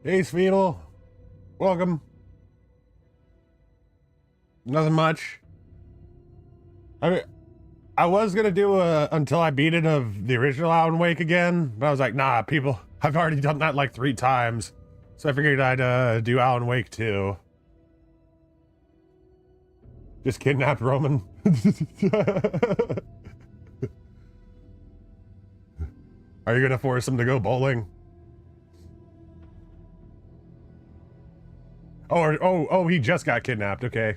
Hey, Sweetle. Welcome. Nothing much. I was gonna do a until I beat it of the original Alan Wake again, but I was like, nah, people, I've already done that like 3 times. So I figured I'd do Alan Wake 2. Just kidnapped Roman. Are you gonna force him to go bowling? Oh, he just got kidnapped, okay.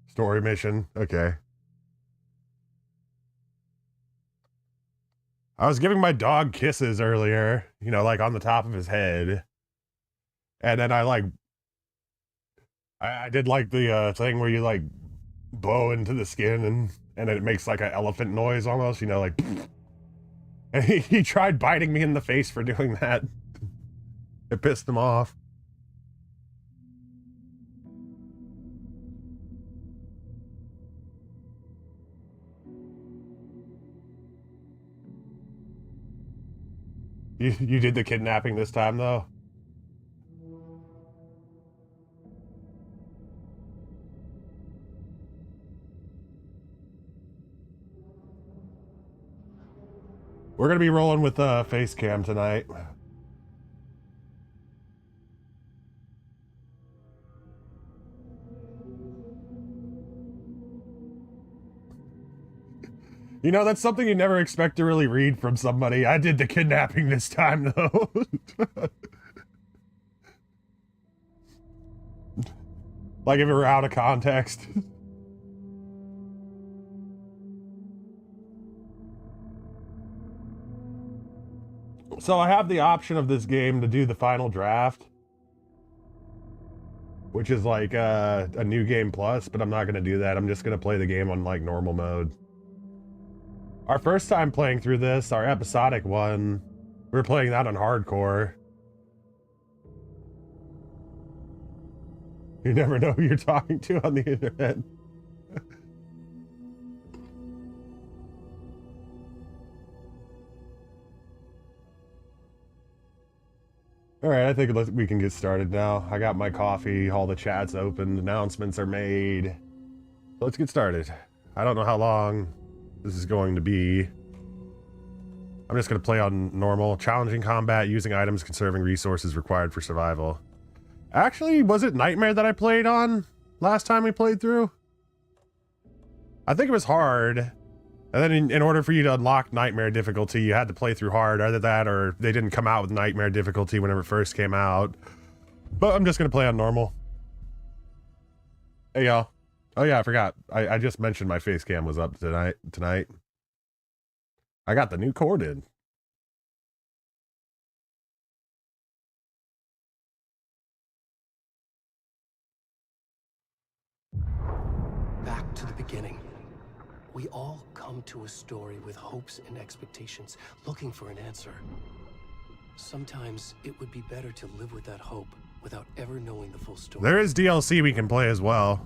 Story mission, okay. I was giving my dog kisses earlier, you know, like on the top of his head. And then I did like the thing where you like blow into the skin and it makes like an elephant noise almost, you know, like. And he tried biting me in the face for doing that. It pissed him off. You did the kidnapping this time though? We're gonna be rolling with face cam tonight. You know, that's something you never expect to really read from somebody. I did the kidnapping this time, though. Like if it were out of context. So I have the option of this game to do the final draft, which is like a new game plus, but I'm not going to do that. I'm just going to play the game on like normal mode. Our first time playing through this, our episodic one, we were playing that on hardcore. You never know who you're talking to on the internet. All right, I think we can get started now. I got my coffee, all the chats opened, announcements are made. Let's get started. I don't know how long this is going to be. I'm just going to play on normal. Challenging combat, using items, conserving resources required for survival. Actually, was it Nightmare that I played on last time we played through? I think it was hard. And then in order for you to unlock Nightmare difficulty, you had to play through hard. Either that or they didn't come out with Nightmare difficulty whenever it first came out. But I'm just going to play on normal. Hey, y'all. Oh, yeah, I forgot. I just mentioned my face cam was up tonight. I got the new cord in. Back to the beginning. We all come to a story with hopes and expectations, looking for an answer. Sometimes it would be better to live with that hope without ever knowing the full story. There is DLC we can play as well.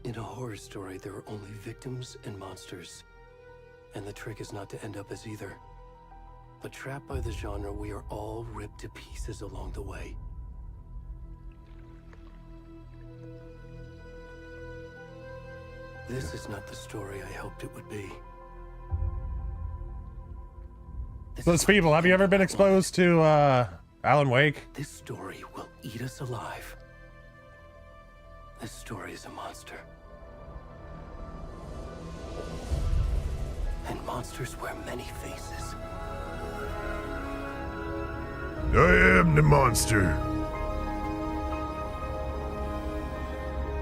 In a horror story, there are only victims and monsters. And the trick is not to end up as either. But trapped by the genre, we are all ripped to pieces along the way. This is not the story I hoped it would be. Those people, have you ever been exposed to Alan Wake? This story will eat us alive. This story is a monster. And monsters wear many faces. I am the monster.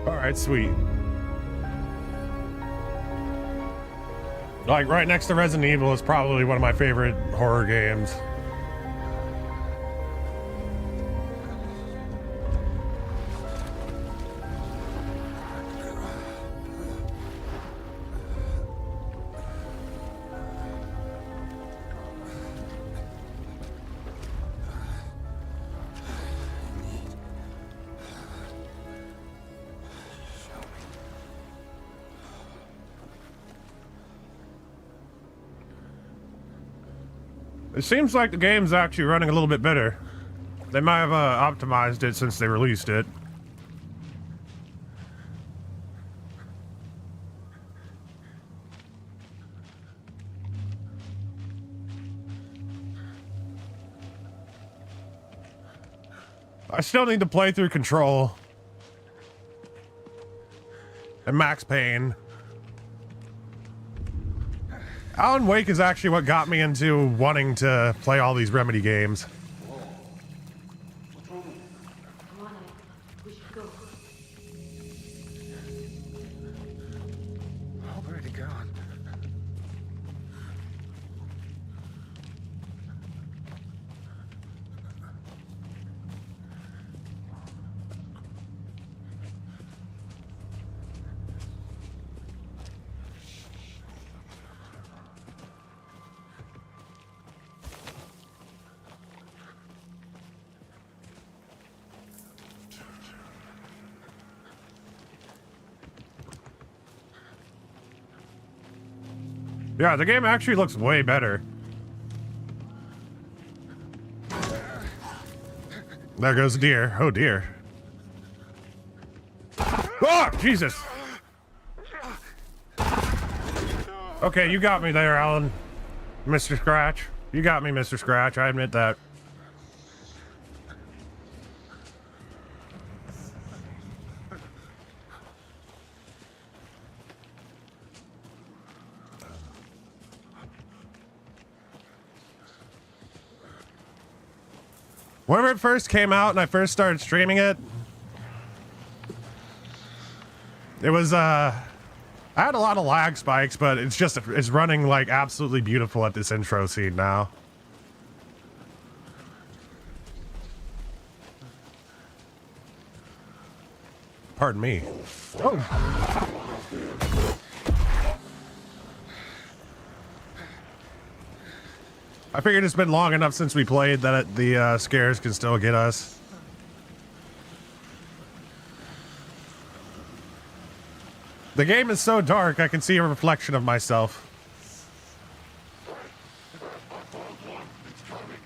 Alright, sweet. Like, right next to Resident Evil is probably one of my favorite horror games. It seems like the game's actually running a little bit better. They might have optimized it since they released it. I still need to play through Control. And Max Payne. Alan Wake is actually what got me into wanting to play all these Remedy games. Come on, we should go. Where'd he gone? Yeah, the game actually looks way better. There goes a deer. Oh dear. Oh, Jesus. Okay, you got me there, Alan. Mr. Scratch. You got me, Mr. Scratch. I admit that. Whenever it first came out and I first started streaming it, it was, I had a lot of lag spikes, but it's running like absolutely beautiful at this intro scene now. Pardon me. Oh. I figured it's been long enough since we played that the scares can still get us. The game is so dark, I can see a reflection of myself.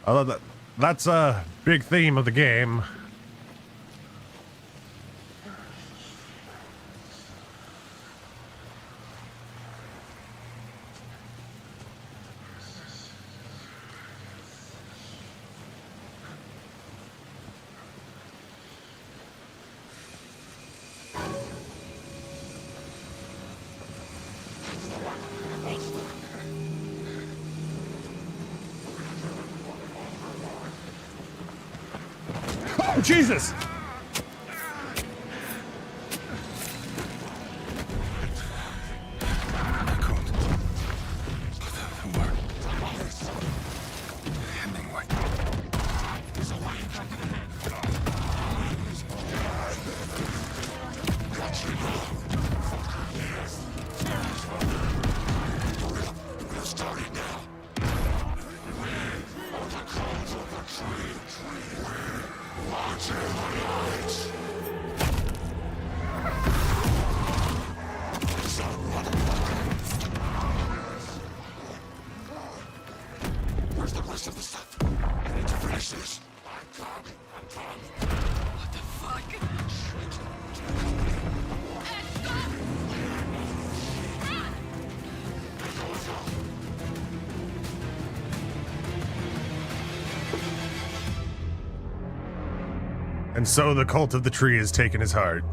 Although that's a big theme of the game. Oh, Jesus! And so the cult of the tree has taken his heart.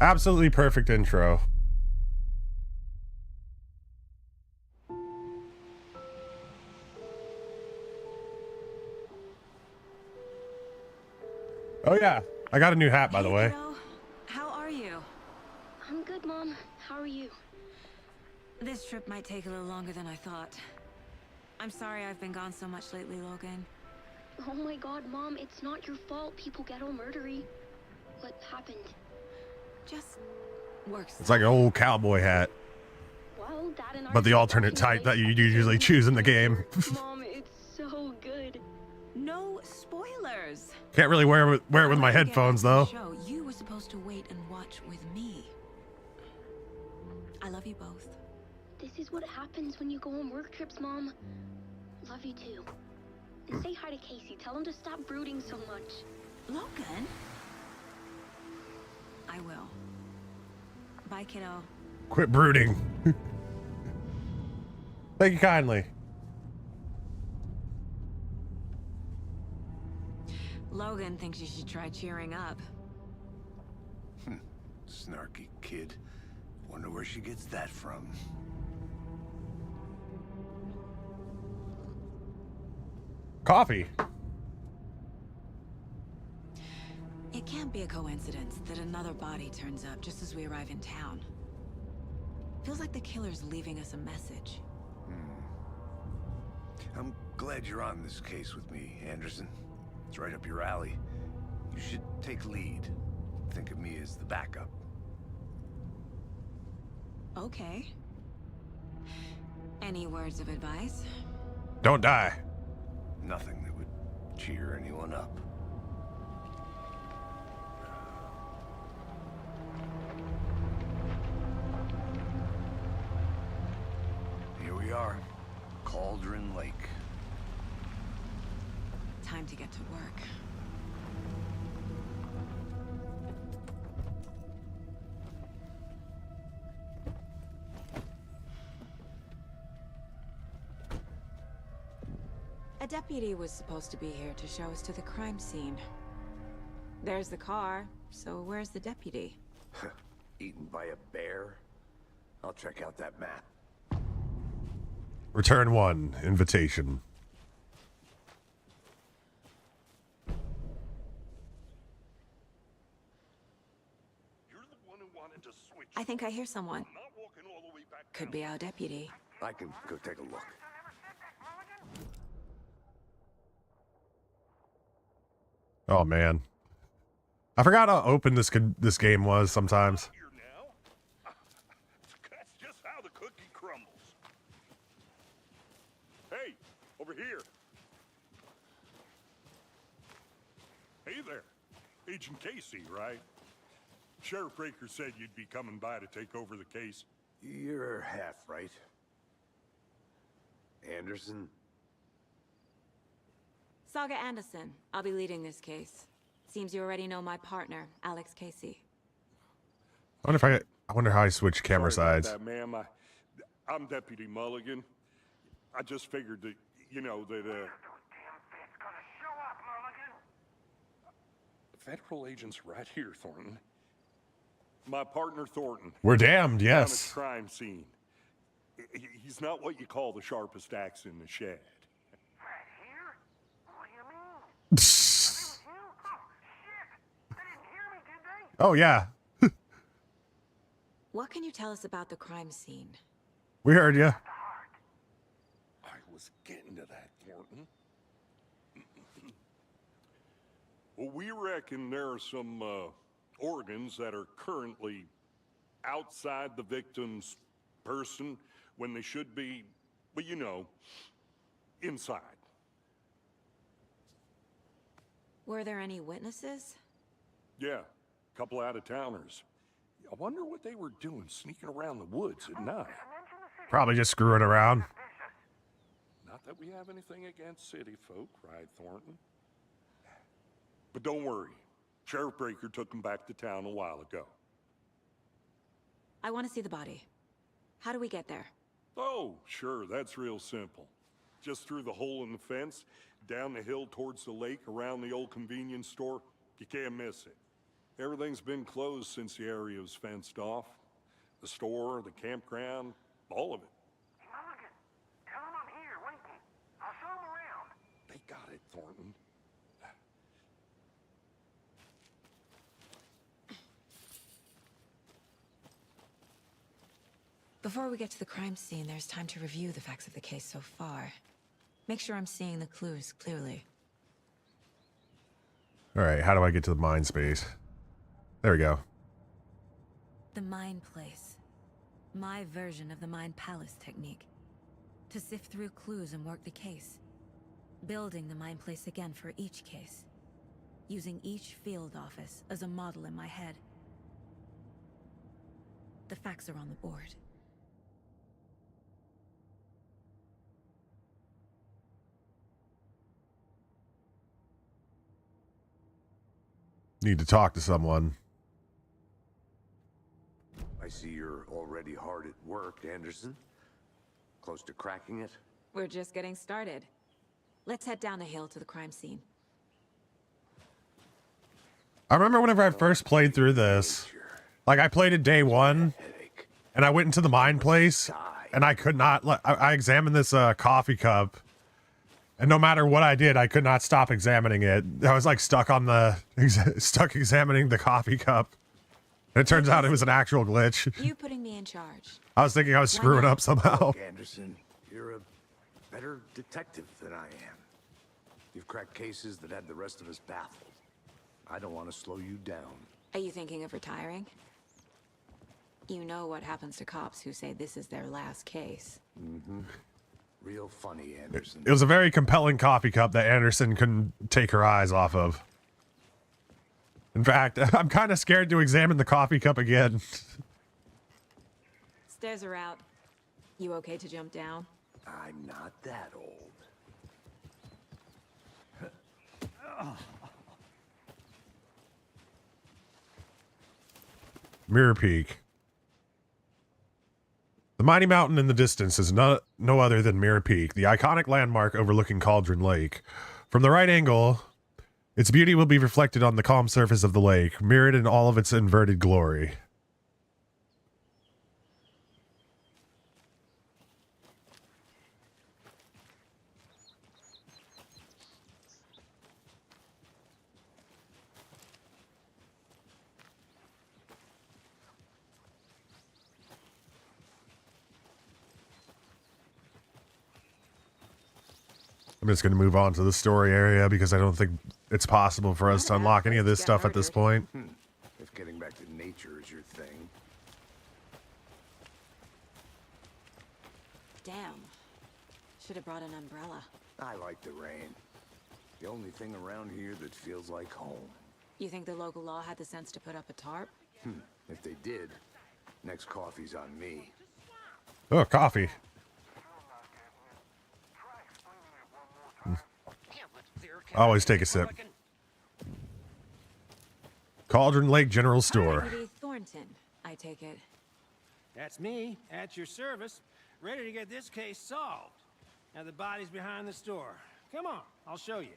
Absolutely perfect intro. Oh yeah, I got a new hat, by the way. Kiddo. How are you? I'm good, Mom. How are you? This trip might take a little longer than I thought. I'm sorry I've been gone so much lately, Logan. Oh my god, Mom, it's not your fault people get all murdery. What happened? Just works. It's like an old cowboy hat, Well, Dad and I but the are alternate watching type that you life usually happen. choose in the game. Mom, it's so good. No spoilers. Can't really wear it with my Before we get back headphones to the though. show, you were supposed to wait and watch with me. I love you both. This is what happens when you go on work trips, Mom. Love you too. And say hi to Casey. Tell him to stop brooding so much. Logan? I will. Bye, kiddo. Quit brooding. Thank you kindly. Logan thinks you should try cheering up. Snarky kid. Wonder where she gets that from. Coffee. It can't be a coincidence that another body turns up just as we arrive in town. Feels like the killer's leaving us a message. I'm glad you're on this case with me, Anderson. It's right up your alley. You should take lead. Think of me as the backup. Okay. Any words of advice? Don't die. Nothing that would cheer anyone up. Here we are. Cauldron Lake. Time to get to work. A deputy was supposed to be here to show us to the crime scene. There's the car, so where's the deputy? Eaten by a bear? I'll check out that map. Return 1. Invitation. You're the one who wanted to switch. I think I hear someone. I'm not walking all the way back Could down. be our deputy. I can go take a look. Oh man, I forgot how open this game was sometimes. Here now. That's just how the cookie crumbles. Hey, over here. Hey there. Agent Casey, right? Sheriff Breaker said you'd be coming by to take over the case. You're half right. Anderson? Saga Anderson. I'll be leading this case. Seems you already know my partner, Alex Casey. I wonder how I switch camera Sorry about sides. that, ma'am. I'm Deputy Mulligan. I just figured that, you know, that, Federal agents right here, Thornton. My partner, Thornton. We're damned, Down at yes. the crime scene. He's not what you call the sharpest axe in the shed. Right here? What do you mean? It was you? Oh, shit! They didn't hear me, did they? Oh yeah, What can you tell us about the crime scene? we heard you. I was getting to that, Thornton. Well, we reckon there are some organs that are currently outside the victim's person when they should be, well, you know, inside. Were there any witnesses? Yeah, a couple out-of-towners. I wonder what they were doing sneaking around the woods at night. Probably just screwing around. Not that we have anything against city folk, right, Thornton? But don't worry. Sheriff Breaker took him back to town a while ago. I want to see the body. How do we get there? Oh, sure, that's real simple. Just through the hole in the fence, down the hill towards the lake, around the old convenience store. You can't miss it. Everything's been closed since the area was fenced off. The store, the campground, all of it. Mulligan, tell him I'm here, waiting. I'll show him around. They got it, Thornton. Before we get to the crime scene, there's time to review the facts of the case so far. Make sure I'm seeing the clues clearly. All right, how do I get to the mind space? There we go. The Mind Place. My version of the Mind Palace technique. To sift through clues and work the case. Building the Mind Place again for each case. Using each field office as a model in my head. The facts are on the board. Need to talk to someone. I see you're already hard at work, Anderson. Close to cracking it? We're just getting started. Let's head down the hill to the crime scene. I remember whenever I first played through this, like I played it day one, Headache. and I went into the mind place, and I could not. I examined this coffee cup, and no matter what I did, I could not stop examining it. I was like stuck on the stuck examining the coffee cup. And it turns out it was an actual glitch. You putting me in charge. I was thinking I was screwing up somehow. Look, Anderson, you're a better detective than I am. You've cracked cases that had the rest of us baffled. I don't want to slow you down. Are you thinking of retiring? You know what happens to cops who say this is their last case. Real funny, Anderson. It was a very compelling coffee cup that Anderson couldn't take her eyes off of. In fact, I'm kind of scared to examine the coffee cup again. Stairs are out. You okay to jump down? I'm not that old. Mirror Peak. The mighty mountain in the distance is no other than Mirror Peak, the iconic landmark overlooking Cauldron Lake. From the right angle, its beauty will be reflected on the calm surface of the lake, mirrored in all of its inverted glory. I'm just going to move on to the story area because I don't think it's possible for us to unlock any of this stuff at this point. If getting back to nature is your thing. Damn. Should have brought an umbrella. I like the rain. The only thing around here that feels like home. You think the local law had the sense to put up a tarp? If they did, next coffee's on me. Oh, coffee. Always take a sip. Cauldron Lake General Store. Deputy Thornton, I take it. That's me, at your service, ready to get this case solved. Now the body's behind the store. Come on, I'll show you.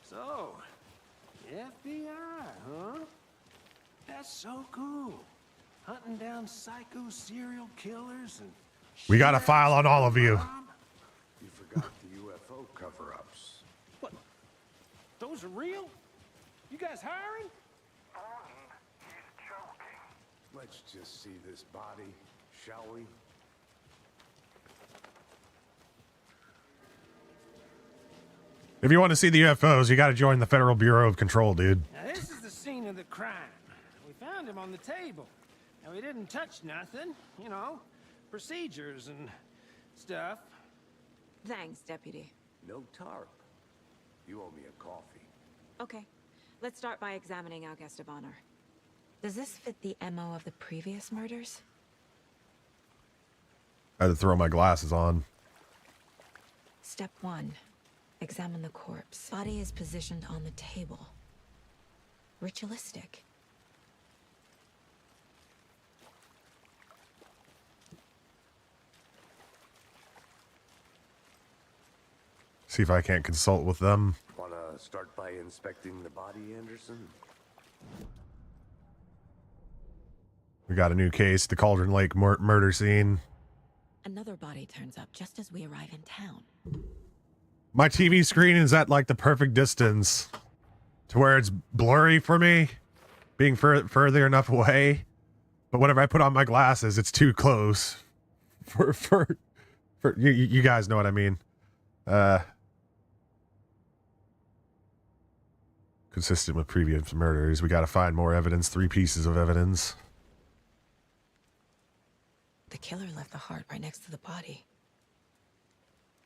So, FBI, huh? That's so cool. Hunting down psycho serial killers and... We got a file on all of you. You forgot the UFO cover-ups. What? Those are real? You guys hiring? He's joking. Let's just see this body, shall we? If you want to see the UFOs, you got to join the Federal Bureau of Control, dude. Now this is the scene of the crime. We found him on the table. And we didn't touch nothing, you know, procedures and stuff. Thanks, Deputy. No tarp. You owe me a coffee. Okay, let's start by examining our guest of honor. Does this fit the MO of the previous murders? I had to throw my glasses on. Step 1. Examine the corpse. Body is positioned on the table. Ritualistic. See if I can't consult with them. Wanna start by inspecting the body, Anderson? We got a new case, the Cauldron Lake murder scene. Another body turns up just as we arrive in town. My TV screen is at like the perfect distance to where it's blurry for me, being further enough away. But whenever I put on my glasses, it's too close for you guys know what I mean. Consistent with previous murders, we got to find more evidence. 3 pieces of evidence. The killer left the heart right next to the body.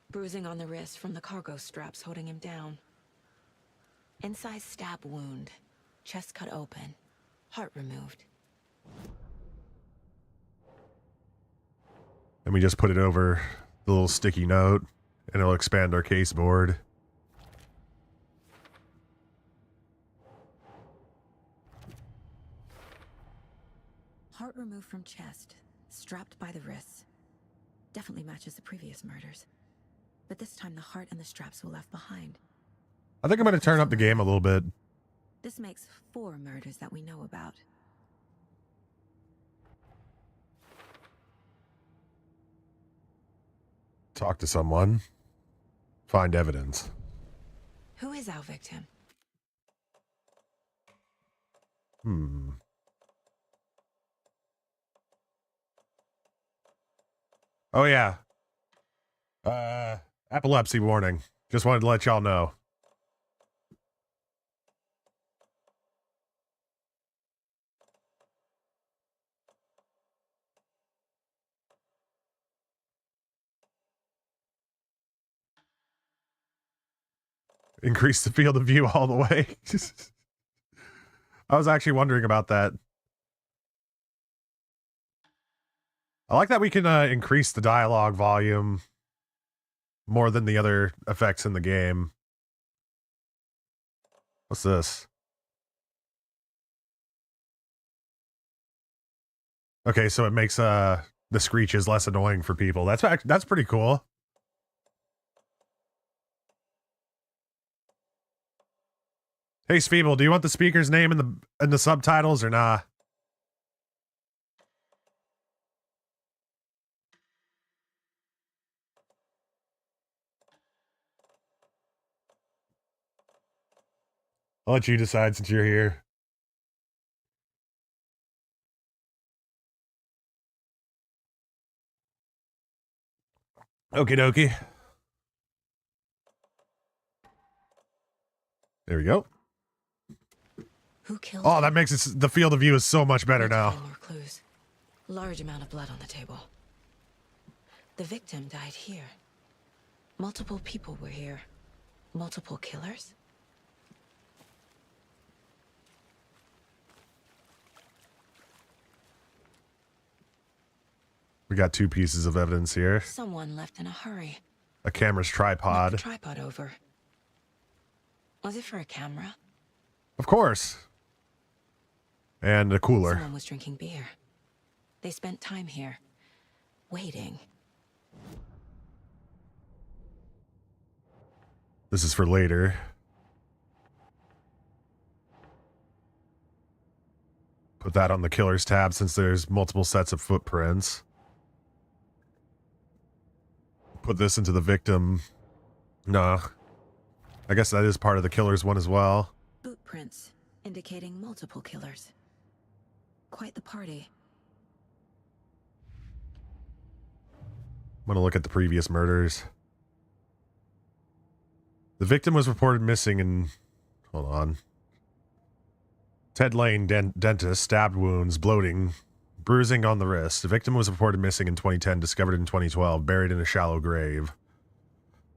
Bruising on the wrist from the cargo straps holding him down. Inside stab wound. Chest cut open. Heart removed. And we just put it over the little sticky note, and it'll expand our case board. Heart removed from chest. Strapped by the wrists. Definitely matches the previous murders. But this time the heart and the straps were left behind. I think I'm going to turn up the game a little bit. This makes 4 murders that we know about. Talk to someone. Find evidence. Who is our victim? Oh, yeah. Epilepsy warning. Just wanted to let y'all know. Increase the field of view all the way. I was actually wondering about that. I like that we can increase the dialogue volume more than the other effects in the game. What's this? Okay, so it makes the screeches less annoying for people. That's pretty cool. Hey, Sfeeble, do you want the speaker's name in the subtitles or nah? I'll let you decide since you're here. Okie dokie. There we go. Who killed Oh, him? that makes it, the field of view is so much better Need to now. find more clues. Large amount of blood on the table. The victim died here. Multiple people were here. Multiple killers? We got 2 pieces of evidence here. Someone left in a hurry. A camera's Knocked tripod. the tripod over. Was it for a camera? Of course. And a cooler. Someone was drinking beer. They spent time here. Waiting. This is for later. Put that on the killer's tab since there's multiple sets of footprints. Put this into the victim. Nah. I guess that is part of the killer's one as well. Boot prints, indicating multiple killers. Quite the party. I'm going to look at the previous murders. The victim was reported missing in... Hold on. Ted Lane, dentist, stabbed wounds, bloating, bruising on the wrist. The victim was reported missing in 2010, discovered in 2012, buried in a shallow grave.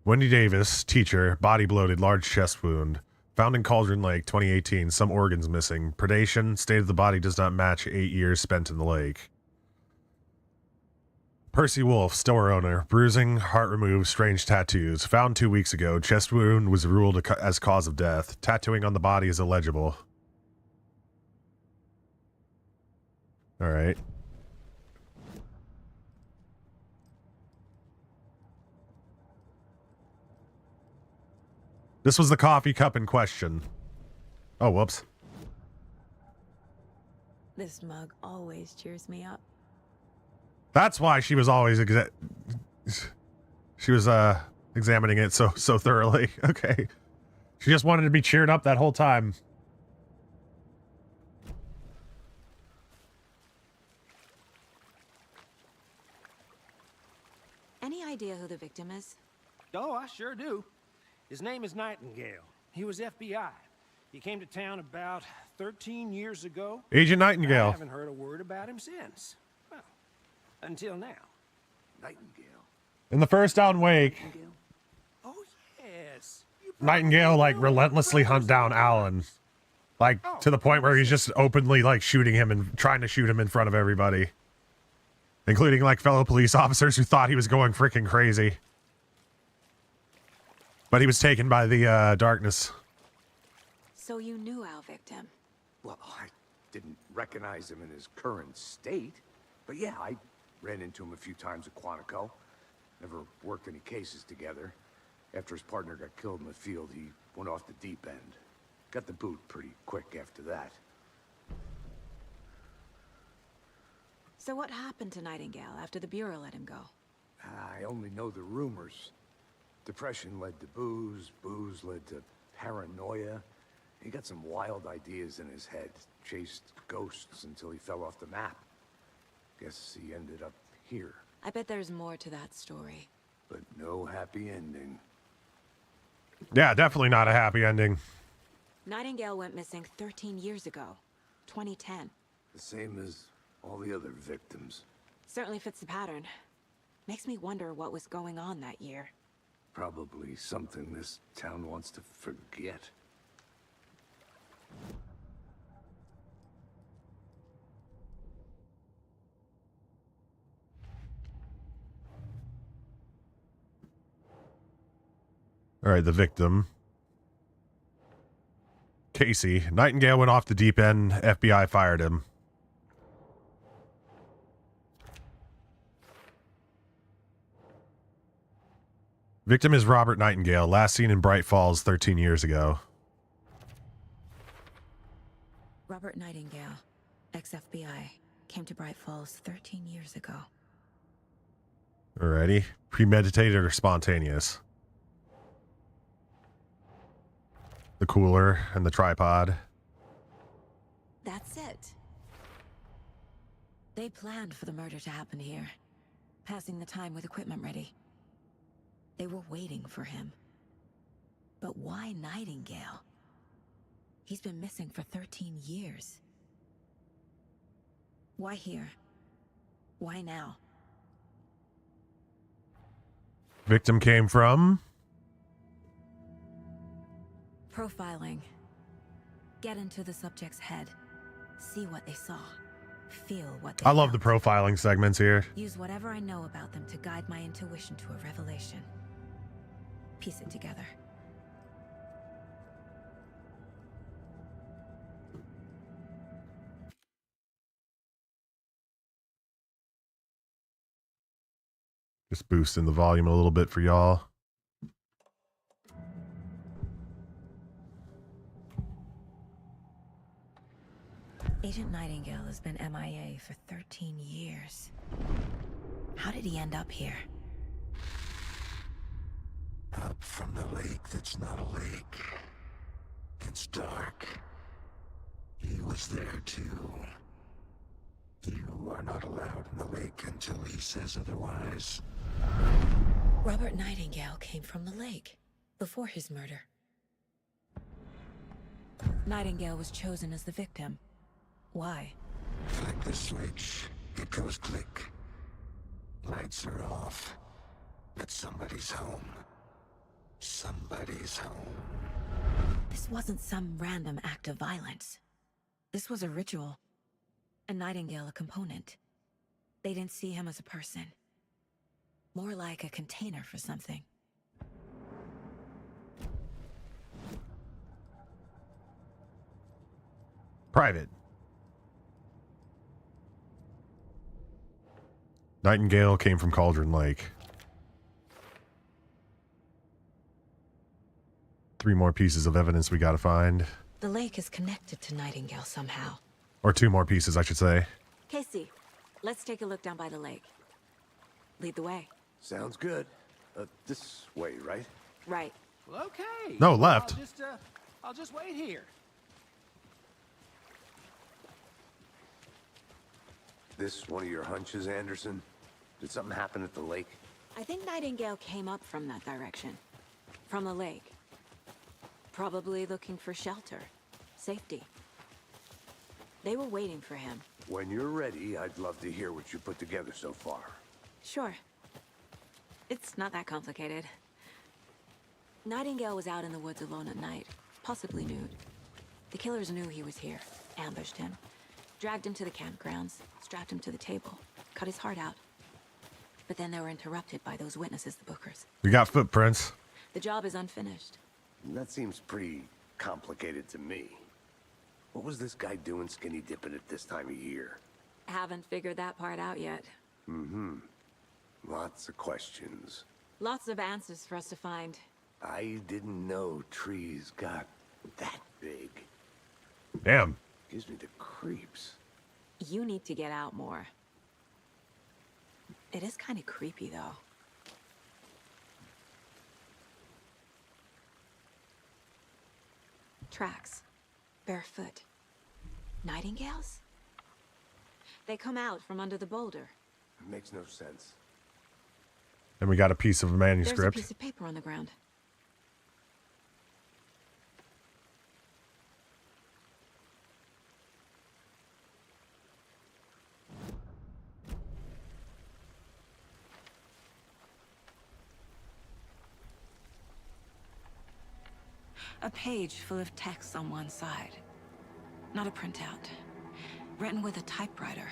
Wendy Davis, teacher, body bloated, large chest wound. Found in Cauldron Lake, 2018, some organs missing. Predation, state of the body does not match 8 years spent in the lake. Percy Wolf, store owner, bruising, heart removed, strange tattoos. Found 2 weeks ago, chest wound was ruled as cause of death. Tattooing on the body is illegible. All right. This was the coffee cup in question. Oh, whoops. This mug always cheers me up. That's why she was always examining it so thoroughly. Okay. She just wanted to be cheered up that whole time. Any idea who the victim is? Oh, I sure do. His name is Nightingale. He was FBI. He came to town about 13 years ago. Agent I Nightingale. haven't heard a word about him since. Well, until now. Nightingale. In the first Alan Wake, Oh, yes. You Nightingale like know relentlessly hunt down Alan. Like to the point where he's just openly like shooting him and trying to shoot him in front of everybody. Including like fellow police officers who thought he was going freaking crazy. But he was taken by the darkness. So you knew our victim. Well, I didn't recognize him in his current state. But yeah, I ran into him a few times at Quantico. Never worked any cases together. After his partner got killed in the field, he went off the deep end. Got the boot pretty quick after that. So what happened to Nightingale after the Bureau let him go? I only know the rumors. Depression led to booze, booze led to paranoia. He got some wild ideas in his head, chased ghosts until he fell off the map. Guess he ended up here, I bet there's more to that story. but no happy ending. Yeah, definitely not a happy ending. Nightingale went missing 13 years ago. 2010. The same as all the other victims. Certainly fits the pattern. Makes me wonder what was going on that year. Probably something this town wants to forget. All right, the victim. Casey. Nightingale went off the deep end. FBI fired him. Victim is Robert Nightingale, last seen in Bright Falls 13 years ago. Robert Nightingale, ex-FBI, came to Bright Falls 13 years ago. Alrighty. Premeditated or spontaneous? The cooler and the tripod. That's it. They planned for the murder to happen here, passing the time with equipment ready. They were waiting for him. But why Nightingale? He's been missing for 13 years. Why here? Why now? Victim came from? Profiling. Get into the subject's head. See what they saw. Feel what they I love the felt. profiling segments here. Use whatever I know about them to guide my intuition to a revelation. Piece it together. Just boosting the volume a little bit for y'all. Agent Nightingale has been MIA for 13 years. How did he end up here? Up from the lake that's not a lake. It's dark. He was there too. You are not allowed in the lake until he says otherwise. Robert Nightingale came from the lake before his murder. Nightingale was chosen as the victim. Why? Flick the switch. It goes click. Lights are off. But somebody's home. Somebody's home. This wasn't some random act of violence. This was a ritual. And Nightingale a component. They didn't see him as a person. More like a container for something. Private. Nightingale came from Cauldron Lake. 3 more pieces of evidence we gotta find. The lake is connected to Nightingale somehow. Or 2 more pieces, I should say. Casey, let's take a look down by the lake. Lead the way. Sounds good. This way, right? Right. Well, okay. No, left. I'll just wait here. This one of your hunches, Anderson? Did something happen at the lake? I think Nightingale came up from that direction. From the lake. Probably looking for shelter. Safety. They were waiting for him. When you're ready, I'd love to hear what you put together so far. Sure. It's not that complicated. Nightingale was out in the woods alone at night, possibly nude. The killers knew he was here, ambushed him, dragged him to the campgrounds, strapped him to the table, cut his heart out. But then they were interrupted by those witnesses, the Bookers. We got footprints. The job is unfinished. That seems pretty complicated to me. What was this guy doing skinny dipping at this time of year? Haven't figured that part out yet. Lots of questions. Lots of answers for us to find. I didn't know trees got that big. Damn. Gives me the creeps. You need to get out more. It is kind of creepy, though. Tracks. Barefoot. Nightingales? They come out from under the boulder. It makes no sense. And we got a piece of There's a manuscript. piece of paper on the ground. A page full of text on one side. Not a printout. Written with a typewriter.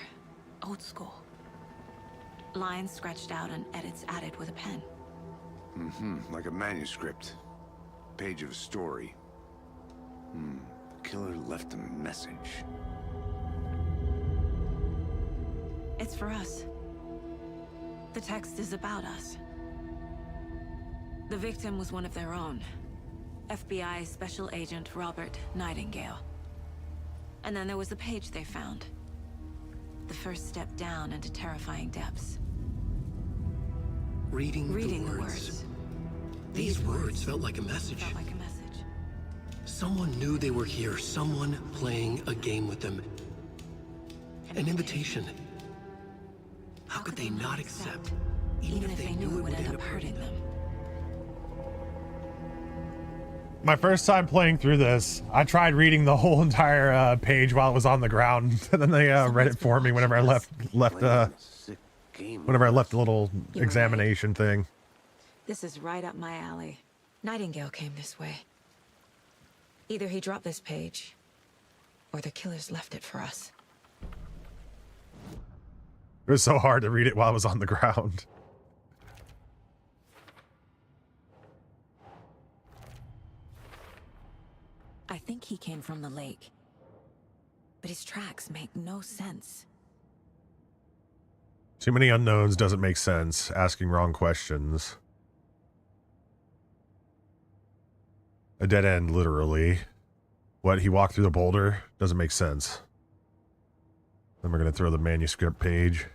Old school. Lines scratched out and edits added with a pen. Like a manuscript. Page of a story. The killer left a message. It's for us. The text is about us. The victim was one of their own. FBI Special Agent Robert Nightingale. And then there was the page they found. The first step down into terrifying depths. Reading the words. These words felt like a message. Felt like a message. Someone knew they were here. Someone playing a game with them. An invitation. How could they not accept? Even if they knew it would end up hurting them. My first time playing through this, I tried reading the whole entire page while it was on the ground, and then they read it for me whenever I left Sick game. whenever I left the little You're examination thing. This is right up my alley. Nightingale came this way. Either he dropped this page, or the killers left it for us. It was so hard to read it while I was on the ground. I think he came from the lake. But his tracks make no sense. Too many unknowns doesn't make sense. Asking wrong questions. A dead end, literally. What, he walked through the boulder? Doesn't make sense. Then we're going to throw the manuscript page.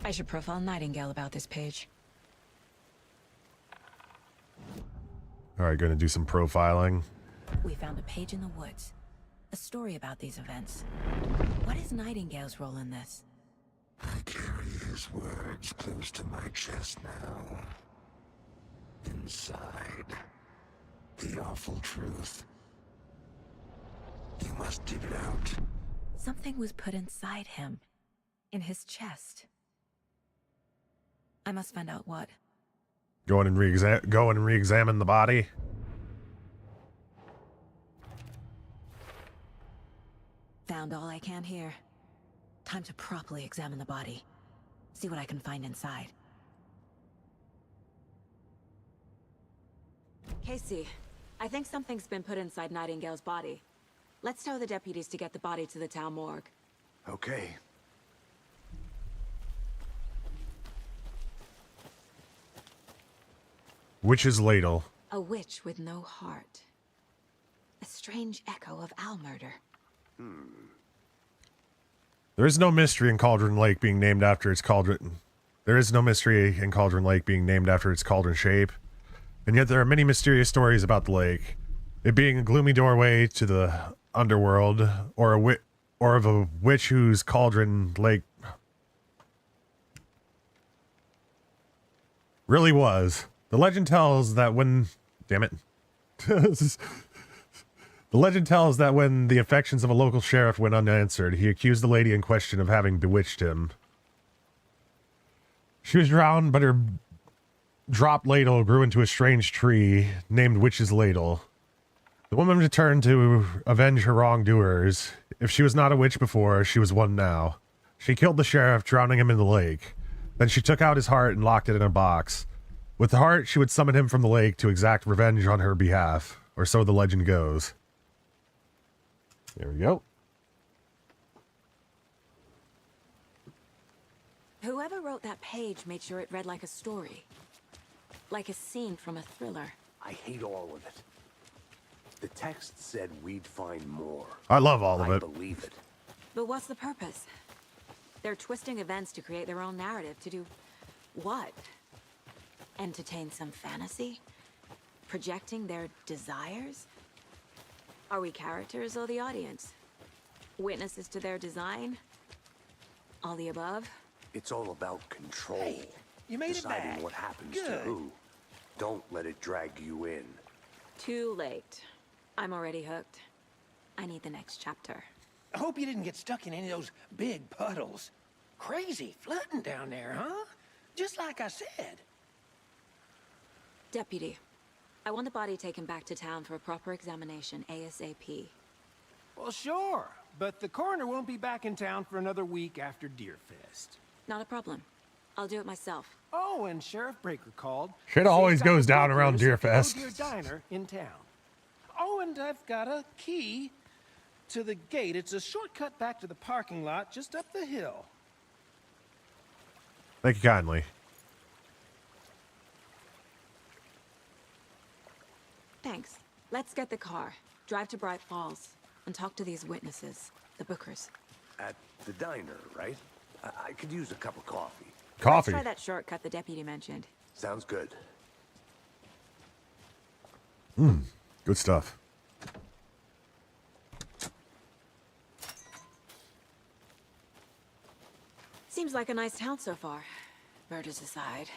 I should profile Nightingale about this page. Alright, going to do some profiling. We found a page in the woods. A story about these events. What is Nightingale's role in this? I carry his words close to my chest now. Inside, the awful truth. You must dig it out. Something was put inside him. In his chest. I must find out what. Go in and re-examine the body. Found all I can here. Time to properly examine the body. See what I can find inside. Casey, I think something's been put inside Nightingale's body. Let's tell the deputies to get the body to the town morgue. Okay. Witch's ladle. A witch with no heart. A strange echo of owl murder. There is no mystery in Cauldron Lake being named after its cauldron. There is no mystery in Cauldron Lake being named after its cauldron shape. And yet there are many mysterious stories about the lake. It being a gloomy doorway to the underworld, or or of a witch whose cauldron lake really was. The legend tells that when... Damn it. The legend tells that when the affections of a local sheriff went unanswered, he accused the lady in question of having bewitched him. She was drowned, but her dropped ladle grew into a strange tree named Witch's Ladle. The woman returned to avenge her wrongdoers. If she was not a witch before, she was one now. She killed the sheriff, drowning him in the lake. Then she took out his heart and locked it in a box. With the heart, she would summon him from the lake to exact revenge on her behalf, or so the legend goes. There we go. Whoever wrote that page made sure it read like a story. Like a scene from a thriller. I hate all of it. The text said we'd find more. I love all of I it. believe it. But what's the purpose? They're twisting events to create their own narrative. To do what? Entertain some fantasy? Projecting their desires? Are we characters or the audience? Witnesses to their design? All the above? It's all about control. Hey, you made it Deciding back. what happens to Good. who. Don't let it drag you in. Too late. I'm already hooked. I need the next chapter. I hope you didn't get stuck in any of those big puddles. Crazy flooding down there, huh? Just like I said. Deputy, I want the body taken back to town for a proper examination ASAP. Well, sure. But the coroner won't be back in town for another week after Deerfest. Not a problem. I'll do it myself. Oh, and Sheriff Breaker called. Shit Says always got goes the down around Breakers at the Deerfest. O'Deer Diner in town. Oh, and I've got a key to the gate. It's a shortcut back to the parking lot just up the hill. Thank you kindly. Thanks. Let's get the car, drive to Bright Falls, and talk to these witnesses, the Bookers. At the diner, right? I could use a cup of coffee. Coffee. Let's try that shortcut the deputy mentioned. Sounds good. Good stuff. Seems like a nice town so far. Murders aside.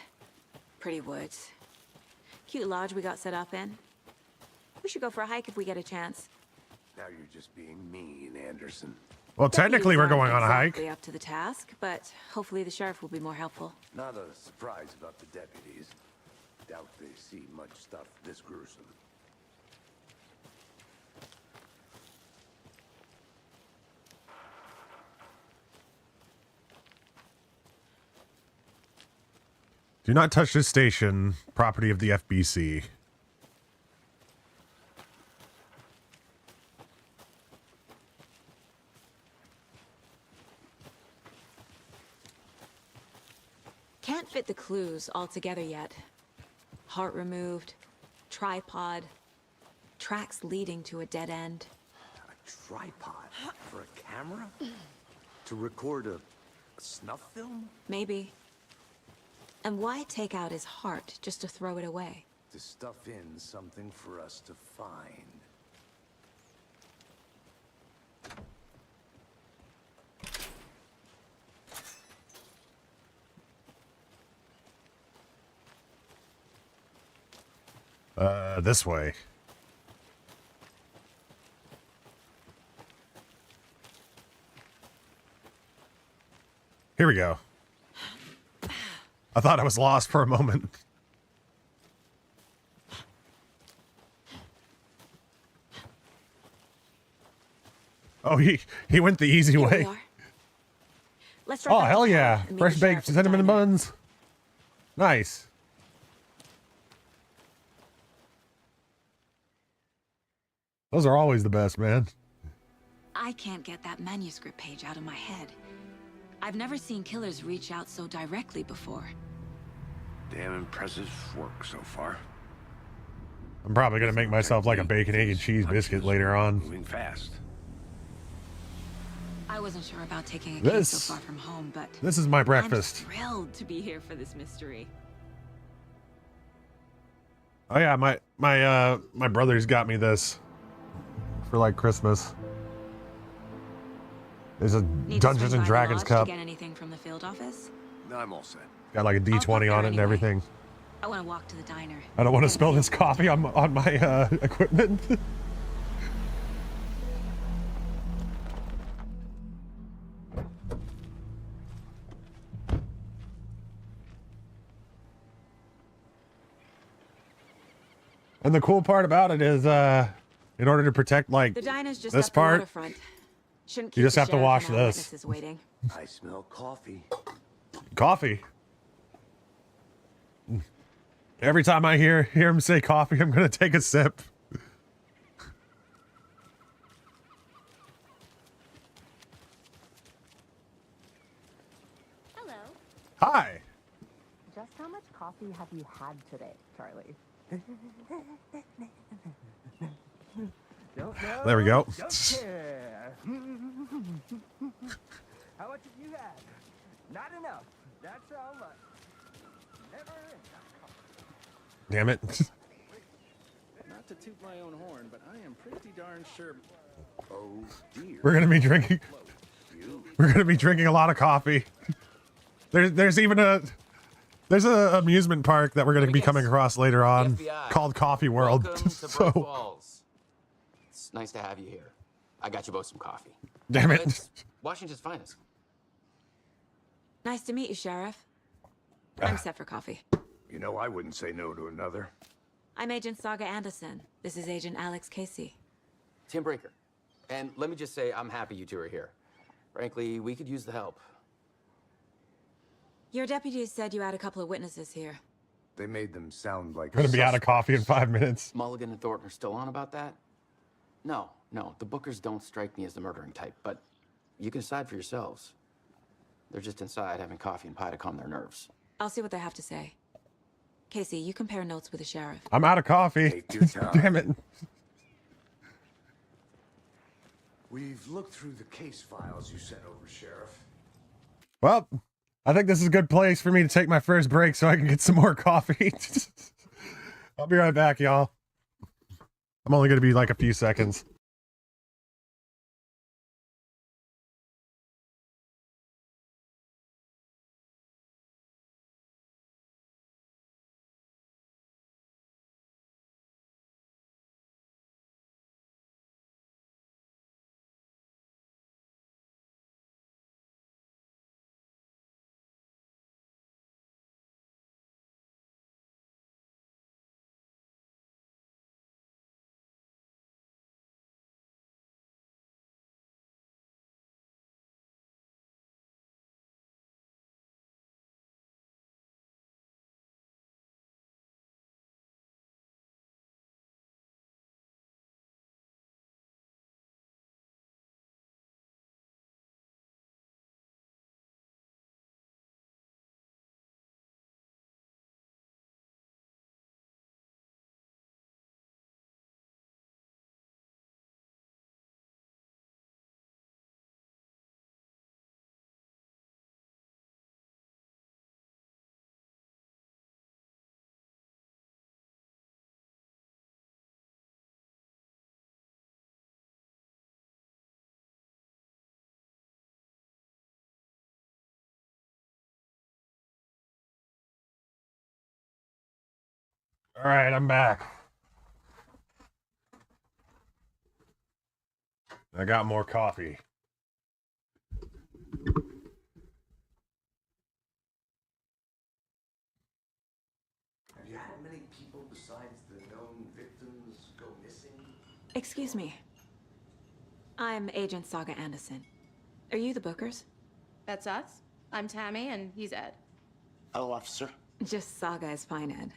Pretty woods. Cute lodge we got set up in. We should go for a hike if we get a chance. Now you're just being mean, Anderson. Well, technically, Deputies we're aren't going on a hike. exactly up to the task, but hopefully the sheriff will be more helpful. Not a surprise about the deputies. Doubt they see much stuff this gruesome. Do not touch this station, property of the FBC. Can't fit the clues all together yet. Heart removed, tripod, tracks leading to a dead end. A tripod for a camera? To record a snuff film? Maybe. And why take out his heart just to throw it away? To stuff in something for us to find. This way. Here we go. I thought I was lost for a moment. Oh, he went the easy Here we way. are. Let's drive Oh, back hell to town yeah. and meet Fresh the baked sheriff at the cinnamon diner. buns. Nice. Those are always the best, man. I can't get that manuscript page out of my head. I've never seen killers reach out so directly before. Damn impressive work so far. I'm probably going to make myself like a bacon, egg, and cheese biscuit later on. Moving fast. I wasn't sure about taking a case so This- far from home, but This is my breakfast. I'm thrilled to be here for this mystery. Oh yeah, my brother's got me this for like Christmas. There's a Need to Dungeons swing and by the Dragons lodge cup. to get anything from the field office? No, I'm all set. Got like a I'll D20 go on there it and anyway. everything. I want to walk to the diner. I don't want to Get a spill feel this for it. coffee on my equipment. And the cool part about it is, in order to protect like The diner's just this up part, the waterfront. Shouldn't you keep just the have to sheriff wash and our this. witnesses waiting. I smell coffee. coffee. Every time I hear him say coffee, I'm gonna take a sip. Hello. Hi. Just how much coffee have you had today, Charlie? Don't know. There we go. Don't care. How much have you had? Not enough. That's how much. Never enough. Damn it. Not to toot my own horn, but I am pretty darn sure. Oh dear. We're gonna be drinking. We're gonna be drinking a lot of coffee. There's even a amusement park that we're gonna be coming across later on FBI. called Coffee World. Welcome to Brook So Falls. It's nice to have you here. I got you both some coffee. damn it. It's Washington's finest. Nice to meet you, Sheriff. I'm set for coffee. You know, I wouldn't say no to another. I'm Agent Saga Anderson. This is Agent Alex Casey. Tim Breaker. And let me just say, I'm happy you two are here. Frankly, we could use the help. Your deputies said you had a couple of witnesses here. They made them sound like We're gonna be out of suspects. coffee in 5 minutes. Mulligan and Thornton are still on about that? No, the Bookers don't strike me as the murdering type, but you can decide for yourselves. They're just inside having coffee and pie to calm their nerves. I'll see what they have to say. Casey, you compare notes with the sheriff. I'm out of coffee. Take your time. Damn it. We've looked through the case files you sent over, Sheriff. Well, I think this is a good place for me to take my first break so I can get some more coffee. I'll be right back, y'all. I'm only gonna be like a few seconds. All right, I'm back. I got more coffee. Have you had many people besides the known victims go missing? Excuse me. I'm Agent Saga Anderson. Are you the Bookers? That's us. I'm Tammy, and he's Ed. Hello, officer. Just Saga is fine, Ed.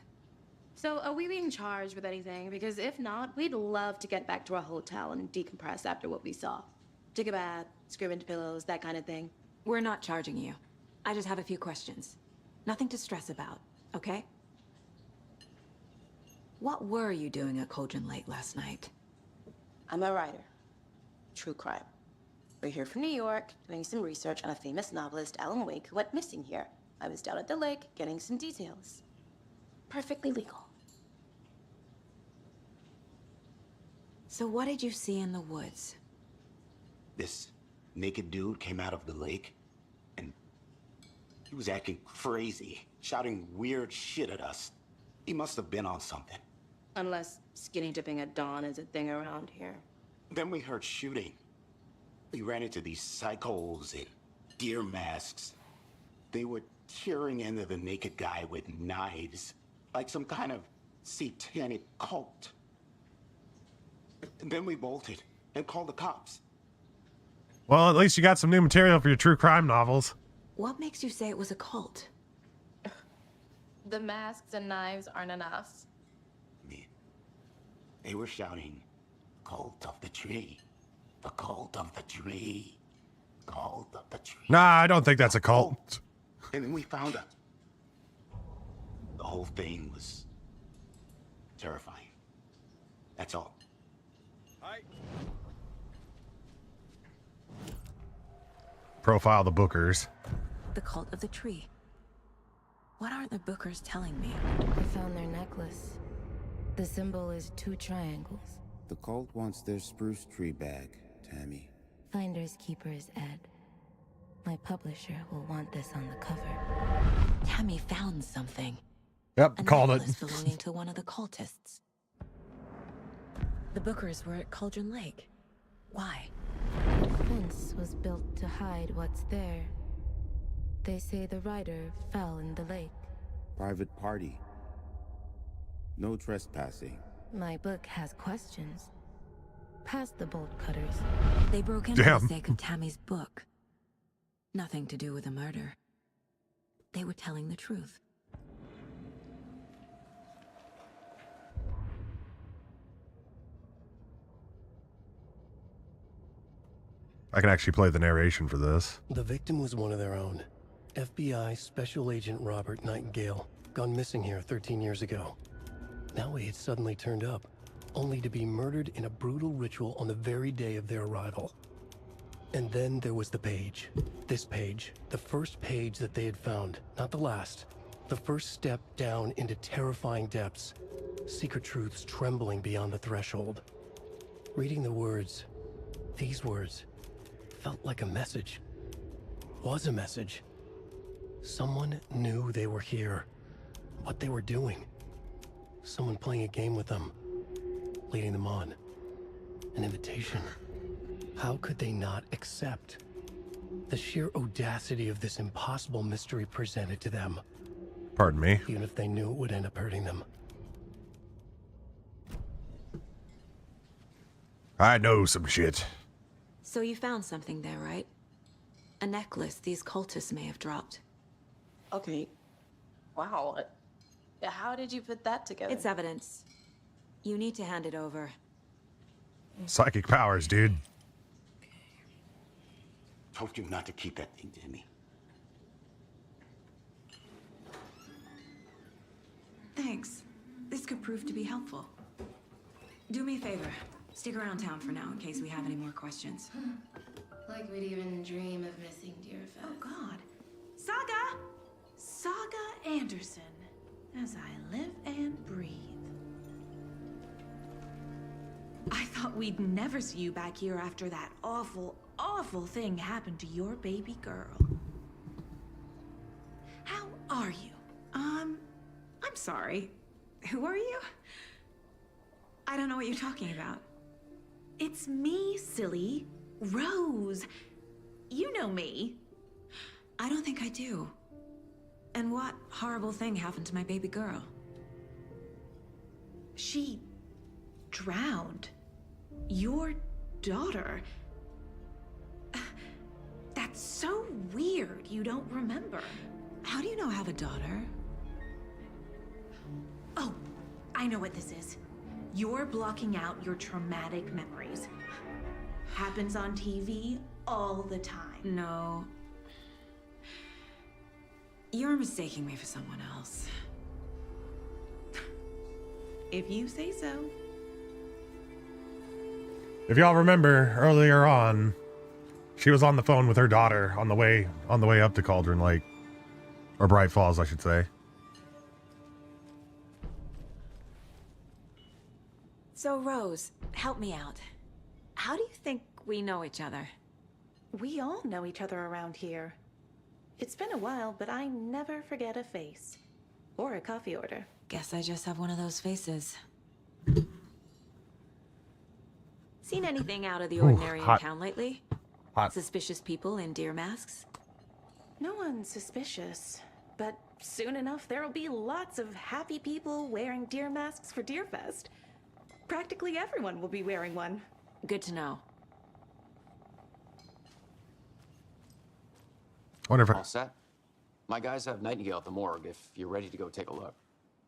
So, are we being charged with anything? Because if not, we'd love to get back to our hotel and decompress after what we saw. Take a bath, scream into pillows, that kind of thing. We're not charging you. I just have a few questions. Nothing to stress about, okay? What were you doing at Cauldron Lake last night? I'm a writer. True crime. We're here from New York, doing some research on a famous novelist, Alan Wake, who went missing here. I was down at the lake, getting some details. Perfectly legal. So what did you see in the woods? This naked dude came out of the lake, and he was acting crazy, shouting weird shit at us. He must have been on something. Unless skinny dipping at dawn is a thing around here. Then we heard shooting. We ran into these psychos in deer masks. They were tearing into the naked guy with knives, like some kind of satanic cult. And then we bolted and called the cops. Well, at least you got some new material for your true crime novels. What makes you say it was a cult? The masks and knives aren't enough. They were shouting, "Cult of the tree. The cult of the tree. Cult of the tree." Nah, I don't think that's a cult. And then we found her. The whole thing was terrifying. That's all. Profile the Bookers. The cult of the tree. What are the Bookers telling me? I found their necklace. The symbol is 2 triangles. The cult wants their spruce tree back, Tammy. Finders keepers, Ed. My publisher will want this on the cover. Tammy found something. Yep, called it. necklace belonging to one of the cultists. The Bookers were at Cauldron Lake. Why? The fence was built to hide what's there. They say the rider fell in the lake. Private party. No trespassing. My book has questions. Past the bolt cutters. They broke in for the sake of Tammy's book. Nothing to do with the murder. They were telling the truth. I can actually play the narration for this. The victim was one of their own. FBI Special Agent Robert Nightingale, gone missing here 13 years ago. Now he had suddenly turned up, only to be murdered in a brutal ritual on the very day of their arrival. And then there was the page. This page, the first page that they had found, not the last. The first step down into terrifying depths. Secret truths trembling beyond the threshold. Reading the words, these words, felt like a message. Was a message. Someone knew they were here. What they were doing. Someone playing a game with them. Leading them on. An invitation. How could they not accept? The sheer audacity of this impossible mystery presented to them. Pardon me. Even if they knew it would end up hurting them. I know some shit. So you found something there, right? A necklace these cultists may have dropped. Okay. Wow. How did you put that together? It's evidence. You need to hand it over. Psychic powers, dude. Told you not to keep that thing to me. Thanks. This could prove to be helpful. Do me a favor. Stick around town for now in case we have any more questions. Like we'd even dream of missing Deerfest. Oh, God. Saga Anderson. As I live and breathe. I thought we'd never see you back here after that awful, awful thing happened to your baby girl. How are you? I'm sorry. Who are you? I don't know what you're talking about. It's me, silly. Rose. You know me. I don't think I do. And what horrible thing happened to my baby girl? She drowned. Your daughter. That's so weird you don't remember. How do you know I have a daughter? Oh, I know what this is. You're blocking out your traumatic memories. Happens on TV all the time. No. You're mistaking me for someone else. If you say so. If y'all remember earlier on, she was on the phone with her daughter on the way up to Cauldron Lake. Or Bright Falls, I should say. So, Rose, help me out. How do you think we know each other? We all know each other around here. It's been a while, but I never forget a face. Or a coffee order. Guess I just have one of those faces. Seen anything out of the ordinary in hot. town lately? Hot. Suspicious people in deer masks? No one's suspicious. But soon enough, there'll be lots of happy people wearing deer masks for Deerfest. Practically everyone will be wearing one. Good to know. Wonder if All set? My guys have Nightingale at the morgue if you're ready to go take a look.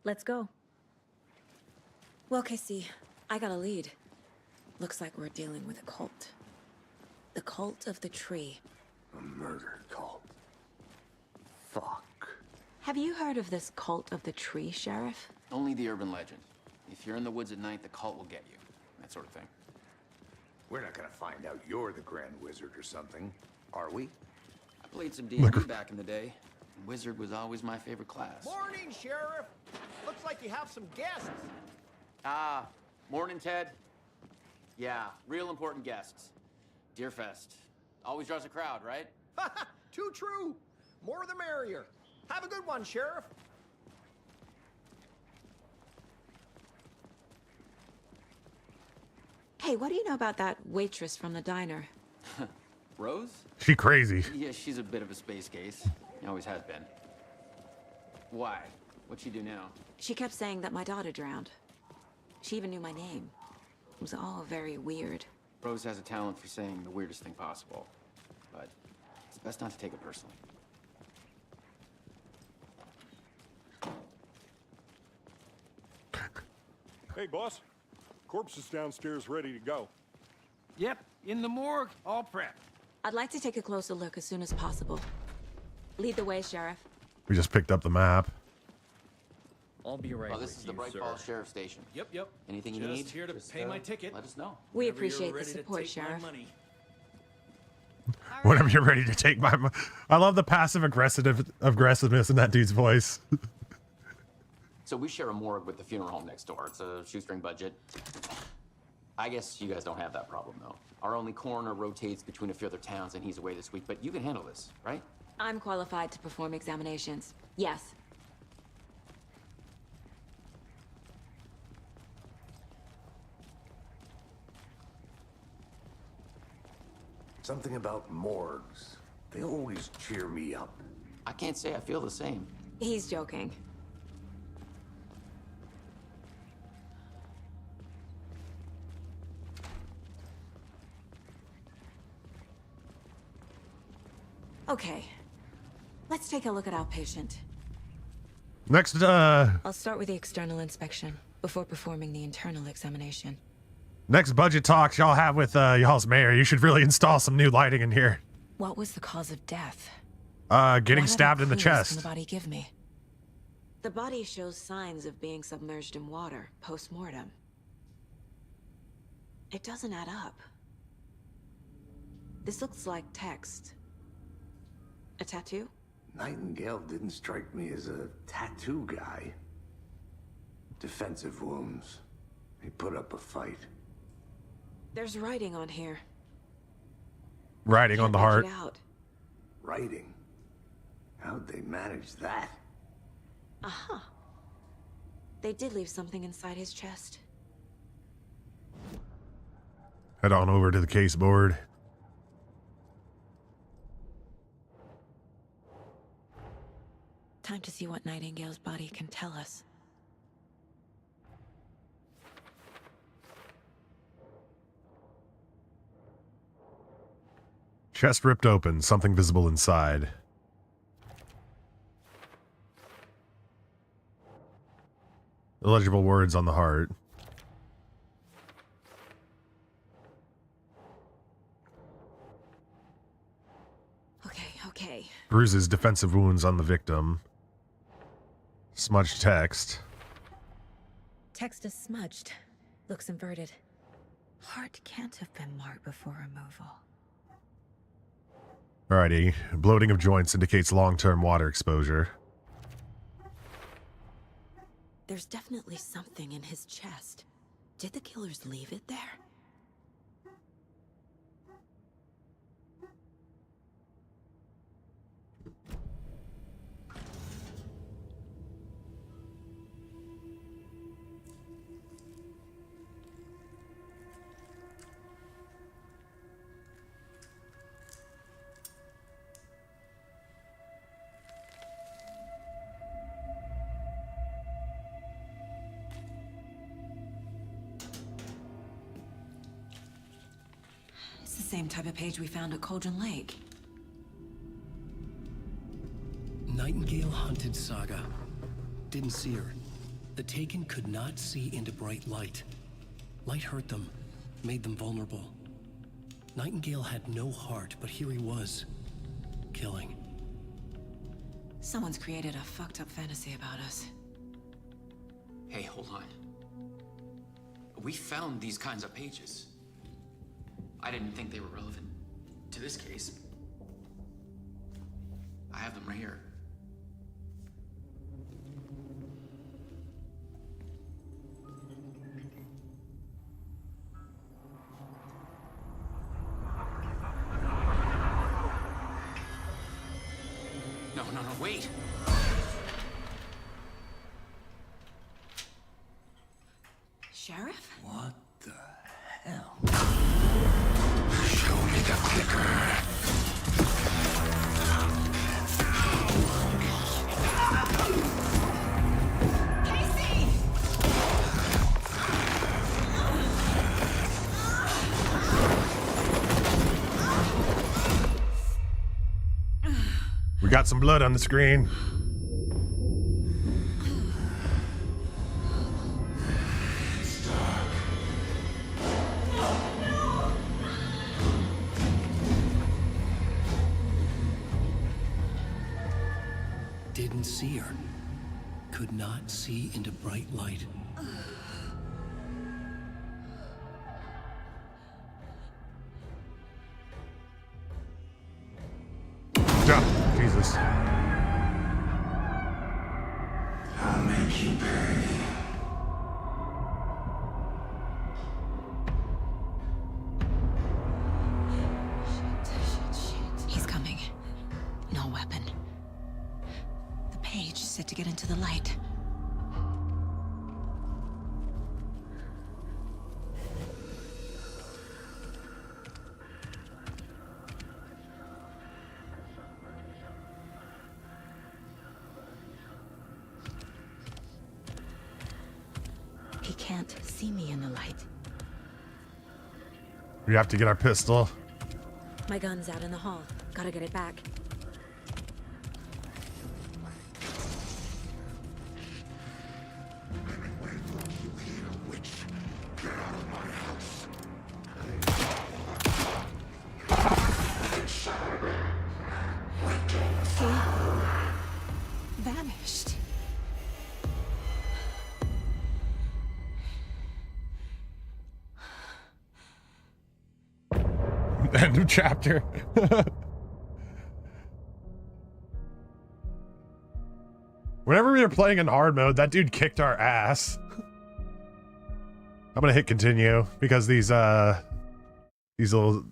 Let's go. Well, Casey, I got a lead. Looks like we're dealing with a cult. The Cult of the Tree. A murder cult. Fuck. Have you heard of this Cult of the Tree, Sheriff? Only the urban legend. If you're in the woods at night, the cult will get you. That sort of thing. We're not gonna find out you're the Grand Wizard or something, are we? I played some D&D back in the day. Wizard was always my favorite class. Morning, Sheriff. Looks like you have some guests. Ah, morning, Ted. Yeah, real important guests. Deerfest. Always draws a crowd, right? Too true. More the merrier. Have a good one, Sheriff. Hey, what do you know about that waitress from the diner? Rose? She crazy. Yeah, she's a bit of a space case. Always has been. Why? What'd she do now? She kept saying that my daughter drowned. She even knew my name. It was all very weird. Rose has a talent for saying the weirdest thing possible. But it's best not to take it personally. Hey, boss. Corpse is downstairs ready to go. Yep, in the morgue, all prepped. I'd like to take a closer look as soon as possible. Lead the way, Sheriff. We just picked up the map. I'll be right Well, this with is the you, Bright sir. Falls Sheriff Station. Yep. Anything you Just need? here to pay my ticket. Let us know. We Whenever you're appreciate the ready to support, take my Sheriff. money. Whenever you're ready to take my I love the passive aggressiveness in that dude's voice. So we share a morgue with the funeral home next door. It's a shoestring budget. I guess you guys don't have that problem, though. Our only coroner rotates between a few other towns, and he's away this week. But you can handle this, right? I'm qualified to perform examinations. Yes. Something about morgues. They always cheer me up. I can't say I feel the same. He's joking. Okay. Let's take a look at our patient. Next, I'll start with the external inspection before performing the internal examination. next budget talks y'all have with y'all's mayor. You should really install some new lighting in here. What was the cause of death? Getting What stabbed other in the clues can chest. the body give me? The body shows signs of being submerged in water post-mortem. It doesn't add up. This looks like text. A tattoo? Nightingale didn't strike me as a tattoo guy. Defensive wounds. He put up a fight. There's writing on here. Writing on the Can't heart. make it out. Writing? How'd they manage that? Uh-huh. They did leave something inside his chest. Head on over to the case board. Time to see what Nightingale's body can tell us. Chest ripped open, something visible inside. Illegible words on the heart. Okay. Bruises, defensive wounds on the victim. Smudged text. Text is smudged. Looks inverted. Heart can't have been marked before removal. Alrighty. Bloating of joints indicates long-term water exposure. There's definitely something in his chest. Did the killers leave it there? same type of page we found at Cauldron Lake. Nightingale hunted Saga. Didn't see her. The Taken could not see into bright light. Light hurt them, made them vulnerable. Nightingale had no heart, but here he was, killing. Someone's created a fucked up fantasy about us. Hey, hold on. We found these kinds of pages. I didn't think they were relevant to this case. I have them right here. No, wait. Sheriff? What the hell? Show me the clicker. Casey! We got some blood on the screen. Didn't see her. Could not see into bright light. Yeah, Jesus. I'll make you pay. He's coming. No weapon. The page said to get into the light. He can't see me in the light. We have to get our pistol. My gun's out in the hall. Gotta get it back. He vanished. End of chapter. Whenever we were playing in hard mode, that dude kicked our ass. I'm gonna hit continue because these little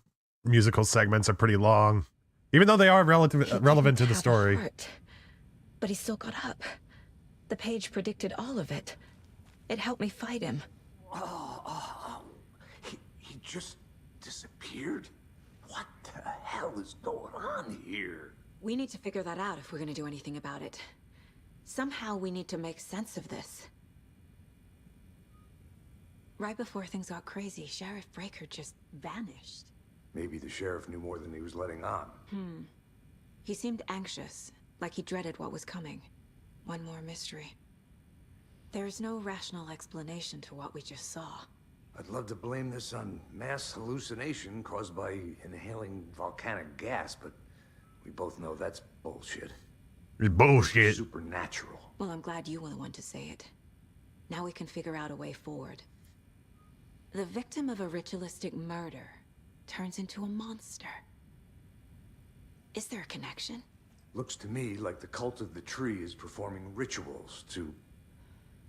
musical segments are pretty long, even though they are relevant to the story. But he still got up. The page predicted all of it. It helped me fight him. He just disappeared? What the hell is going on here? We need to figure that out if we're gonna do anything about it. Somehow we need to make sense of this. Right before things got crazy, Sheriff Breaker just vanished. Maybe the sheriff knew more than he was letting on. He seemed anxious, like he dreaded what was coming. One more mystery. There's no rational explanation to what we just saw. I'd love to blame this on mass hallucination caused by inhaling volcanic gas, but we both know that's bullshit. It's bullshit. Supernatural. Well, I'm glad you were the one to say it. Now we can figure out a way forward. The victim of a ritualistic murder turns into a monster. Is there a connection? Looks to me like the cult of the tree is performing rituals to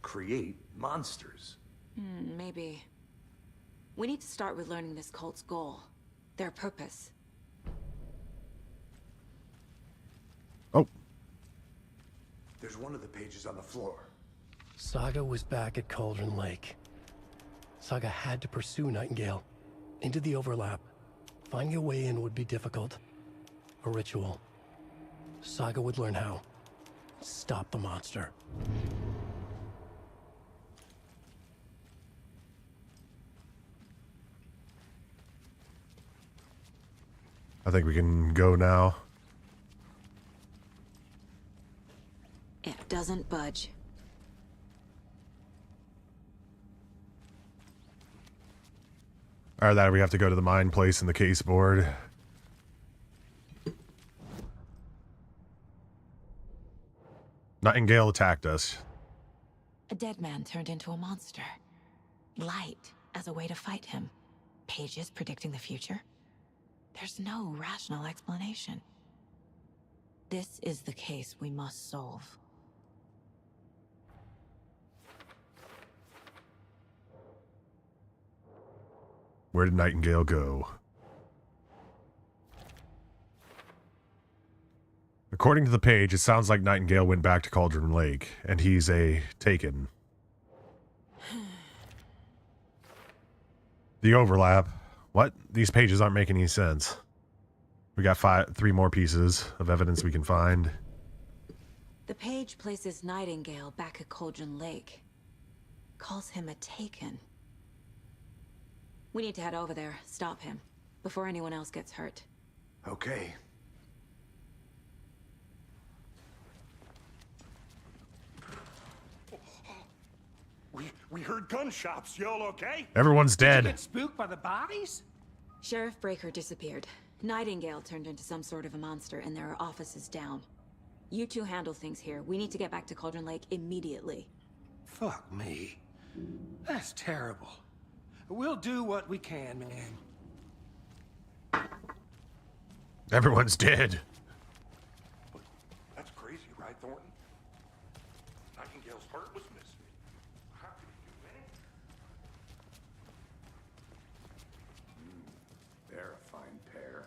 create monsters. Maybe. We need to start with learning this cult's goal. Their purpose. Oh. There's one of the pages on the floor. Saga was back at Cauldron Lake. Saga had to pursue Nightingale. Into the overlap. Finding a way in would be difficult. A ritual. Saga would learn how. Stop the monster. I think we can go now. It doesn't budge. Or that we have to go to the mine place in the case board. Nightingale attacked us. A dead man turned into a monster. Light as a way to fight him. Pages predicting the future. There's no rational explanation. This is the case we must solve. Where did Nightingale go? According to the page, it sounds like Nightingale went back to Cauldron Lake, and he's a Taken. The overlap. What? These pages aren't making any sense. We got 3 more pieces of evidence we can find. The page places Nightingale back at Cauldron Lake. Calls him a Taken. We need to head over there, stop him, before anyone else gets hurt. Okay. We heard gunshots. Y'all okay? Everyone's Did you dead. get spooked by the bodies? Sheriff Breaker disappeared. Nightingale turned into some sort of a monster, and there are offices down. You two handle things here. We need to get back to Cauldron Lake immediately. Fuck me. That's terrible. We'll do what we can, man. Everyone's dead. That's crazy, right, Thornton? Nightingale's heart was missing. How could he do They're a fine pair.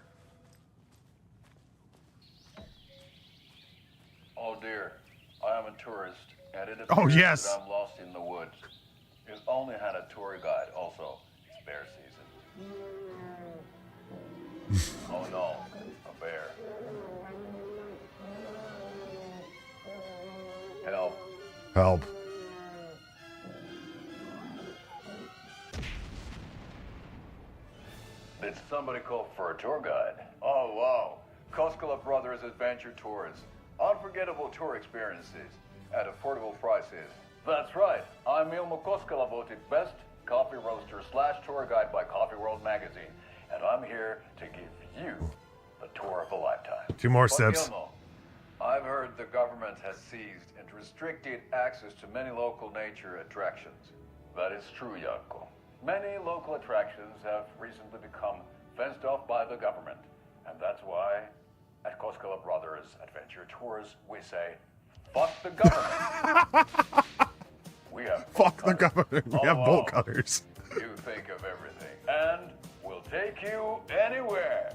Oh dear, I am a tourist, and it Oh, appears yes. that I'm lost in the woods. He's only had a tour guide, also. It's bear season. Oh no, a bear. Help. Help. Did somebody call for a tour guide? Oh wow, Koskela Brothers Adventure Tours. Unforgettable tour experiences at affordable prices. That's right, I'm Ilmo Koskela, voted best coffee roaster / tour guide by Coffee World magazine, and I'm here to give you the tour of a lifetime. 2 more But steps. Ilmo, I've heard the government has seized and restricted access to many local nature attractions. That is true, Janko. Many local attractions have recently become fenced off by the government, and that's why at Koskela Brothers Adventure Tours we say, fuck the government. We have Fuck the government. We have bolt cutters. You think of everything, and we'll take you anywhere.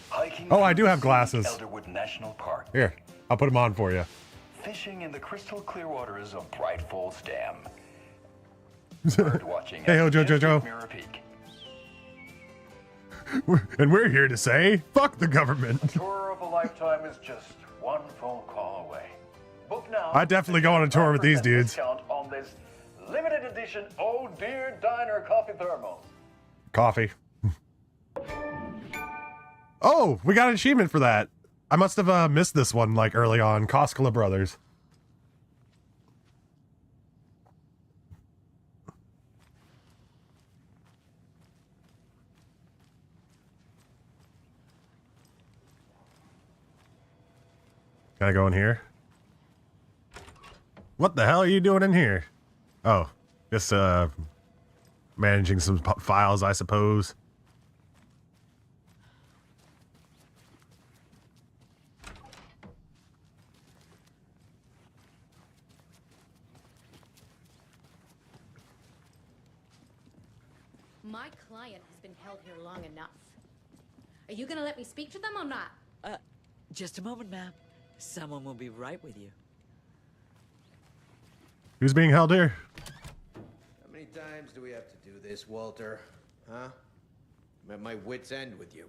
Hiking Oh, I do through have the glasses. Elderwood National Park. Here, I'll put them on for you. Fishing in the crystal clear waters of Bright Falls Dam. Bird watching Hey, at ho, Joe. Mirror Peak. And we're here to say, fuck the government. Tour of a lifetime is just one phone call away. Book now. I definitely go on a tour with these dudes. Discount on this limited edition Oh Dear Diner coffee thermos. Coffee. Oh, we got an achievement for that. I must have missed this one like early on. Koskela Brothers. Can I go in here? What the hell are you doing in here? Oh, just managing some files, I suppose. My client has been held here long enough. Are you gonna let me speak to them or not? Just a moment, ma'am. Someone will be right with you. Who's being held here? How many times do we have to do this, Walter? Huh? I'm at my wit's end with you.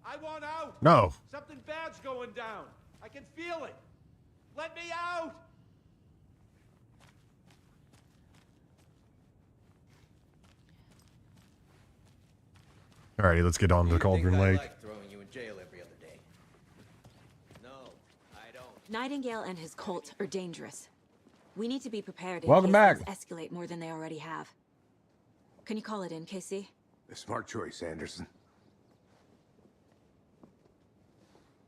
I want out! No. Something bad's going down. I can feel it. Let me out! Alrighty, let's get on to Cauldron Lake. Like throwing you in jail every other day. No, I don't. Nightingale and his cult are dangerous. We need to be prepared in Welcome case back. things escalate more than they already have. Can you call it in, KC? A smart choice, Anderson.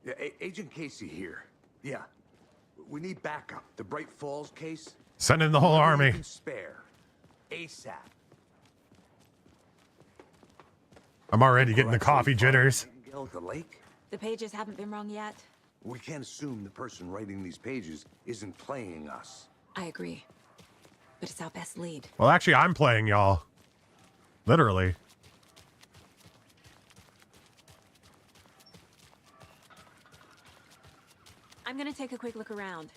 Yeah, Agent Casey here. Yeah. We need backup. The Bright Falls case. Send in the whole Whatever you army. can spare. ASAP. I'm already getting the coffee jitters. Nightingale at the lake? The pages haven't been wrong yet. We can't assume the person writing these pages isn't playing us. I agree. But it's our best lead. Well, actually, I'm playing y'all. Literally. I'm gonna take a quick look around.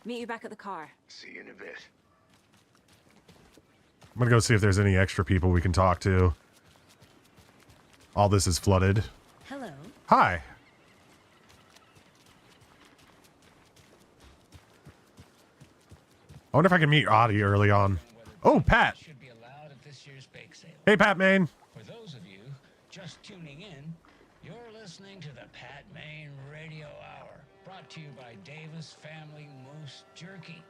Meet you back at the car. See you in a bit. I'm gonna go see if there's any extra people we can talk to. All this is flooded. Hello. Hi. I wonder if I can meet Audie early on. Oh, Pat. Should be allowed at this year's bake sale. Hey, Pat Main. For those of you just tuning in, you're listening to the Pat Main Radio Hour, brought to you by Davis Family Moose Jerky.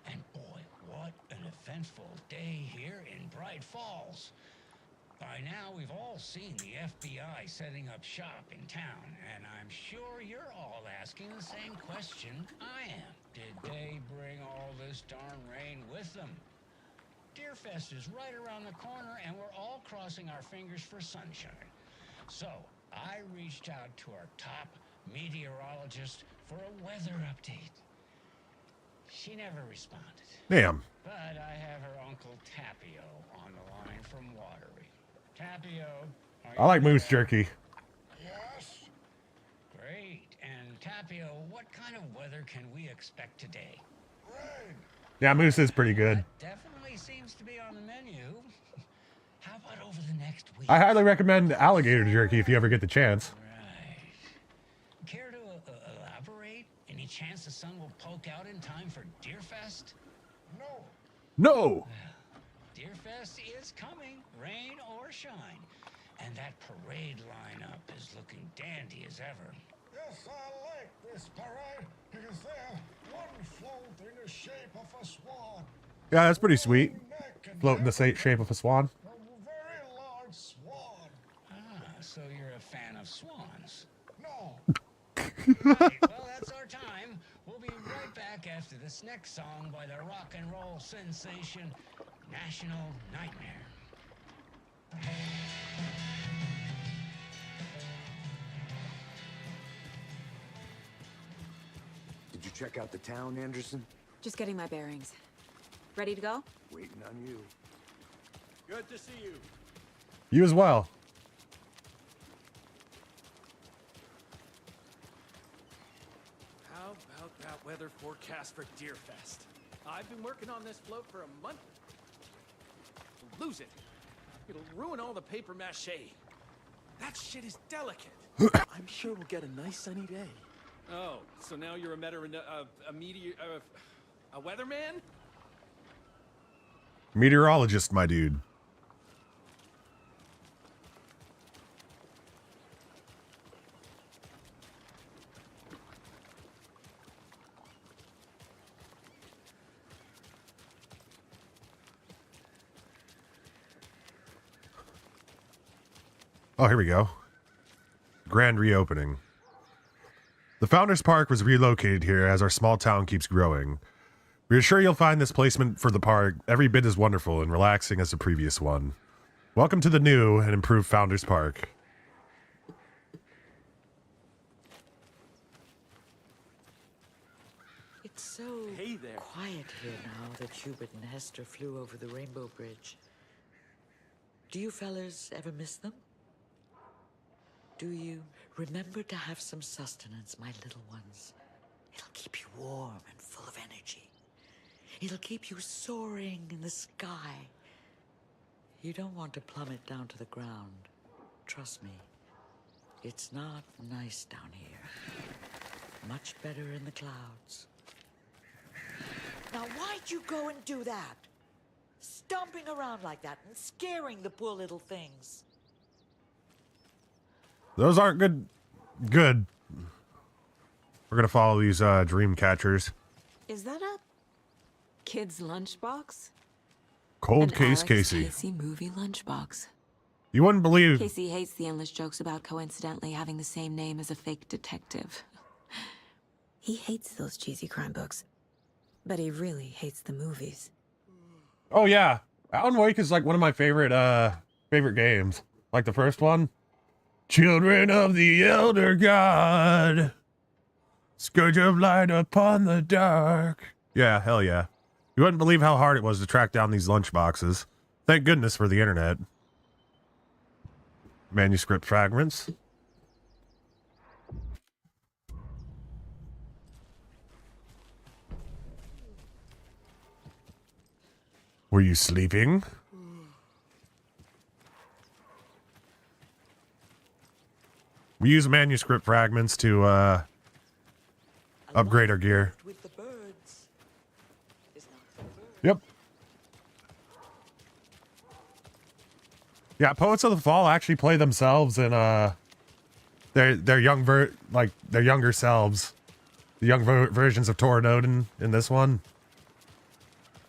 And boy, what an eventful day here in Bright Falls. By now, we've all seen the FBI setting up shop in town, and I'm sure you're all asking the same question I am. Did they bring all this darn rain with them? Deerfest is right around the corner, and we're all crossing our fingers for sunshine. So, I reached out to our top meteorologist for a weather update. She never responded. Damn. But I have her Uncle Tapio on the line from Watery. Tapio, I like moose jerky. Yes. Great. And Tapio, what kind of weather can we expect today? Rain. Yeah, moose is pretty good. Definitely seems to be on the menu. How about over the next week? I highly recommend alligator jerky if you ever get the chance. Care to elaborate? Any chance the sun will poke out in time for Deerfest? No. No. Deerfest is coming, rain or shine. And that parade lineup is looking dandy as ever. Yes, I like this parade because they're one float in the shape of a swan. Yeah, that's pretty sweet. Float in the shape of a swan. A very large swan. Ah, so you're a fan of swans. No. Right, well, that's our time. We'll be right back after this next song by the rock and roll sensation, National Nightmare. Did you check out the town, Anderson? Just getting my bearings. Ready to go? Waiting on you. Good to see you. You as well. How about that weather forecast for Deerfest? I've been working on this float for a month. We'll lose it. It'll ruin all the paper mache. That shit is delicate. I'm sure we'll get a nice sunny day. Oh, so now you're a weatherman? Meteorologist, my dude. Oh, here we go. Grand reopening. The Founders Park was relocated here as our small town keeps growing. We are sure you'll find this placement for the park every bit as wonderful and relaxing as the previous one. Welcome to the new and improved Founders Park. It's so there. quiet here now that Hubert and Hester flew over the Rainbow Bridge. Do you fellas ever miss them? Do you remember to have some sustenance, my little ones? It'll keep you warm and full of energy. It'll keep you soaring in the sky. You don't want to plummet down to the ground. Trust me. It's not nice down here. Much better in the clouds. Now, why'd you go and do that? Stomping around like that and scaring the poor little things. Those aren't good. Good. We're gonna follow these dream catchers. Is that a kid's lunchbox? Cold An Case Alex Casey. Casey movie lunchbox. You wouldn't believe. Casey hates the endless jokes about coincidentally having the same name as a fake detective. He hates those cheesy crime books, but he really hates the movies. Oh yeah, Alan Wake is like one of my favorite games. Like the first one. Children of the Elder God. Scourge of light upon the dark. Yeah, hell yeah. You wouldn't believe how hard it was to track down these lunchboxes. Thank goodness for the internet. Manuscript fragments. Were you sleeping? We use manuscript fragments to upgrade our gear. Yep. Yeah, Poets of the Fall actually play themselves in their younger selves, the young versions of Tor and Odin in this one.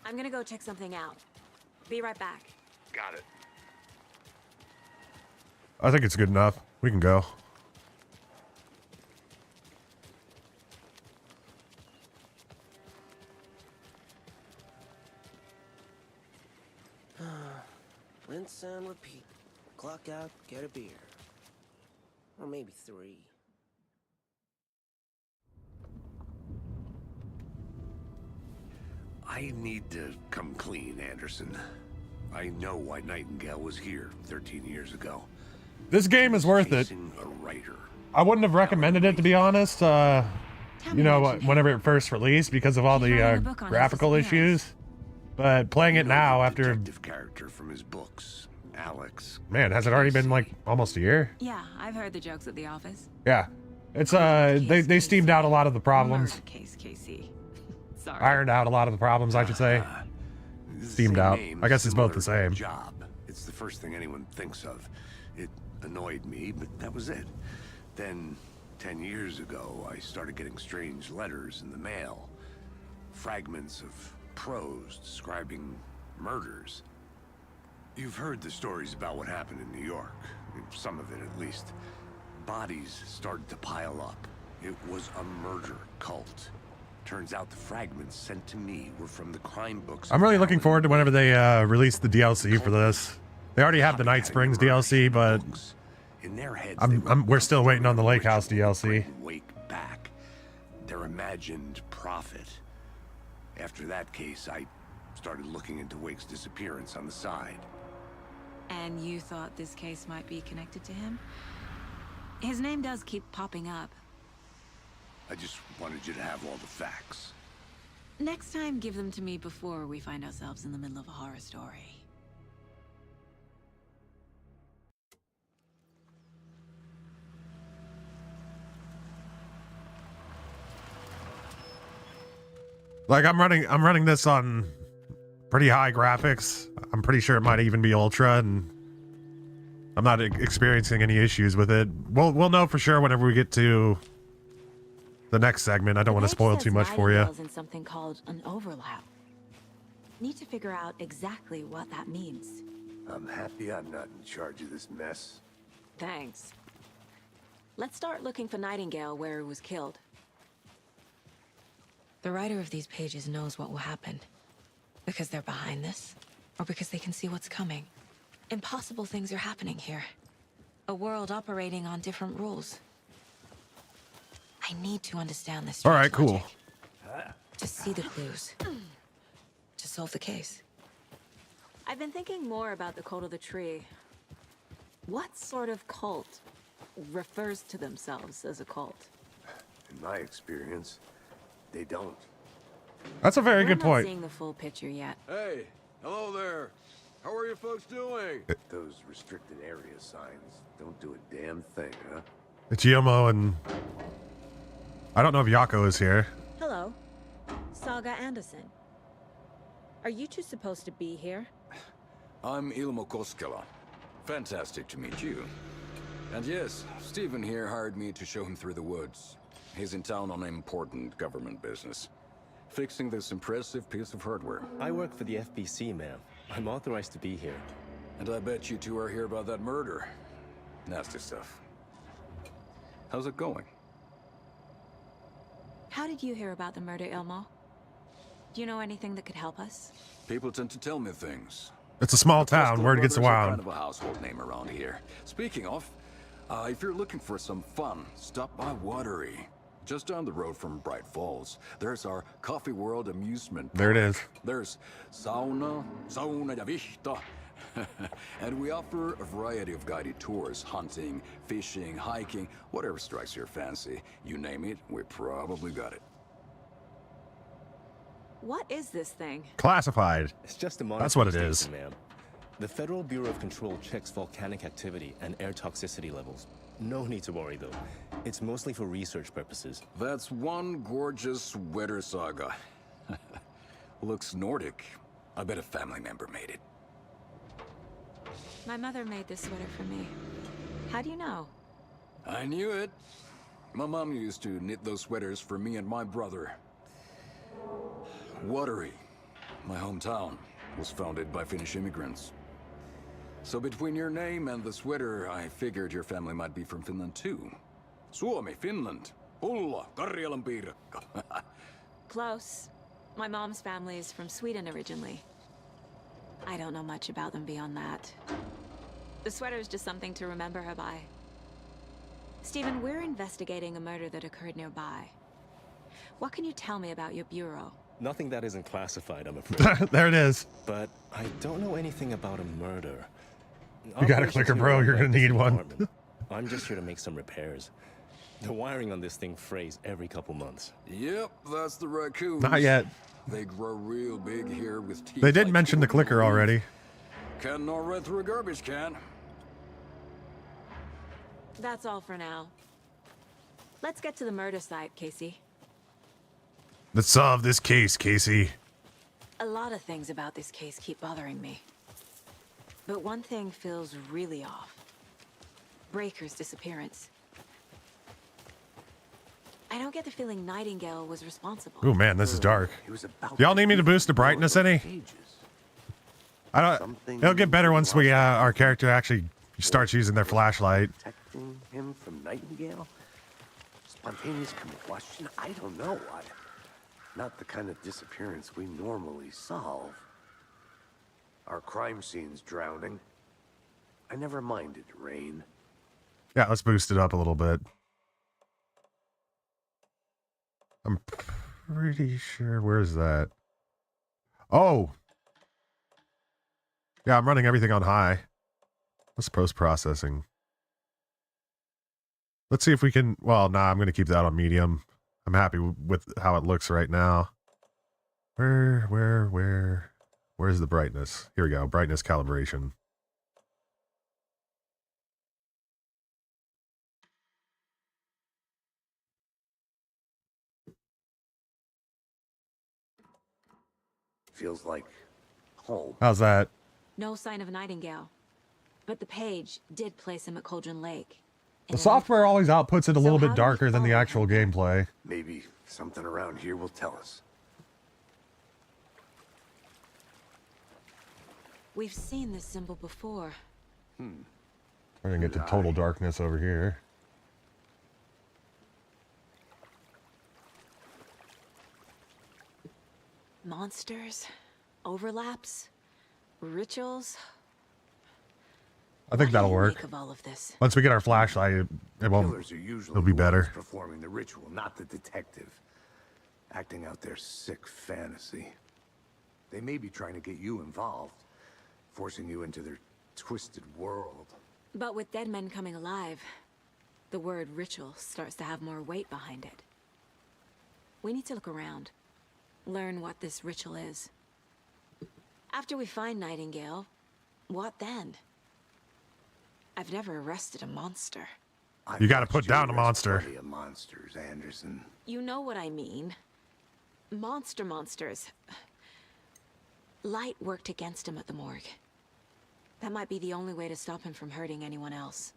I'm gonna go check something out. Be right back. Got it. I think it's good enough. We can go. Rinse and repeat. Clock out, get a beer. Or maybe 3. I need to come clean, Anderson. I know why Nightingale was here 13 years ago. This game is worth it. A writer. I wouldn't have recommended it, to be honest. You know, whenever it first released, because of all the graphical issues. But playing it now after character from his books, Alex. Man, has it already been like almost a year? Yeah, I've heard the jokes at the office. Yeah. It's they steamed out a lot of the problems. Murder case, Casey. Sorry. Ironed out a lot of the problems, I should say. Steamed out. I guess it's both the same. Job. It's the first thing anyone thinks of. It annoyed me, but that was it. Then 10 years ago, I started getting strange letters in the mail. Fragments of prose describing murders. You've heard the stories about what happened in New York. Some of it, at least. Bodies started to pile up. It was a murder cult. Turns out the fragments sent to me were from the crime books. I'm really looking forward to whenever they release the DLC for this. They already have the Night Springs DLC, but in their heads, we're still waiting on the Lake House DLC. Wake back. Their imagined prophet. After that case, I started looking into Wake's disappearance on the side. And you thought this case might be connected to him? His name does keep popping up. I just wanted you to have all the facts. Next time, give them to me before we find ourselves in the middle of a horror story. Like I'm running this on pretty high graphics. I'm pretty sure it might even be ultra, and I'm not experiencing any issues with it. We'll know for sure whenever we get to the next segment. I don't want to spoil too much for you. In something called an overlap. Need to figure out exactly what that means. I'm happy I'm not in charge of this mess. Thanks. Let's start looking for Nightingale where he was killed. The writer of these pages knows what will happen. Because they're behind this, or because they can see what's coming. Impossible things are happening here. A world operating on different rules. I need to understand this. All right, cool. To see the clues. To solve the case. I've been thinking more about the cult of the tree. What sort of cult refers to themselves as a cult? In my experience, they don't. That's a very good We're point. not seeing the full picture yet. Hey, hello there. How are you folks doing? Those restricted area signs don't do a damn thing, huh? It's Yomo, and I don't know if Yako is here. Hello. Saga Anderson. Are you two supposed to be here? I'm Ilmo Koskela. Fantastic to meet you. And yes, Stephen here hired me to show him through the woods. He's in town on important government business, fixing this impressive piece of hardware. I work for the FBC, ma'am. I'm authorized to be here. And I bet you two are here about that murder. Nasty stuff. How's it going? How did you hear about the murder, Ilmo? Do you know anything that could help us? People tend to tell me things. It's a small town. Word gets Brothers are around. kind of a household name around here. Speaking of, if you're looking for some fun, stop by Watery. Just down the road from Bright Falls, there's our Coffee World amusement park. There it is. There's sauna ja vihta. And we offer a variety of guided tours, hunting, fishing, hiking, whatever strikes your fancy. You name it, we probably got it. What is this thing? Classified. It's just a That's what it monitoring is. station, ma'am. The Federal Bureau of Control checks volcanic activity and air toxicity levels. No need to worry, though. It's mostly for research purposes. That's one gorgeous weather saga. Looks Nordic. I bet a family member made it. My mother made this sweater for me. How do you know? I knew it. My mom used to knit those sweaters for me and my brother. Watery, my hometown, was founded by Finnish immigrants. So between your name and the sweater, I figured your family might be from Finland too. Suomi, Finland. Ulla, Karjalan piirakka. Close. My mom's family is from Sweden originally. I don't know much about them beyond that. The sweater is just something to remember her by. Stephen, we're investigating a murder that occurred nearby. What can you tell me about your bureau? Nothing that isn't classified, I'm afraid. There it is. But I don't know anything about a murder. You got a clicker, bro. You're going to need one. I'm just here to make some repairs. The wiring on this thing frays every couple months. Yep, that's the raccoons. Not yet. They grow real big here with teeth. They did like mention the clicker already. Can not run through a garbage can. That's all for now. Let's get to the murder site, Casey. Let's solve this case, Casey. A lot of things about this case keep bothering me. But one thing feels really off. Breaker's disappearance. I don't get the feeling Nightingale was responsible. Oh man, this is dark. Y'all need me to boost the brightness any? I don't. It'll get better once we our character actually starts using their flashlight. Protecting him from Nightingale? Spontaneous combustion? I don't know. Not the kind of disappearance we normally solve. Our crime scene's drowning. I never minded rain. Yeah, let's boost it up a little bit. I'm pretty sure. Where's that? Oh. Yeah, I'm running everything on high. What's post-processing? Let's see if we can... Well, nah, I'm going to keep that on medium. I'm happy with how it looks right now. Where's the brightness? Here we go. Brightness calibration. Feels like home. How's that? No sign of Nightingale. But the page did place him at Cauldron Lake. The software always outputs it a little bit darker than the actual gameplay. Maybe something around here will tell us. We've seen this symbol before. We're gonna get to total darkness over here. Monsters, overlaps, rituals. I think that'll work. Make of all of this? Once we get our flashlight, it won't. Killers are usually It'll be the ones better. performing the ritual, not the detective. Acting out their sick fantasy. They may be trying to get you involved, forcing you into their twisted world. But with dead men coming alive, the word ritual starts to have more weight behind it. We need to look around, learn what this ritual is. After we find Nightingale, what then? I've never arrested a monster. You got to put down a monster. Plenty of monsters, Anderson. You know what I mean. Monsters. Light worked against him at the morgue. That might be the only way to stop him from hurting anyone else.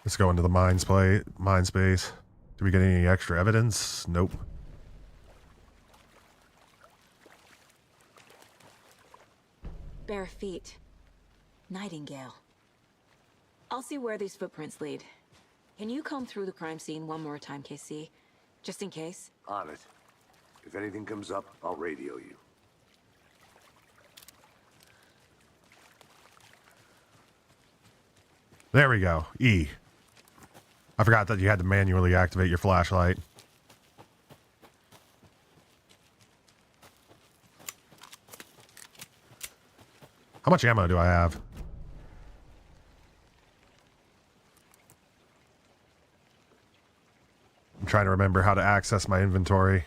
Let's go into the mind space. Do we get any extra evidence? Nope. Bare feet. Nightingale. I'll see where these footprints lead. Can you comb through the crime scene one more time, KC? Just in case? On it. If anything comes up, I'll radio you. There we go. E. I forgot that you had to manually activate your flashlight. How much ammo do I have? I'm trying to remember how to access my inventory.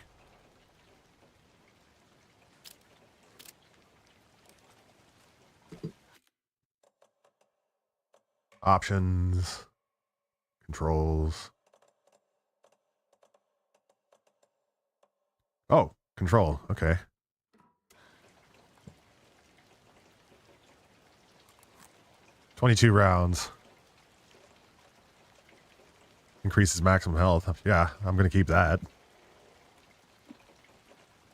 Options. Controls. Oh, control. Okay. $22 rounds. Increases maximum health. Yeah, I'm going to keep that. I'm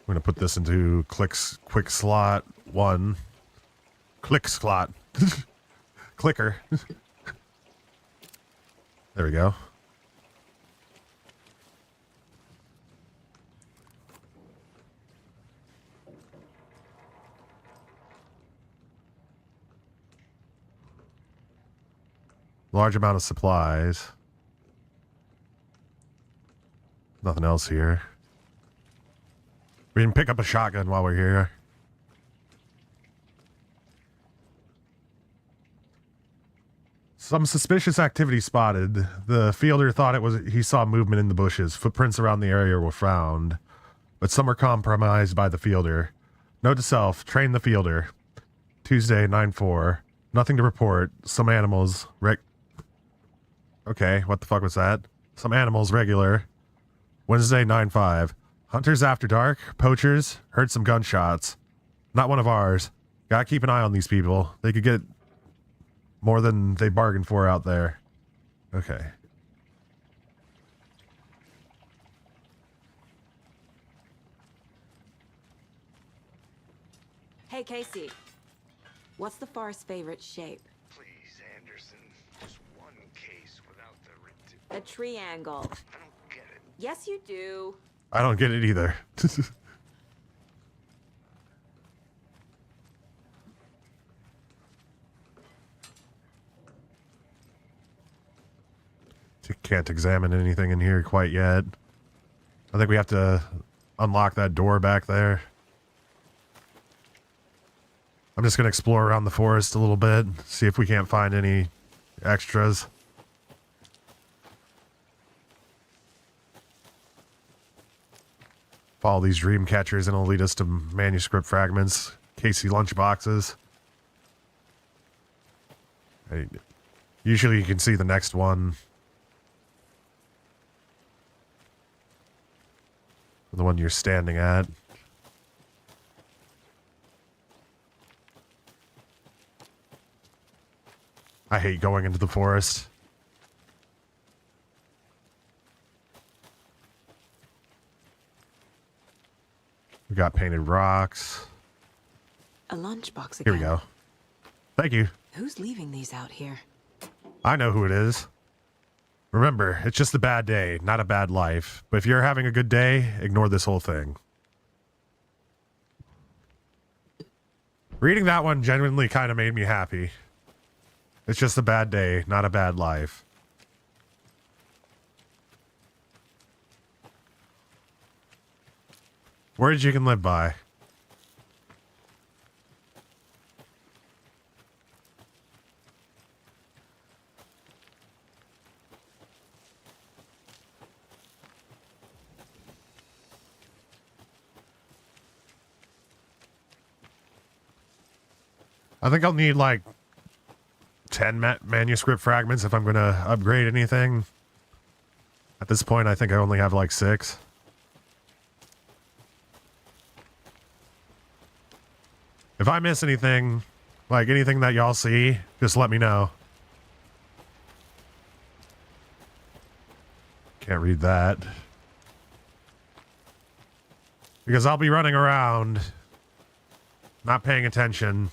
going to put this into quick slot 1. Click slot. Clicker. There we go. Large amount of supplies. Nothing else here. We can pick up a shotgun while we're here. Some suspicious activity spotted. The fielder thought he saw movement in the bushes. Footprints around the area were found, but some were compromised by the fielder. Note to self, train the fielder. Tuesday, 9/4. Nothing to report. Some animals, okay, what the fuck was that? Some animals, regular. Wednesday, 9/5. Hunters after dark. Poachers. Heard some gunshots. Not one of ours. Gotta keep an eye on these people. They could get more than they bargained for out there. Okay. Hey, Casey. What's the Forest's favorite shape? Please, Anderson. Just one case without the... A triangle. I don't get it. Yes, you do. I don't get it either. Can't examine anything in here quite yet. I think we have to unlock that door back there. I'm just going to explore around the forest a little bit, see if we can't find any extras. Follow these dream catchers and it'll lead us to manuscript fragments, Casey lunchboxes. Usually you can see the next one. The one you're standing at. I hate going into the forest. We got painted rocks. A lunchbox Here again. we go. Thank you. Who's leaving these out here? I know who it is. Remember, it's just a bad day, not a bad life. But if you're having a good day, ignore this whole thing. Reading that one genuinely kind of made me happy. It's just a bad day, not a bad life. Words you can live by. I think I'll need like 10 manuscript fragments if I'm going to upgrade anything. At this point, I think I only have like 6. If I miss anything, like anything that y'all see, just let me know. Can't read that. Because I'll be running around, not paying attention.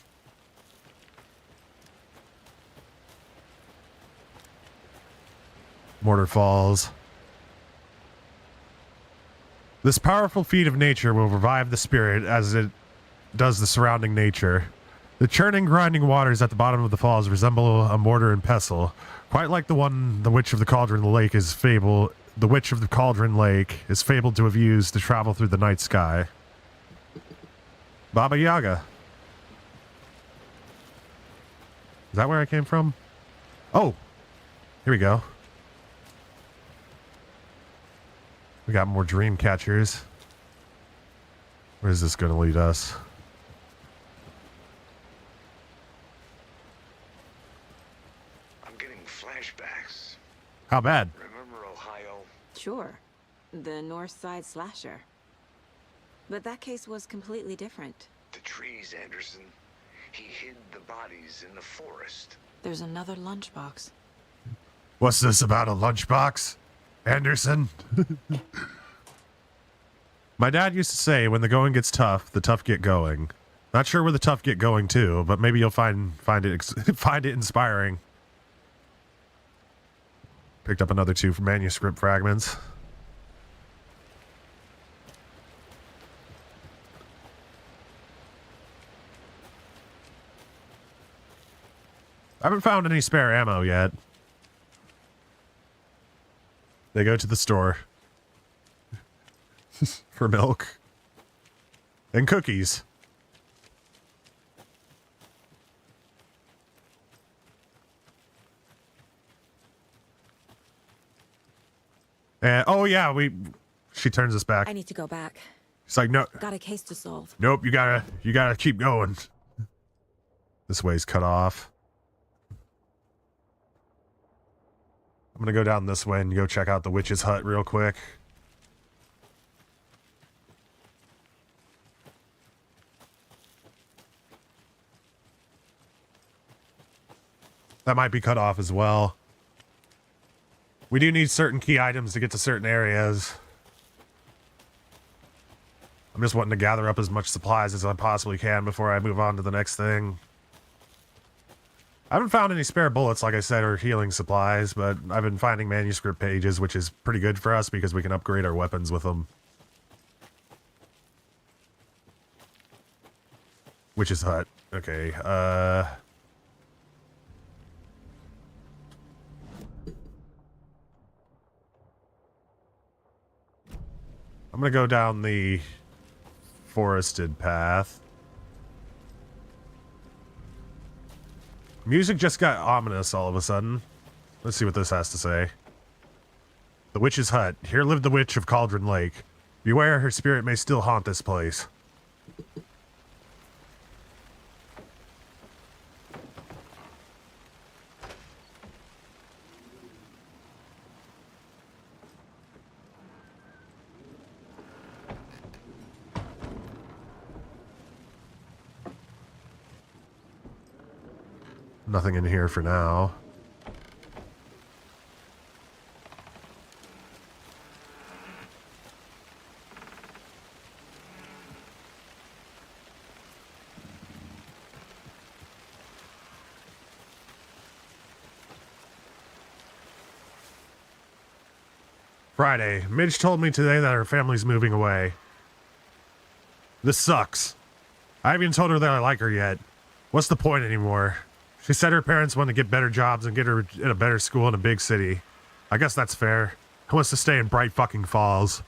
Mortar falls. This powerful feat of nature will revive the spirit as it does the surrounding nature. The churning, grinding waters at the bottom of the falls resemble a mortar and pestle, quite like the one the Witch of the Cauldron Lake is fabled. The Witch of the Cauldron Lake is fabled to have used to travel through the night sky. Baba Yaga. Is that where I came from? Oh, here we go. We got more dream catchers. Where is this going to lead us? I'm getting flashbacks. How bad? Remember Ohio? Sure. The North Side slasher. But that case was completely different. The trees, Anderson. He hid the bodies in the forest. There's another lunchbox. What's this about a lunchbox? Anderson? My dad used to say, when the going gets tough, the tough get going. Not sure where the tough get going to, but maybe you'll find it inspiring. Picked up another 2 manuscript fragments. I haven't found any spare ammo yet. They go to the store for milk and cookies. And oh yeah, she turns us back. I need to go back. She's like, no. Got a case to solve. Nope, you gotta keep going. This way's cut off. I'm gonna go down this way and go check out the witch's hut real quick. That might be cut off as well. We do need certain key items to get to certain areas. I'm just wanting to gather up as much supplies as I possibly can before I move on to the next thing. I haven't found any spare bullets, like I said, or healing supplies, but I've been finding manuscript pages, which is pretty good for us because we can upgrade our weapons with them. Witch's hut. Okay, I'm gonna go down the forested path. Music just got ominous all of a sudden. Let's see what this has to say. The Witch's Hut. Here lived the Witch of Cauldron Lake. Beware, her spirit may still haunt this place. Nothing in here for now. Friday. Midge told me today that her family's moving away. This sucks. I haven't even told her that I like her yet. What's the point anymore? She said her parents want to get better jobs and get her in a better school in a big city. I guess that's fair. Who wants to stay in Bright fucking Falls?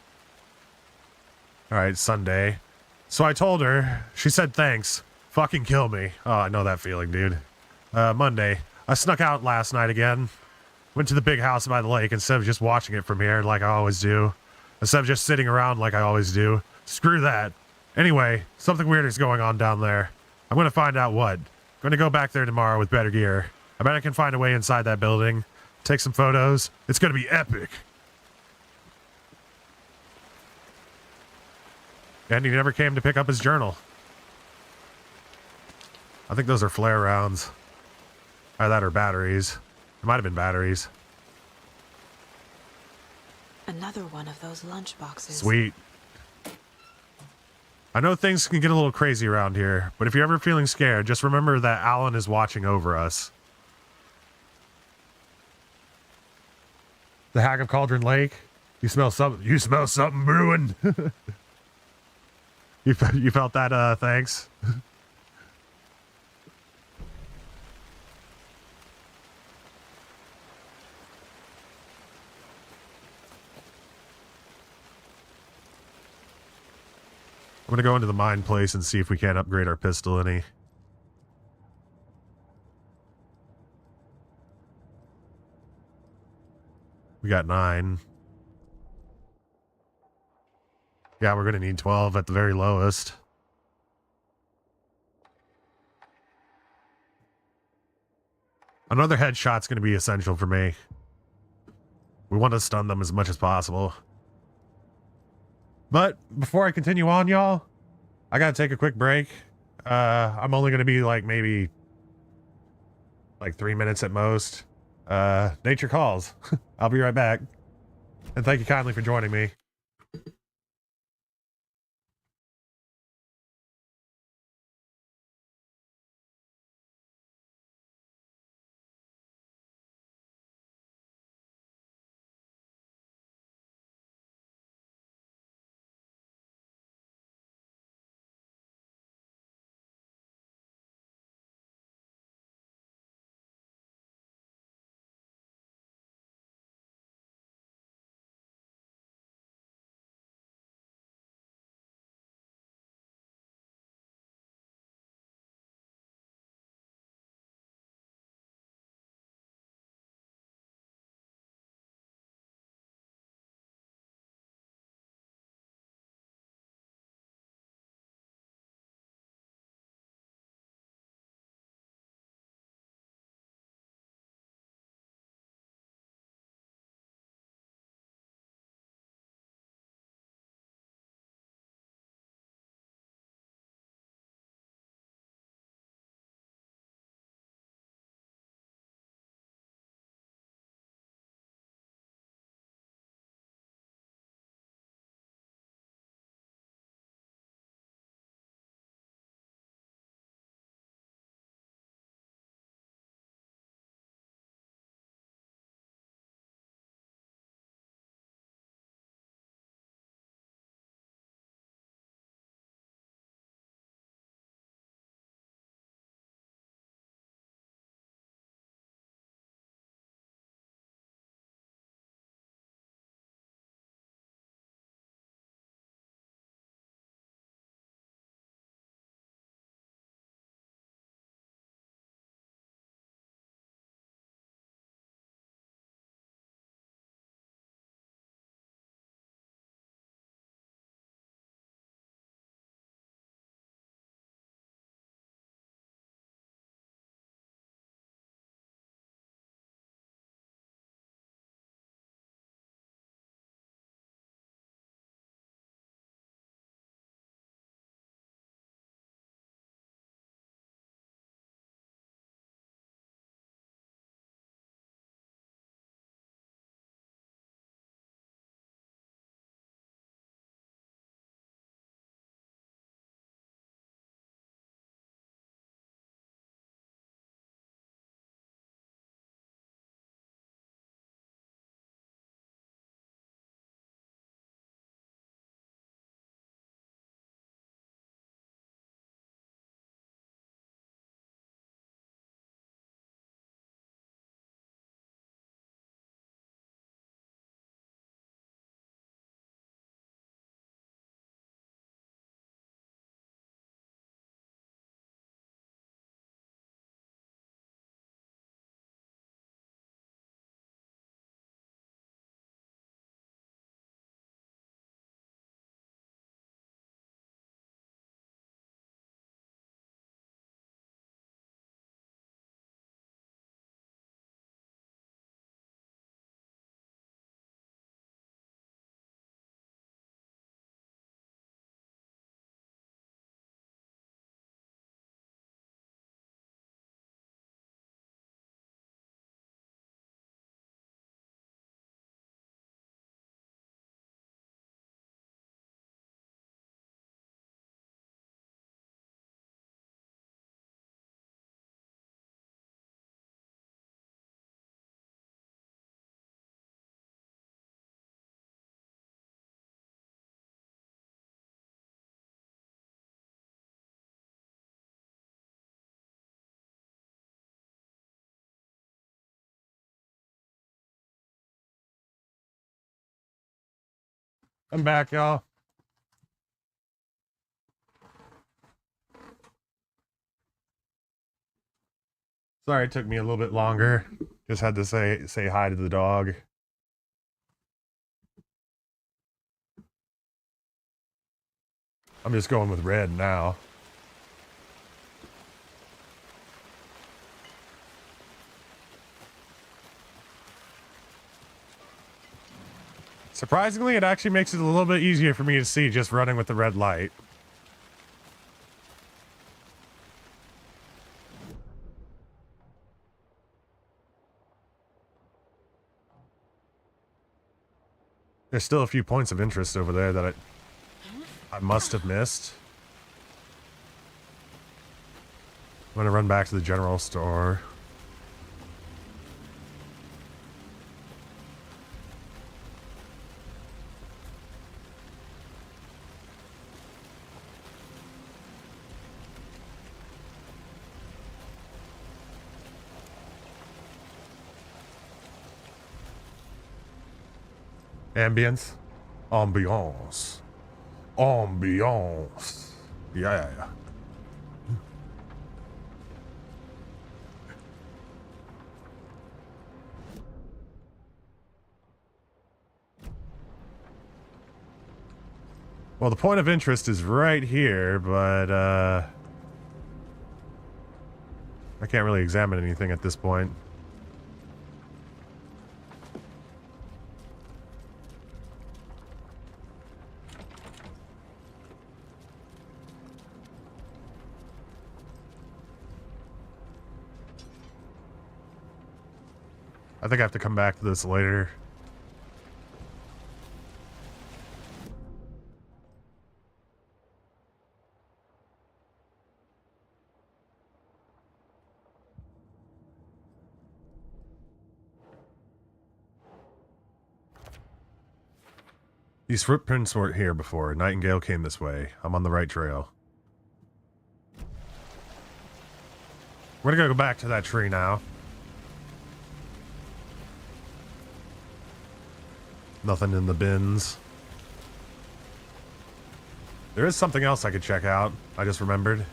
Alright, Sunday. So I told her. She said thanks. Fucking kill me. Oh, I know that feeling, dude. Monday. I snuck out last night again. Went to the big house by the lake instead of just watching it from here like I always do. Instead of just sitting around like I always do. Screw that. Anyway, something weird is going on down there. I'm gonna find out what. I'm gonna go back there tomorrow with better gear. I bet I can find a way inside that building. Take some photos. It's gonna be epic. And he never came to pick up his journal. I think those are flare rounds. Either that or batteries. It might have been batteries. Another one of those lunch boxes. Sweet. I know things can get a little crazy around here, but if you're ever feeling scared, just remember that Alan is watching over us. The Hag of Cauldron Lake. You smell something. You smell something brewing. you felt that? Thanks. I'm gonna go into the mine place and see if we can't upgrade our pistol any. We got 9. Yeah, we're gonna need 12 at the very lowest. Another headshot's gonna be essential for me. We want to stun them as much as possible. But before I continue on, y'all, I gotta take a quick break. I'm only gonna be like maybe like 3 minutes at most. Nature calls. I'll be right back. And thank you kindly for joining me. I'm back, y'all. Sorry it took me a little bit longer. Just had to say hi to the dog. I'm just going with red now. Surprisingly, it actually makes it a little bit easier for me to see just running with the red light. There's still a few points of interest over there that I must have missed. I'm gonna run back to the general store. Ambience. Ambiance. Ambiance. Yeah. Well, the point of interest is right here, but I can't really examine anything at this point. I think I have to come back to this later. These footprints weren't here before. Nightingale came this way. I'm on the right trail. We're gonna go back to that tree now. Nothing in the bins. There is something else I could check out. I just remembered.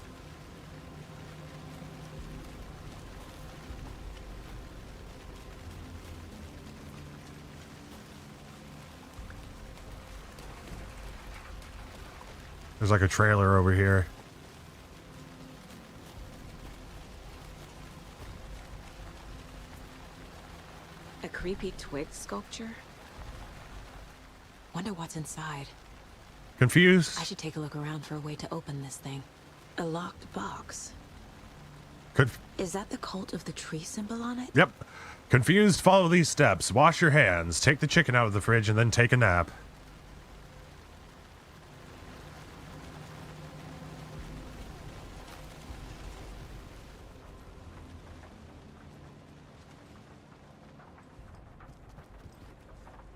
There's like a trailer over here. A creepy twig sculpture? Wonder what's inside. Confused? I should take a look around for a way to open this thing. A locked box. Is that the cult of the tree symbol on it? Yep. Confused, follow these steps. Wash your hands. Take the chicken out of the fridge and then take a nap.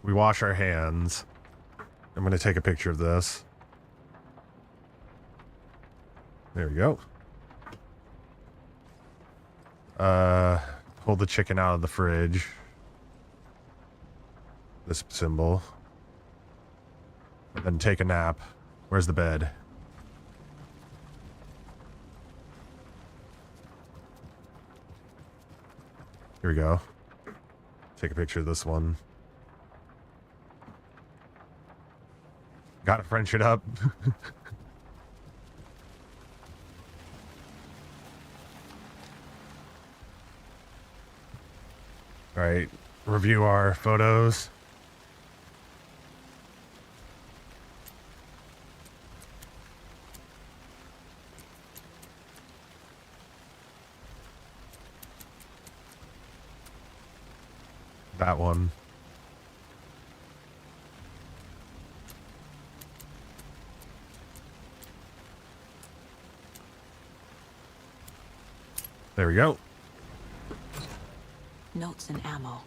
We wash our hands. I'm going to take a picture of this. There we go. Pull the chicken out of the fridge. This symbol. And then take a nap. Where's the bed? Here we go. Take a picture of this one. Gotta French it up. All right, review our photos. That one. There we go. Notes and ammo.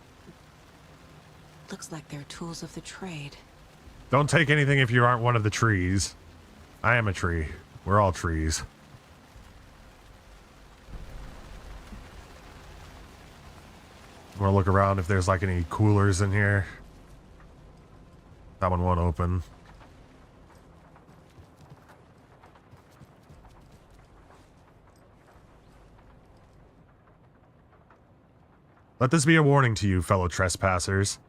Looks like they're tools of the trade. Don't take anything if you aren't one of the trees. I am a tree. We're all trees. I'm gonna look around if there's like any coolers in here. That one won't open. Let this be a warning to you, fellow trespassers.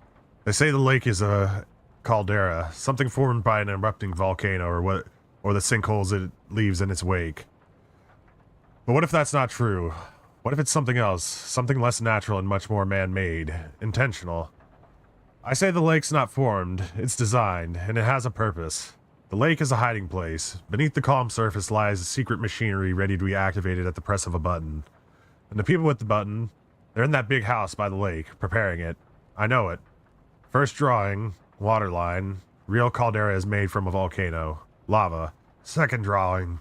They say the lake is a caldera, something formed by an erupting volcano or the sinkholes it leaves in its wake. But what if that's not true? What if it's something else, something less natural and much more man-made, intentional? I say the lake's not formed, it's designed, and it has a purpose. The lake is a hiding place. Beneath the calm surface lies a secret machinery ready to be activated at the press of a button. And the people with the button, they're in that big house by the lake, preparing it. I know it. First drawing, waterline, real caldera is made from a volcano. Lava. Second drawing.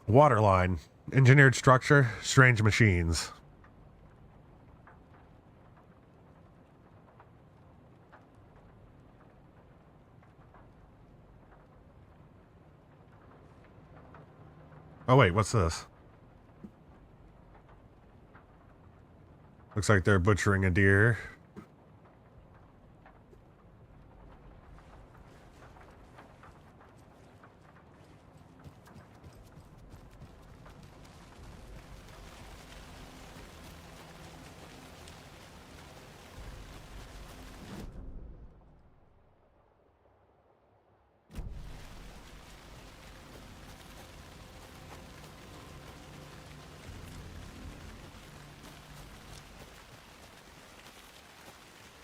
Waterline. Engineered structure, strange machines. Oh wait, what's this? Looks like they're butchering a deer.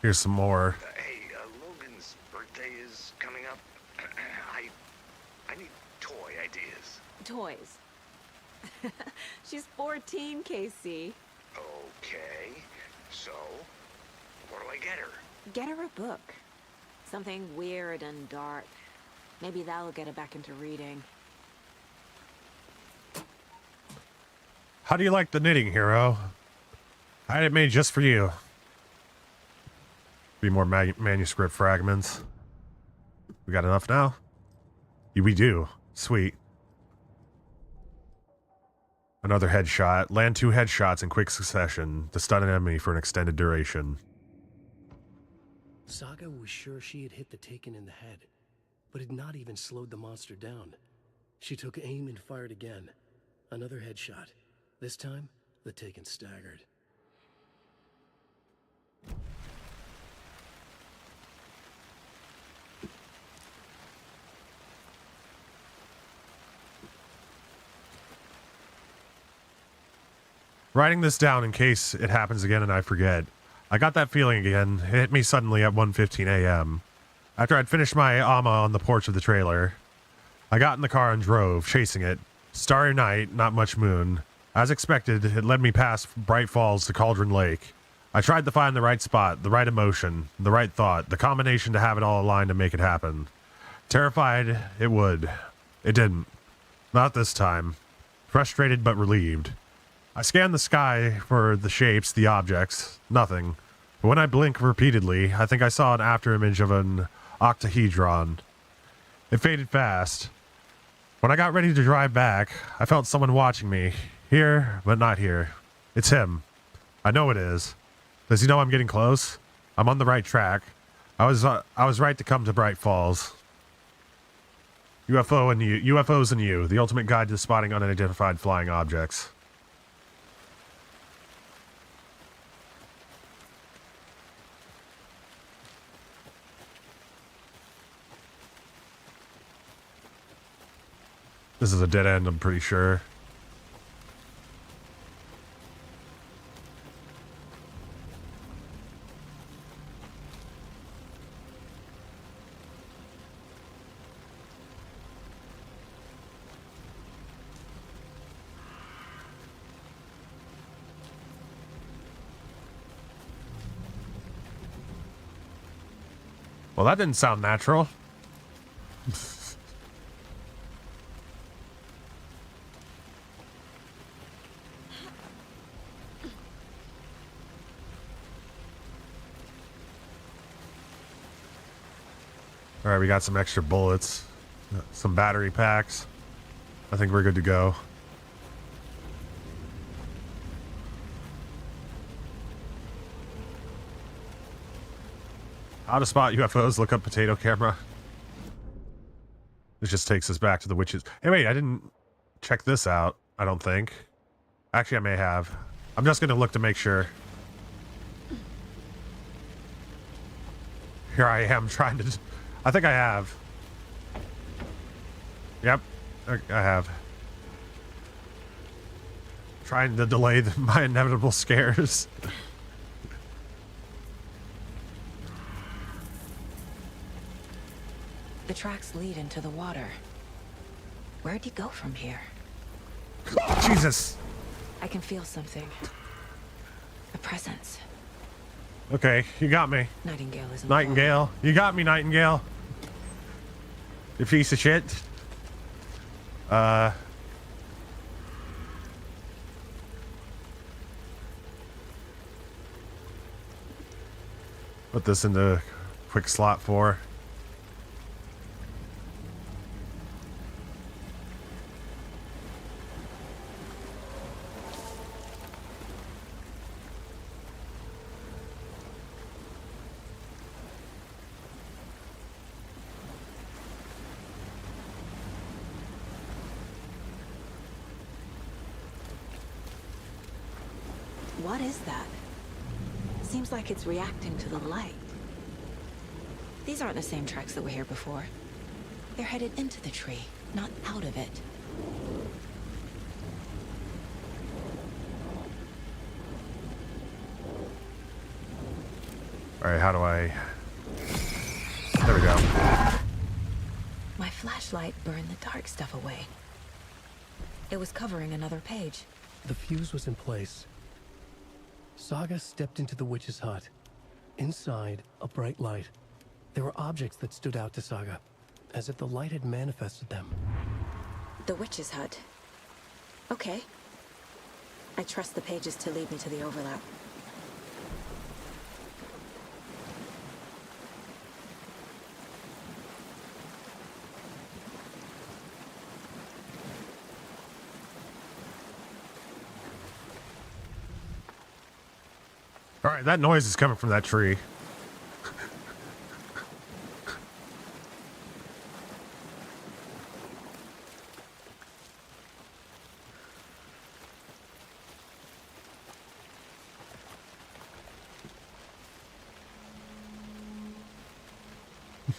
Here's some more. Hey, Logan's birthday is coming up. I need toy ideas. Toys. She's 14, Casey. Okay, so what do I get her? Get her a book. Something weird and dark. Maybe that'll get her back into reading. How do you like the knitting, hero? I had it made just for you. Be more manuscript fragments. We got enough now? We do. Sweet. Another headshot. Land 2 headshots in quick succession to stun an enemy for an extended duration. Saga was sure she had hit the Taken in the head, but had not even slowed the monster down. She took aim and fired again. Another headshot. This time, the Taken staggered. Writing this down in case it happens again and I forget. I got that feeling again. It hit me suddenly at 1:15 a.m. After I'd finished my AMA on the porch of the trailer. I got in the car and drove, chasing it. Starry night, not much moon. As expected, it led me past Bright Falls to Cauldron Lake. I tried to find the right spot, the right emotion, the right thought, the combination to have it all aligned to make it happen. Terrified it would. It didn't. Not this time. Frustrated but relieved. I scanned the sky for the shapes, the objects. Nothing. But when I blinked repeatedly, I think I saw an afterimage of an octahedron. It faded fast. When I got ready to drive back, I felt someone watching me. Here, but not here. It's him. I know it is. Does he know I'm getting close? I'm on the right track. I was right to come to Bright Falls. UFOs and you, the ultimate guide to spotting unidentified flying objects. This is a dead end, I'm pretty sure. Well, that didn't sound natural. All right, we got some extra bullets, some battery packs. I think we're good to go. How to spot UFOs, look up potato camera. This just takes us back to the witches. Hey, wait, I didn't check this out, I don't think. Actually, I may have. I'm just gonna look to make sure. Here I am trying to... I think I have. Yep, I have. Trying to delay my inevitable scares. The tracks lead into the water. Where'd you go from here? Jesus! I can feel something. A presence. Okay, you got me. Nightingale isn't. Nightingale. You got me, Nightingale. You piece of shit. Put this into quick slot 4. What is that? Seems like it's reacting to the light. These aren't the same tracks that were here before. They're headed into the tree, not out of it. Alright, how do I... There we go. My flashlight burned the dark stuff away. It was covering another page. The fuse was in place. Saga stepped into the witch's hut. Inside, a bright light. There were objects that stood out to Saga, as if the light had manifested them. The witch's hut. Okay. I trust the pages to lead me to the overlap. Alright, that noise is coming from that tree.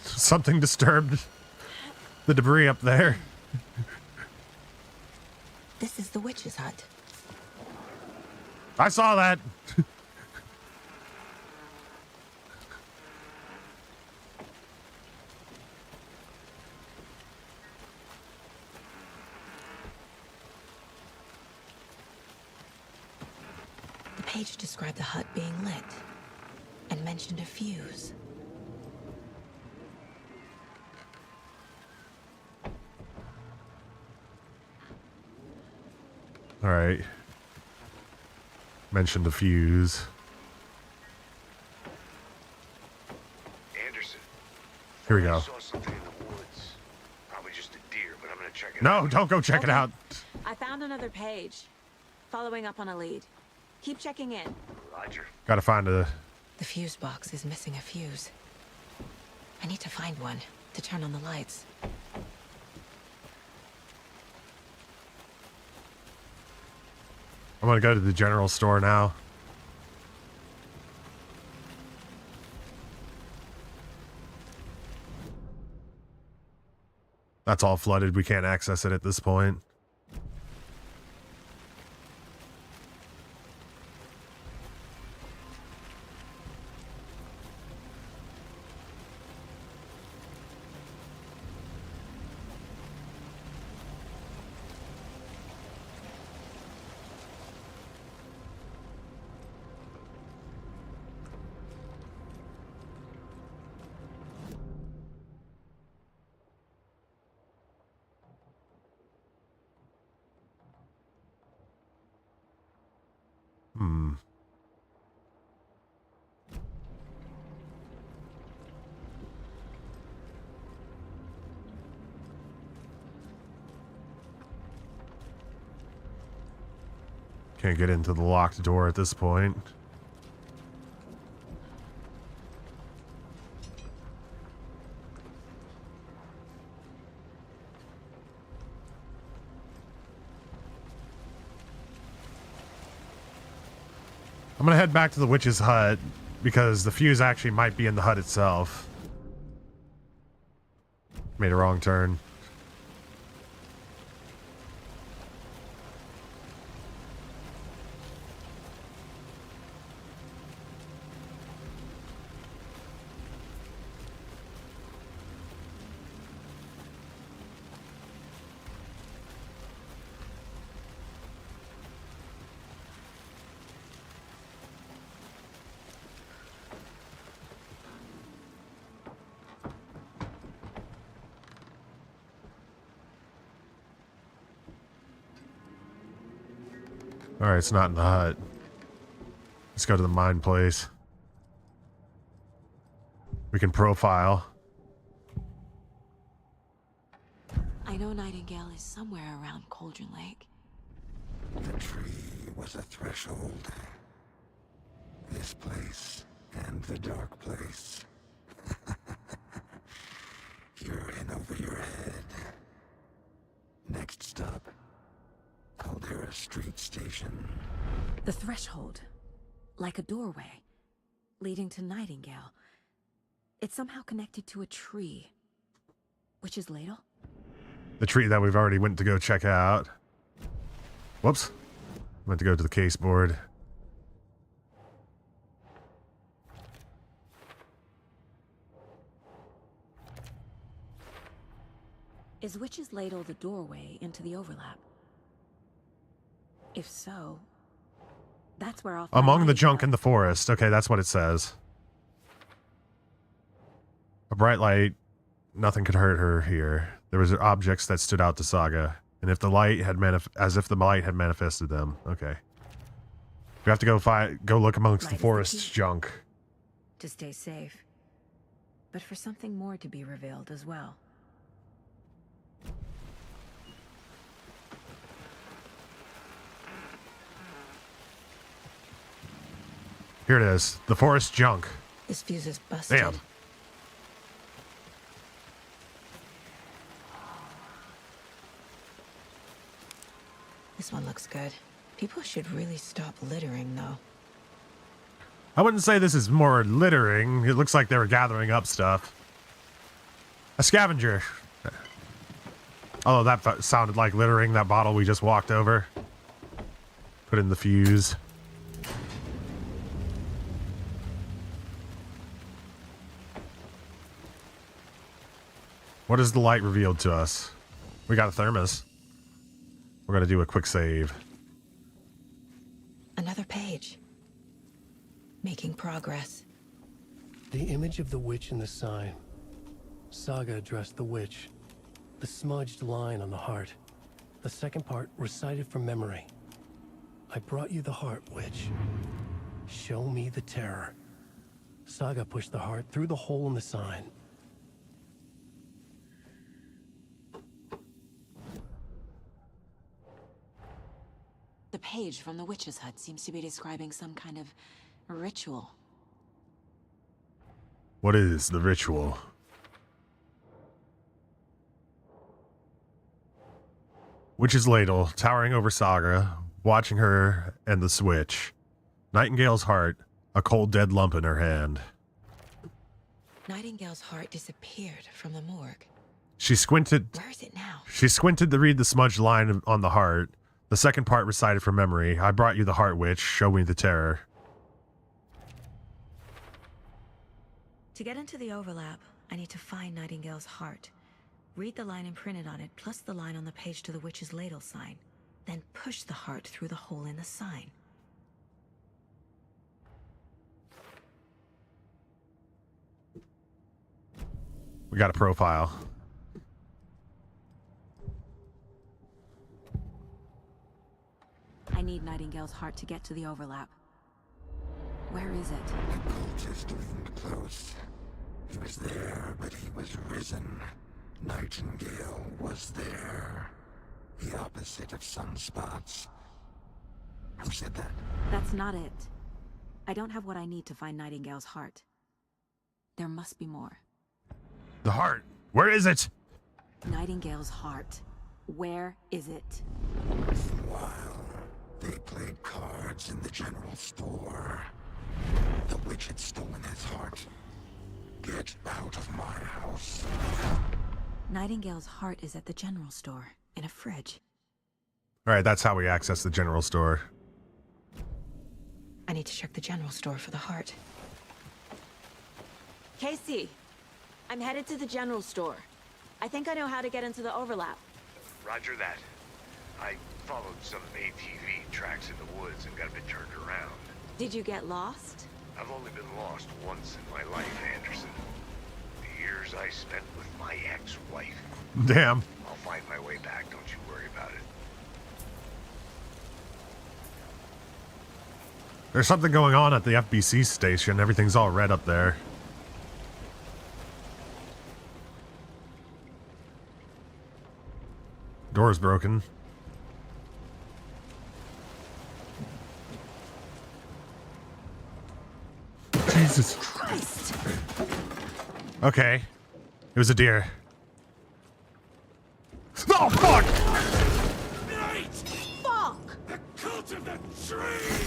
Something disturbed the debris up there. This is the witch's hut. I saw that. The page described the hut being lit and mentioned a fuse. All right. Mentioned a fuse. Anderson. Here we go. I saw something in the woods. Probably just a deer, but I'm gonna check it out. No, don't go check it out. I found another page. Following up on a lead. Keep checking in. Roger. Gotta find a... The fuse box is missing a fuse. I need to find one to turn on the lights. I'm gonna go to the general store now. That's all flooded. We can't access it at this point. Can't get into the locked door at this point. I'm gonna head back to the witch's hut because the fuse actually might be in the hut itself. Made a wrong turn. Alright, it's not in the hut. Let's go to the mine place. We can profile. I know Nightingale is somewhere around Cauldron Lake. The tree was a threshold. This place and the dark place. You're in over your head. Next stop, Caldera Street Station. The threshold. Like a doorway. Leading to Nightingale. It's somehow connected to a tree. Witch's Ladle? The tree that we've already went to go check out. Whoops. Went to go to the case board. Is Witch's Ladle the doorway into the overlap? If so, that's where I'll find Among the junk in the forest. Okay, that's what it says. A bright light. Nothing could hurt her here. There was objects that stood out to Saga, and if the light had as if the light had manifested them. Okay. We have to go look amongst the forest's junk. To stay safe. But for something more to be revealed as well. Here it is. The forest junk. This fuse is busted. Damn. This one looks good. People should really stop littering, though. I wouldn't say this is more littering. It looks like they were gathering up stuff. A scavenger. Although that sounded like littering, that bottle we just walked over. Put in the fuse. What has the light revealed to us? We got a thermos. We're going to do a quick save. Another page. Making progress. The image of the witch in the sign. Saga addressed the witch. The smudged line on the heart. The second part recited from memory. I brought you the heart, witch. Show me the terror. Saga pushed the heart through the hole in the sign. The page from the witch's hut seems to be describing some kind of ritual. What is the ritual? Witch's Ladle, towering over Saga, watching her and the switch. Nightingale's heart, a cold dead lump in her hand. Nightingale's heart disappeared from the morgue. She squinted. Where is it now? She squinted to read the smudged line on the heart. The second part recited from memory. I brought you the heart, witch. Show me the terror. To get into the overlap, I need to find Nightingale's heart. Read the line imprinted on it, plus the line on the page to the Witch's Ladle sign. Then push the heart through the hole in the sign. We got a profile. I need Nightingale's heart to get to the overlap. Where is it? The cultist leaned close. He was there, but he was risen. Nightingale was there. The opposite of sunspots. Who said that? That's not it. I don't have what I need to find Nightingale's heart. There must be more. The heart. Where is it? Nightingale's heart. Where is it? While They played cards in the general store. The witch had stolen his heart. Get out of my house. Nightingale's heart is at the general store, in a fridge. Alright, that's how we access the general store. I need to check the general store for the heart. Casey, I'm headed to the general store. I think I know how to get into the overlap. Roger that. I followed some ATV tracks in the woods and got a bit turned around. Did you get lost? I've only been lost once in my life, Anderson. The years I spent with my ex-wife. Damn. I'll find my way back, don't you worry about it. There's something going on at the FBC station. Everything's all red up there. Door's broken. Jesus Christ! Okay. It was a deer. Oh, fuck! Fuck! The cult of the tree!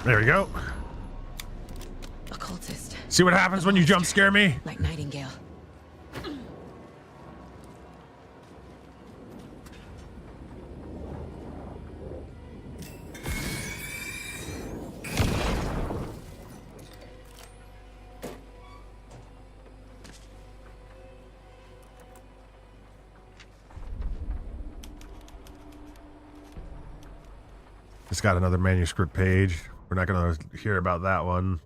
There we go. Occultist. See what happens when you jump scare me? Like Nightingale. It's got another manuscript page. We're not going to hear about that one.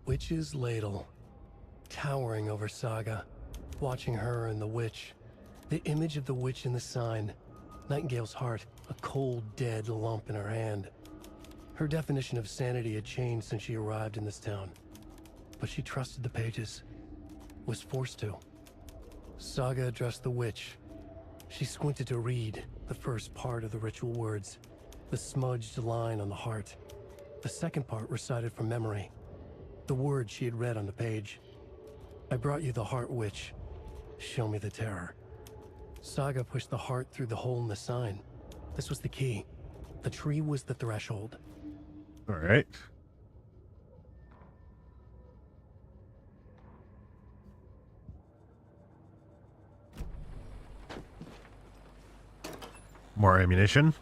Witch's ladle, towering over Saga, watching her and the witch. The image of the witch in the sign, Nightingale's heart, a cold, dead lump in her hand. Her definition of sanity had changed since she arrived in this town. But she trusted the pages, was forced to. Saga addressed the witch. She squinted to read the first part of the ritual words, the smudged line on the heart. The second part recited from memory, the words she had read on the page. I brought you the heart, witch. Show me the terror. Saga pushed the heart through the hole in the sign. This was the key. The tree was the threshold. All right. More ammunition.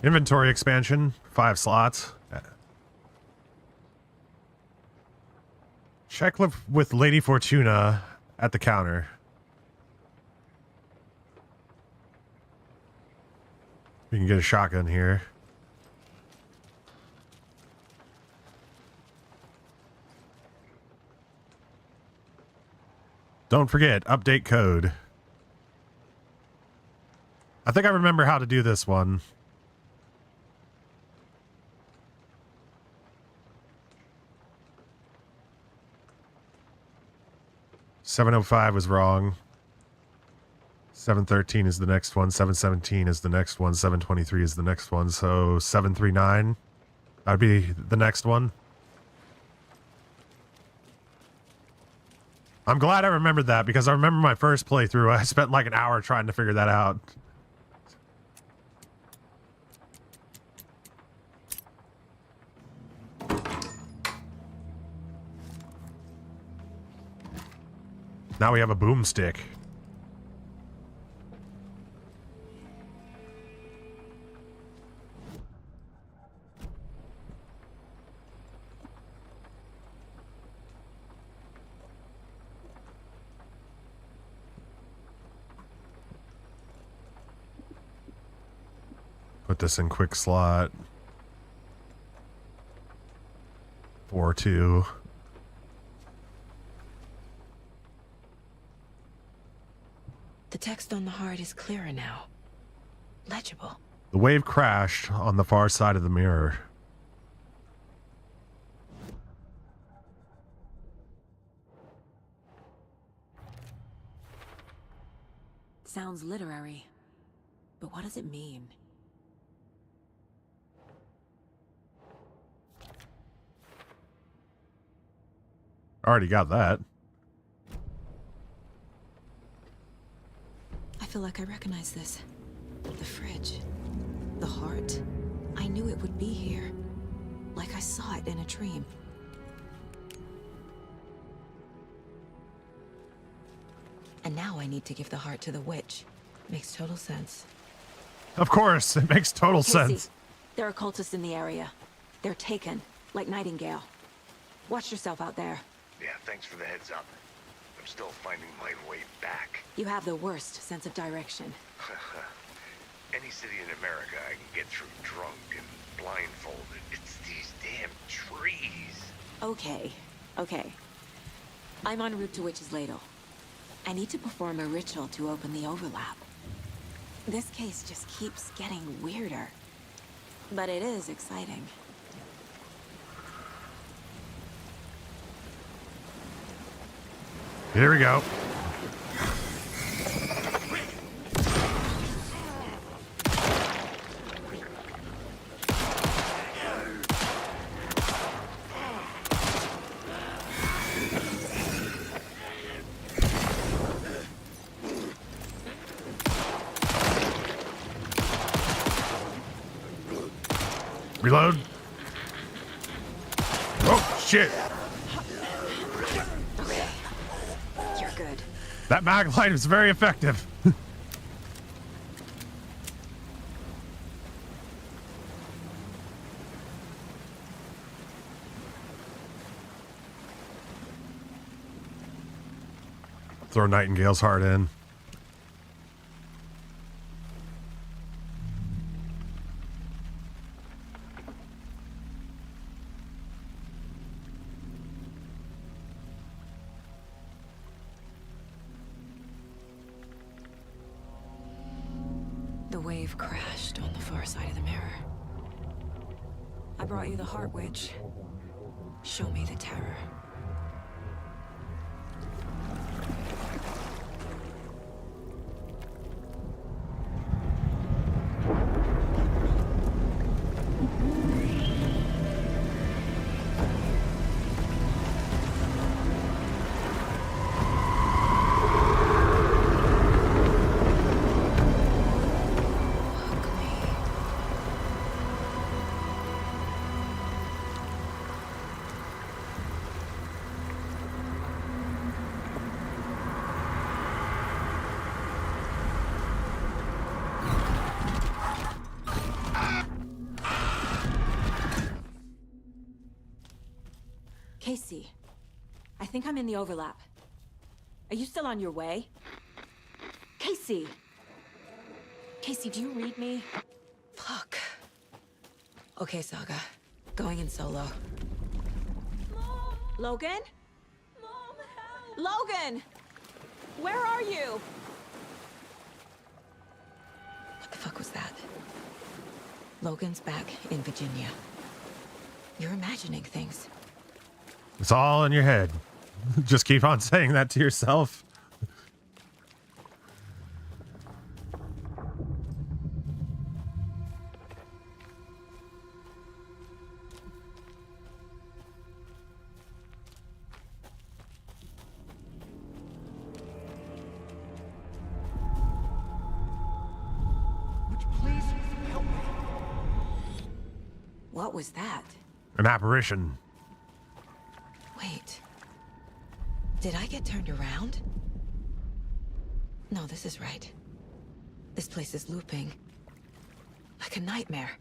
Inventory expansion, 5 slots. Check with Lady Fortuna at the counter. We can get a shotgun here. Don't forget, update code. I think I remember how to do this one. $705 was wrong. 713 is the next one. 717 is the next one. 723 is the next one. So 739, that'd be the next one. I'm glad I remembered that because I remember my first playthrough. I spent like an hour trying to figure that out. Now we have a boomstick. Put this in quick slot. 4-2. The text on the heart is clearer now. Legible. The wave crashed on the far side of the mirror. Sounds literary. But what does it mean? Already got that. I feel like I recognize this. The fridge. The heart. I knew it would be here. Like I saw it in a dream. And now I need to give the heart to the witch. Makes total sense. Of course, it makes total Casey, sense. there are cultists in the area. They're taken, like Nightingale. Watch yourself out there. Yeah, thanks for the heads up. I'm still finding my way back. You have the worst sense of direction. Any city in America I can get through drunk and blindfolded. It's these damn trees. Okay, okay. I'm en route to Witch's Ladle. I need to perform a ritual to open the overlap. This case just keeps getting weirder. But it is exciting. Here we go. Reload. Oh, shit. You're good. That mag light is very effective. Throw Nightingale's heart in. The wave crashed on the far side of the mirror. I brought you the Heart Witch. Show me the terror. Casey, I think I'm in the overlap. Are you still on your way? Casey! Casey, do you read me? Fuck. Okay, Saga. Going in solo. Mom. Logan? Mom, help! Logan! Where are you? What the fuck was that? Logan's back in Virginia. You're imagining things. It's all in your head. Just keep on saying that to yourself. Please help me. What was that? An apparition. Wait. Did I get turned around? No, this is right. This place is looping. Like a nightmare.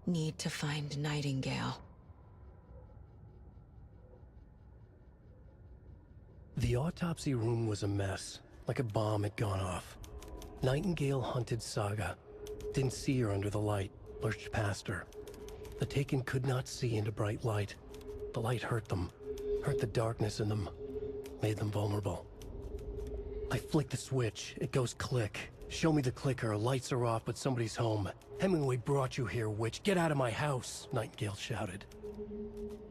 Need to find Nightingale. The autopsy room was a mess, like a bomb had gone off. Nightingale hunted Saga. Didn't see her under the light, lurched past her. The Taken could not see into bright light. The light hurt them, hurt the darkness in them, made them vulnerable. I flick the switch, it goes click. Show me the clicker. Lights are off, but somebody's home. Hemingway brought you here, witch. Get out of my house, Nightingale shouted.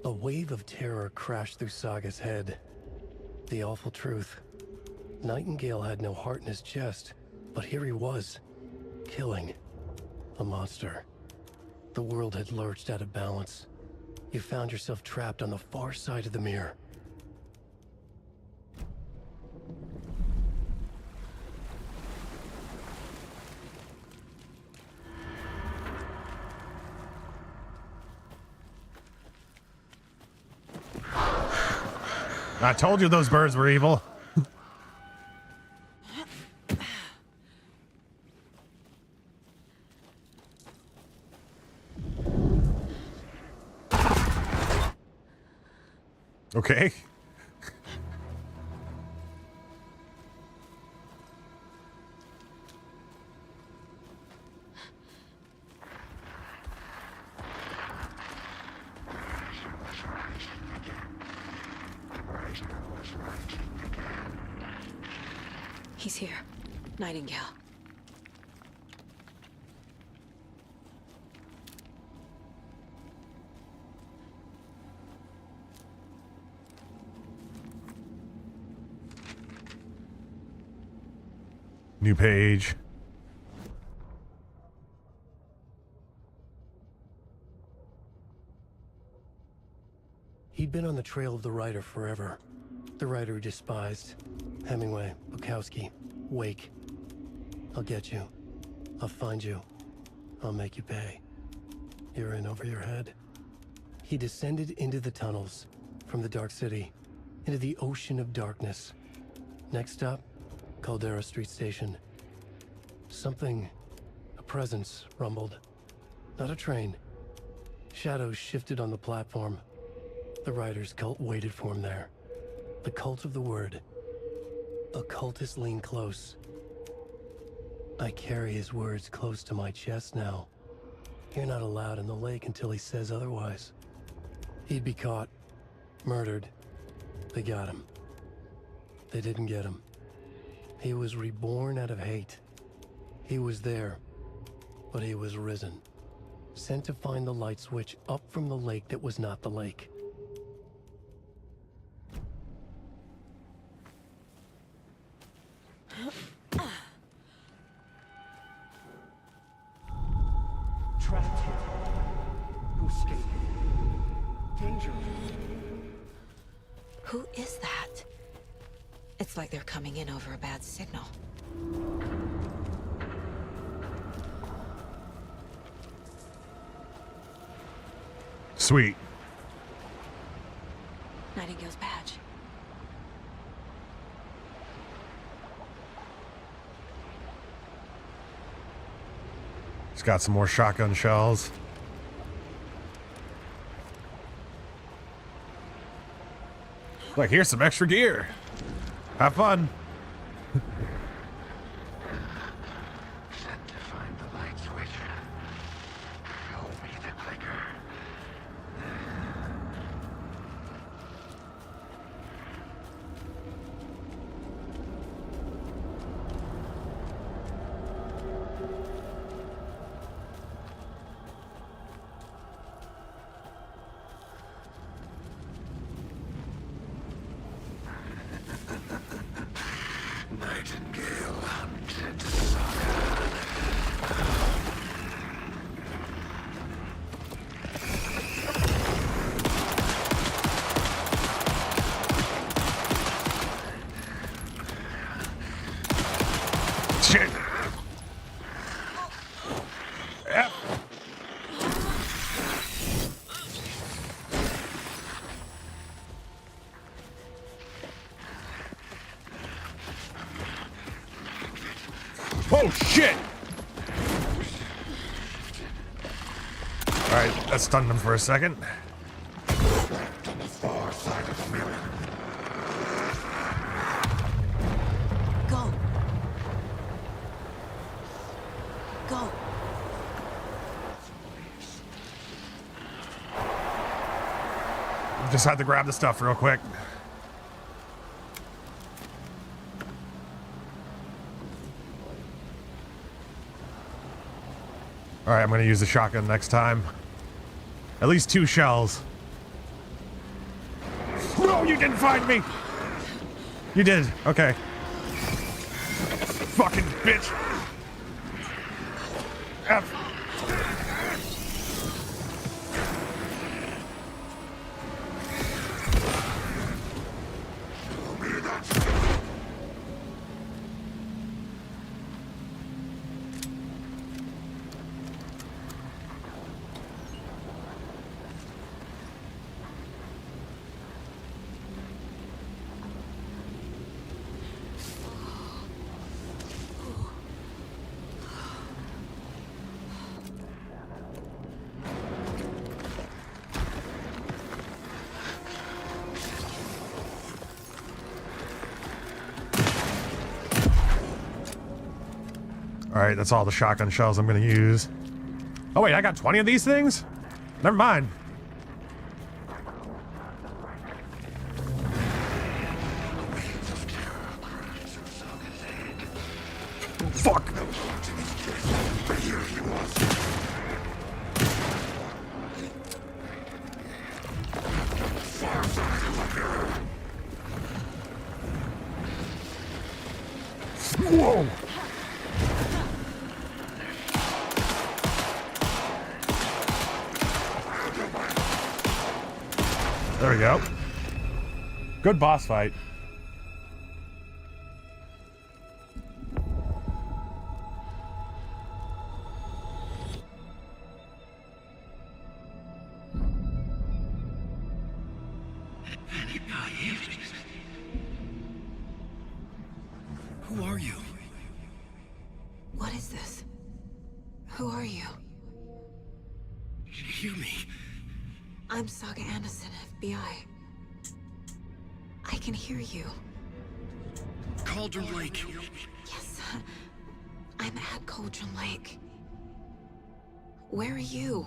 A wave of terror crashed through Saga's head. The awful truth. Nightingale had no heart in his chest, but here he was, killing a monster. The world had lurched out of balance. You found yourself trapped on the far side of the mirror. I told you those birds were evil. Okay. He's here. Nightingale. New page. He'd been on the trail of the writer forever. The writer he despised. Hemingway, Bukowski, Wake. I'll get you. I'll find you. I'll make you pay. You're in over your head. He descended into the tunnels, from the Dark City, into the ocean of darkness. Next stop, Caldera Street Station. Something, a presence, rumbled. Not a train. Shadows shifted on the platform. The writer's cult waited for him there. The cult of the word. Occultists lean close. I carry his words close to my chest now. You're not allowed in the lake until he says otherwise. He'd be caught, murdered. They got him. They didn't get him. He was reborn out of hate. He was there, but he was risen. Sent to find the light switch up from the lake that was not the lake. Trapped here. Who escaped? Danger. Who is that? It's like they're coming in over a bad signal. Sweet. Nightingale's badge. It's got some more shotgun shells. Look, here's some extra gear. Have fun. Sent to find the light switch. Show me the clicker. Nightingale hunted Saga. Shit. Yep. Oh shit! Alright, that stunned him for a second. Trapped on the far side of the mirror. Go. Go. Just had to grab the stuff real quick. Alright, I'm gonna use the shotgun next time. At least 2 shells. No, you didn't find me! You did. Okay. Fucking bitch. F. Alright, that's all the shotgun shells I'm gonna use. Oh wait, I got 20 of these things? Never mind. Fuck! Whoa! There we go. Good boss fight. Who are you? What is this? Who are you? Can you hear me? I'm Saga Anderson, FBI. I can hear you. Cauldron Lake. Yes, I'm at Cauldron Lake. Where are you?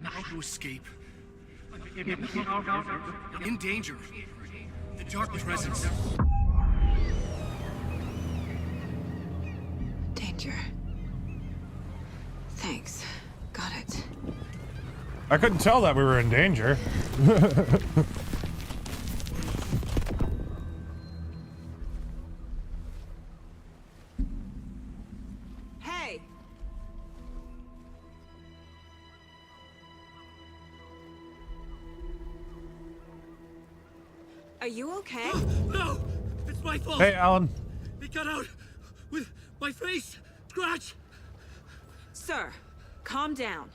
Not to escape. In danger. The Dark Presence. Danger. Thanks. Got it. I couldn't tell that we were in danger. Hey! Are you okay? No! It's my fault! Hey, Alan. It got out with my face! Scratch! Sir, calm down.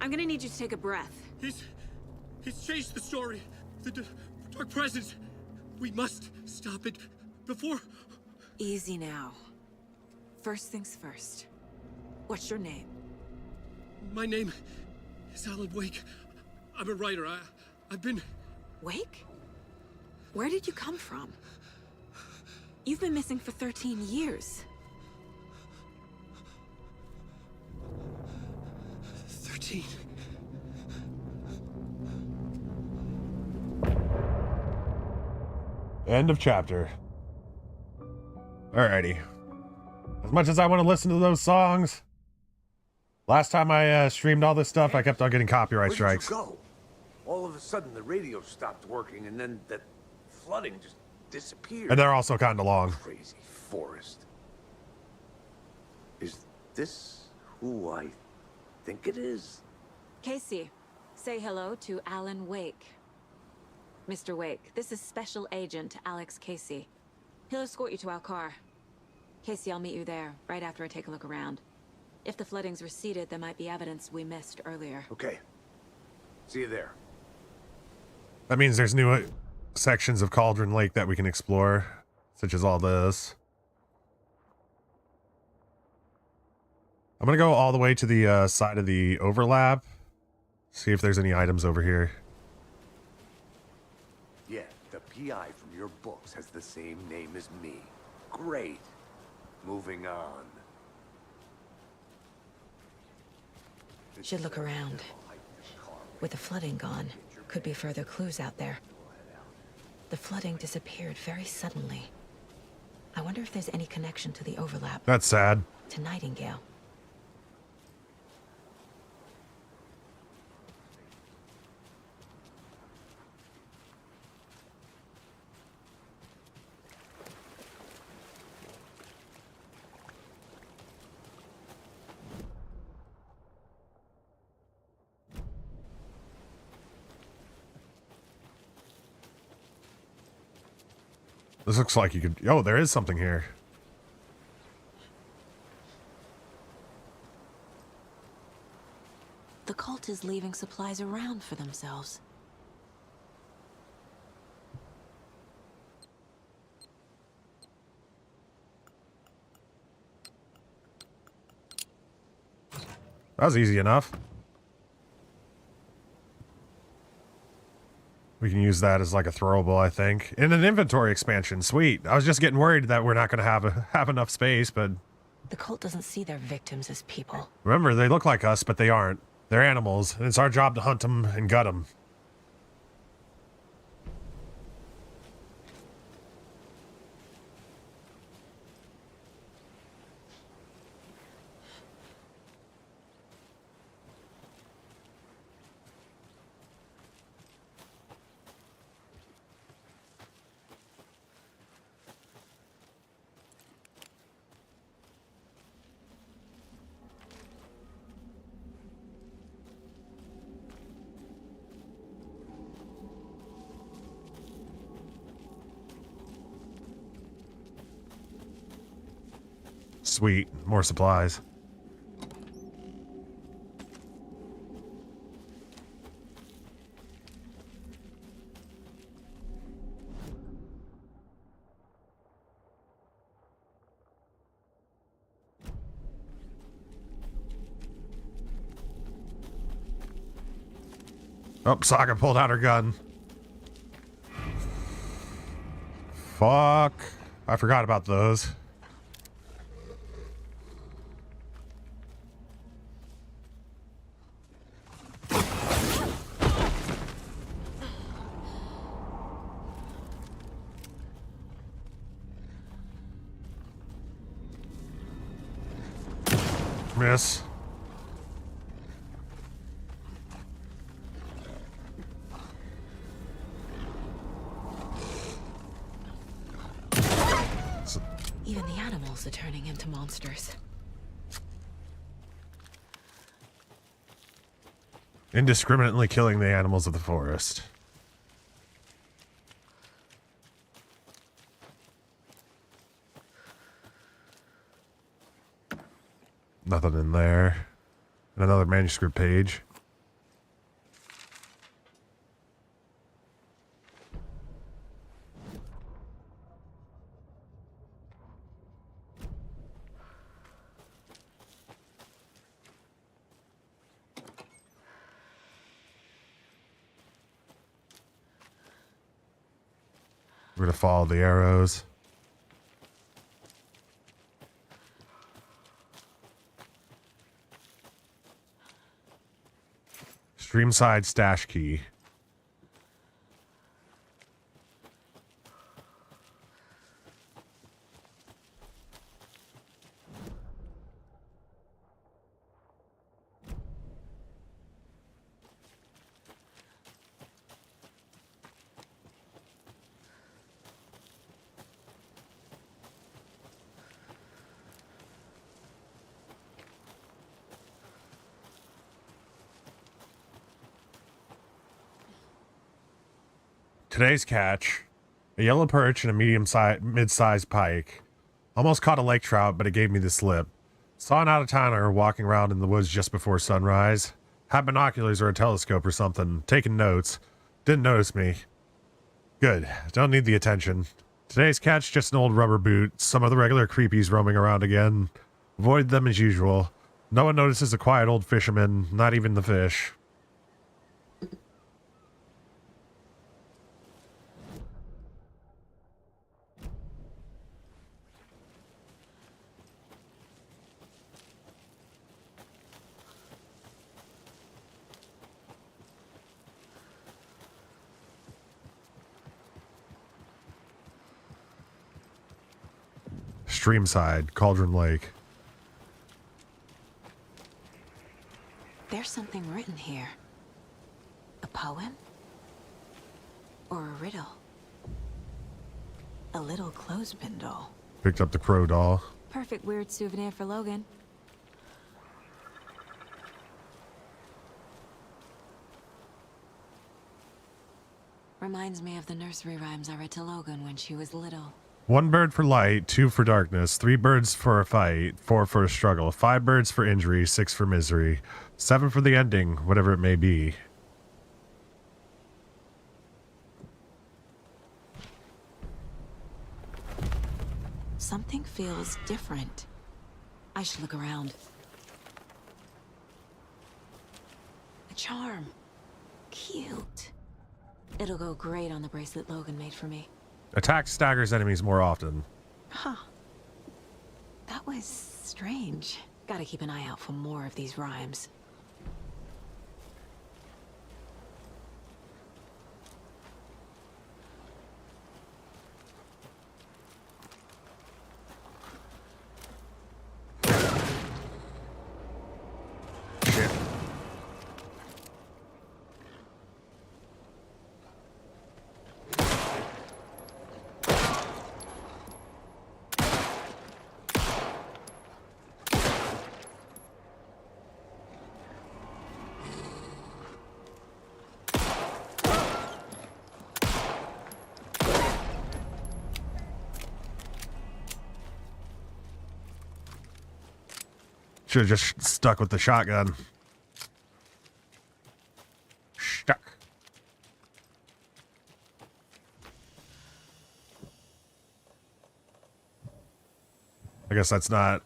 I'm gonna need you to take a breath. He's changed the story. The Dark Presence. We must stop it before... Easy now. First things first. What's your name? My name is Alan Wake. I'm a writer. I've been... Wake? Where did you come from? You've been missing for 13 years. 13. End of chapter. Alrighty. As much as I want to listen to those songs, last time I streamed all this stuff, I kept on getting copyright strikes. Where'd you go? All of a sudden, the radio stopped working, and then that flooding just disappeared. And they're also kind of long. Crazy forest. Is this who I think it is? Casey, say hello to Alan Wake. Mr. Wake, this is Special Agent Alex Casey. He'll escort you to our car. Casey, I'll meet you there, right after I take a look around. If the flooding's receded, there might be evidence we missed earlier. Okay. See you there. That means there's new sections of Cauldron Lake that we can explore, such as all this. I'm gonna go all the way to the side of the overlap, see if there's any items over here. Yeah, the PI from your books has the same name as me. Great. Moving on. Should look around. With the flooding gone, could be further clues out there. The flooding disappeared very suddenly. I wonder if there's any connection to the overlap. That's sad. To Nightingale. This looks like you could... Oh, there is something here. The cult is leaving supplies around for themselves. That was easy enough. We can use that as like a throwable, I think. In an inventory expansion. Sweet. I was just getting worried that we're not going to have enough space, but... The cult doesn't see their victims as people. Remember, they look like us, but they aren't. They're animals, and it's our job to hunt them and gut them. Sweet. More supplies. Oh, Saga pulled out her gun. Fuck. I forgot about those. Miss. Even the animals are turning into monsters. Indiscriminately killing the animals of the forest. Nothing in there. And another manuscript page. We're gonna follow the arrows. Streamside stash key. Today's catch, a yellow perch and a mid-sized pike. Almost caught a lake trout, but it gave me the slip. Saw an out-of-towner walking around in the woods just before sunrise. Had binoculars or a telescope or something, taking notes. Didn't notice me. Good, don't need the attention. Today's catch, just an old rubber boot. Some of the regular creepies roaming around again. Avoid them as usual. No one notices a quiet old fisherman, not even the fish. Streamside, Cauldron Lake. There's something written here. A poem? Or a riddle? A little clothespin doll. Picked up the crow doll. Perfect weird souvenir for Logan. Reminds me of the nursery rhymes I read to Logan when she was little. 1 bird for light, 2 for darkness, 3 birds for a fight, 4 for a struggle, 5 birds for injury, 6 for misery, 7 for the ending, whatever it may be. Something feels different. I should look around. A charm. Cute. It'll go great on the bracelet Logan made for me. Attack staggers enemies more often. Huh. That was strange. Gotta keep an eye out for more of these rhymes. Should have just stuck with the shotgun. Stuck. I guess that's not...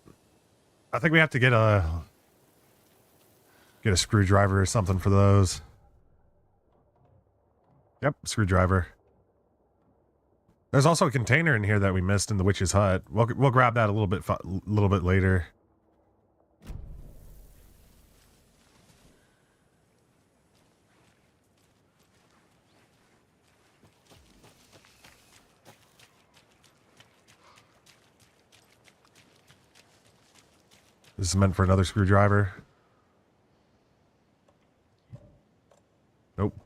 I think we have to get a screwdriver or something for those. Yep, screwdriver. There's also a container in here that we missed in the witch's hut. We'll grab that a little bit later. This is meant for another screwdriver. Nope.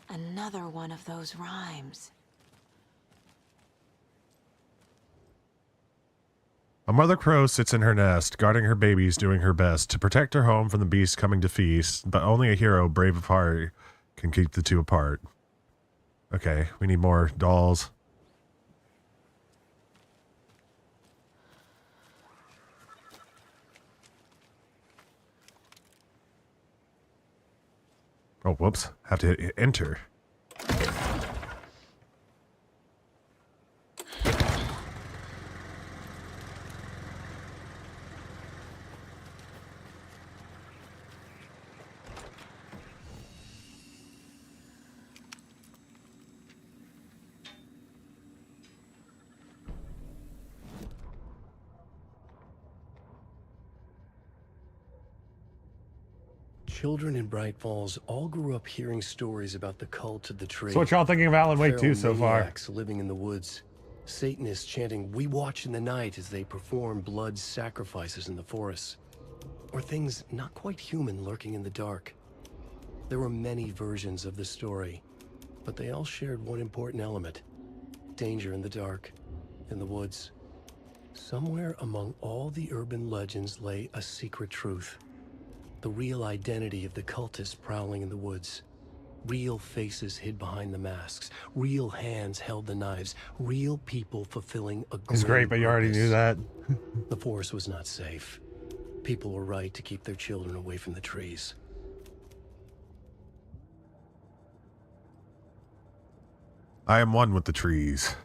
Another one of those rhymes. A mother crow sits in her nest, guarding her babies, doing her best to protect her home from the beasts coming to feast, but only a hero, brave of heart, can keep the two apart. Okay, we need more dolls. Oh, whoops. Have to hit enter. Children in Bright Falls all grew up hearing stories about the cult of the tree. So what y'all thinking of Alan Wake 2 so far? Maniacs living in the woods. Satanists chanting, "We watch in the night," as they perform blood sacrifices in the forests. Or things not quite human lurking in the dark. There were many versions of the story, but they all shared one important element. Danger in the dark, in the woods. Somewhere among all the urban legends lay a secret truth. The real identity of the cultists prowling in the woods. Real faces hid behind the masks. Real hands held the knives. Real people fulfilling a It's great, but you already knew that. The forest was not safe. People were right to keep their children away from the trees. I am one with the trees.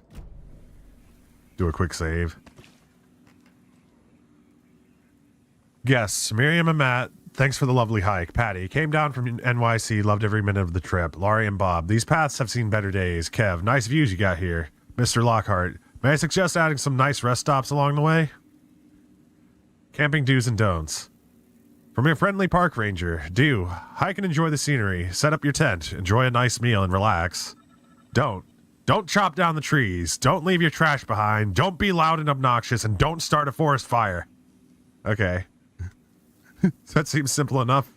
Do a quick save. Guests, Miriam and Matt, thanks for the lovely hike. Patty, came down from NYC, loved every minute of the trip. Laurie and Bob, these paths have seen better days. Kev, nice views you got here. Mr. Lockhart, may I suggest adding some nice rest stops along the way? Camping do's and don'ts. From your friendly park ranger, do, hike and enjoy the scenery. Set up your tent, enjoy a nice meal and relax. Don't chop down the trees. Don't leave your trash behind. Don't be loud and obnoxious, and don't start a forest fire. Okay. That seems simple enough.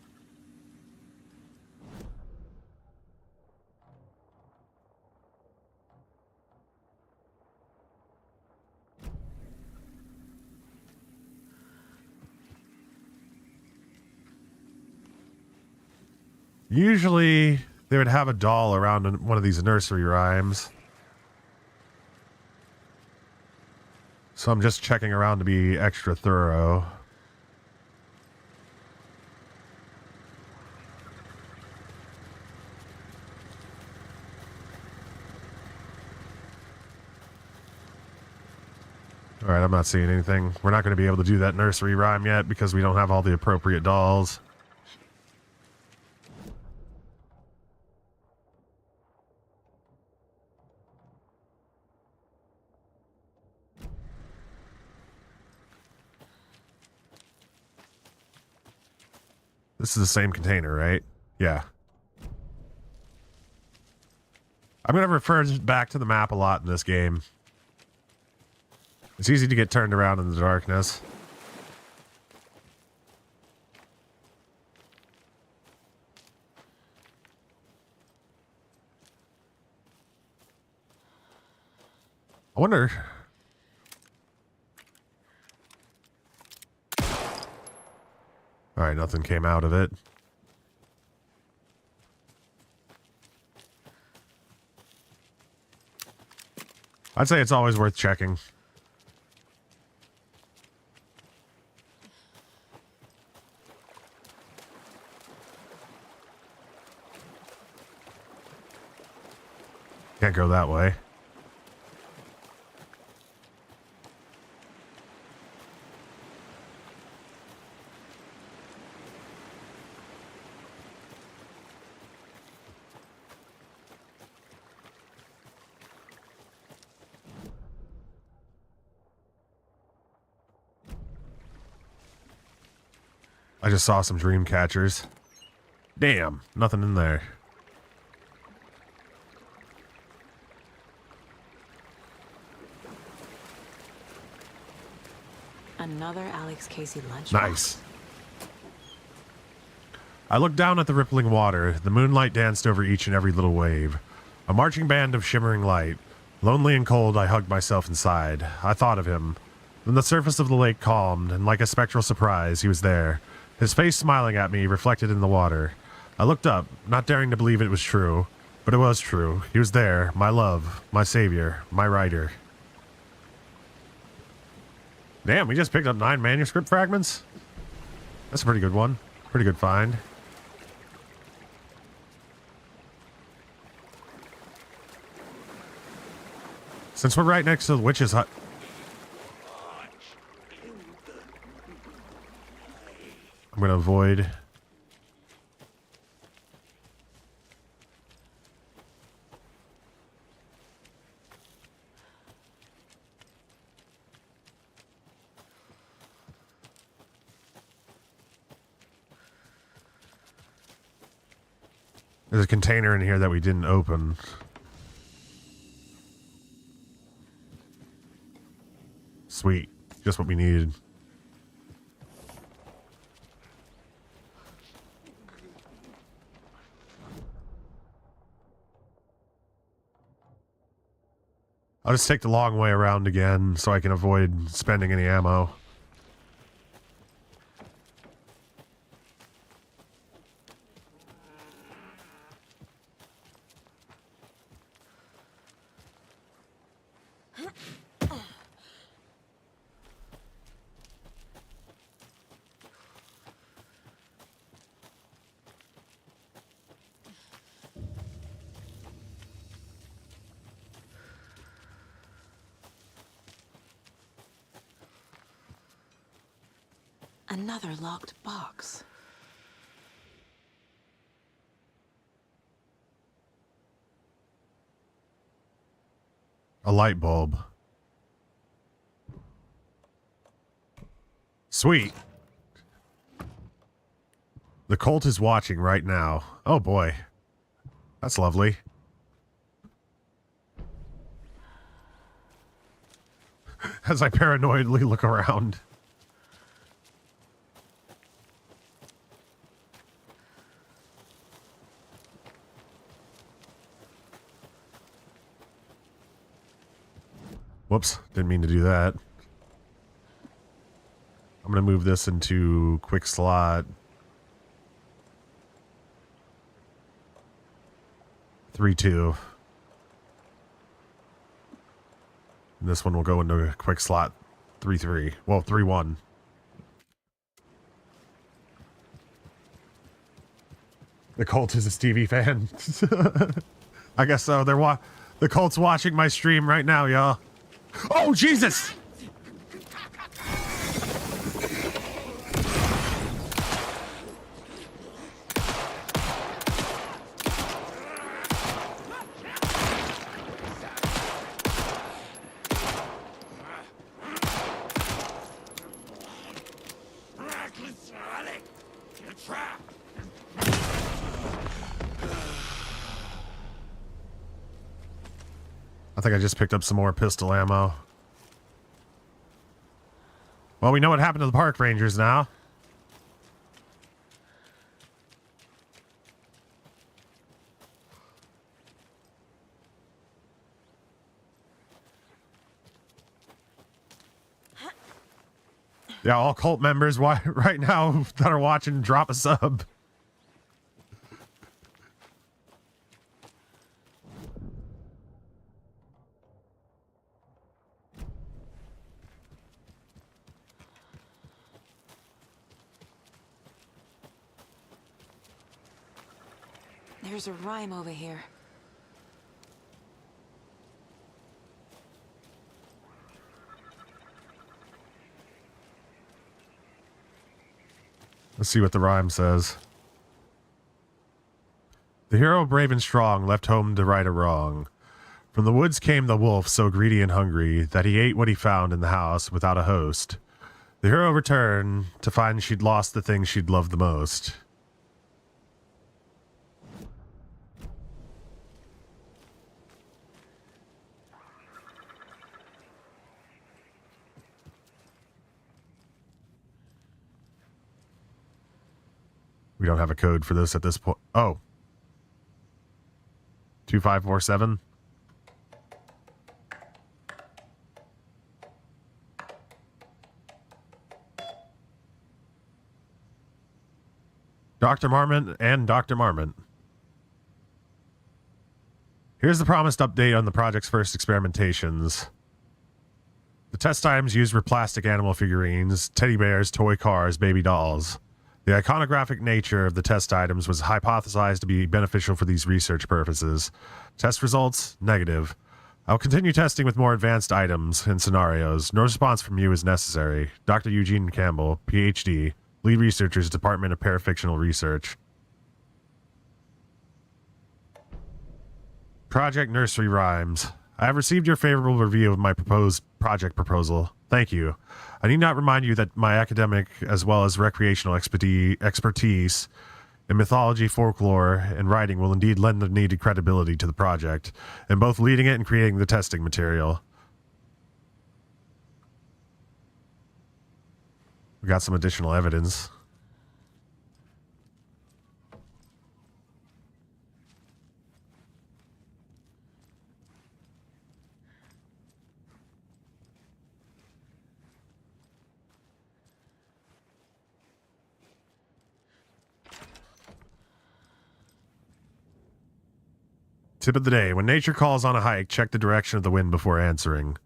Usually they would have a doll around one of these nursery rhymes. So I'm just checking around to be extra thorough. Alright, I'm not seeing anything. We're not going to be able to do that nursery rhyme yet because we don't have all the appropriate dolls. This is the same container, right? Yeah. I'm going to refer back to the map a lot in this game. It's easy to get turned around in the darkness. I wonder... Alright, nothing came out of it. I'd say it's always worth checking. Can't go that way. I just saw some dream catchers. Damn, nothing in there. Another Alex Casey lunch. Nice. I looked down at the rippling water. The moonlight danced over each and every little wave. A marching band of shimmering light. Lonely and cold, I hugged myself inside. I thought of him. Then the surface of the lake calmed, and like a spectral surprise, he was there. His face smiling at me, reflected in the water. I looked up, not daring to believe it was true. But it was true. He was there, my love, my savior, my writer. Damn, we just picked up 9 manuscript fragments? That's a pretty good one. Pretty good find. Since we're right next to the witch's hut... I'm going to avoid... There's a container in here that we didn't open. Sweet. Just what we needed. I'll just take the long way around again so I can avoid spending any ammo. Another locked box. A light bulb. Sweet. The cult is watching right now. Oh boy. That's lovely. As I paranoidly look around. Whoops, didn't mean to do that. I'm going to move this into quick slot. 3-2. And this one will go into quick slot 3-3. Well, 3-1. The cult is a Stevie fan. I guess so. The cult's watching my stream right now, y'all. Oh, Jesus! I think I just picked up some more pistol ammo. Well, we know what happened to the park rangers now. Yeah, all cult members right now that are watching, drop a sub. There's a rhyme over here. Let's see what the rhyme says. The hero, brave and strong, left home to right a wrong. From the woods came the wolf, so greedy and hungry that he ate what he found in the house without a host. The hero returned to find she'd lost the thing she'd loved the most. We don't have a code for this at this point. Oh. 2547. Dr. Marmont and Dr. Marmont. Here's the promised update on the project's first experimentations. The test items used were plastic animal figurines, teddy bears, toy cars, baby dolls. The iconographic nature of the test items was hypothesized to be beneficial for these research purposes. Test results, negative. I'll continue testing with more advanced items and scenarios. No response from you is necessary. Dr. Eugene Campbell, PhD, Lead Researchers, Department of Parafictional Research. Project Nursery Rhymes. I have received your favorable review of my proposed project proposal. Thank you. I need not remind you that my academic as well as recreational expertise in mythology, folklore, and writing will indeed lend the needed credibility to the project, in both leading it and creating the testing material. We got some additional evidence. Tip of the day. When nature calls on a hike, check the direction of the wind before answering.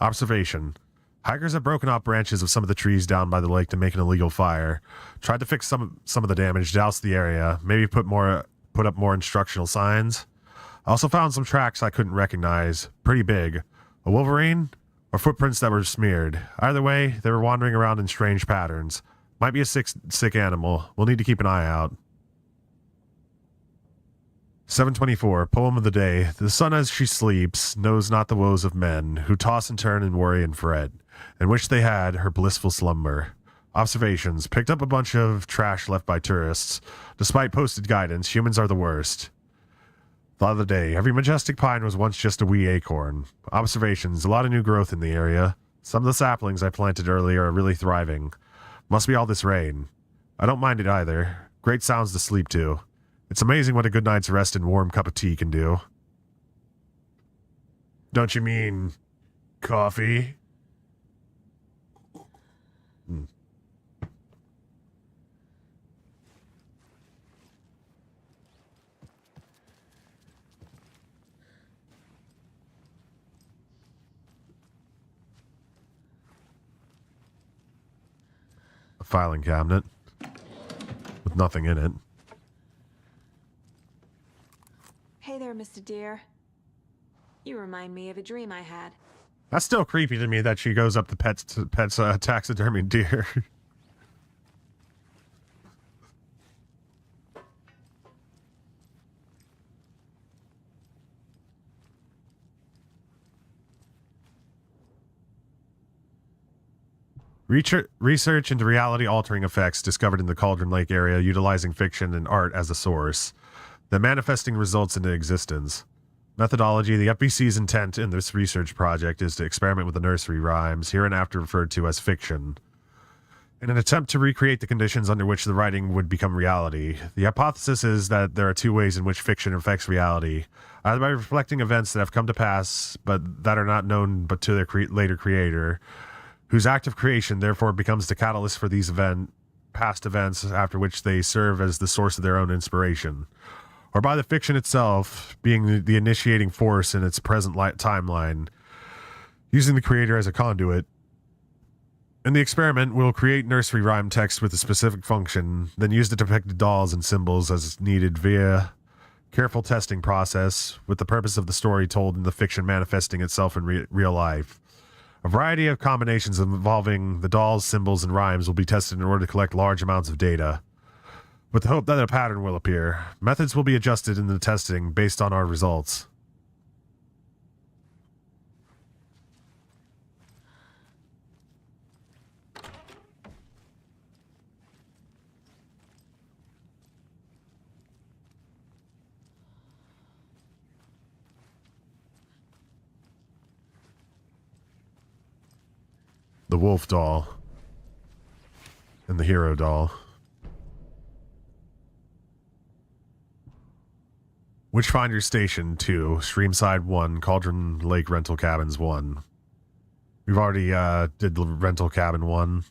Observation. Hikers have broken off branches of some of the trees down by the lake to make an illegal fire. Tried to fix some of the damage, douse the area, maybe put up more instructional signs. I also found some tracks I couldn't recognize. Pretty big. A wolverine? Or footprints that were smeared. Either way, they were wandering around in strange patterns. Might be a sick animal. We'll need to keep an eye out. 724, poem of the day. The sun as she sleeps knows not the woes of men, who toss and turn and worry and fret, and wish they had her blissful slumber. Observations. Picked up a bunch of trash left by tourists. Despite posted guidance, humans are the worst. Thought of the day. Every majestic pine was once just a wee acorn. Observations. A lot of new growth in the area. Some of the saplings I planted earlier are really thriving. Must be all this rain. I don't mind it either. Great sounds to sleep to. It's amazing what a good night's rest and warm cup of tea can do. Don't you mean coffee? filing cabinet with nothing in it. Hey there, Mr. Deer. You remind me of a dream I had. That's still creepy to me that she goes up to Pet's taxidermy deer. Research into reality-altering effects discovered in the Cauldron Lake area utilizing fiction and art as a source, then manifesting results into existence. Methodology: the FBC's intent in this research project is to experiment with the nursery rhymes, hereinafter referred to as fiction, in an attempt to recreate the conditions under which the writing would become reality. The hypothesis is that there are two ways in which fiction affects reality, either by reflecting events that have come to pass but that are not known but to their later creator, whose act of creation therefore becomes the catalyst for these past events after which they serve as the source of their own inspiration, or by the fiction itself being the initiating force in its present timeline, using the creator as a conduit. In the experiment, we'll create nursery rhyme text with a specific function, then use the depicted dolls and symbols as needed via careful testing process, with the purpose of the story told in the fiction manifesting itself in real life. A variety of combinations involving the dolls, symbols, and rhymes will be tested in order to collect large amounts of data, with the hope that a pattern will appear. Methods will be adjusted in the testing based on our results. The wolf doll and the hero doll. Witchfinder Station 2, Streamside 1, Cauldron Lake Rental Cabins 1. We've already did the Rental Cabin 1.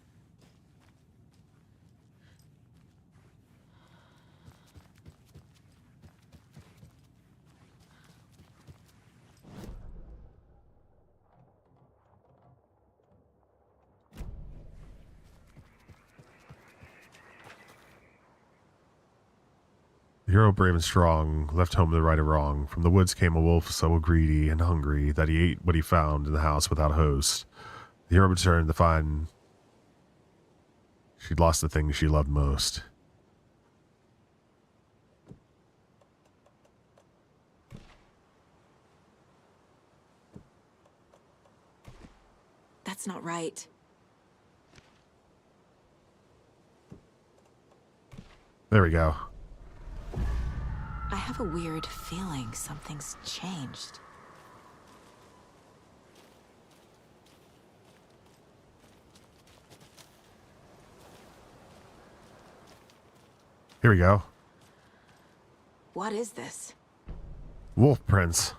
The hero, brave and strong, left home to right or wrong. From the woods came a wolf so greedy and hungry that he ate what he found in the house without a host. The hero returned to find she'd lost the thing she loved most. That's not right. There we go. I have a weird feeling something's changed. Here we go. What is this? Wolf prints.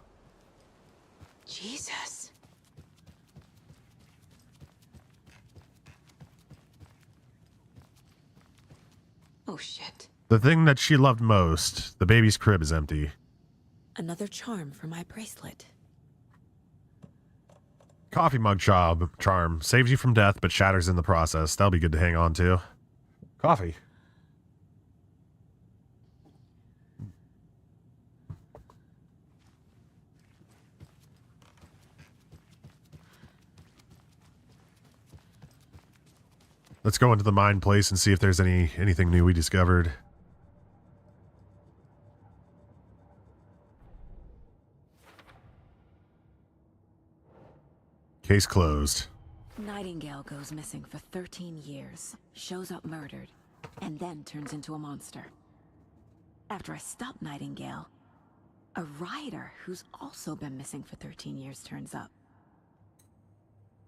Jesus. Oh shit. The thing that she loved most, the baby's crib, is empty. Another charm for my bracelet. Coffee mug charm. Saves you from death, but shatters in the process. That'll be good to hang on to. Coffee. Let's go into the mine place and see if there's anything new we discovered. Case closed. Nightingale goes missing for 13 years, shows up murdered, and then turns into a monster. After I stop Nightingale, a rider who's also been missing for 13 years turns up.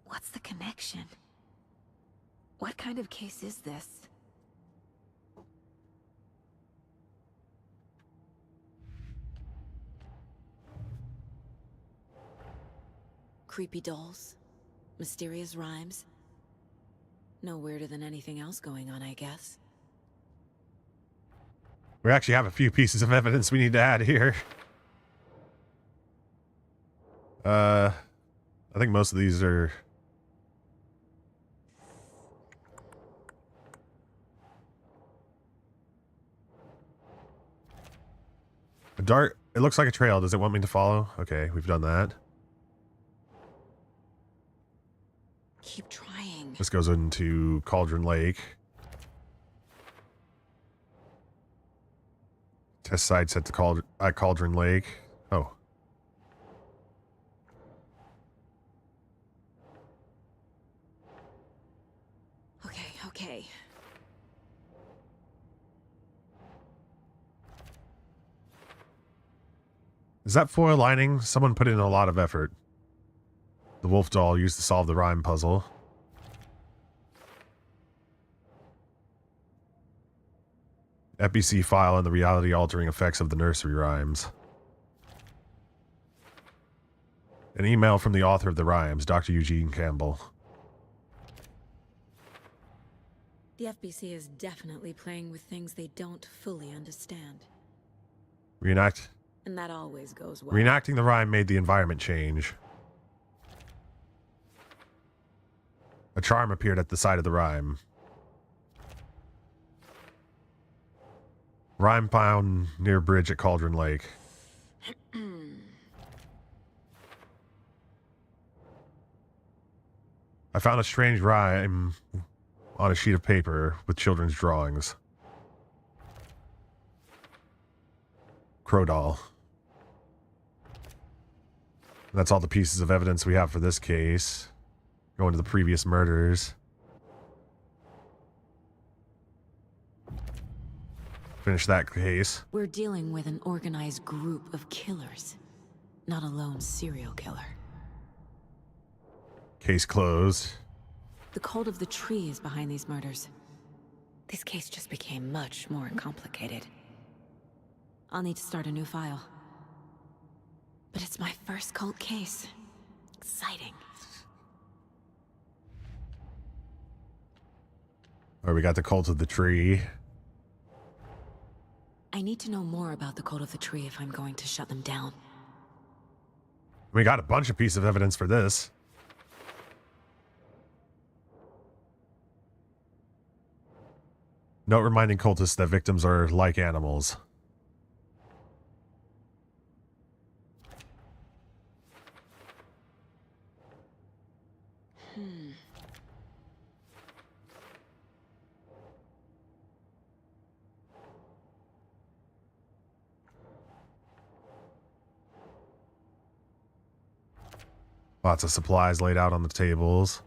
What's the connection? What kind of case is this? Creepy dolls, mysterious rhymes. No weirder than anything else going on, I guess. We actually have a few pieces of evidence we need to add here. I think most of these are... Dart, it looks like a trail. Does it want me to follow? Okay, we've done that. Keep trying. This goes into Cauldron Lake. Test site set to Cauldron Lake. Oh. Okay. Is that foil lining? Someone put in a lot of effort. The wolf doll used to solve the rhyme puzzle. FBC file and the reality-altering effects of the nursery rhymes. An email from the author of the rhymes, Dr. Eugene Campbell. The FBC is definitely playing with things they don't fully understand. Reenact. And that always goes well. Reenacting the rhyme made the environment change. A charm appeared at the side of the rhyme. Rhyme found near bridge at Cauldron Lake. I found a strange rhyme on a sheet of paper with children's drawings. Crow doll. That's all the pieces of evidence we have for this case. Going to the previous murders. Finish that case. We're dealing with an organized group of killers, not a lone serial killer. Case closed. The cult of the tree is behind these murders. This case just became much more complicated. I'll need to start a new file. But it's my first cult case. Exciting. All right, we got the cult of the tree. I need to know more about the cult of the tree if I'm going to shut them down. We got a bunch of pieces of evidence for this. Note reminding cultists that victims are like animals. Lots of supplies laid out on the tables.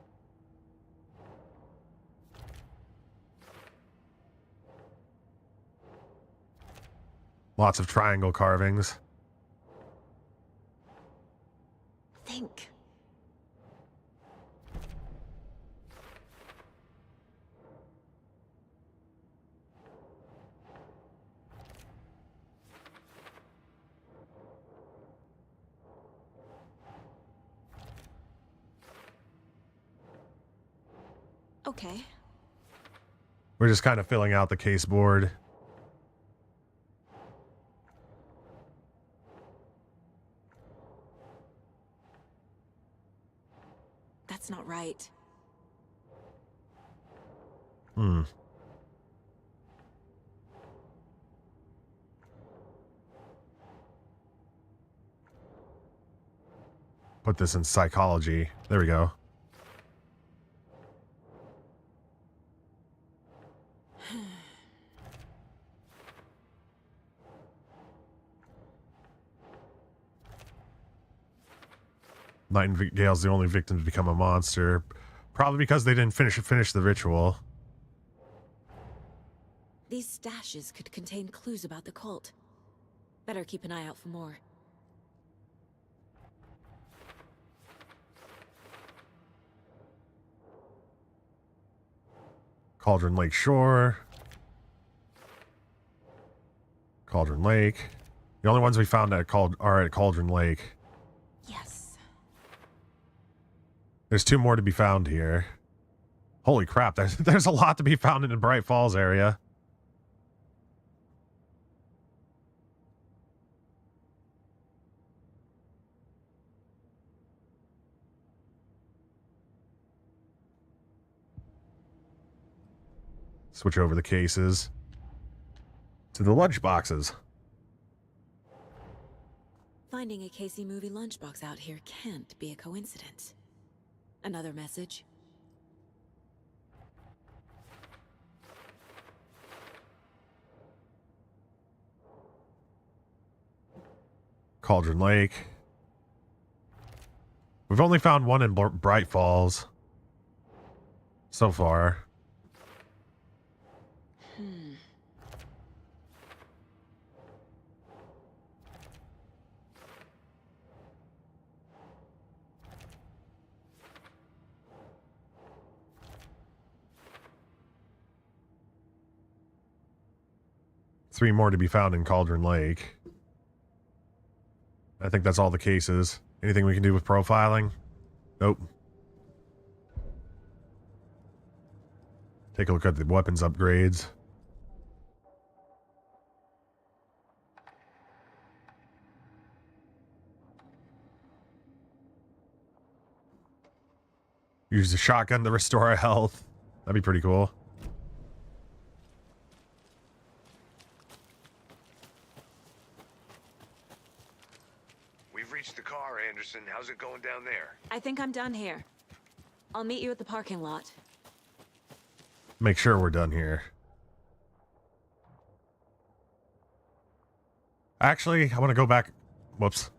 Lots of triangle carvings. Think. Okay. We're just kind of filling out the case board. That's not right. Put this in psychology. There we go. Nightingale's the only victim to become a monster. Probably because they didn't finish the ritual. These stashes could contain clues about the cult. Better keep an eye out for more. Cauldron Lake Shore. Cauldron Lake. The only ones we found are at Cauldron Lake. Yes. There's 2 more to be found here. Holy crap, there's a lot to be found in the Bright Falls area. Switch over the cases to the lunch boxes. finding a Casey movie lunchbox out here can't be a coincidence. Another message? Cauldron Lake. We've only found one in Bright Falls so far. Three more to be found in Cauldron Lake. I think that's all the cases. Anything we can do with profiling? Nope. Take a look at the weapons upgrades. Use the shotgun to restore our health. That'd be pretty cool. We've reached the car, Anderson. How's it going down there? I think I'm done here. I'll meet you at the parking lot. Make sure we're done here. Actually, I want to go back. Whoops.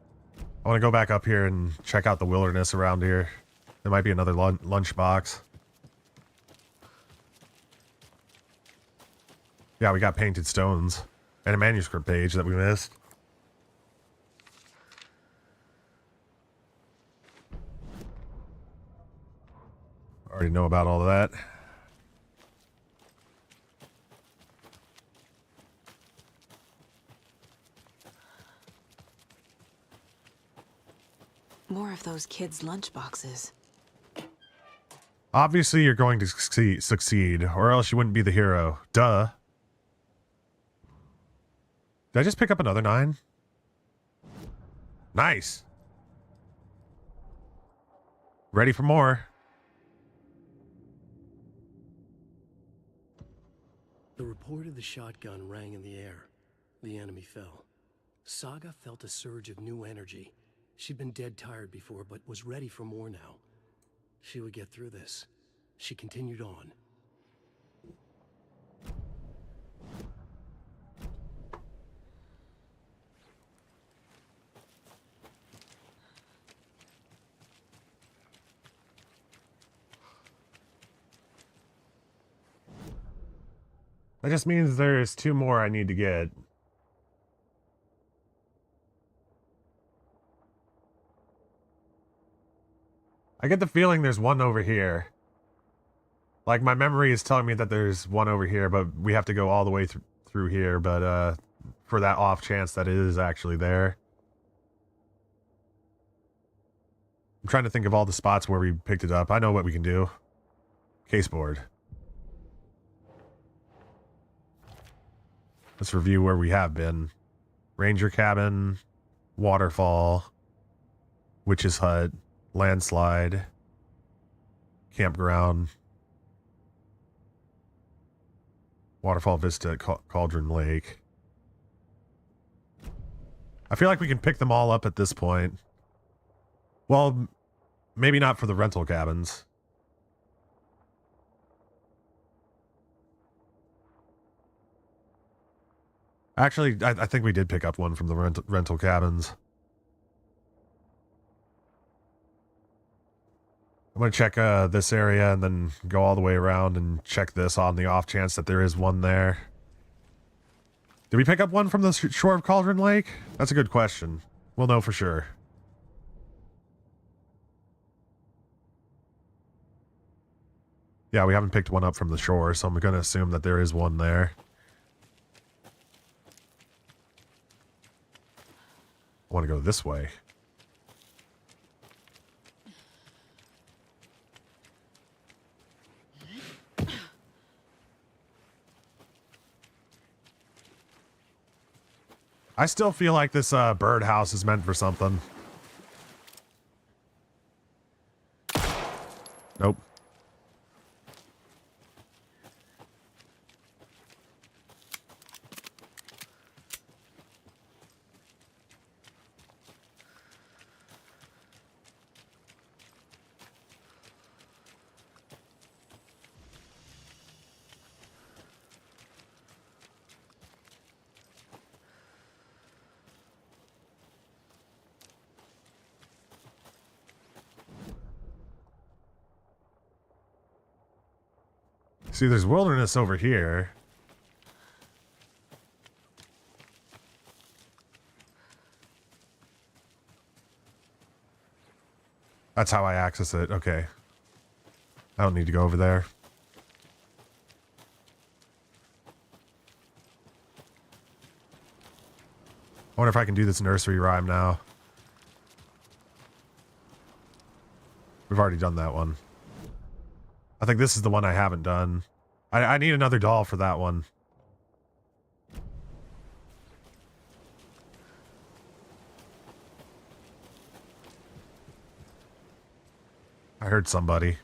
I want to go back up here and check out the wilderness around here. There might be another lunchbox. Yeah, we got painted stones and a manuscript page that we missed. Already know about all of that. More of those kids' lunchboxes. Obviously, you're going to succeed, or else you wouldn't be the hero. Duh. Did I just pick up another 9? Nice. Ready for more. The report of the shotgun rang in the air. The enemy fell. Saga felt a surge of new energy. She'd been dead tired before, but was ready for more now. She would get through this. She continued on. That just means there's 2 more I need to get. I get the feeling there's one over here. Like, my memory is telling me that there's one over here, but we have to go all the way through here, but for that off chance that it is actually there. I'm trying to think of all the spots where we picked it up. I know what we can do. Caseboard. Let's review where we have been. Ranger cabin, waterfall, witch's hut, landslide, campground, waterfall vista at Cauldron Lake. I feel like we can pick them all up at this point. Well, maybe not for the rental cabins. Actually, I think we did pick up one from the rental cabins. I'm going to check this area and then go all the way around and check this on the off chance that there is one there. Did we pick up one from the shore of Cauldron Lake? That's a good question. We'll know for sure. Yeah, we haven't picked one up from the shore, so I'm going to assume that there is one there. I want to go this way. I still feel like this birdhouse is meant for something. Nope. See, there's wilderness over here. That's how I access it. Okay. I don't need to go over there. I wonder if I can do this nursery rhyme now. We've already done that one. I think this is the one I haven't done. I need another doll for that one. I heard somebody.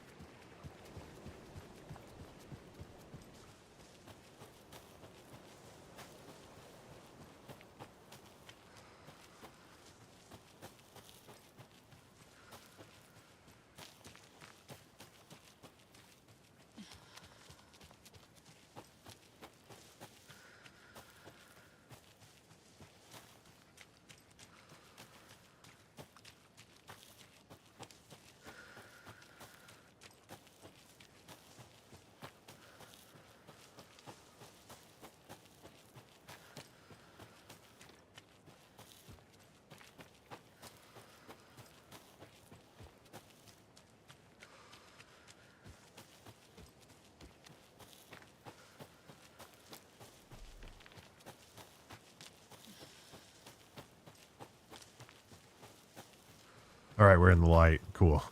All right, we're in the light. Cool.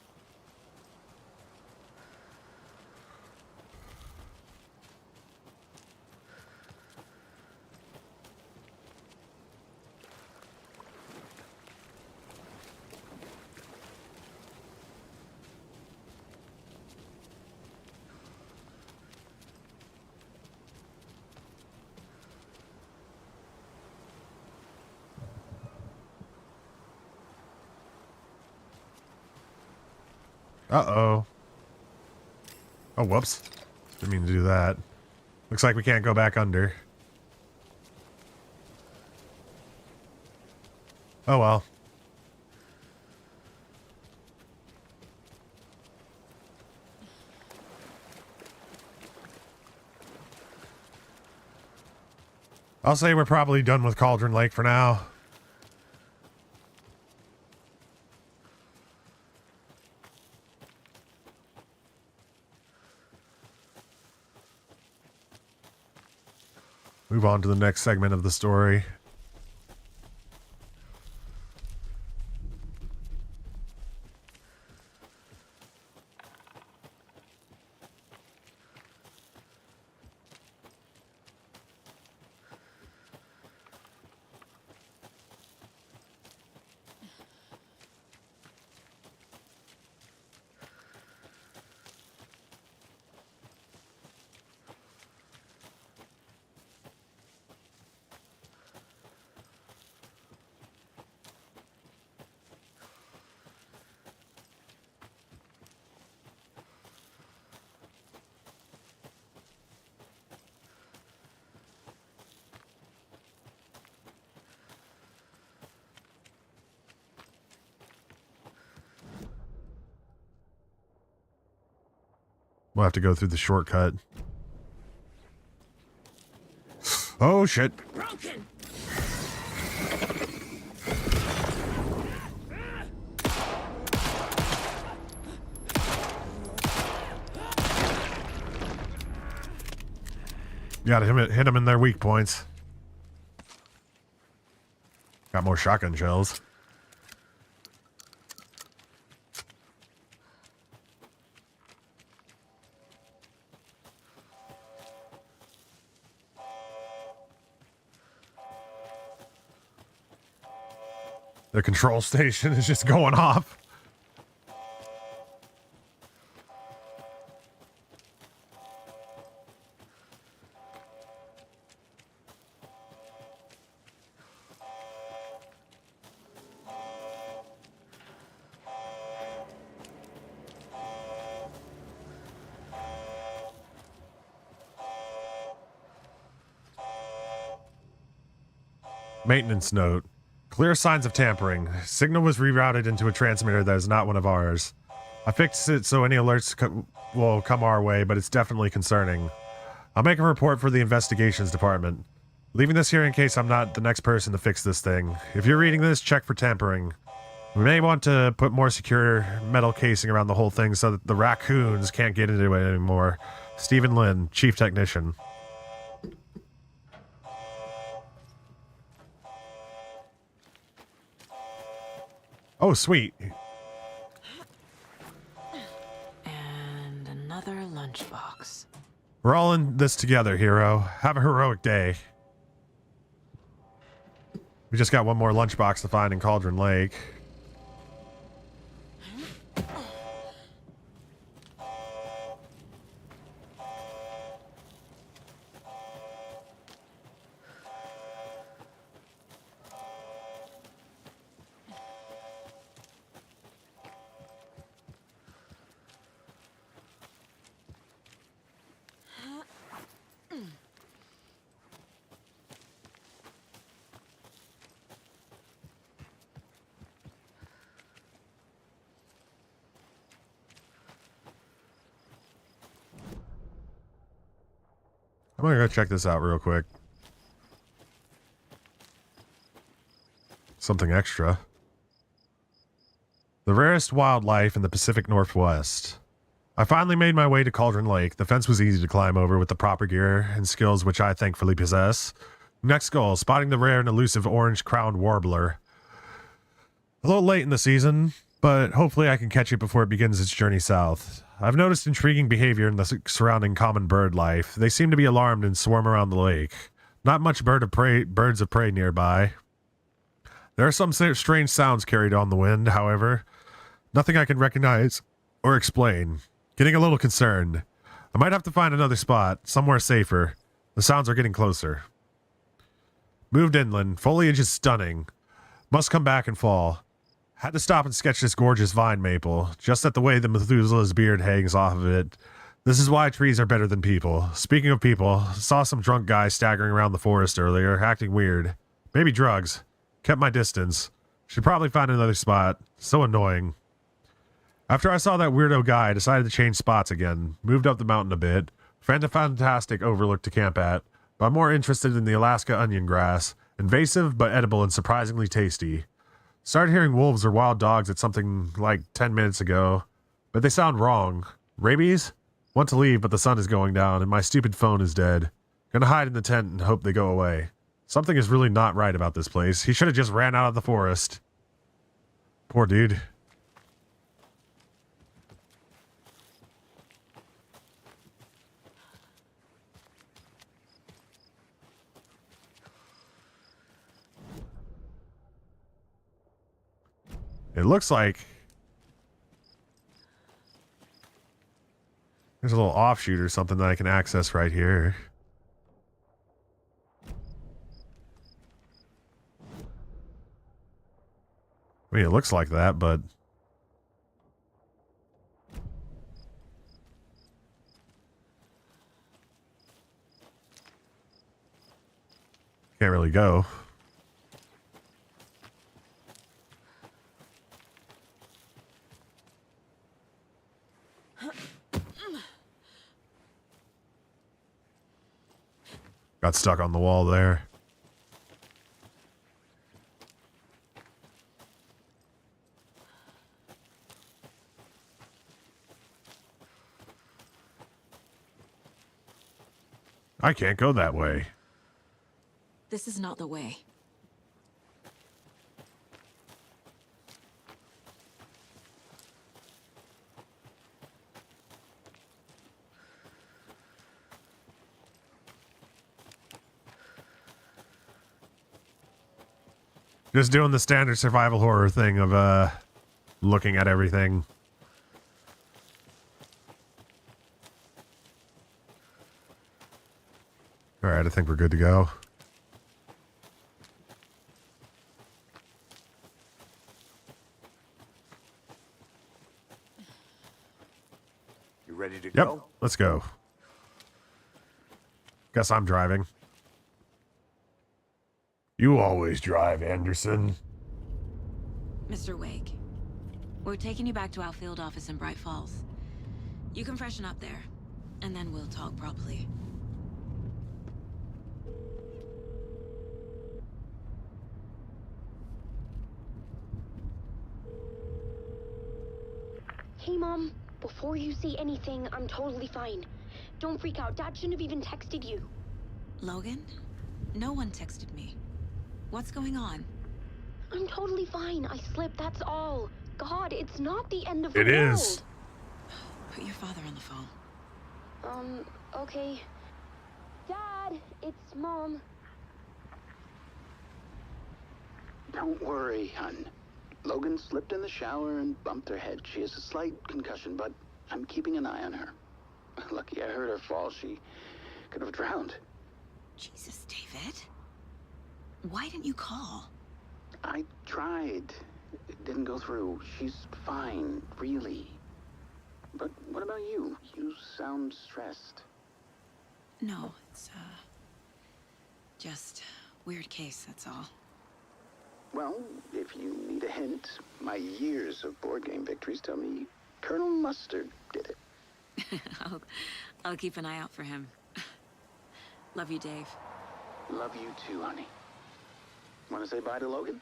Uh-oh. Oh, whoops. Didn't mean to do that. Looks like we can't go back under. Oh, well. I'll say we're probably done with Cauldron Lake for now. Move on to the next segment of the story. We'll have to go through the shortcut. Oh, shit. Broken. Gotta hit them in their weak points. Got more shotgun shells. The control station is just going off. Maintenance note. Clear signs of tampering. Signal was rerouted into a transmitter that is not one of ours. I fixed it so any alerts will come our way, but it's definitely concerning. I'll make a report for the investigations department. Leaving this here in case I'm not the next person to fix this thing. If you're reading this, check for tampering. We may want to put more secure metal casing around the whole thing so that the raccoons can't get into it anymore. Stephen Lynn, Chief Technician. Oh, sweet. And another lunchbox. We're all in this together, hero. Have a heroic day. We just got one more lunchbox to find in Cauldron Lake. I'm gonna go check this out real quick. Something extra. The rarest wildlife in the Pacific Northwest. I finally made my way to Cauldron Lake. The fence was easy to climb over with the proper gear and skills which I thankfully possess. Next goal, spotting the rare and elusive orange-crowned warbler. A little late in the season, but hopefully I can catch it before it begins its journey south. I've noticed intriguing behavior in the surrounding common bird life. They seem to be alarmed and swarm around the lake. Not much birds of prey nearby. There are some strange sounds carried on the wind, however. Nothing I can recognize or explain. Getting a little concerned. I might have to find another spot, somewhere safer. The sounds are getting closer. Moved inland. Foliage is stunning. Must come back and fall. Had to stop and sketch this gorgeous vine maple, just at the way the Methuselah's beard hangs off of it. This is why trees are better than people. Speaking of people, saw some drunk guy staggering around the forest earlier, acting weird. Maybe drugs. Kept my distance. Should probably find another spot. So annoying. After I saw that weirdo guy, I decided to change spots again. Moved up the mountain a bit. Found a fantastic overlook to camp at, but I'm more interested in the Alaska onion grass. Invasive, but edible and surprisingly tasty. Started hearing wolves or wild dogs at something like 10 minutes ago, but they sound wrong. Rabies? Want to leave, but the sun is going down and my stupid phone is dead. Gonna hide in the tent and hope they go away. Something is really not right about this place. He should have just ran out of the forest. Poor dude. It looks like there's a little offshoot or something that I can access right here. I mean, it looks like that, but can't really go. Got stuck on the wall there. I can't go that way. This is not the way. Just doing the standard survival horror thing of looking at everything. All right, I think we're good to go. You ready to Yep, go? let's go. Guess I'm driving. You always drive, Anderson. Mr. Wake, We're taking you back to our field office in Bright Falls. You can freshen up there, and then we'll talk properly. Hey, Mom. Before you say anything, I'm totally fine. Don't freak out. Dad shouldn't have even texted you. Logan? No one texted me. What's going on? I'm totally fine. I slipped, that's all. God, it's not the end of the world. It is. Put your father on the phone. Okay. Dad, it's Mom. Don't worry, hon. Logan slipped in the shower and bumped her head. She has a slight concussion, but I'm keeping an eye on her. Lucky I heard her fall. She could have drowned. Jesus, David. Why didn't you call? I tried. It didn't go through. She's fine, really. But what about you? You sound stressed. No, it's, just weird case, that's all. Well, if you need a hint, my years of board game victories tell me Colonel Mustard did it. I'll keep an eye out for him. Love you, Dave. Love you too, honey. Want to say bye to Logan?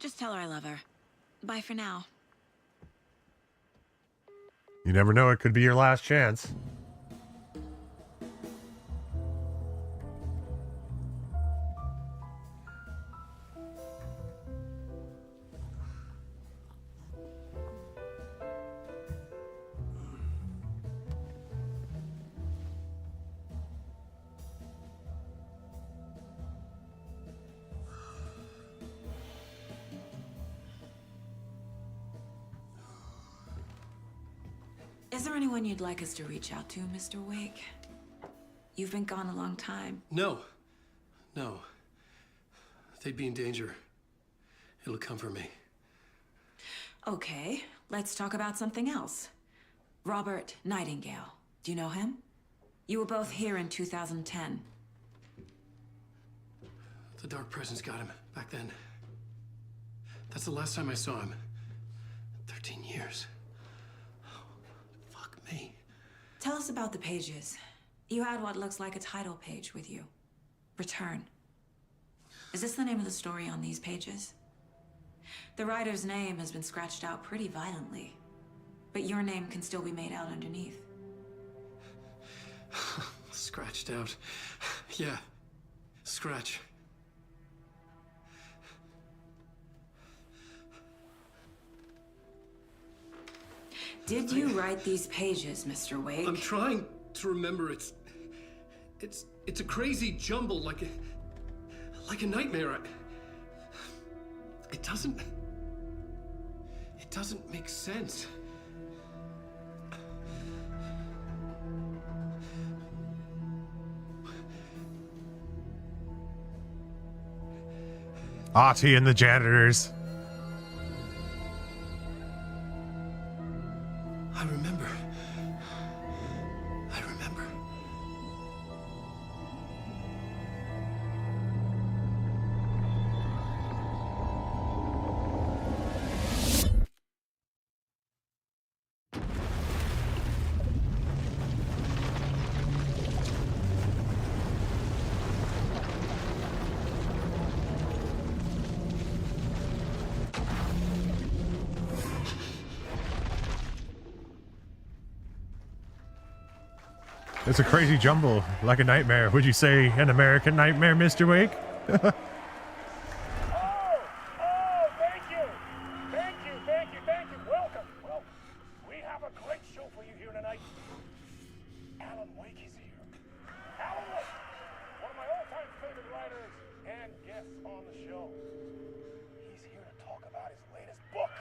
Just tell her I love her. Bye for now. You never know, it could be your last chance. Is there anyone you'd like us to reach out to, Mr. Wake? You've been gone a long time. No. They'd be in danger. It'll come for me. Okay, let's talk about something else. Robert Nightingale. Do you know him? You were both here in 2010. The Dark Presence got him back then. That's the last time I saw him. 13 years. Me. Tell us about the pages. You had what looks like a title page with you. Return. Is this the name of the story on these pages? The writer's name has been scratched out pretty violently, but your name can still be made out underneath. Scratched out. Yeah. Scratch. Did you write these pages, Mr. Wake? I'm trying to remember. It's a crazy jumble, like a nightmare. It doesn't make sense. Artie and the janitors. I remember. It's a crazy jumble, like a nightmare. Would you say an American nightmare, Mr. Wake? Thank you. Welcome. Well, we have a great show for you here tonight. Alan Wake is here. Alan Wake, one of my all-time favorite writers and guests on the show. He's here to talk about his latest book.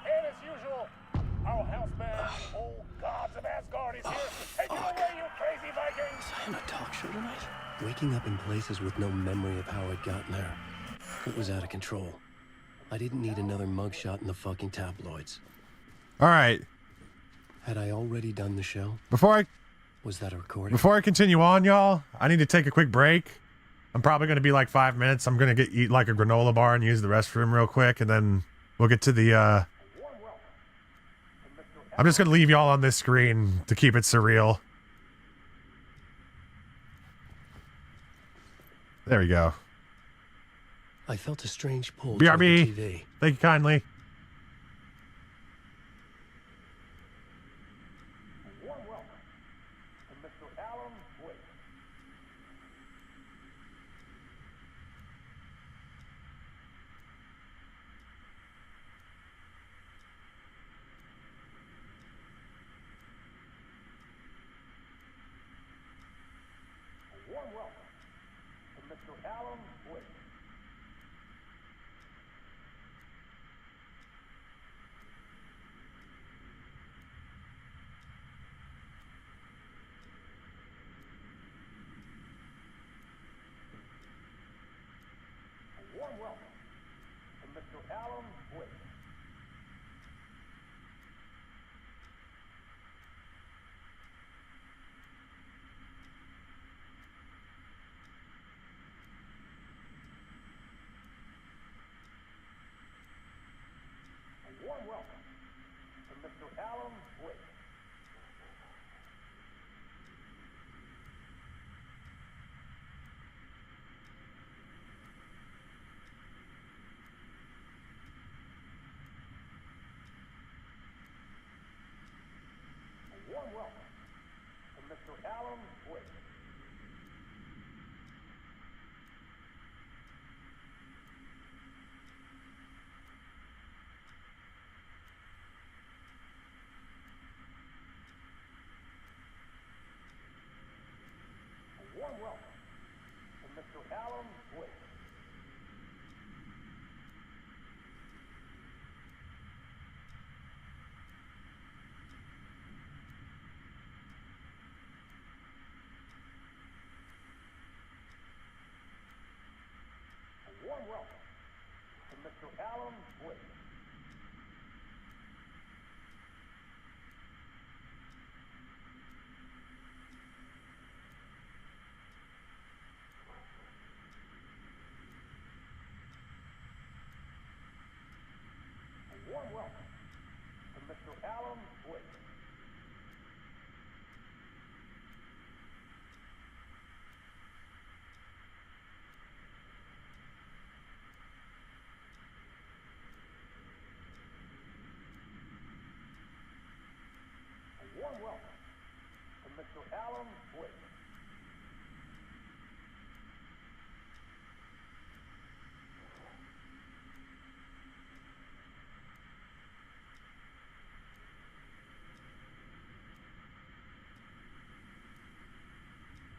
And as usual, our house band, Old Gods of Asgard, is here. Take it away, you crazy Vikings! Was I on a talk show tonight? Waking up in places with no memory of how I'd gotten there. It was out of control. I didn't need another mugshot in the fucking tabloids. All right. Had I already done the show? Before I Was that a recording? Before I continue on, y'all, I need to take a quick break. I'm probably going to be like 5 minutes. I'm going to eat like a granola bar and use the restroom real quick, and then we'll get to the, I'm just going to leave y'all on this screen to keep it surreal. There we go. I felt a strange pull BRB. toward the TV. Thank you kindly. Warm welcome to Mr. Alan Wake. A warm welcome to Mr. Alan Wake. A warm welcome to Mr. Alan Wake. A warm welcome to Mr. Alan Wake. A warm welcome to Mr. Alan Wake. A warm welcome to Mr. Alan Wake. A warm welcome to Mr. Alan Wake. A warm welcome to Mr. Alan Wake.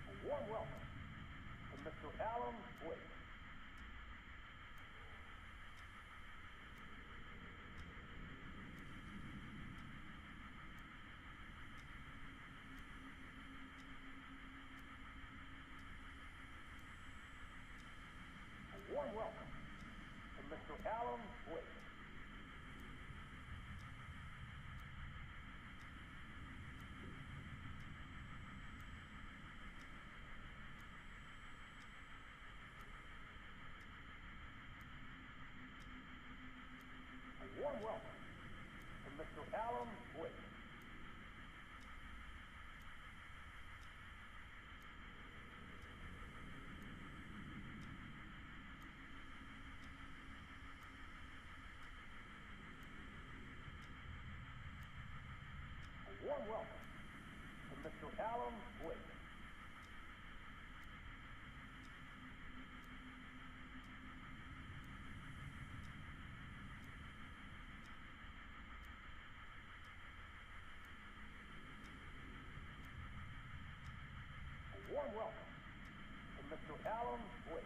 A warm welcome to Mr. Alan Wake. A warm welcome to Mr. Alan Wake. A warm welcome to Mr. Alan Wake. A warm welcome to Mr. Alan Wake. A warm welcome to Mr. Alan Wake. A warm welcome to Mr. Alan Wake.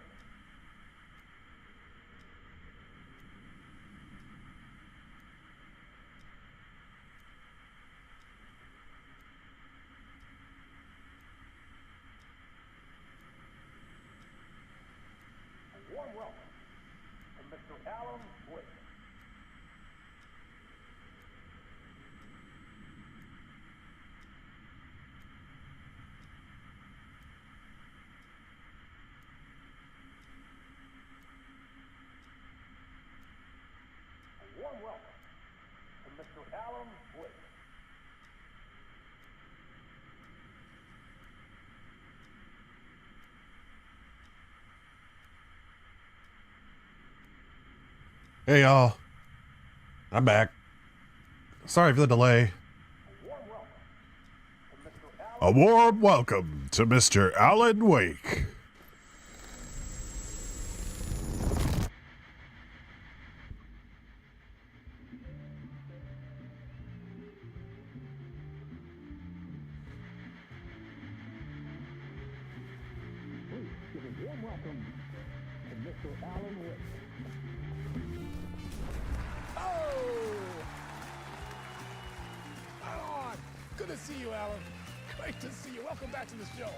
A warm welcome to Mr. Alan Wake. Hey y'all, I'm back. Sorry for the delay. A warm welcome to Mr. Alan Wake. Good to see you, Alan. Great to see you. Welcome back to the show.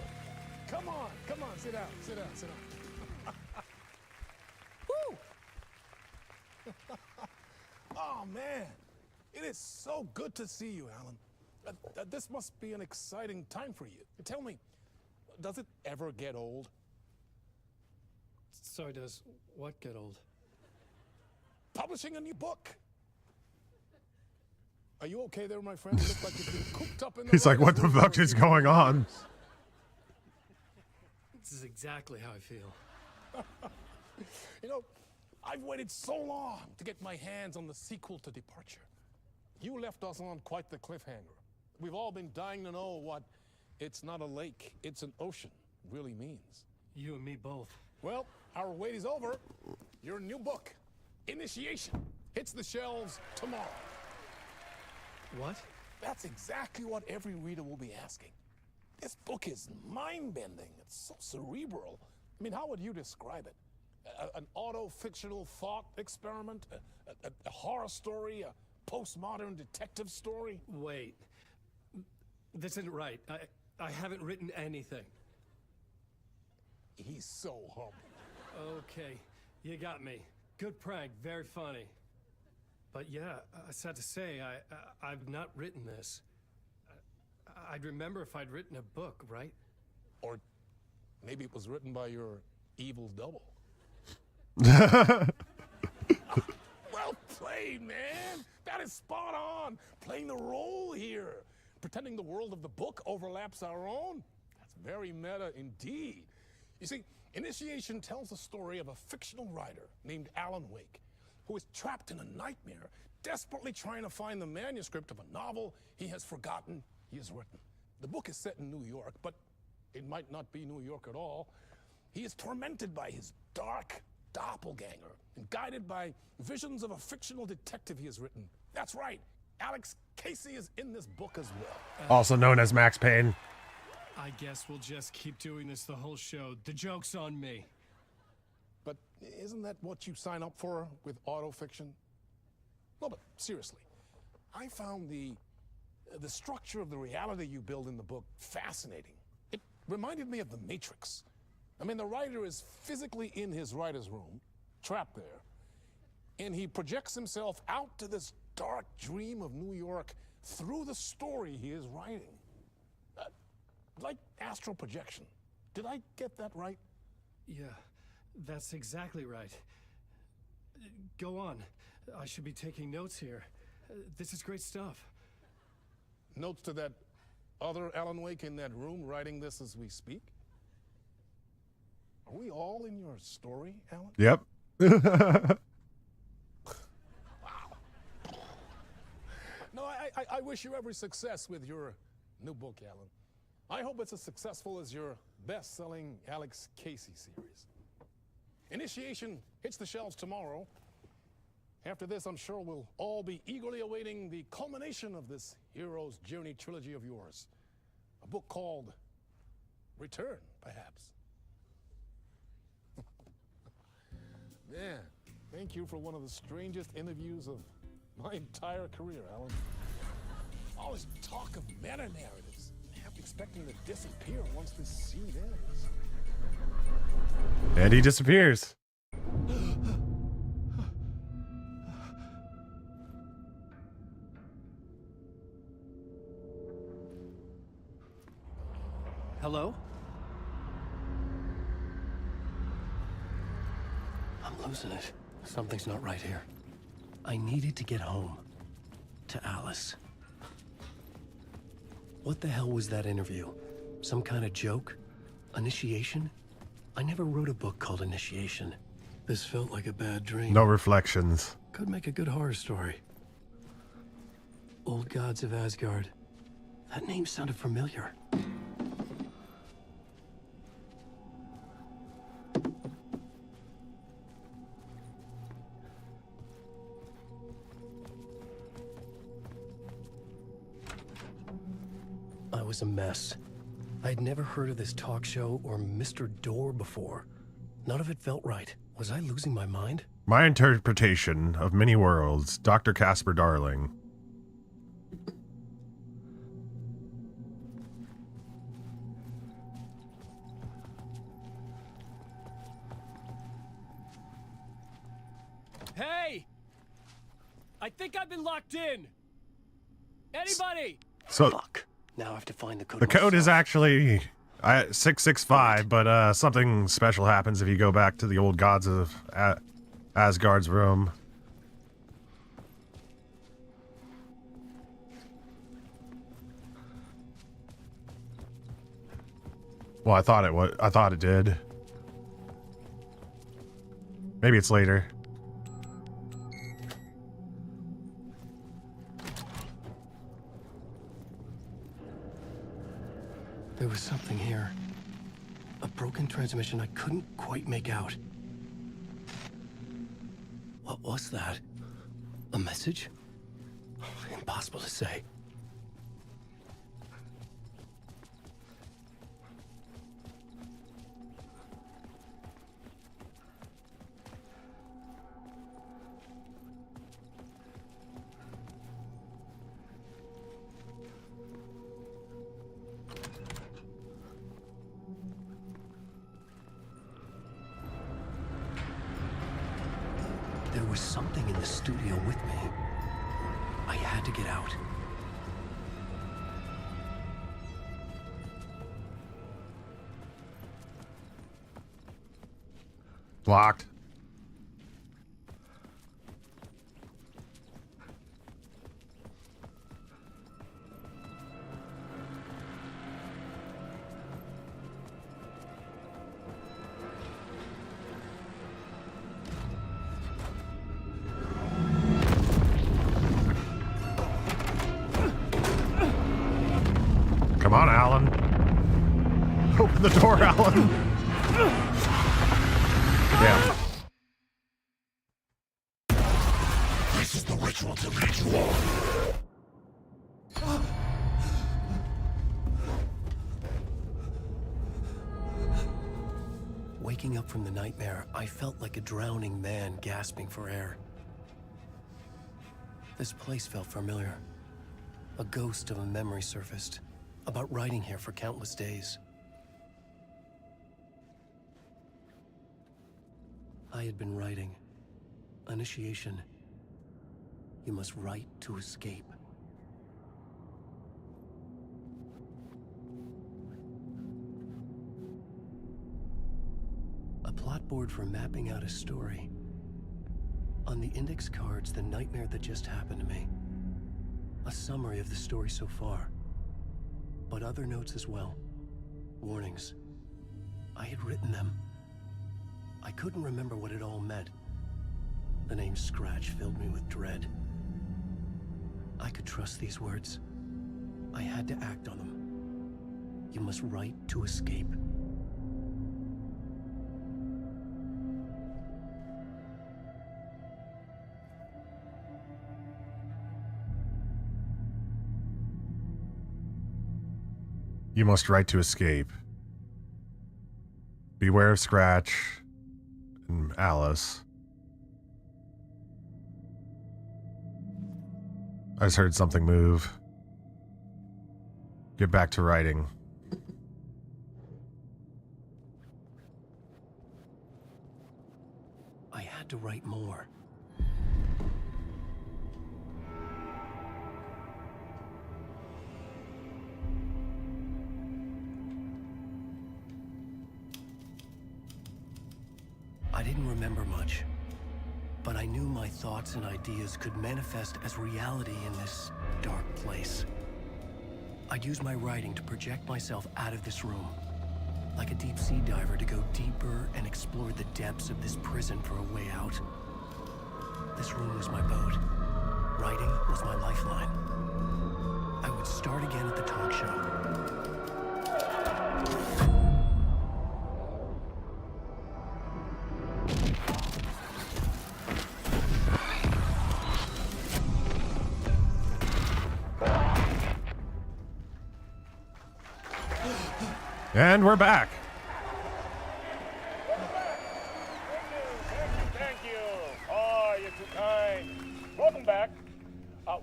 Come on, sit down, sit down. Woo! Oh, man. It is so good to see you, Alan. This must be an exciting time for you. Tell me, does it ever get old? Sorry, does what get old? Publishing a new book. Are you okay there, my friend? You look like you've been cooped up in the He's like, what the fuck is going on? This is exactly how I feel. You know, I've waited so long to get my hands on the sequel to Departure. You left us on quite the cliffhanger. We've all been dying to know what "it's not a lake, it's an ocean" really means. You and me both. Well, our wait is over. Your new book, Initiation, hits the shelves tomorrow. What? That's exactly what every reader will be asking. This book is mind-bending. It's so cerebral. I mean, how would you describe it? An auto-fictional thought experiment? A horror story? A postmodern detective story? Wait. This isn't right. I haven't written anything. He's so humble. Okay, you got me. Good prank, very funny. But yeah, sad to say, I've not written this. I'd remember if I'd written a book, right? Or maybe it was written by your evil double. Well played, man. That is spot on. Playing the role here. Pretending the world of the book overlaps our own. That's very meta indeed. You see, Initiation tells the story of a fictional writer named Alan Wake, who is trapped in a nightmare, desperately trying to find the manuscript of a novel he has forgotten he has written. The book is set in New York, but it might not be New York at all. He is tormented by his dark doppelganger and guided by visions of a fictional detective he has written. That's right, Alex Casey is in this book as well. Also known as Max Payne. I guess we'll just keep doing this the whole show. The joke's on me. But isn't that what you sign up for with autofiction? No, but seriously, I found the structure of the reality you build in the book fascinating. It reminded me of The Matrix. I mean, the writer is physically in his writer's room, trapped there, and he projects himself out to this dark dream of New York through the story he is writing. Like astral projection. Did I get that right? Yeah, that's exactly right. Go on. I should be taking notes here. This is great stuff. Notes to that other Alan Wake in that room writing this as we speak? Are we all in your story, Alan? Yep. Wow. No, I wish you every success with your new book, Alan. I hope it's as successful as your best-selling Alex Casey series. Initiation hits the shelves tomorrow. After this, I'm sure we'll all be eagerly awaiting the culmination of this hero's journey trilogy of yours. A book called Return, perhaps. Man, thank you for one of the strangest interviews of my entire career, Alan. All this talk of meta-narratives. I'm expecting to disappear once this scene ends. And he disappears. Hello? I'm losing it. Something's not right here. I needed to get home. To Alice. What the hell was that interview? Some kind of joke? Initiation? I never wrote a book called Initiation. This felt like a bad dream. No reflections. Could make a good horror story. Old Gods of Asgard. That name sounded familiar. I was a mess. I'd never heard of this talk show or Mr. Door before. None of it felt right. Was I losing my mind? My interpretation of many worlds, Dr. Casper Darling. Hey! I think I've been locked in. Anybody? So Fuck. Now I have to find the code. the code is actually 665, but something special happens if you go back to the old Gods of Asgard's room. Well, I thought it did. Maybe it's later. There was something here. A broken transmission I couldn't quite make out. What was that? A message? Impossible to say. There was something in the studio with me. I had to get out. Locked. Come on, Alan. Open the door, Alan. Yeah. This is the ritual to lead you on. Waking up from the nightmare, I felt like a drowning man gasping for air. This place felt familiar. A ghost of a memory surfaced, about riding here for countless days. I had been writing. Initiation. You must write to escape. A plot board for mapping out a story. On the index cards, the nightmare that just happened to me. A summary of the story so far. But other notes as well. Warnings. I had written them. I couldn't remember what it all meant. The name Scratch filled me with dread. I could trust these words. I had to act on them. You must write to escape. You must write to escape. Beware of Scratch and Alice. I just heard something move. Get back to writing. I had to write more. I didn't remember much, but I knew my thoughts and ideas could manifest as reality in this dark place. I'd use my writing to project myself out of this room. like a deep-sea diver, to go deeper and explore the depths of this prison for a way out. This room was my boat. Writing was my lifeline. I would start again at the talk show. And we're back. Thank you. Oh, you're too kind. Welcome back.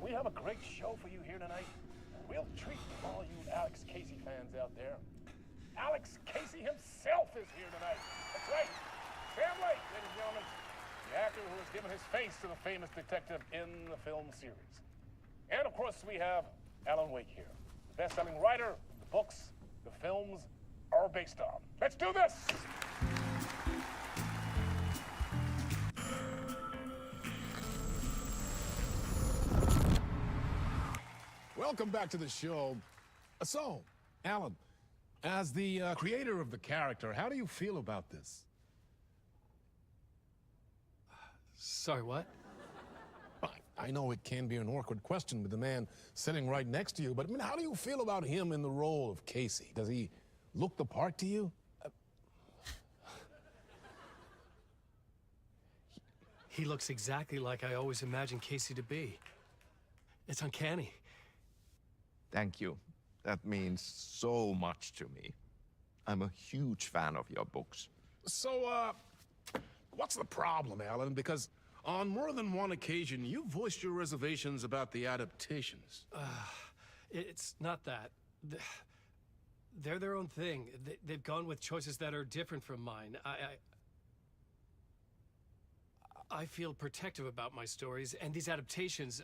We have a great show for you here tonight. Real treat for all you Alex Casey fans out there. Alex Casey himself is here tonight. That's right. Sam Lake, ladies and gentlemen. The actor who has given his face to the famous detective in the film series. And of course, we have Alan Wake here. The best-selling writer, the books, the films are based on. Let's do this! Welcome back to the show. So, Alan, as the creator of the character, how do you feel about this? Sorry, what? I know it can be an awkward question with the man sitting right next to you, but I mean, how do you feel about him in the role of Casey? Does he look the part to you? He looks exactly like I always imagined Casey to be. It's uncanny. Thank you. That means so much to me. I'm a huge fan of your books. So, what's the problem, Alan? Because on more than one occasion, you voiced your reservations about the adaptations. It's not that. They're their own thing. They've gone with choices that are different from mine. I feel protective about my stories, and these adaptations...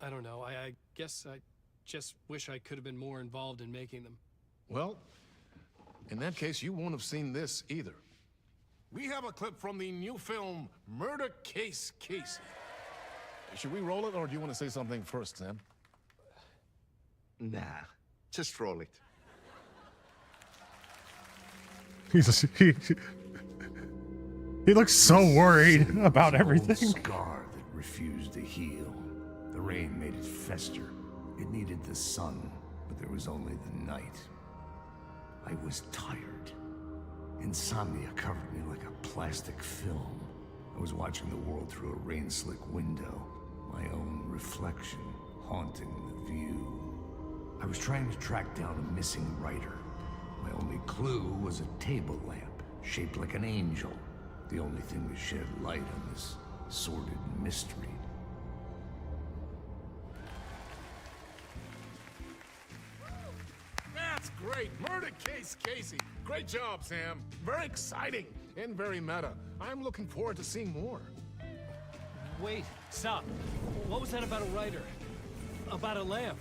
I don't know. I guess I just wish I could have been more involved in making them. Well, in that case, you won't have seen this either. We have a clip from the new film, Murder Case Casey. Should we roll it, or do you want to say something first, Sam? Nah, just roll it. He looks so worried about everything. Scar that refused to heal. The rain made it fester. It needed the sun, but there was only the night. I was tired. Insomnia covered me like a plastic film. I was watching the world through a rain-slick window, my own reflection haunting the view. I was trying to track down a missing writer. My only clue was a table lamp, shaped like an angel. The only thing to shed light on this sordid mystery. That's great! Murder Case Casey! Great job, Sam. Very exciting and very meta. I'm looking forward to seeing more. Wait, stop. What was that about a writer? About a lamp?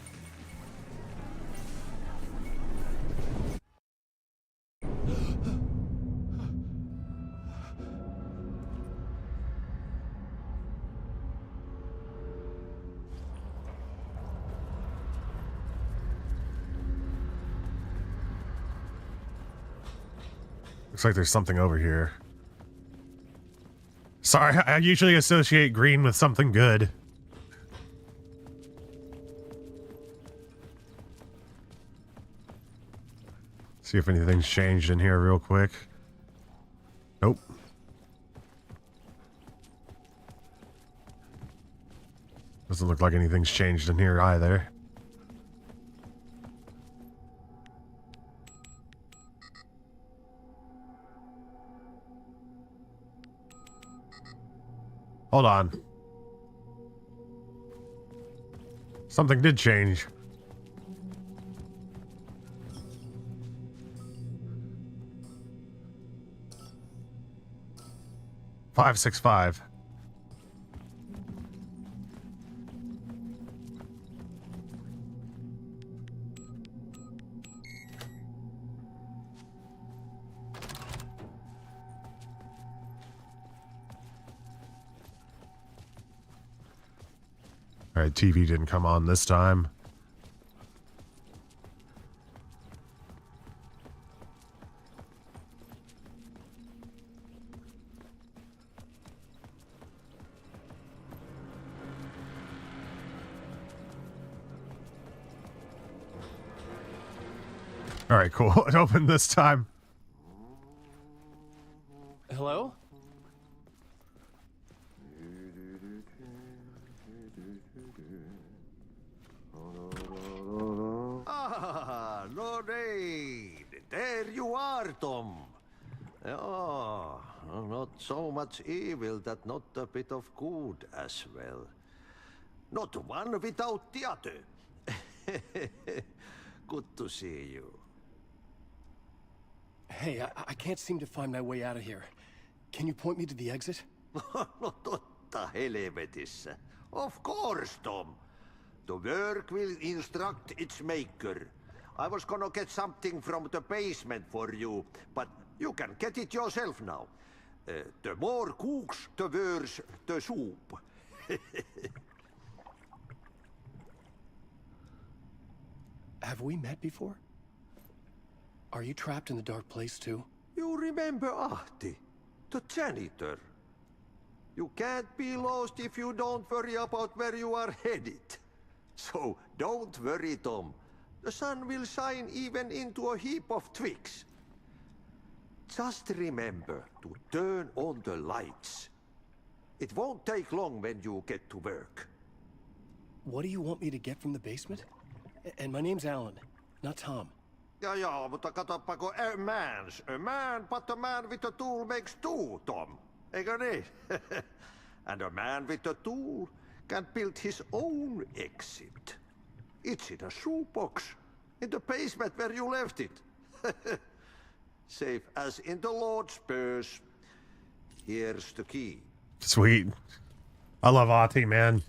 Looks like there's something over here. Sorry, I usually associate green with something good. See if anything's changed in here real quick. Nope. Doesn't look like anything's changed in here either. Hold on. Something did change. $565. Alright, TV didn't come on this time. Alright, cool. It opened this time. Hello? Ah, Lorraine! There you are, Tom. Oh, not so much evil that not a bit of good as well. Not one without the other. Good to see you. Hey, I can't seem to find my way out of here. Can you point me to the exit? No totta helvetissä. Of course, Tom. The work will instruct its maker. I was gonna get something from the basement for you, but you can get it yourself now. The more cooks, the worse the soup. Have we met before? Are you trapped in the dark place too? You remember Ahti, the janitor. You can't be lost if you don't worry about where you are headed. So don't worry, Tom. The sun will shine even into a heap of twigs. Just remember to turn on the lights. It won't take long when you get to work. What do you want me to get from the basement? And my name's Alan, not Tom. Ja, mutta katsopako a man, but a man with a tool makes two, Tom. Eikö niin? And a man with a tool can build his own exit. It's in a shoebox, in the basement where you left it. Safe as in the Lord's purse. Here's the key. Sweet. I love Ahti, man.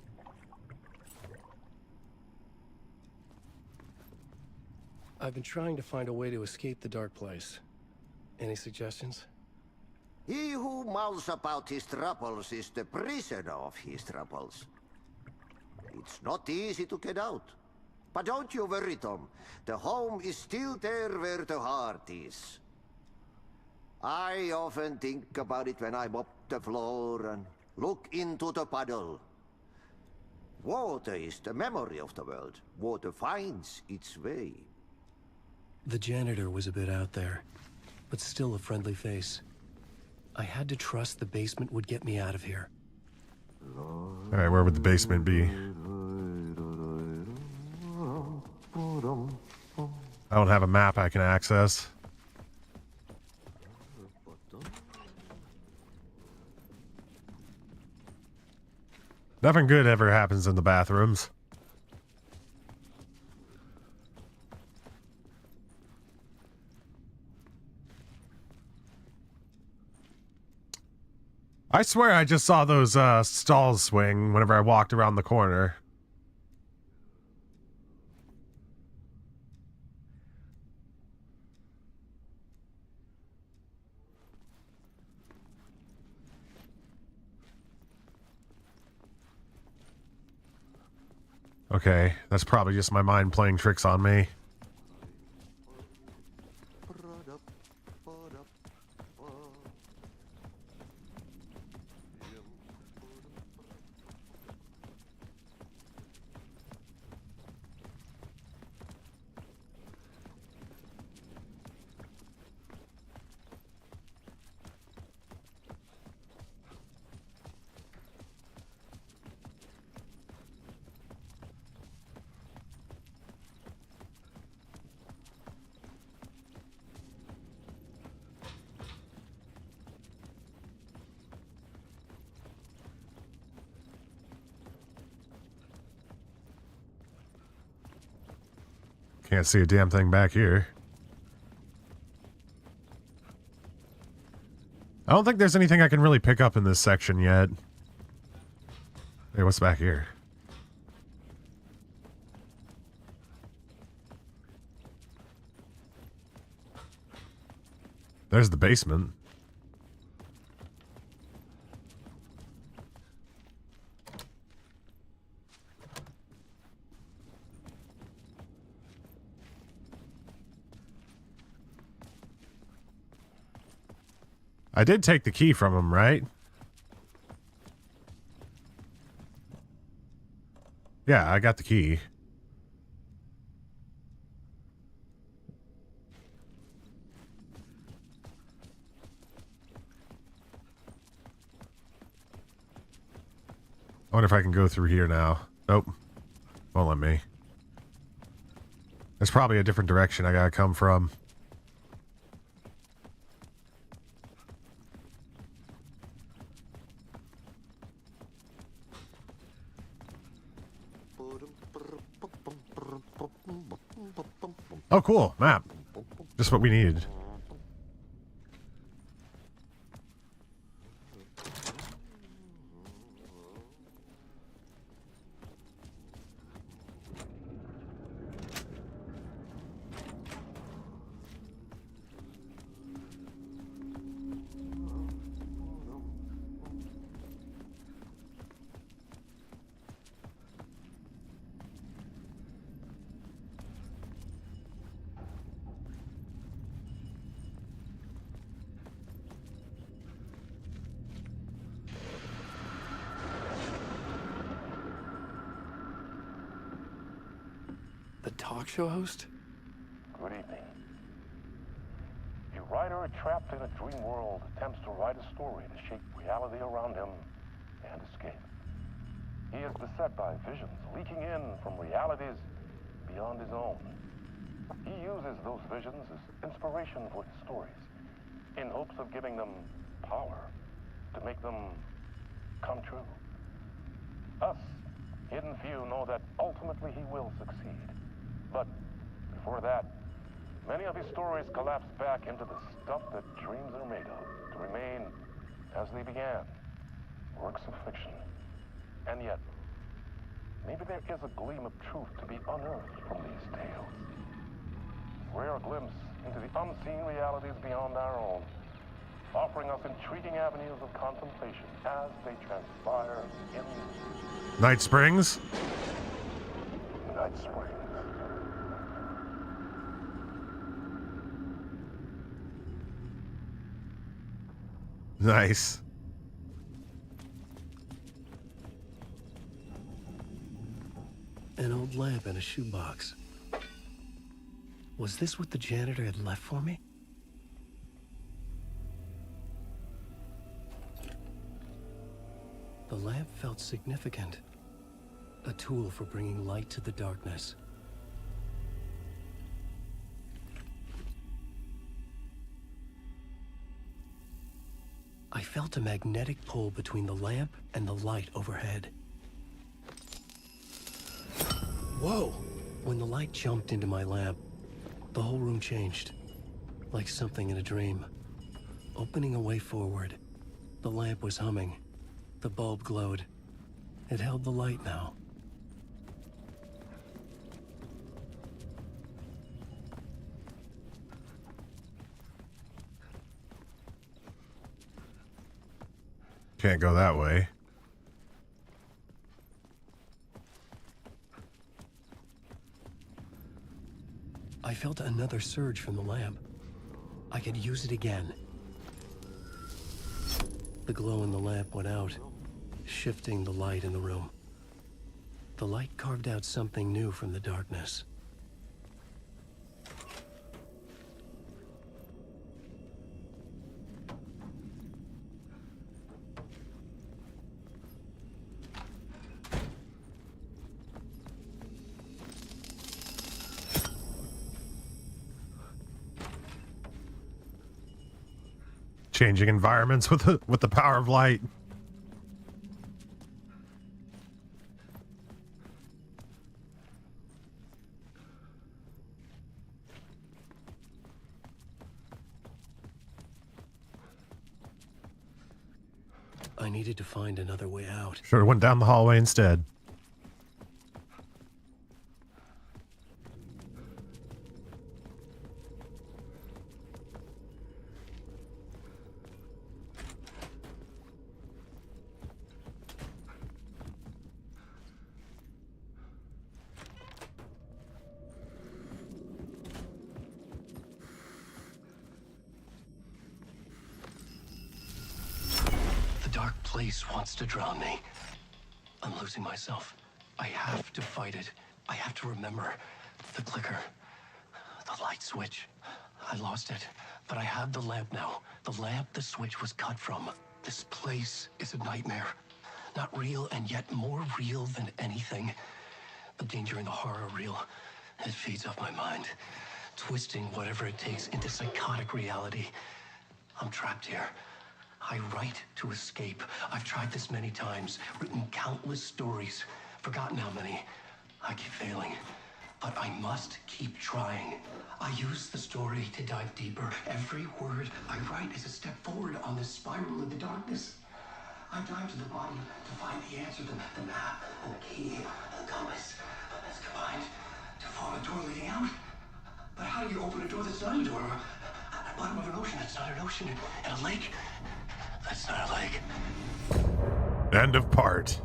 I've been trying to find a way to escape the dark place. Any suggestions? He who mouths about his troubles is the prisoner of his troubles. It's not easy to get out. But don't you worry, Tom. The home is still there where the heart is. I often think about it when I mop the floor and look into the puddle. Water is the memory of the world. Water finds its way. The janitor was a bit out there, but still a friendly face. I had to trust the basement would get me out of here. Alright, where would the basement be? I don't have a map I can access. Nothing good ever happens in the bathrooms. I swear I just saw those stalls swing whenever I walked around the corner. Okay, that's probably just my mind playing tricks on me. Can't see a damn thing back here. I don't think there's anything I can really pick up in this section yet. Hey, what's back here? There's the basement. I did take the key from him, right? Yeah, I got the key. I wonder if I can go through here now. Nope. Won't let me. There's probably a different direction I gotta come from. Oh, cool. Map. Just what we needed. The talk show host? Good evening. A writer trapped in a dream world attempts to write a story to shape reality around him and escape. He is beset by visions leaking in from realities beyond his own. He uses those visions as inspiration for his stories, in hopes of giving them power to make them come true. Us, hidden few, know that ultimately he will succeed. But before that, many of his stories collapse back into the stuff that dreams are made of, to remain as they began, works of fiction. And yet, maybe there is a gleam of truth to be unearthed from these tales. Rare glimpse into the unseen realities beyond our own, offering us intriguing avenues of contemplation as they transpire in Night Springs? Night Springs. Nice. An old lamp in a shoebox. Was this what the janitor had left for me? The lamp felt significant. A tool for bringing light to the darkness. I felt a magnetic pull between the lamp and the light overhead. Whoa! When the light jumped into my lamp, the whole room changed, like something in a dream. Opening a way forward, the lamp was humming. The bulb glowed. It held the light now. Can't go that way. I felt another surge from the lamp. I could use it again. The glow in the lamp went out, shifting the light in the room. The light carved out something new from the darkness. Changing environments with the power of light. I needed to find another way out. Should have went down the hallway instead. Wants to drown me. I'm losing myself. I have to fight it. I have to remember. The clicker. The light switch. I lost it. But I have the lamp now. The lamp the switch was cut from. This place is a nightmare. Not real, and yet more real than anything. The danger and the horror real. It feeds off my mind, twisting whatever it takes into psychotic reality. I'm trapped here. I write to escape. I've tried this many times, written countless stories, forgotten how many. I keep failing, but I must keep trying. I use the story to dive deeper. Every word I write is a step forward on this spiral in the darkness. I dive to the body to find the answer, the map, and the key, and the compass. That's combined to form a door leading out. But how do you open a door that's not a door? At the bottom of an ocean that's not an ocean. And a lake that's not a lake. End of part.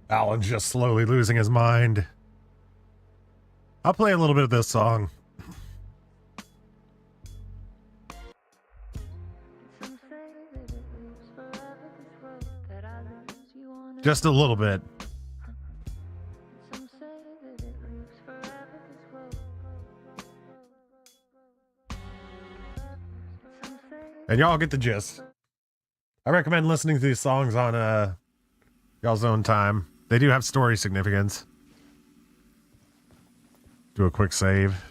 Alan's just slowly losing his mind. I'll play a little bit of this song. Just a little bit. And y'all get the gist. I recommend listening to these songs on y'all's own time. They do have story significance. Do a quick save.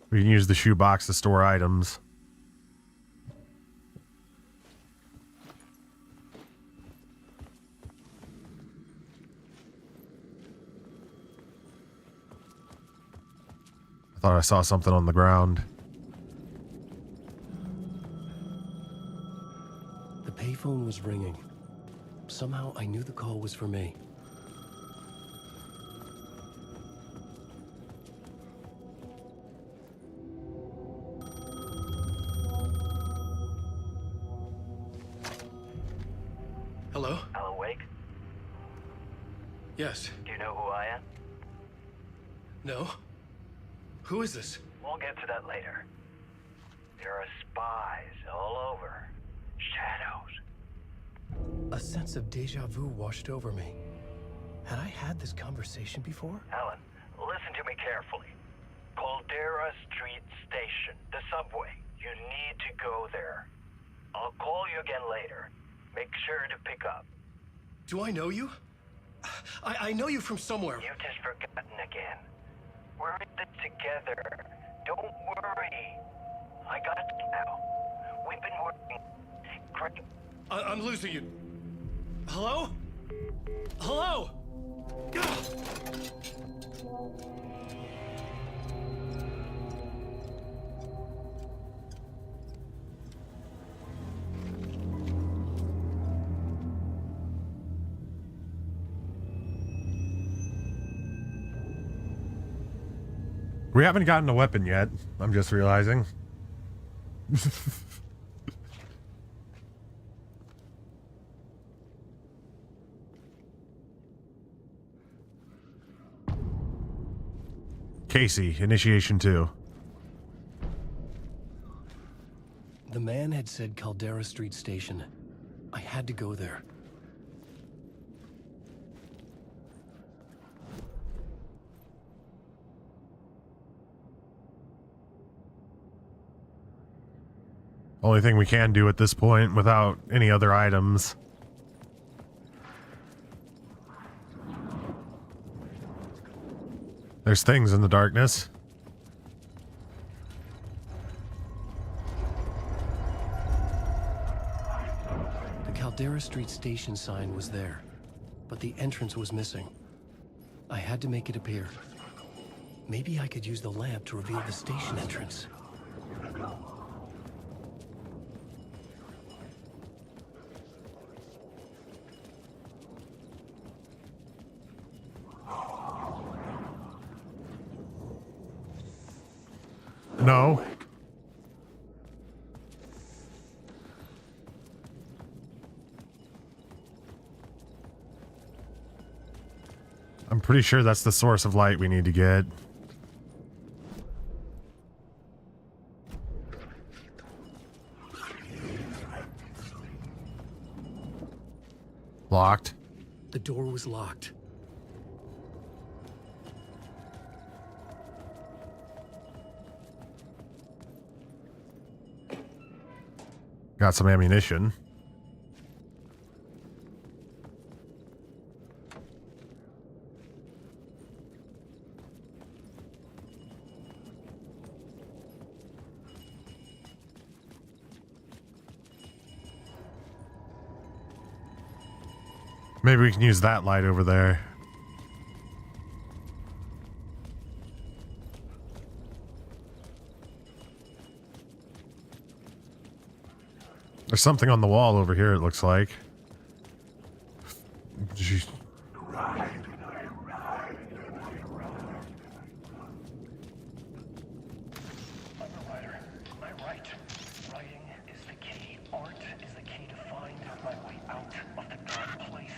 We can use the shoebox to store items. I thought I saw something on the ground. The payphone was ringing. Somehow I knew the call was for me. Hello? Alan Wake? Yes. Do you know who I am? No? Who is this? We'll get to that later. There are spies all over. Shadows. A sense of deja vu washed over me. Had I had this conversation before? Alan, listen to me carefully. Caldera Street Station, the subway. You need to go there. I'll call you again later. Make sure to pick up. Do I know you? I know you from somewhere. You've just forgotten again. We're in this together. Don't worry. I got you now. We've been working. Great. I'm losing you. Hello? Hello? We haven't gotten a weapon yet. I'm just realizing. Casey, Initiation 2. The man had said Caldera Street Station. I had to go there. Only thing we can do at this point without any other items. There's things in the darkness. The Caldera Street Station sign was there, but the entrance was missing. I had to make it appear. Maybe I could use the lamp to reveal the station entrance. No. I'm pretty sure that's the source of light we need to get. Locked. The door was locked. Got some ammunition. Maybe we can use that light over there. There's something on the wall over here, it looks like. Jeez. Underwriter, am I right? Writing is the key. Art is the key to find my way out of the dark place.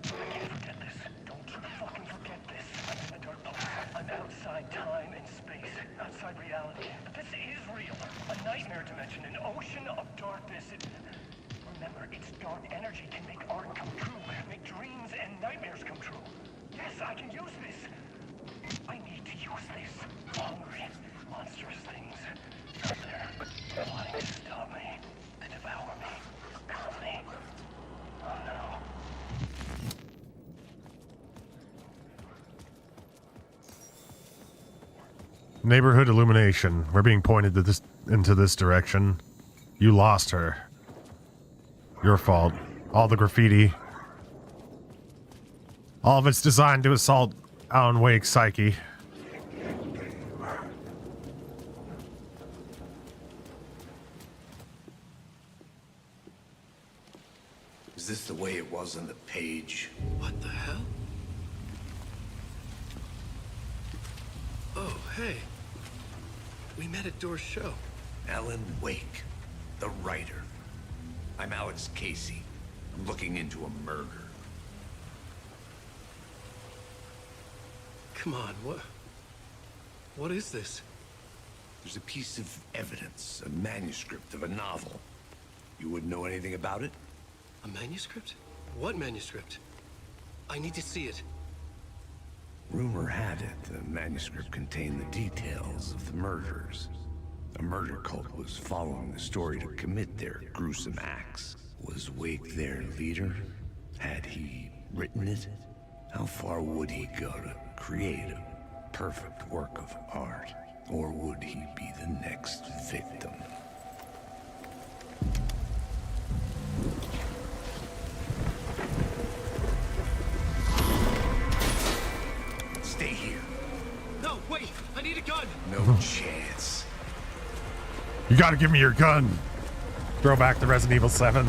I can't forget this. Don't fucking forget this. I'm in the dark place. I'm outside time and space. Outside reality. But this is real. A nightmare dimension. An ocean of darkness. Remember, its dark energy can make art come true. Make dreams and nightmares come true. Yes, I can use this. I need to use this. Hungry, monstrous things out there wanting to stop me, to devour me, kill me. Oh no. Neighborhood illumination. We're being pointed to into this direction. You lost her. Your fault. All the graffiti. All of it's designed to assault Alan Wake's psyche. Is this the way it was on the page? What the hell? Oh, hey. We met at Door's show. Alan Wake, the writer. I'm Alex Casey. I'm looking into a murder. Come on, what is this? There's a piece of evidence, a manuscript of a novel. You wouldn't know anything about it? A manuscript? What manuscript? I need to see it. Rumor had it the manuscript contained the details of the murders. A murder cult was following the story to commit their gruesome acts. Was Wake their leader? Had he written it? How far would he go to create a perfect work of art? Or would he be the next victim? Stay here. No, wait! I need a gun! No chance. You gotta give me your gun. Throw back the Resident Evil 7.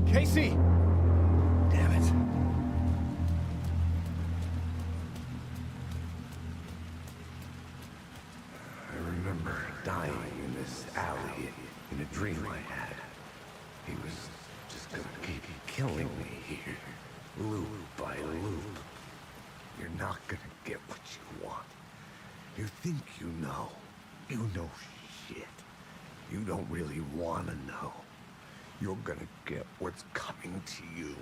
Casey! Damn it. I remember dying in this alley in a dream I had. He was just gonna keep killing me here, loop by loop. You're not gonna get what you want. You think you know. You know shit. You don't really want to know. You're gonna get what's coming to you.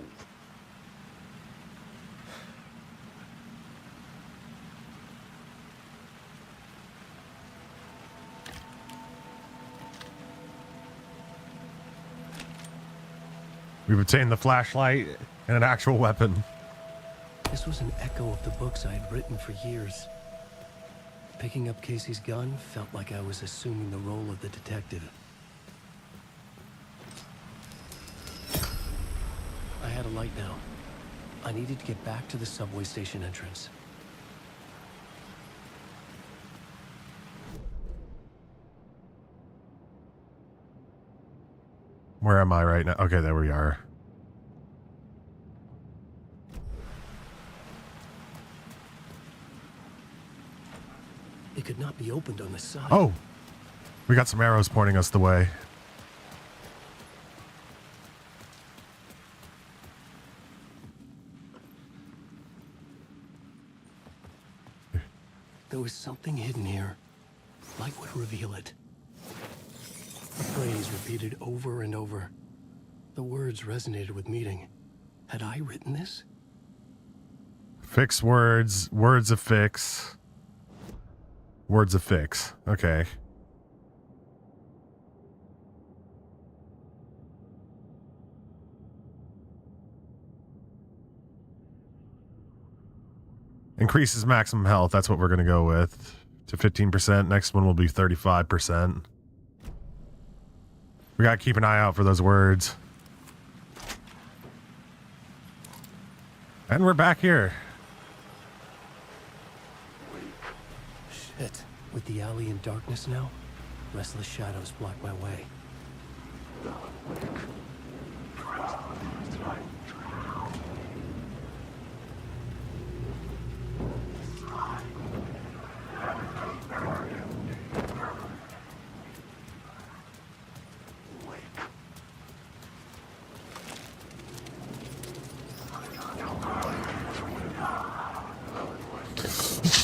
We've obtained the flashlight and an actual weapon. This was an echo of the books I had written for years. Picking up Casey's gun felt like I was assuming the role of the detective. I had a light now. I needed to get back to the subway station entrance. Where am I right now? Okay, there we are. It could not be opened on the side. Oh! We got some arrows pointing us the way. There was something hidden here. Light would reveal it. A phrase repeated over and over. The words resonated with meaning. Had I written this? Fix words. Words of fix. Words of fix. Okay. Increases maximum health. That's what we're going to go with. To 15%. Next one will be 35%. We got to keep an eye out for those words. And we're back here. Shit. With the alley in darkness now, restless shadows block my way.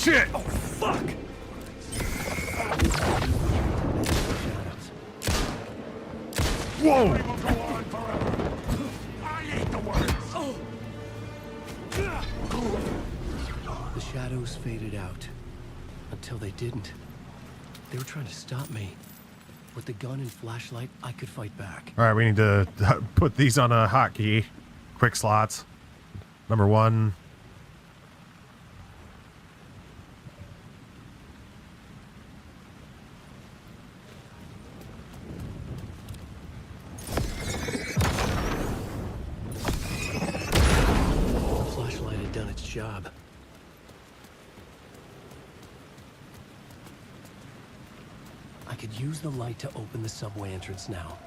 Shit! Oh, fuck! Whoa! The shadows faded out. Until they didn't. They were trying to stop me. With the gun and flashlight, I could fight back. Alright, we need to put these on a hotkey. Quick slots. Number 1. The flashlight had done its job. I could use the light to open the subway entrance now.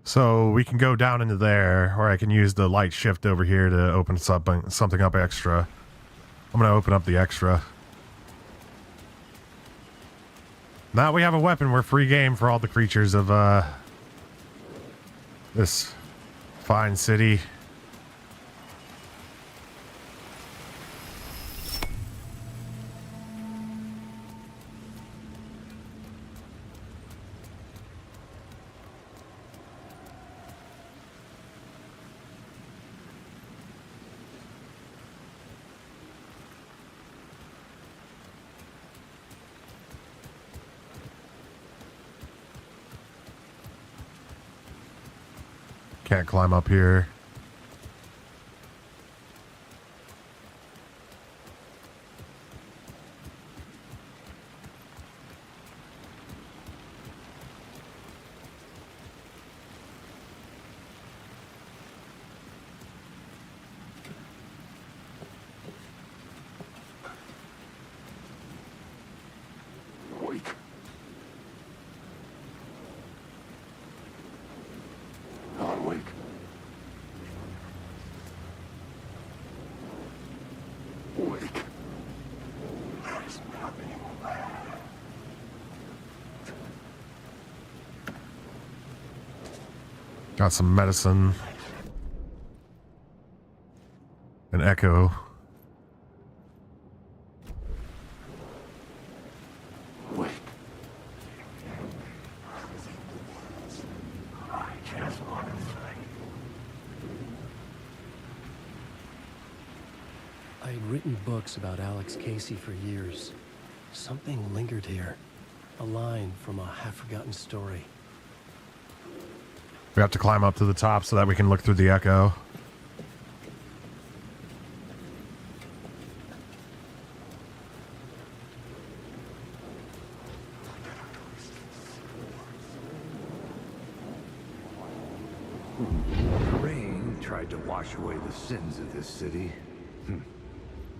So we can go down into there, or I can use the light shift over here to open something up extra. I'm going to open up the extra. Now we have a weapon. We're free game for all the creatures of this fine city. Can't climb up here. Got some medicine. An echo. I had written books about Alex Casey for years. Something lingered here. A line from a half-forgotten story. We have to climb up to the top so that we can look through the echo. The rain tried to wash away the sins of this city.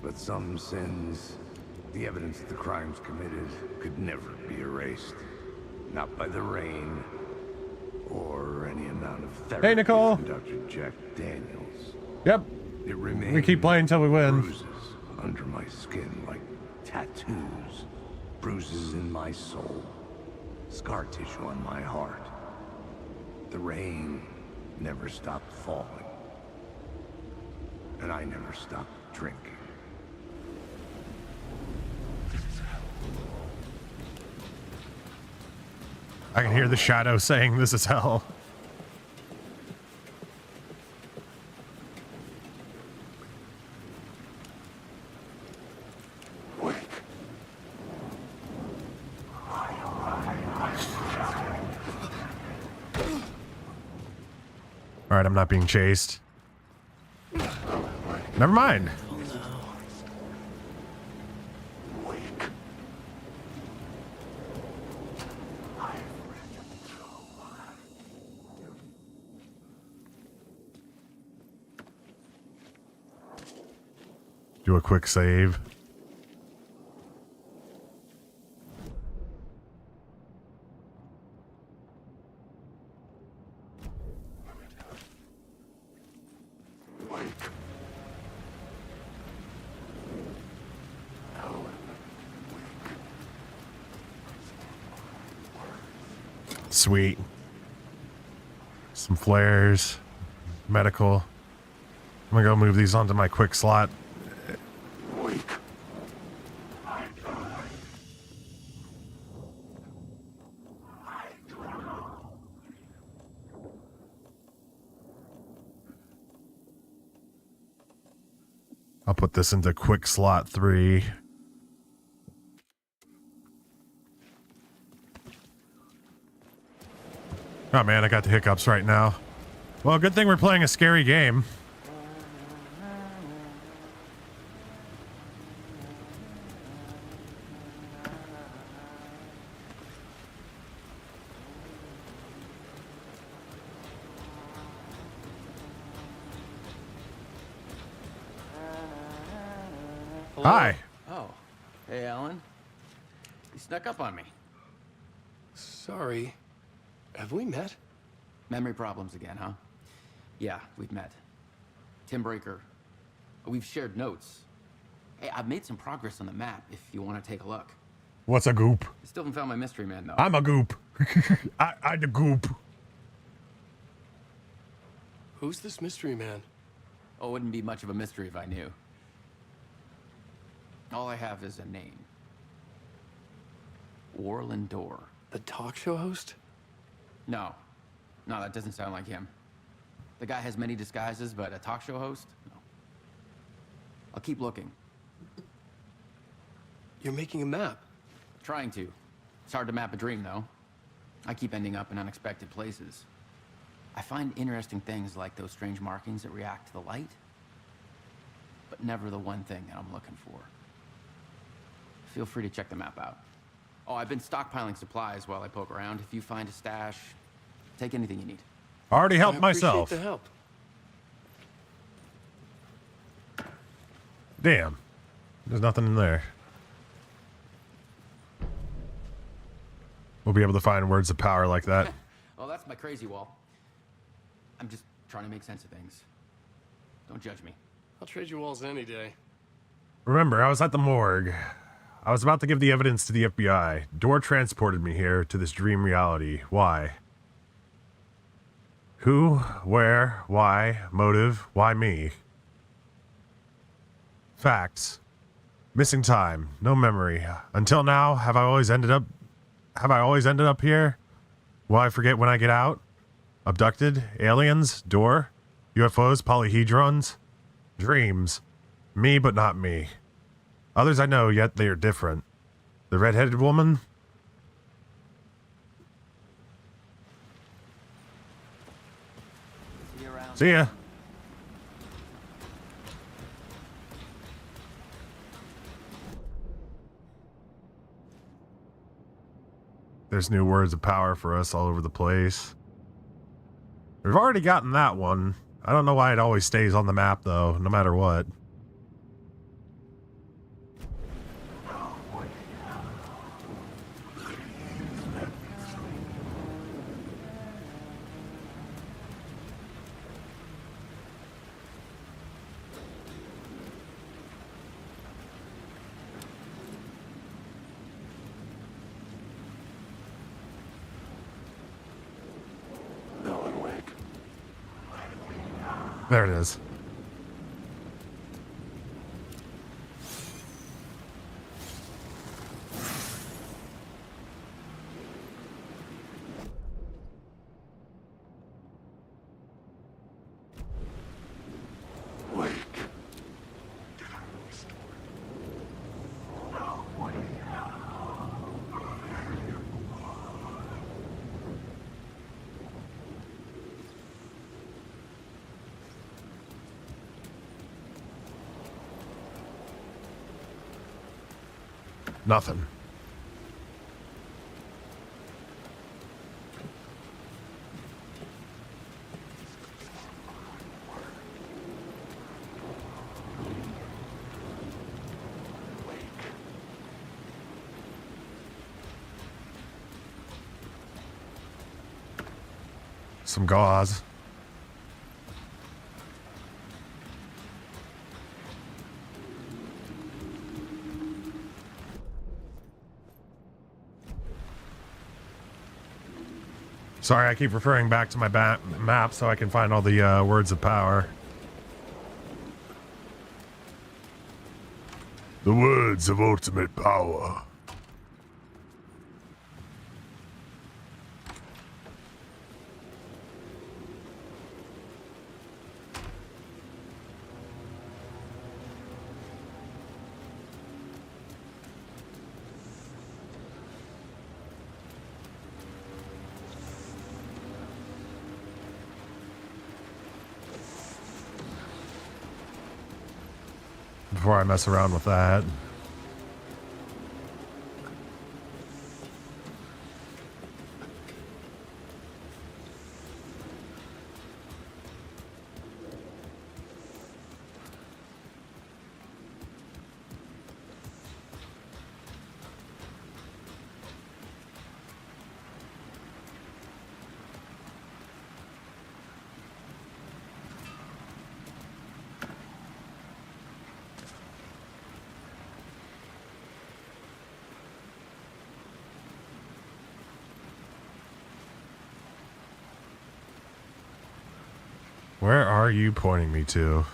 But some sins, the evidence of the crimes committed, could never be erased. Not by the rain, or any amount of therapy Hey, Nicole. from Dr. Jack Daniels. Yep. It remains. We keep playing till we win. Bruises under my skin like tattoos. Bruises in my soul. Scar tissue on my heart. The rain never stopped falling. And I never stopped drinking. I can hear the shadow saying this is hell. All right, I'm not being chased. Never mind. Do a quick save. Sweet. Some flares. Medical. I'm gonna go move these onto my quick slot. I'll put this into quick slot 3. Oh man, I got the hiccups right now. Well, good thing we're playing a scary game. Hello? Hi. Oh. Hey, Alan. You snuck up on me. Sorry. Have we met? Memory problems again, huh? Yeah, we've met. Tim Breaker. We've shared notes. Hey, I've made some progress on the map if you want to take a look. What's a goop? I still haven't found my mystery man, though. I'm a goop. I the goop. Who's this mystery man? Oh, it wouldn't be much of a mystery if I knew. All I have is a name. Warlin Door. The talk show host? No. No, that doesn't sound like him. The guy has many disguises, but a talk show host? No. I'll keep looking. You're making a map? Trying to. It's hard to map a dream, though. I keep ending up in unexpected places. I find interesting things like those strange markings that react to the light, but never the one thing that I'm looking for. Feel free to check the map out. Oh, I've been stockpiling supplies while I poke around. If you find a stash, take anything you need. I already helped I appreciate myself. the help. Damn. There's nothing in there. We'll be able to find words of power like that. Well, that's my crazy wall. I'm just trying to make sense of things. Don't judge me. I'll trade you walls any day. Remember, I was at the morgue. I was about to give the evidence to the FBI. Door transported me here to this dream reality. Why? Who, where, why, motive, why me? Facts. Missing time, no memory. Until now, have I always ended up here? Will I forget when I get out? Abducted? Aliens? Door? UFOs? Polyhedrons? Dreams. Me, but not me. Others I know, yet they are different. The red-headed woman? See ya. There's new words of power for us all over the place. We've already gotten that one. I don't know why it always stays on the map, though, no matter what. There it is. Nothing. Some gauze. Sorry, I keep referring back to my map so I can find all the words of power. The words of ultimate power. Before I mess around with that. Where are you pointing me to?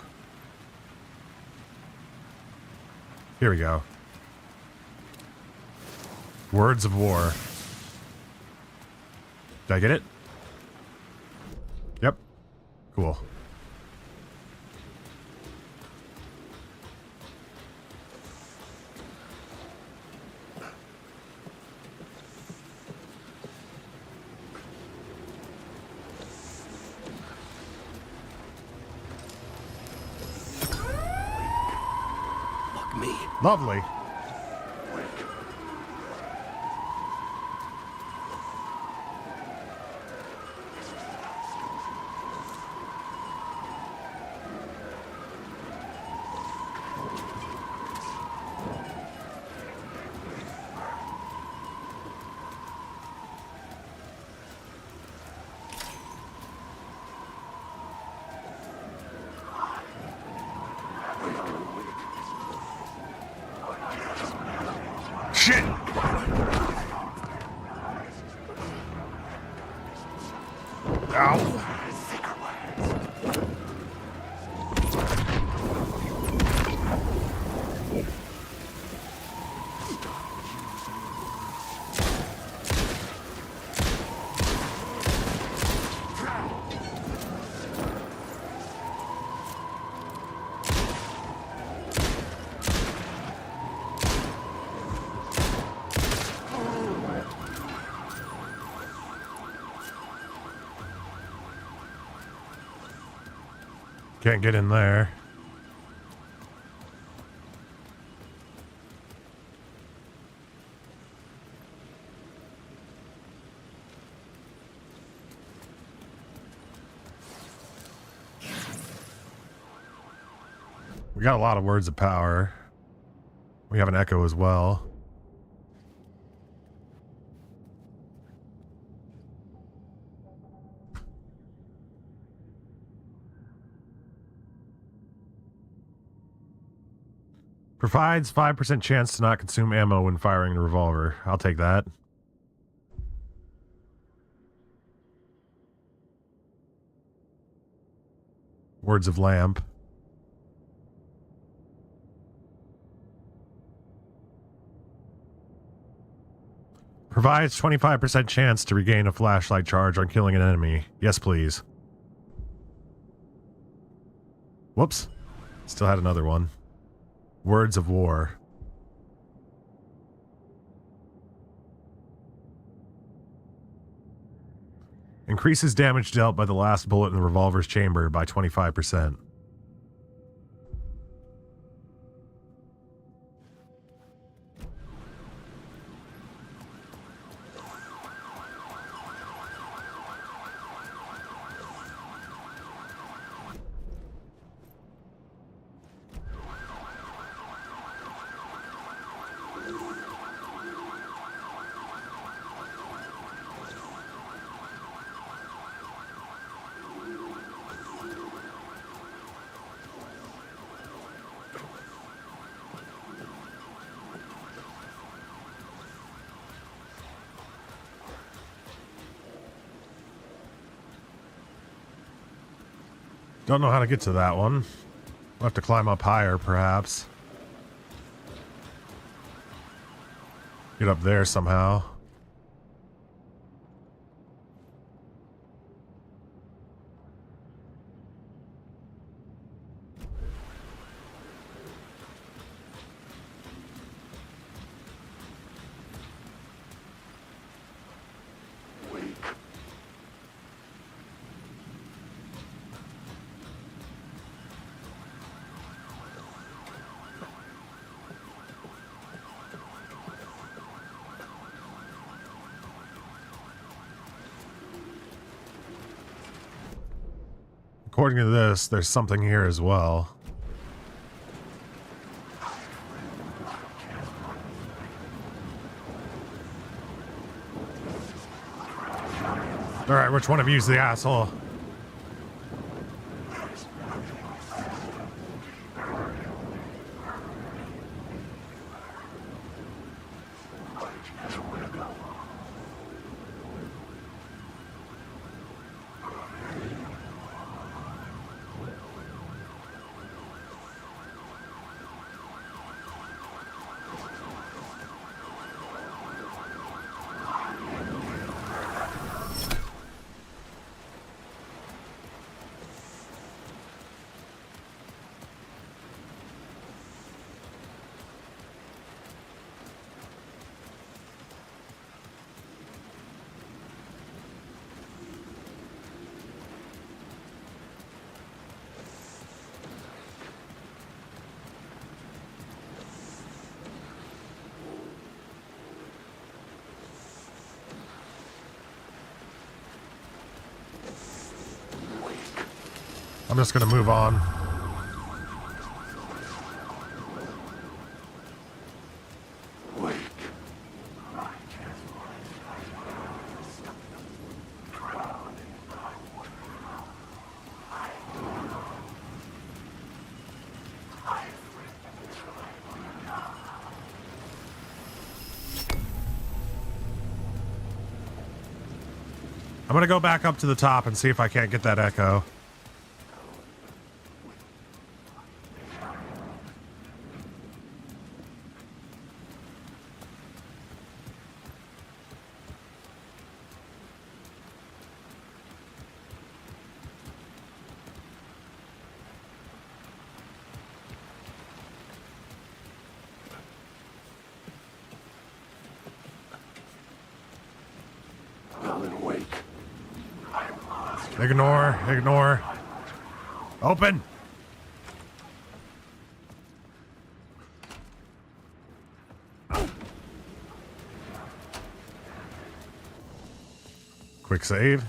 Here we go. Words of War. Did I get it? Yep. Cool. Lovely. Shit! Ow. Can't get in there. We got a lot of words of power. We have an echo as well. Provides 5% chance to not consume ammo when firing the revolver. I'll take that. Words of Lamp. Provides 25% chance to regain a flashlight charge on killing an enemy. Yes, please. Whoops. Still had another one. Words of War. Increases damage dealt by the last bullet in the revolver's chamber by 25%. Don't know how to get to that one. We'll have to climb up higher, perhaps. Get up there somehow. According to this, there's something here as well. Alright, which one of you's the asshole? I'm just gonna move on. I'm gonna go back up to the top and see if I can't get that echo. Ignore. Open. Quick save.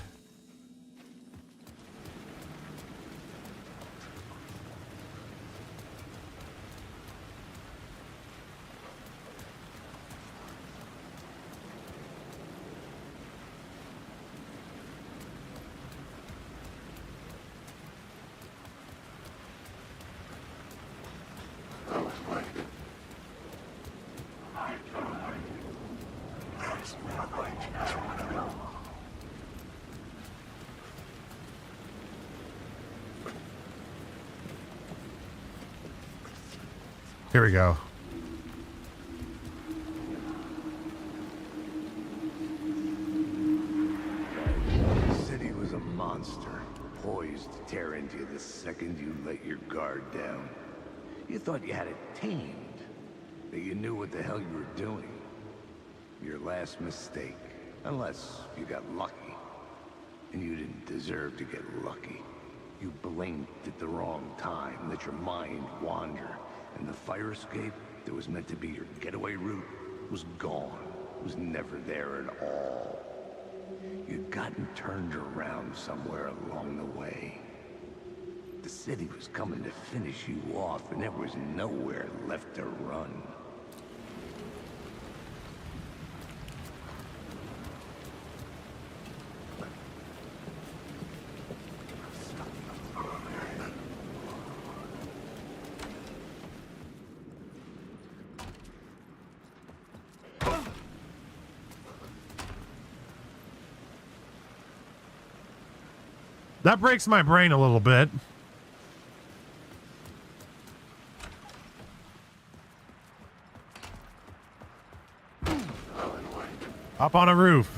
Here we go. The city was a monster, poised to tear into you the second you let your guard down. You thought you had it tamed, that you knew what the hell you were doing. Your last mistake, unless you got lucky. And you didn't deserve to get lucky. You blinked at the wrong time, let your mind wander, and the fire escape that was meant to be your getaway route was gone, was never there at all. You'd gotten turned around somewhere along the way. The city was coming to finish you off, and there was nowhere left to run. That breaks my brain a little bit. Up on a roof.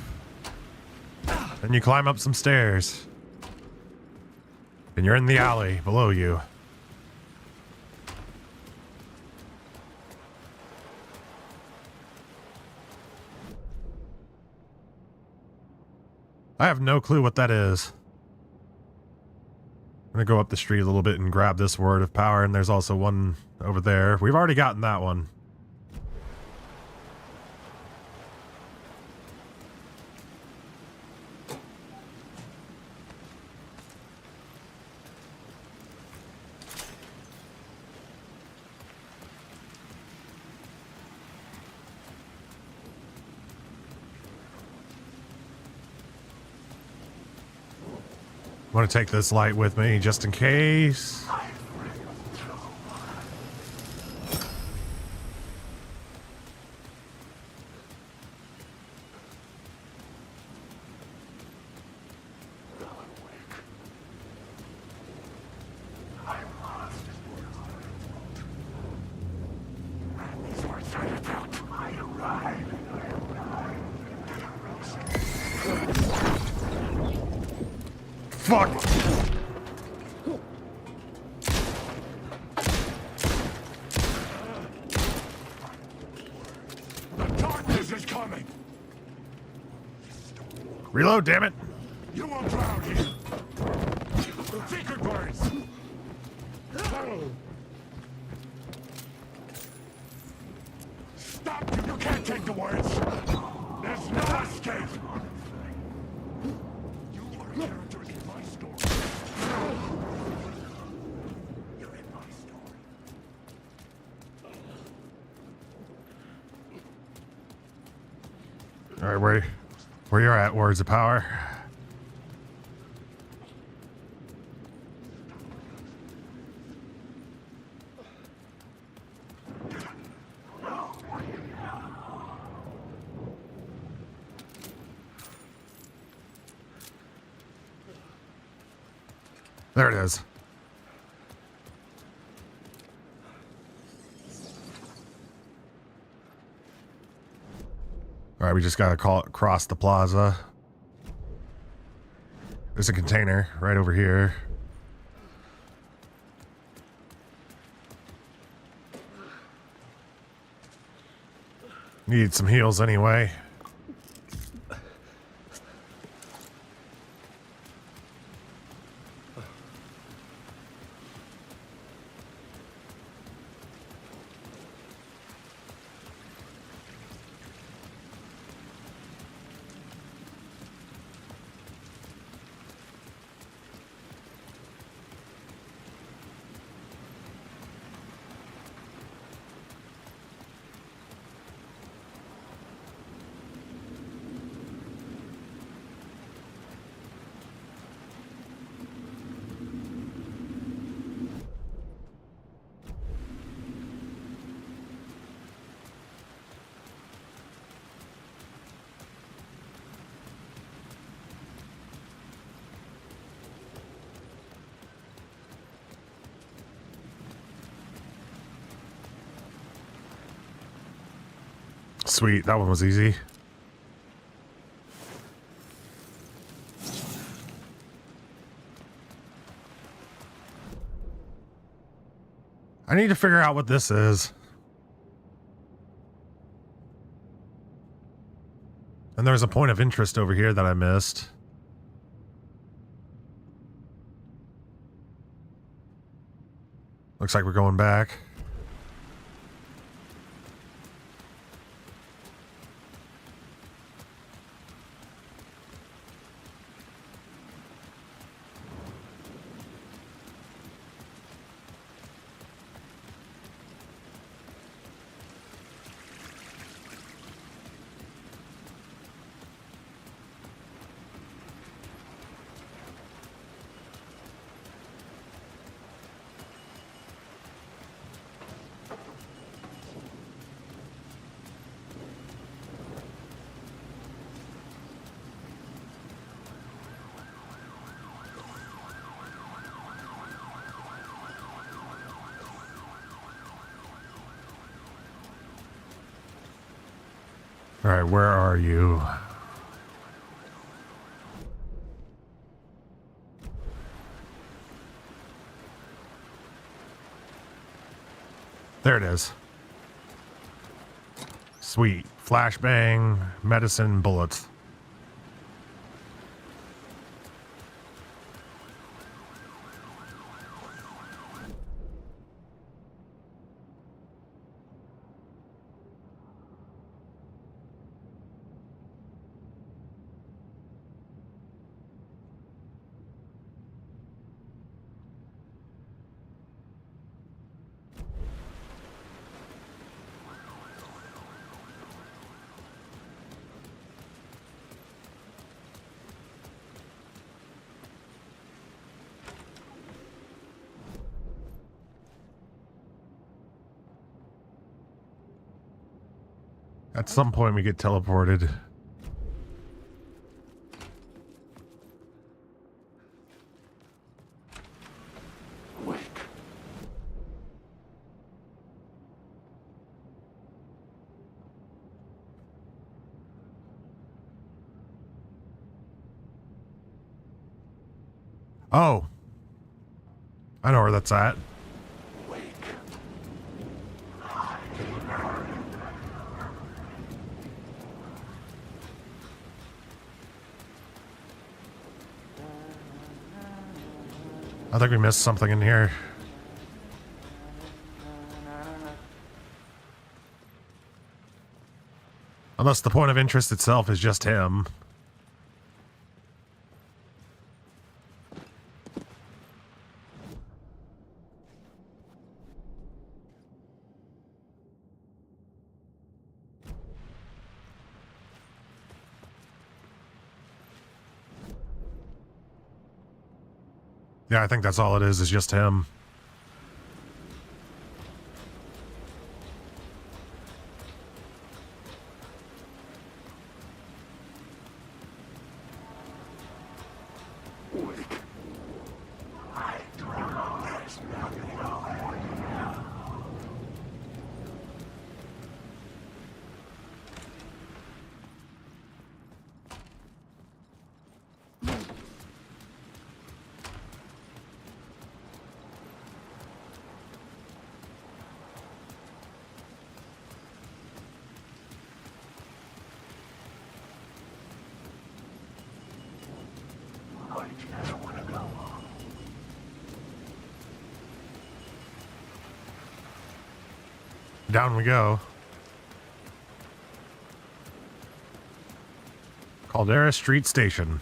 Then you climb up some stairs. And you're in the alley below you. I have no clue what that is. I'm gonna go up the street a little bit and grab this word of power, and there's also one over there. We've already gotten that one. I want to take this light with me just in case. Fuck! Darkness is coming! Reload, damn it! You won't drown here! Secret birds! Stop! You can't take the words! There's no escape! You are a character in my story. You're in my story. Alright, where you're at, words of power. There it is. All right, we just gotta cross the plaza. There's a container right over here. Need some heals anyway. Sweet, that one was easy. I need to figure out what this is. And there's a point of interest over here that I missed. Looks like we're going back. All right, where are you? There it is. Sweet. Flashbang, medicine, bullets. At some point we get teleported. Oh. I know where that's at. I think we missed something in here. Unless the point of interest itself is just him. Yeah, I think that's all it is just him. Down we go. Caldera Street Station.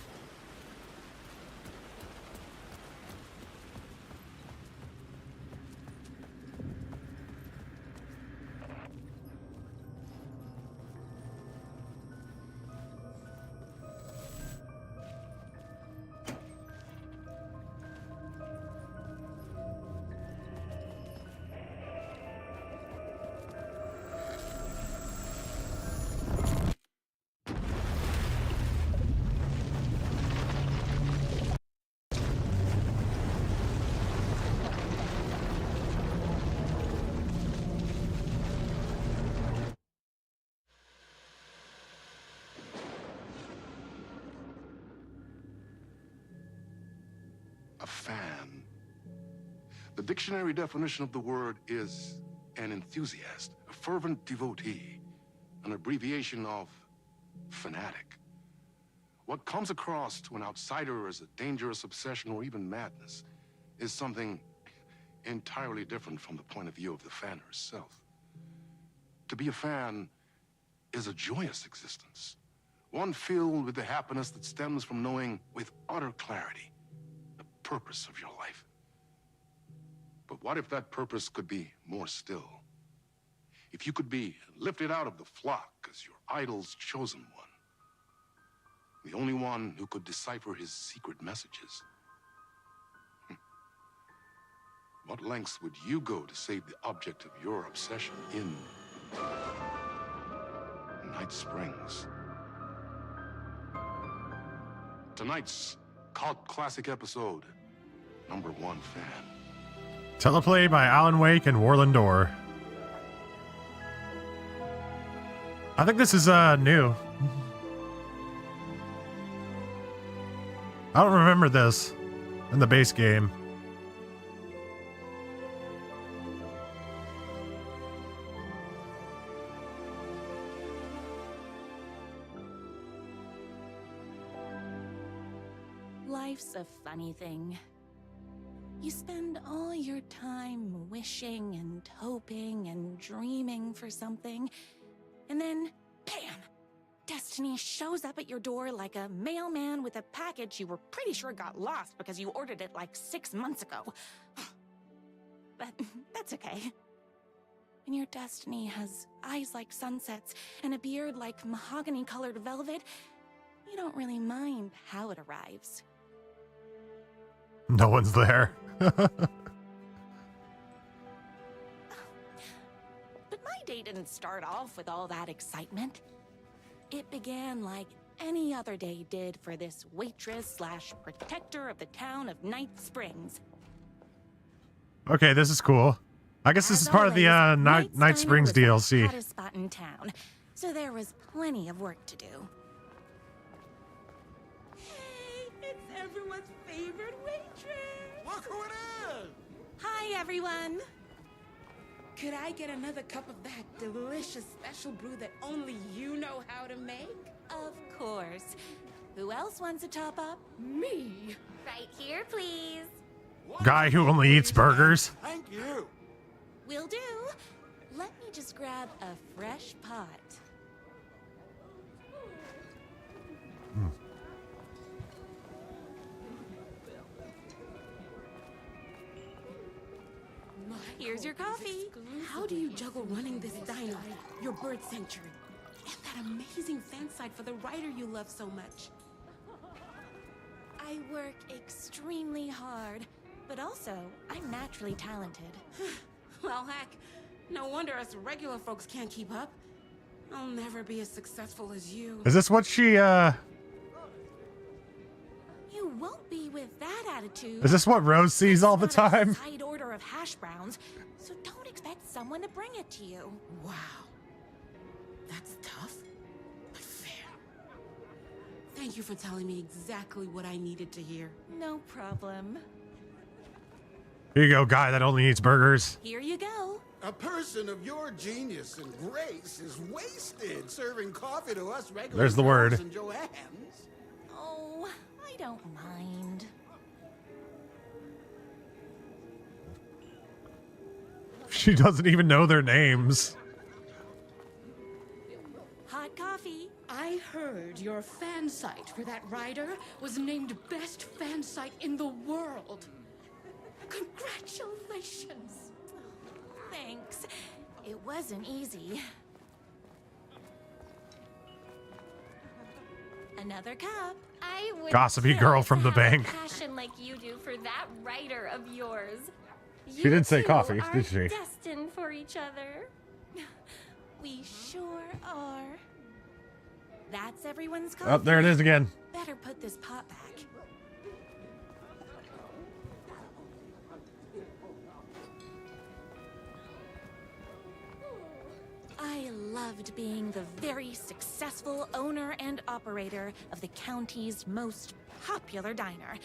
a fan. The dictionary definition of the word is an enthusiast, a fervent devotee, an abbreviation of fanatic. What comes across to an outsider as a dangerous obsession or even madness is something entirely different from the point of view of the fan herself. To be a fan is a joyous existence, one filled with the happiness that stems from knowing with utter clarity the purpose of your life. But what if that purpose could be more still? If you could be lifted out of the flock as your idol's chosen one, the only one who could decipher his secret messages. What lengths would you go to save the object of your obsession in Night Springs? Tonight's cult classic episode, #1 fan. Teleplay by Alan Wake and Warland Orr. I think this is new. I don't remember this in the base game. Life's a funny thing. You spend all your time wishing and hoping and dreaming for something, and then, bam! Destiny shows up at your door like a mailman with a package you were pretty sure got lost because you ordered it like 6 months ago. But that's okay. When your destiny has eyes like sunsets and a beard like mahogany-colored velvet, you don't really mind how it arrives. No one's there. But my day didn't start off with all that excitement. It began like any other day did for this waitress/protector of the town of Night Springs. Okay, this is cool. I guess this is part of the Night Springs DLC. Hottest spot in town, so there was plenty of work to do. Hey, it's everyone's favorite waitress. Look who it is! Hi, everyone. Could I get another cup of that delicious special brew that only you know how to make? Of course. Who else wants a top up? Me. Right here, please. Guy who only eats burgers. Thank you. Will do. Let me just grab a fresh pot. Here's your coffee. How do you juggle running this diner, your bird sanctuary, and that amazing fan site for the writer you love so much? I work extremely hard, but also I'm naturally talented. Well, heck, no wonder us regular folks can't keep up. I'll never be as successful as you. Is this what she, You won't be with that attitude. Is this what Rose sees all the time? Side order of hash browns, so don't expect someone to bring it to you. Wow. That's tough, but fair. Thank you for telling me exactly what I needed to hear. No problem. Here you go, guy that only eats burgers. Here you go. A person of your genius and grace is wasted serving coffee to us regular There's the word. Joes and Joannes. Oh, I don't mind. She doesn't even know their names. Hot coffee. I heard your fan site for that writer was named best fan site in the world. Congratulations. Thanks. It wasn't easy. Another cup. I would Gossipy girl from the bank. passion like you do for that writer of yours. She did say two coffee, are did she? destined for each other. We sure are. That's everyone's coffee. Oh, there it is again. Better put this pot back. I loved being the very successful owner and operator of the county's most popular diner.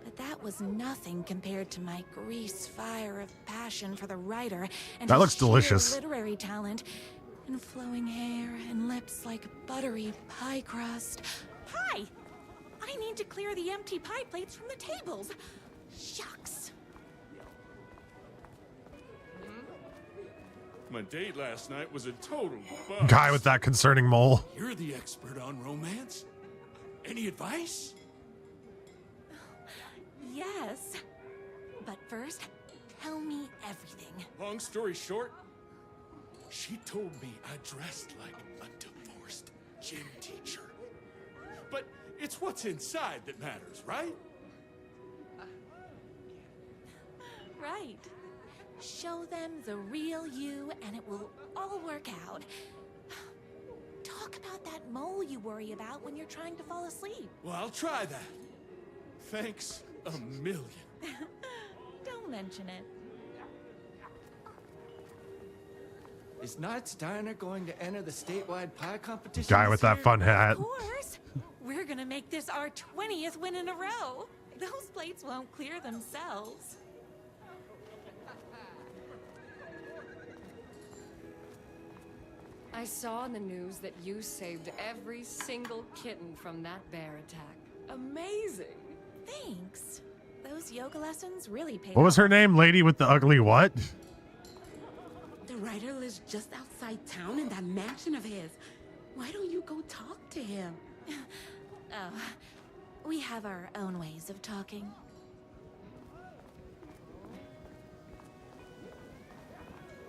But that was nothing compared to my grease fire of passion for the writer and That his looks sheer delicious. literary talent, and flowing hair and lips like buttery pie crust. Hi! I need to clear the empty pie plates from the tables. Shucks. My date last night was a total bust. Guy with that concerning mole. You're the expert on romance. Any advice? Yes. But first, tell me everything. Long story short, she told me I dressed like a divorced gym teacher. But it's what's inside that matters, right? Right. Show them the real you and it will all work out. Talk about that mole you worry about when you're trying to fall asleep. Well, I'll try that. Thanks a million. Don't mention it. Is Knight's Diner going to enter the statewide pie competition? Guy with that fun hat. Of course. We're gonna make this our 20th win in a row. Those plates won't clear themselves. I saw in the news that you saved every single kitten from that bear attack. Amazing. Thanks. Those yoga lessons really paid What was off. her name? Lady with the ugly what? The writer lives just outside town in that mansion of his. Why don't you go talk to him? Oh, we have our own ways of talking.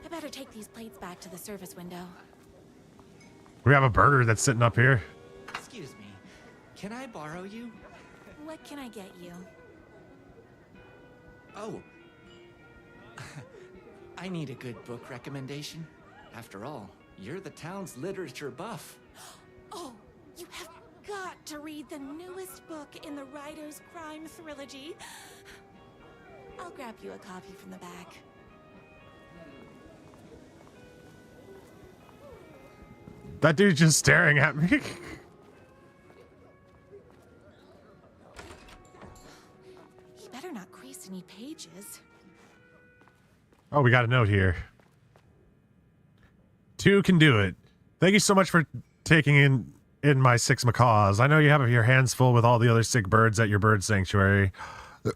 I better take these plates back to the service window. We have a burger that's sitting up here. Excuse me. Can I borrow you? What can I get you? Oh. I need a good book recommendation. After all, you're the town's literature buff. Oh, you have got to read the newest book in the Writer's Crime Trilogy. I'll grab you a copy from the back. That dude's just staring at me. You better not crease any pages. Oh, we got a note here. 2 can do it. Thank you so much for taking in my 6 macaws. I know you have your hands full with all the other sick birds at your bird sanctuary.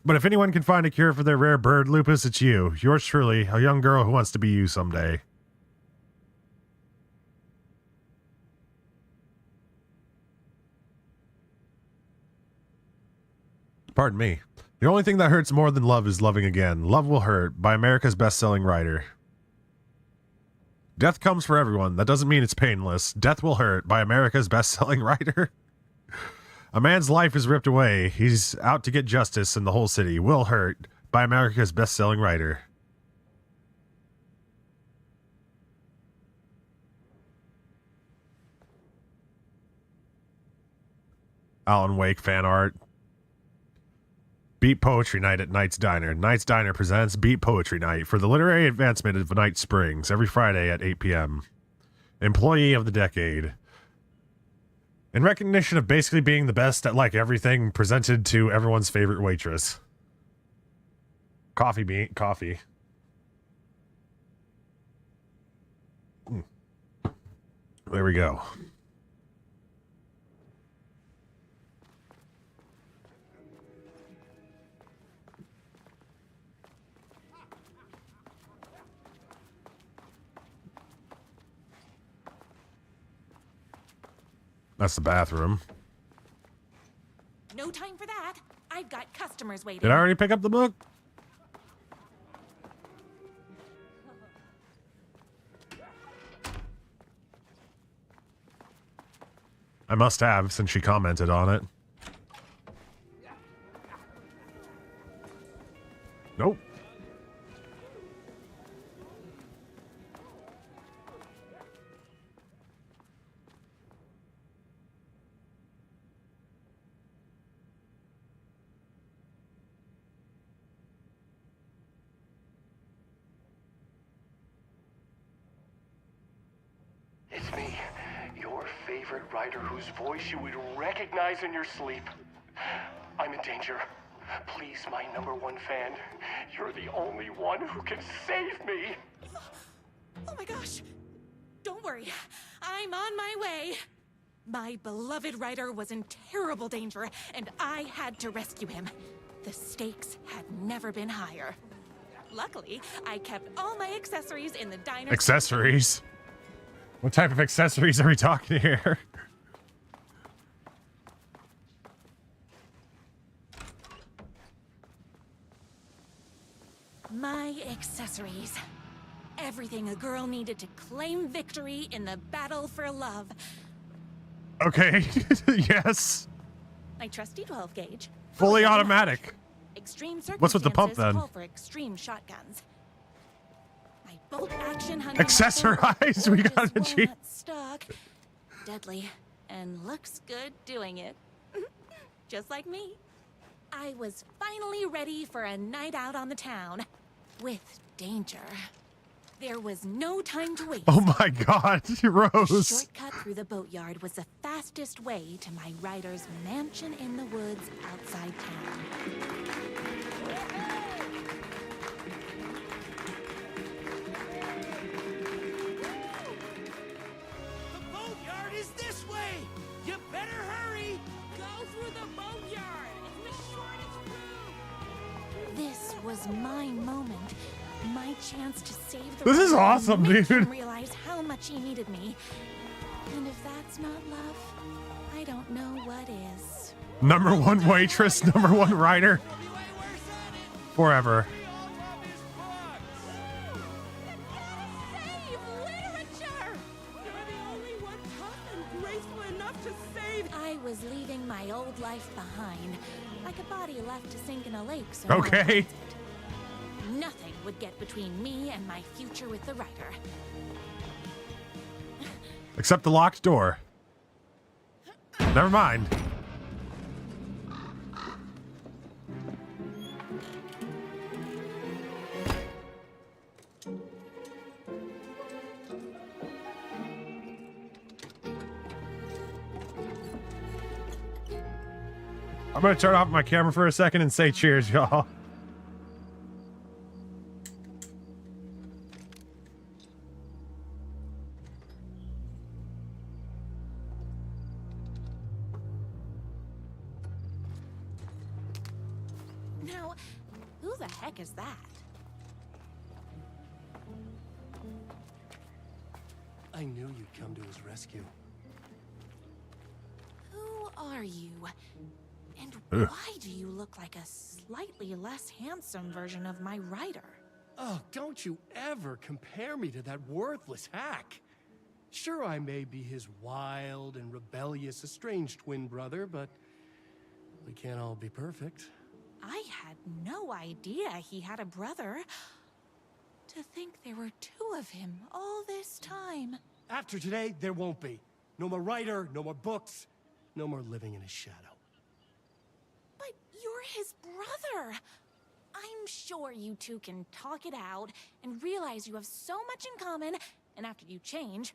But if anyone can find a cure for their rare bird lupus, it's you. Yours truly, a young girl who wants to be you someday. Pardon me. The only thing that hurts more than love is loving again. Love Will Hurt by America's best-selling writer. Death comes for everyone. That doesn't mean it's painless. Death Will Hurt by America's best-selling writer. A man's life is ripped away. He's out to get justice in the whole city. Will Hurt by America's best-selling writer. Alan Wake fan art. Beat Poetry Night at Knight's Diner. Knight's Diner presents Beat Poetry Night for the literary advancement of Night Springs every Friday at 8 p.m. Employee of the Decade. In recognition of basically being the best at like everything, presented to everyone's favorite waitress. Coffee. There we go. That's the bathroom. No time for that. I've got customers waiting. Did I already pick up the book? I must have, since she commented on it. Nope. It's me, your favorite writer whose voice you would recognize in your sleep. I'm in danger. Please, my #1 fan. You're the only one who can save me. Oh my gosh! Don't worry, I'm on my way. My beloved Ryder was in terrible danger, and I had to rescue him. The stakes had never been higher. Luckily, I kept all my accessories in the diner. Accessories? What type of accessories are we talking here? My accessories. Everything a girl needed to claim victory in the battle for love. Okay, yes. My trusty 12 gauge. Fully automatic. Extreme What's with the pump, circumstances then? call for extreme shotguns. My bolt action hunting Accessorized, we got a G. stock. Deadly and looks good doing it. Just like me. I was finally ready for a night out on the town with danger. There was no time to waste. Oh my god, Rose. The shortcut through the boatyard was the fastest way to my Ryder's mansion in the woods outside town. The boatyard is this way! You better hurry! Go through the boatyard! It's the shortest route! This was my moment. My chance to save the This is Ryder and awesome, make him dude. realize how much he needed me. And if that's not love, I don't know what is. #1 waitress, #1 rider. Forever. Save literature! You're the only one tough and graceful enough to save. I was leaving my old life behind, like a body left to sink in a lake. So no one Okay. finds it. Nothing would get between me and my future with the Ryder. Except the locked door. Never mind. I'm gonna turn off my camera for a second and say cheers, y'all. Now, who the heck is that? I knew you'd come to his rescue. Who are you? And Ugh. why do you look like a slightly less handsome version of my Ryder? Oh, don't you ever compare me to that worthless hack. Sure, I may be his wild and rebellious estranged twin brother, but we can't all be perfect. I had no idea he had a brother. To think there were two of him all this time. After today, there won't be. No more Ryder, no more books, no more living in his shadow. But you're his brother. I'm sure you two can talk it out and realize you have so much in common, and after you change,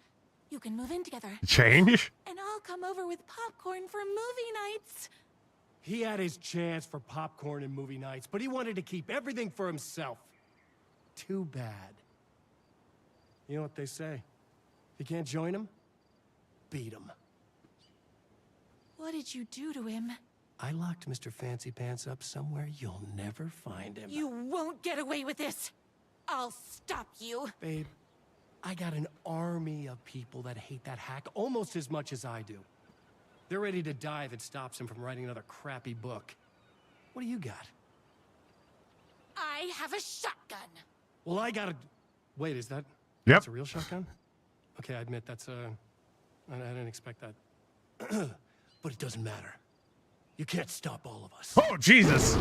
you can move in together. Change? And I'll come over with popcorn for movie nights. He had his chance for popcorn and movie nights, but he wanted to keep everything for himself. Too bad. You know what they say? If you can't join him, beat him. What did you do to him? I locked Mr. Fancy Pants up somewhere you'll never find him. You won't get away with this. I'll stop you. Babe, I got an army of people that hate that hack almost as much as I do. They're ready to die if it stops him from writing another crappy book. What do you got? I have a shotgun. Well, I got a... Wait, is that... Yep. That's a real shotgun? Okay, I admit, that's I didn't expect that. But it doesn't matter. You can't stop all of us. Oh, Jesus!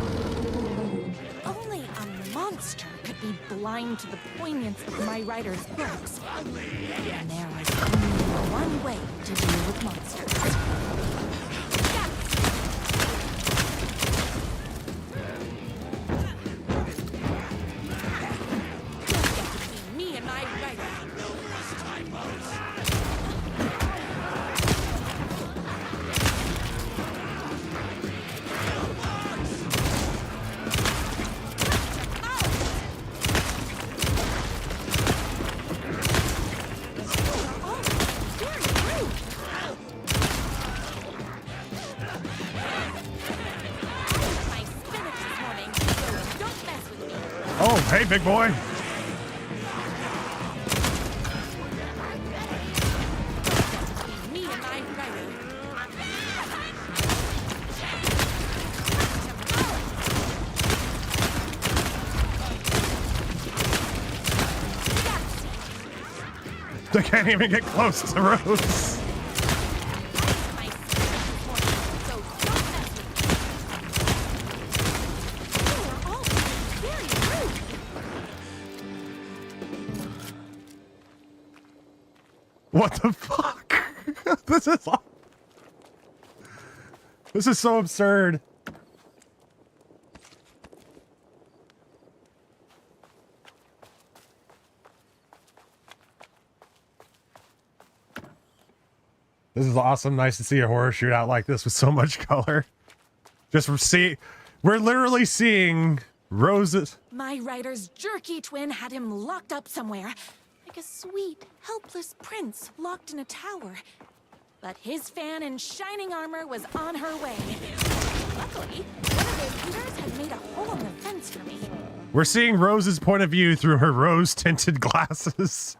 Only a monster could be blind to the poignance of my Ryder's books. And there is only one way to deal with monsters. Me and my Ryder. Oh, hey, big boy. Me and my rider. They can't even get close to Rose. What the fuck? This is so absurd. This is awesome. Nice to see a horror shootout like this with so much color. Just we're literally seeing Rose's. My rider's jerky twin had him locked up somewhere, like a sweet, helpless prince locked in a tower. But his fan in shining armor was on her way. Luckily, one of his leaders had made a hole in the fence for me. We're seeing Rose's point of view through her rose-tinted glasses.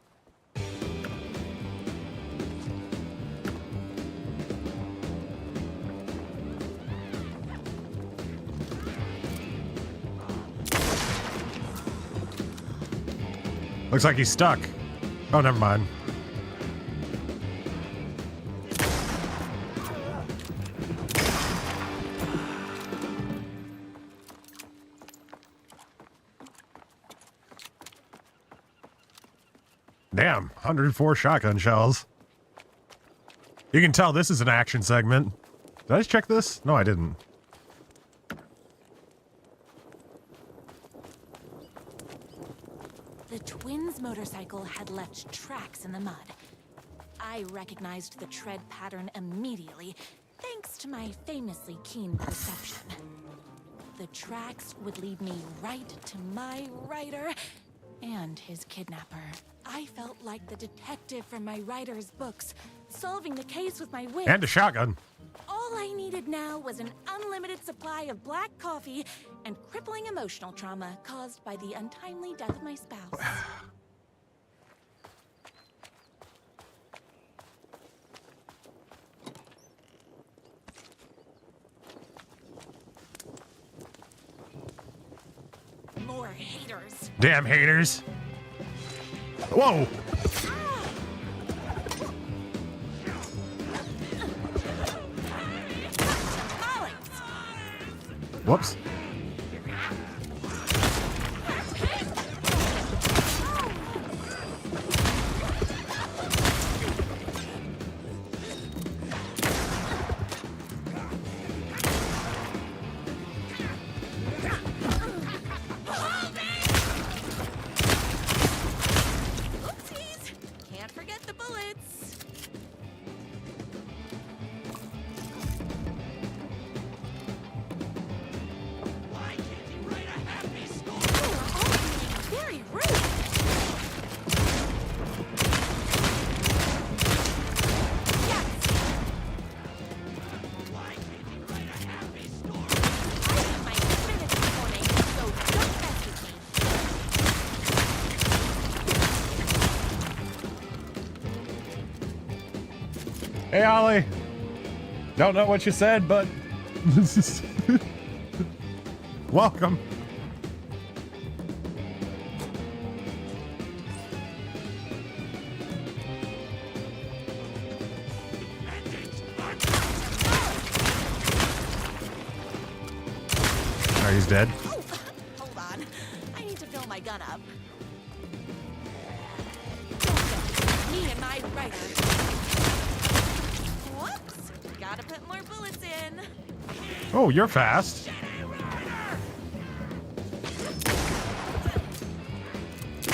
Looks like he's stuck. Oh, never mind. Damn, 104 shotgun shells. You can tell this is an action segment. Did I just check this? No, I didn't. The twins' motorcycle had left tracks in the mud. I recognized the tread pattern immediately, thanks to my famously keen perception. The tracks would lead me right to my rider and his kidnapper. I felt like the detective from my rider's books, solving the case with my wits. And a shotgun. All I needed now was an unlimited supply of black coffee and crippling emotional trauma caused by the untimely death of my spouse. More haters. Damn haters. Whoa. Whoops. Oopsies! Can't forget the bullets. Very rude. Hey, Ollie. Don't know what you said, but welcome. Oh, he's dead. Oh, hold on. I need to fill my gun up. Me and my rider. Whoops! Gotta put more bullets in. Oh, you're fast. You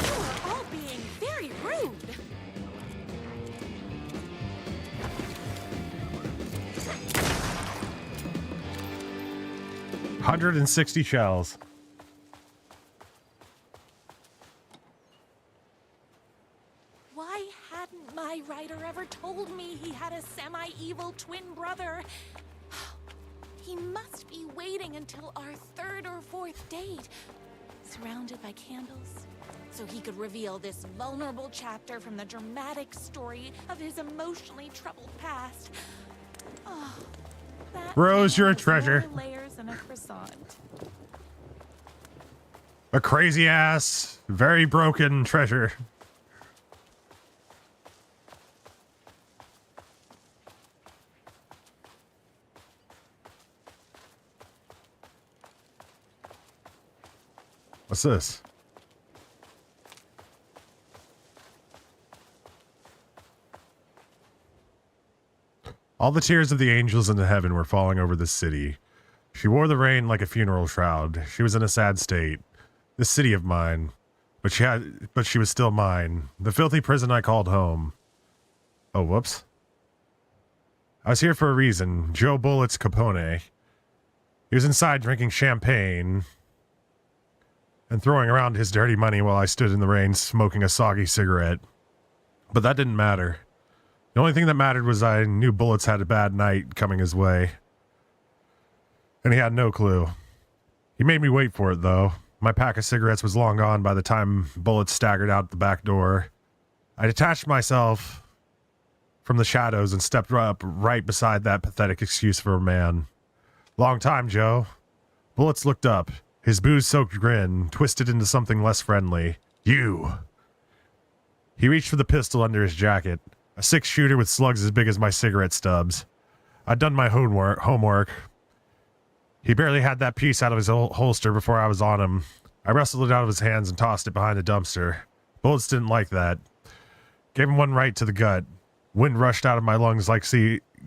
are all being very rude. $160 shells. Why hadn't my rider ever told me he had a semi-evil twin brother? He must be waiting until our third or fourth date. surrounded by candles, so he could reveal this vulnerable chapter from the dramatic story of his emotionally troubled past. Oh, that Rose, man you're a has treasure. more layers than a croissant. A crazy ass, very broken treasure. What's this? All the tears of the angels into heaven were falling over the city. She wore the rain like a funeral shroud. She was in a sad state. This city of mine. But she was still mine. The filthy prison I called home. Oh, whoops. I was here for a reason. Joe Bullets Capone. He was inside drinking champagne and throwing around his dirty money while I stood in the rain smoking a soggy cigarette. But that didn't matter. The only thing that mattered was I knew Bullets had a bad night coming his way. And he had no clue. He made me wait for it, though. My pack of cigarettes was long gone by the time Bullets staggered out the back door. I detached myself from the shadows and stepped up right beside that pathetic excuse for a man. Long time, Joe. Bullets looked up. His booze-soaked grin twisted into something less friendly. You. He reached for the pistol under his jacket. A 6-shooter with slugs as big as my cigarette stubs. I'd done my homework. He barely had that piece out of his holster before I was on him. I wrestled it out of his hands and tossed it behind a dumpster. Bullets didn't like that. Gave him one right to the gut. Wind rushed out of my lungs like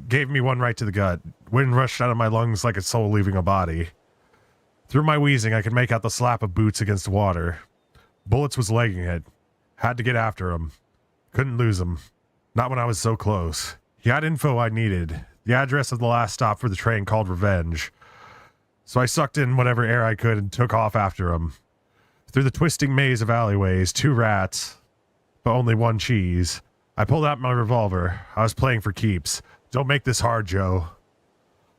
gave me one right to the gut. Wind rushed out of my lungs like a soul leaving a body. Through my wheezing, I could make out the slap of boots against water. Bullets was legging it. Had to get after him. Couldn't lose him. Not when I was so close. He had info I needed. The address of the last stop for the train called Revenge. So I sucked in whatever air I could and took off after him. Through the twisting maze of alleyways, 2 rats, but only 1 cheese. I pulled out my revolver. I was playing for keeps. Don't make this hard, Joe.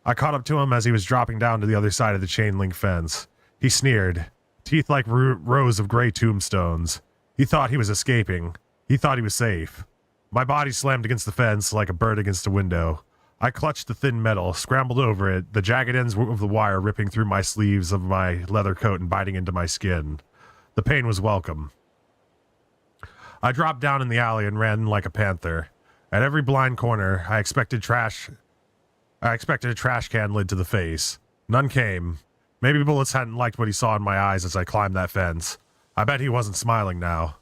I caught up to him as he was dropping down to the other side of the chain-link fence. He sneered, teeth like rows of gray tombstones. He thought he was escaping. He thought he was safe. My body slammed against the fence like a bird against a window. I clutched the thin metal, scrambled over it, the jagged ends of the wire ripping through my sleeves of my leather coat and biting into my skin. The pain was welcome. I dropped down in the alley and ran like a panther. At every blind corner, I expected a trash can lid to the face. None came. Maybe Bullets hadn't liked what he saw in my eyes as I climbed that fence. I bet he wasn't smiling now.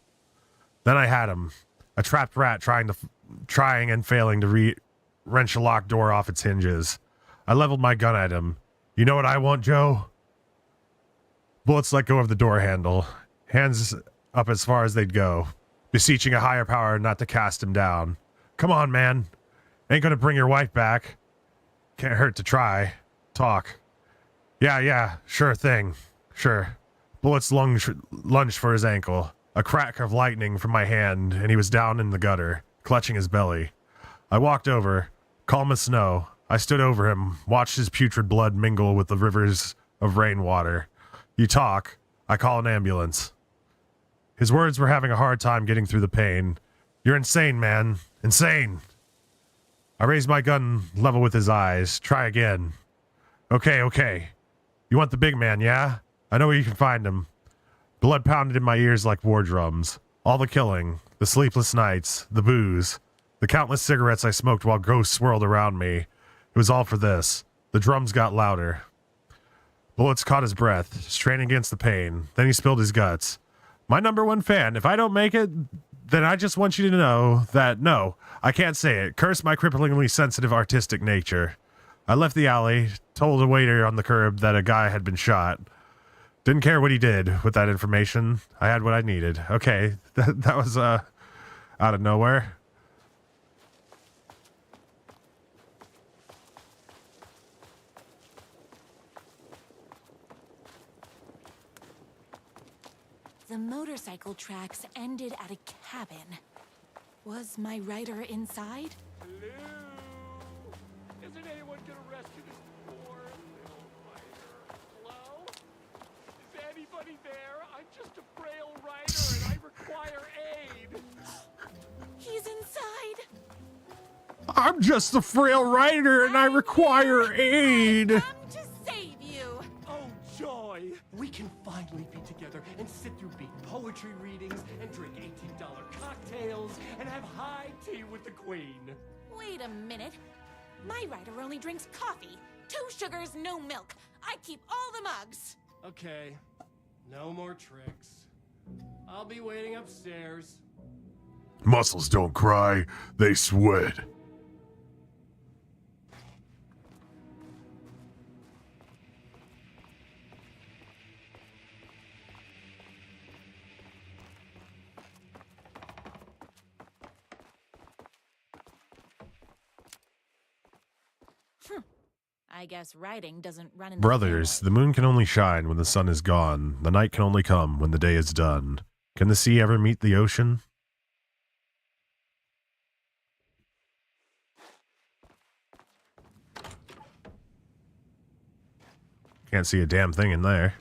Then I had him. A trapped rat trying and failing to wrench a locked door off its hinges. I leveled my gun at him. You know what I want, Joe? Bullets let go of the door handle. Hands up as far as they'd go. Beseeching a higher power not to cast him down. Come on, man. Ain't gonna bring your wife back. Can't hurt to try. Talk. Yeah, sure thing. Sure. Bullets lunged for his ankle. A crack of lightning from my hand, and he was down in the gutter, clutching his belly. I walked over, calm as snow. I stood over him, watched his putrid blood mingle with the rivers of rainwater. You talk, I call an ambulance. His words were having a hard time getting through the pain. You're insane, man. Insane. I raised my gun level with his eyes. Try again. Okay. You want the big man, yeah? I know where you can find him. Blood pounded in my ears like war drums. All the killing, the sleepless nights, the booze, the countless cigarettes I smoked while ghosts swirled around me. It was all for this. The drums got louder. Bullets caught his breath, straining against the pain. Then he spilled his guts. My #1 fan, if I don't make it, then I just want you to know that, no, I can't say it. Curse my cripplingly sensitive artistic nature. I left the alley, told a waiter on the curb that a guy had been shot. Didn't care what he did with that information. I had what I needed. Okay, that was, out of nowhere. The motorcycle tracks ended at a cabin. Was my rider inside? Hello? Isn't anyone gonna rescue this poor little fighter? Hello? Is anybody there? I I'm just a frail writer and I require aid. To save you. Oh, joy! We can finally be together and sit through big poetry readings and drink $18 cocktails and have high tea with the queen. Wait a minute. My writer only drinks coffee. 2 sugars, no milk. I keep all the mugs. Okay, no more tricks. I'll be waiting upstairs. Muscles don't cry, they sweat. I guess writing doesn't run in Brothers, the moon can only shine when the sun is gone. The night can only come when the day is done. Can the sea ever meet the ocean? Can't see a damn thing in there.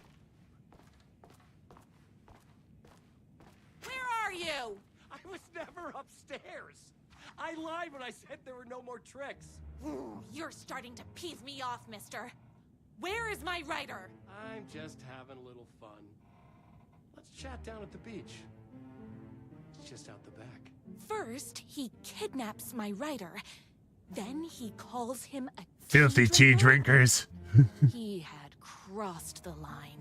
Where are you? I was never upstairs. I lied when I said there were no more tricks. You're starting to piss me off, mister. Where is my writer? I'm just having a little fun. Let's chat down at the beach. It's just out the back. First, he kidnaps my writer. Then he calls him a Filthy tea drinkers. He had crossed the line.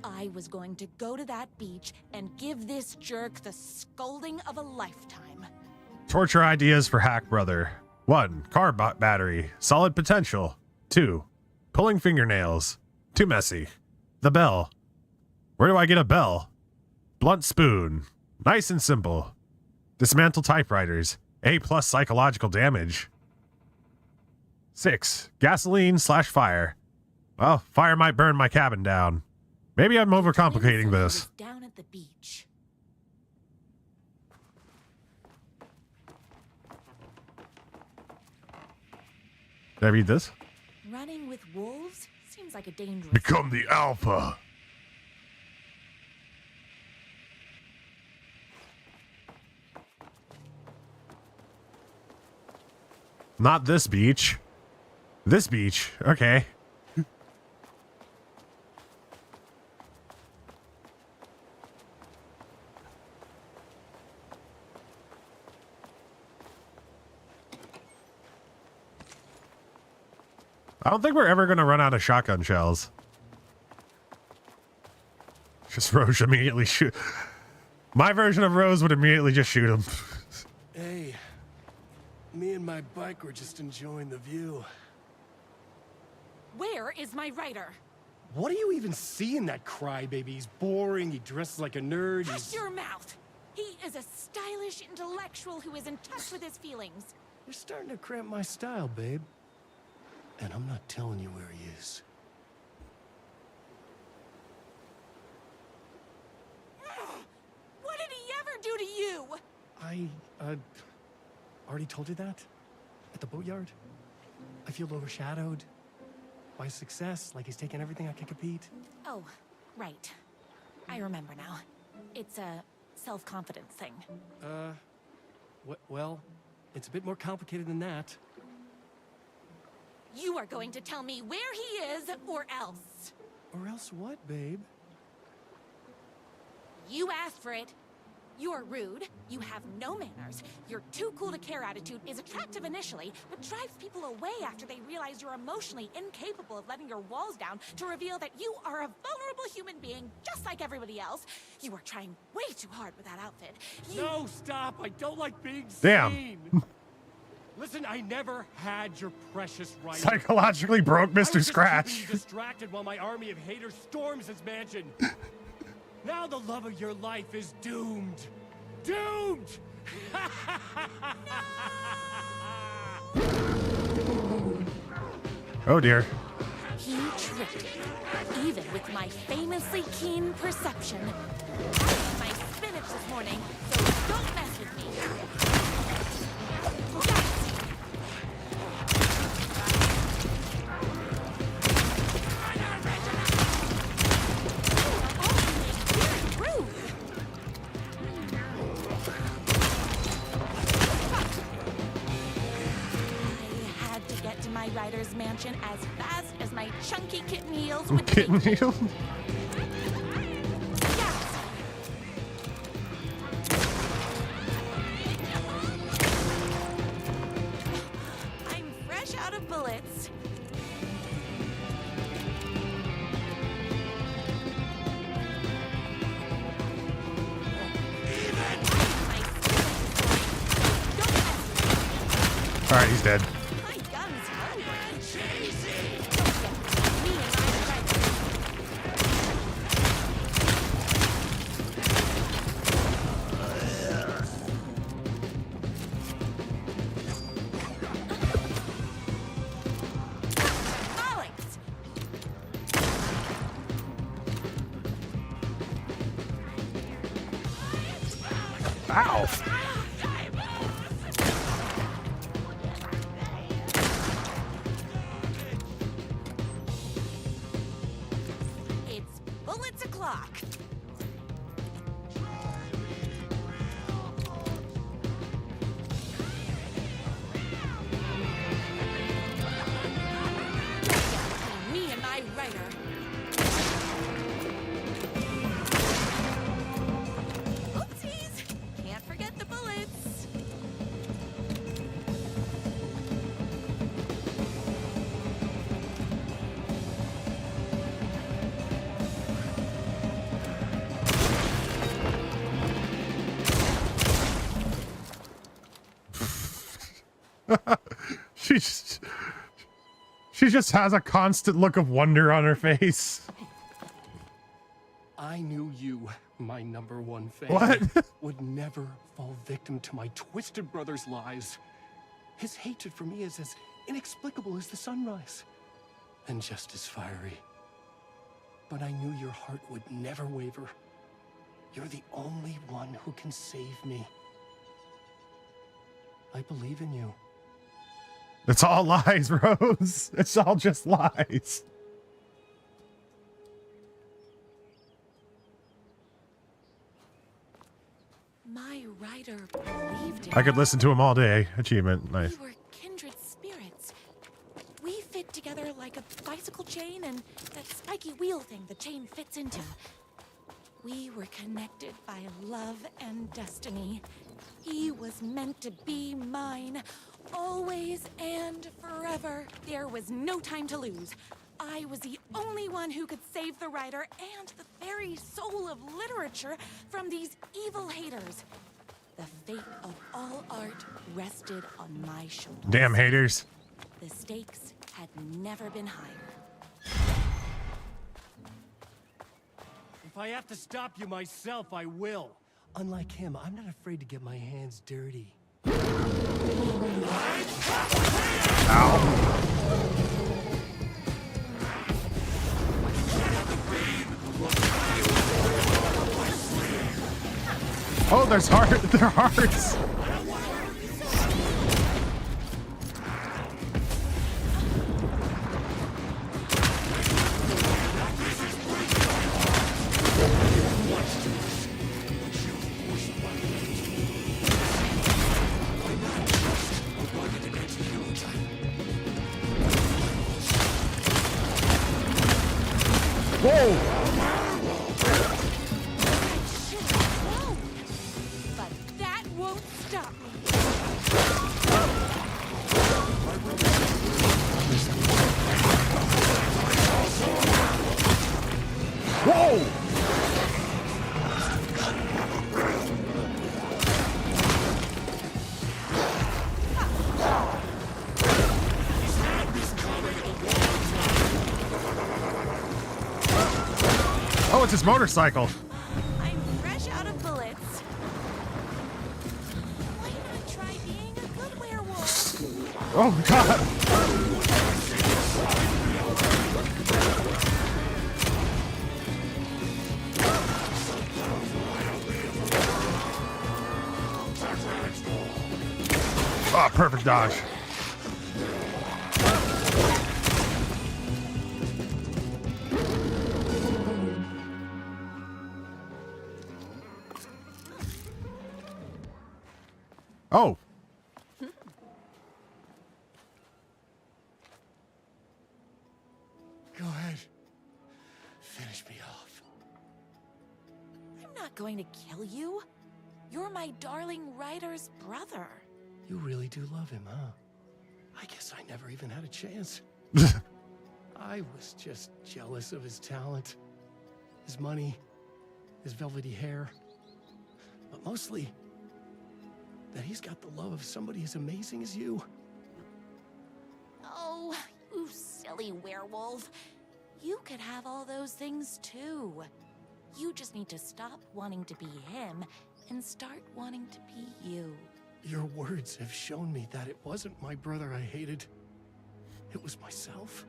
I was going to go to that beach and give this jerk the scolding of a lifetime. Torture ideas for Hack Brother. 1. Car battery. Solid potential. 2. Pulling fingernails. Too messy. The bell. Where do I get a bell? Blunt spoon. Nice and simple. Dismantle typewriters. A+ psychological damage. 6. Gasoline/fire. Well, fire might burn my cabin down. Maybe I'm overcomplicating this. Down at the beach. Did I read this? Running with wolves seems like a dangerous. Become the alpha. Not this beach. This beach. Okay. I don't think we're ever going to run out of shotgun shells. Just Rose immediately shoot. My version of Rose would immediately just shoot him. Hey, me and my bike were just enjoying the view. Where is my writer? What do you even see in that crybaby? He's boring, he dresses like a nerd, Hush your mouth! He is a stylish intellectual who is in touch with his feelings. You're starting to cramp my style, babe. And I'm not telling you where he is. What did he ever do to you? I already told you that? At the boatyard? I feel overshadowed by his success, like he's taking everything I can compete. Oh, right. I remember now. It's a self-confidence thing. Well, it's a bit more complicated than that. You are going to tell me where he is, or else. Or else what, babe? You asked for it. You're rude, you have no manners, your too cool to care attitude is attractive initially, but drives people away after they realize you're emotionally incapable of letting your walls down to reveal that you are a vulnerable human being just like everybody else. You are trying way too hard with that outfit. No, stop! I don't like being Damn. seen! Listen, I never had your precious right. Psychologically broke Mr. Scratch. Keeping you distracted while my army of haters storms his mansion. Now the love of your life is doomed. Doomed! Oh dear. He tricked me, even with my famously keen perception. I ate my spinach this morning, so don't mess with me. kitchen as fast as my chunky kitten heels would take Kitten me. heel? I'm fresh out of bullets. All right, he's dead. Ow! It's bullets o'clock. Me and my writer. Oopsies! Can't forget the bullets. She just has a constant look of wonder on her face. I knew you, my #1 fan, What? would never fall victim to my twisted brother's lies. His hatred for me is as inexplicable as the sunrise, and just as fiery. But I knew your heart would never waver. You're the only one who can save me. I believe in you. It's all lies, Rose. It's all just lies. My writer believed in I could listen to him all day. Achievement. Nice. We were kindred spirits. We fit together like a bicycle chain and that spiky wheel thing the chain fits into. We were connected by love and destiny. He was meant to be mine, always and forever. There was no time to lose. I was the only one who could save the writer and the very soul of literature from these evil haters. The fate of all art rested on my shoulders. Damn haters. The stakes had never been higher. If I have to stop you myself, I will. Unlike him, I'm not afraid to get my hands dirty. Oh, there's heart. There are hearts. Whoa! But that won't stop me. Whoa! Oh, it's his motorcycle. I'm fresh out of bullets. Why not try being a good werewolf? Oh, God. Oh, perfect dodge. Oh. not going to kill you. You're my darling writer's brother. You really do love him, huh? I guess I never even had a chance. I was just jealous of his talent, his money, his velvety hair. But mostly, that he's got the love of somebody as amazing as you. Oh, you silly werewolf. You could have all those things too. You just need to stop wanting to be him and start wanting to be you. Your words have shown me that it wasn't my brother I hated. It was myself.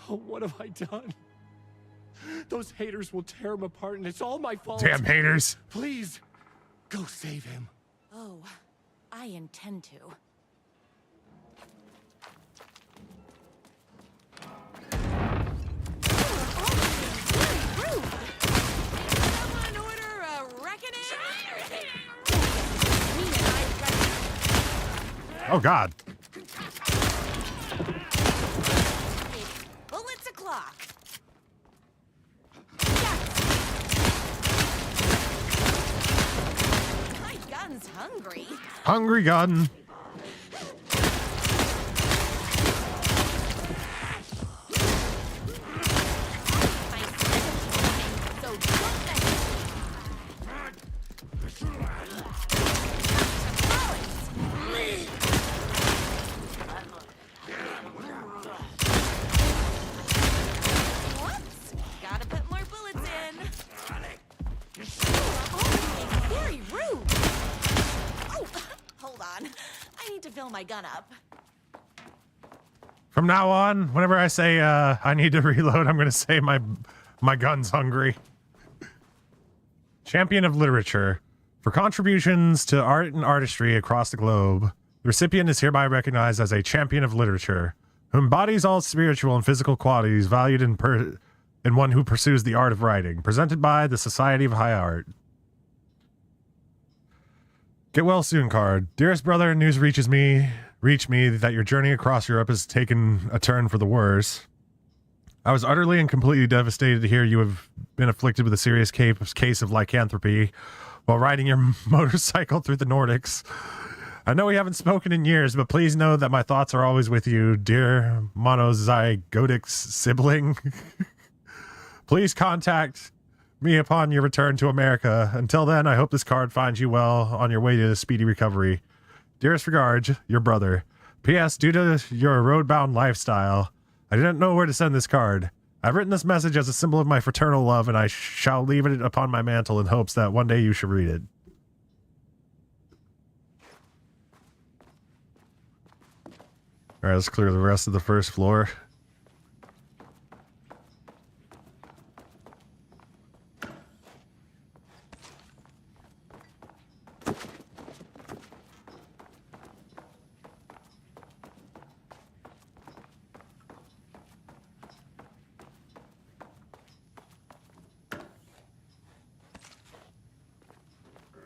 Oh, what have I done? Those haters will tear him apart, and it's all my fault. Damn haters. Please, go save him. Oh, I intend to. Someone order a reckoning? Oh, God. Bullets o'clock. My gun's hungry. Hungry gun. Whoops! Gotta put more bullets in. Oh, very rude. Oh, hold on. I need to fill my gun up. From now on, whenever I say I need to reload, I'm going to say my gun's hungry. Champion of Literature. For contributions to art and artistry across the globe, the recipient is hereby recognized as a champion of literature, who embodies all spiritual and physical qualities valued in one who pursues the art of writing. Presented by the Society of High Art. Get well soon card. Dearest brother, news reach me that your journey across Europe has taken a turn for the worse. I was utterly and completely devastated to hear you have been afflicted with a serious case of lycanthropy while riding your motorcycle through the Nordics. I know we haven't spoken in years, but please know that my thoughts are always with you, dear monozygotic sibling. Please contact me upon your return to America. Until then, I hope this card finds you well on your way to a speedy recovery. Dearest regards, your brother. P.S. Due to your road-bound lifestyle, I didn't know where to send this card. I've written this message as a symbol of my fraternal love, and I shall leave it upon my mantle in hopes that one day you should read it. All right, let's clear the rest of the first floor.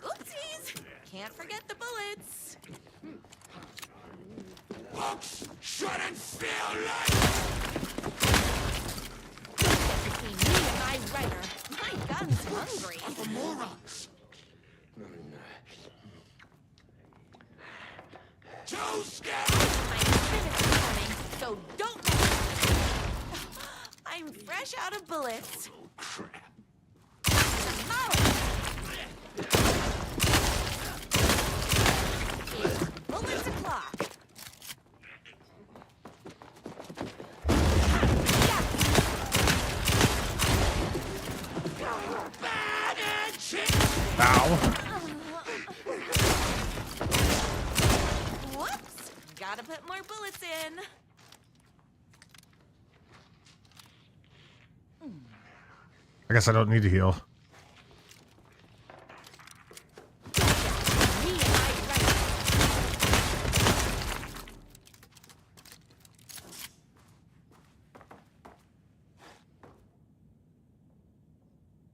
Oopsies! Can't forget the bullets. Books shouldn't feel like... Between me and my writer, my gun's hungry. Morons! Too scared! My finished coming, so don't mess with me. I'm fresh out of bullets. Oh, crap. Bullets o'clock. Ow. Whoops! Gotta put more bullets in. I guess I don't need to heal.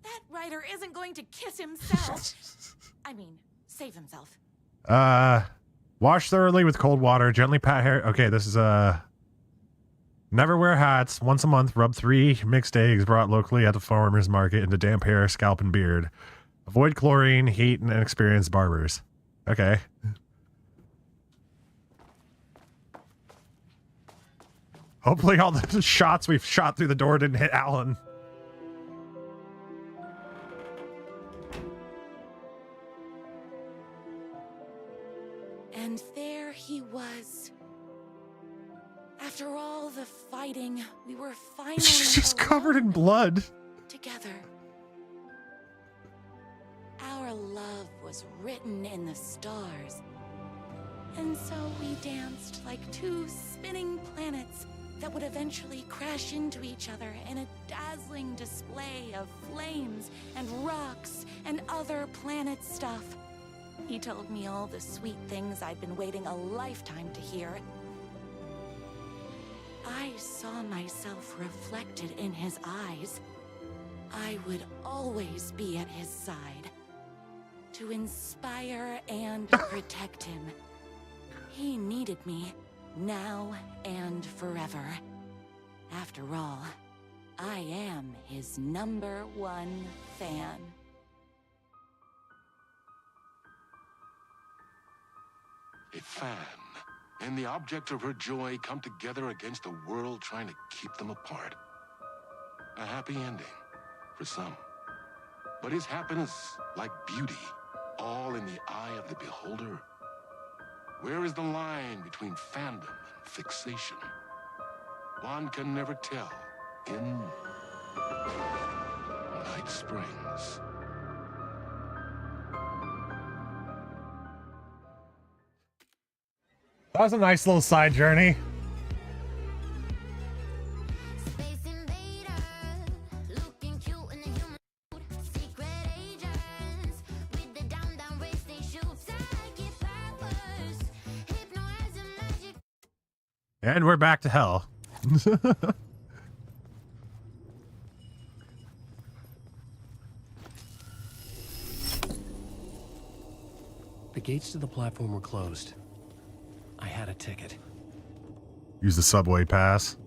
That writer isn't going to kiss himself. I mean, save himself. Wash thoroughly with cold water. Gently pat hair. Okay, this is Never wear hats. Once a month, rub 3 mixed eggs brought locally at the farmer's market into damp hair, scalp, and beard. Avoid chlorine, heat, and inexperienced barbers. Okay. Hopefully all the shots we've shot through the door didn't hit Alan. And there he was. After all the fighting, we were finally She's just covered in blood. together. Our love was written in the stars. And so we danced like 2 spinning planets that would eventually crash into each other in a dazzling display of flames and rocks and other planet stuff. He told me all the sweet things I'd been waiting a lifetime to hear. I saw myself reflected in his eyes. I would always be at his side, to inspire and protect him. He needed me, now and forever. After all, I am his #1 fan. A fan and the object of her joy come together against a world trying to keep them apart. A happy ending for some. But is happiness, like beauty, all in the eye of the beholder? Where is the line between fandom and fixation? One can never tell in Night Springs. That was a nice little side journey. And we're back to hell. The gates to the platform were closed. I had a ticket. Use the subway pass.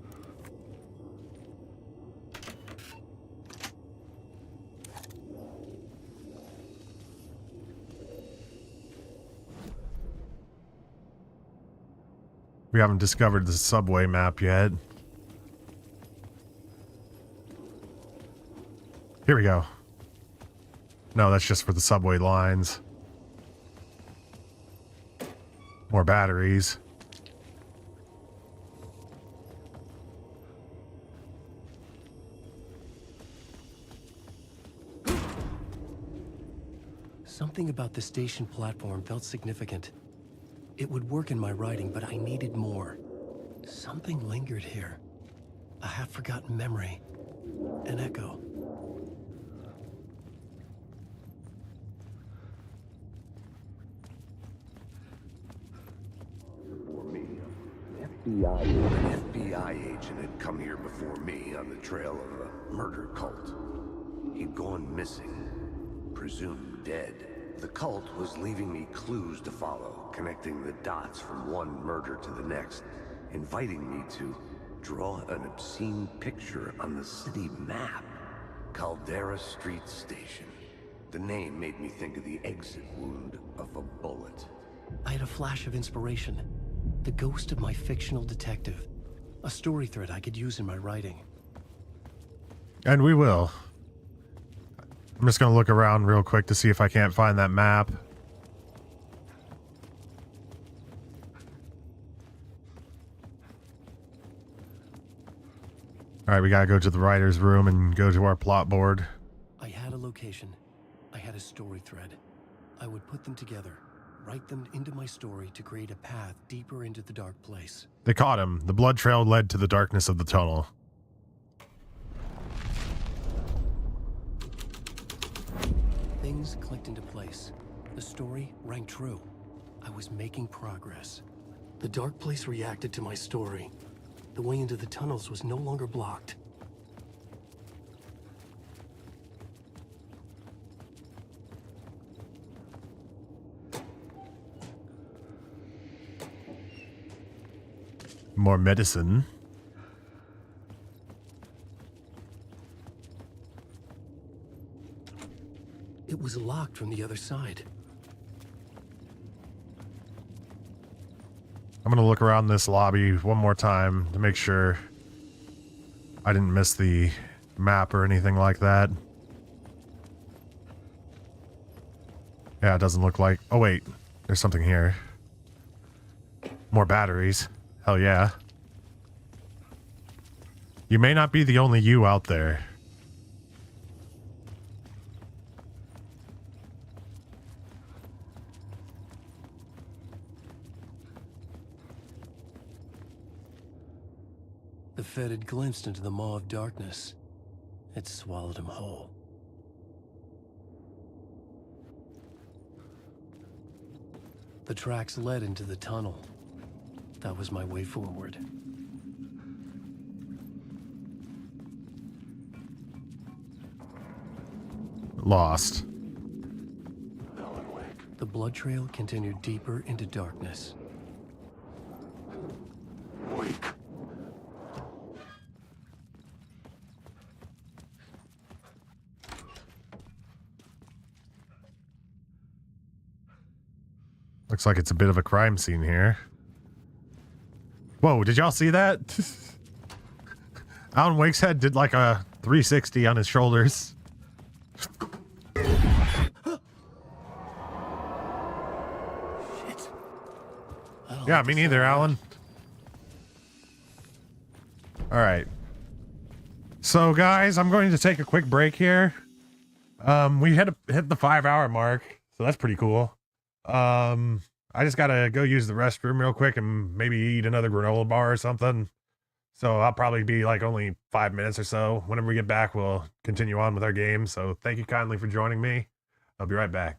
We haven't discovered the subway map yet. Here we go. No, that's just for the subway lines. More batteries. Something about the station platform felt significant. It would work in my writing, but I needed more. Something lingered here. A half-forgotten memory. An echo. An FBI agent had come here before me on the trail of a murder cult. He'd gone missing, presumed dead. The cult was leaving me clues to follow, connecting the dots from one murder to the next, inviting me to draw an obscene picture on the city map. Caldera Street Station. The name made me think of the exit wound of a bullet. I had a flash of inspiration. The ghost of my fictional detective. A story thread I could use in my writing. And we will. I'm just going to look around real quick to see if I can't find that map. Alright, we gotta go to the writer's room and go to our plot board. I had a location. I had a story thread. I would put them together, write them into my story to create a path deeper into the dark place. They caught him. The blood trail led to the darkness of the tunnel. Things clicked into place. The story rang true. I was making progress. The dark place reacted to my story. The way into the tunnels was no longer blocked. More medicine. It was locked from the other side. I'm gonna look around this lobby one more time to make sure I didn't miss the map or anything like that. Yeah, it doesn't look like... Oh wait, there's something here. More batteries. Hell yeah. You may not be the only you out there. The Fed had glimpsed into the maw of darkness. It swallowed him whole. The tracks led into the tunnel. That was my way forward. Lost. The blood trail continued deeper into darkness. Looks like it's a bit of a crime scene here. Whoa, did y'all see that? Alan Wake's head did like a 360 on his shoulders. Yeah, me neither, Alan. All right. So, guys, I'm going to take a quick break here. We had to hit the 5-hour mark, so that's pretty cool. I just gotta go use the restroom real quick and maybe eat another granola bar or something. So I'll probably be like only 5 minutes or so. Whenever we get back, we'll continue on with our game. So thank you kindly for joining me. I'll be right back.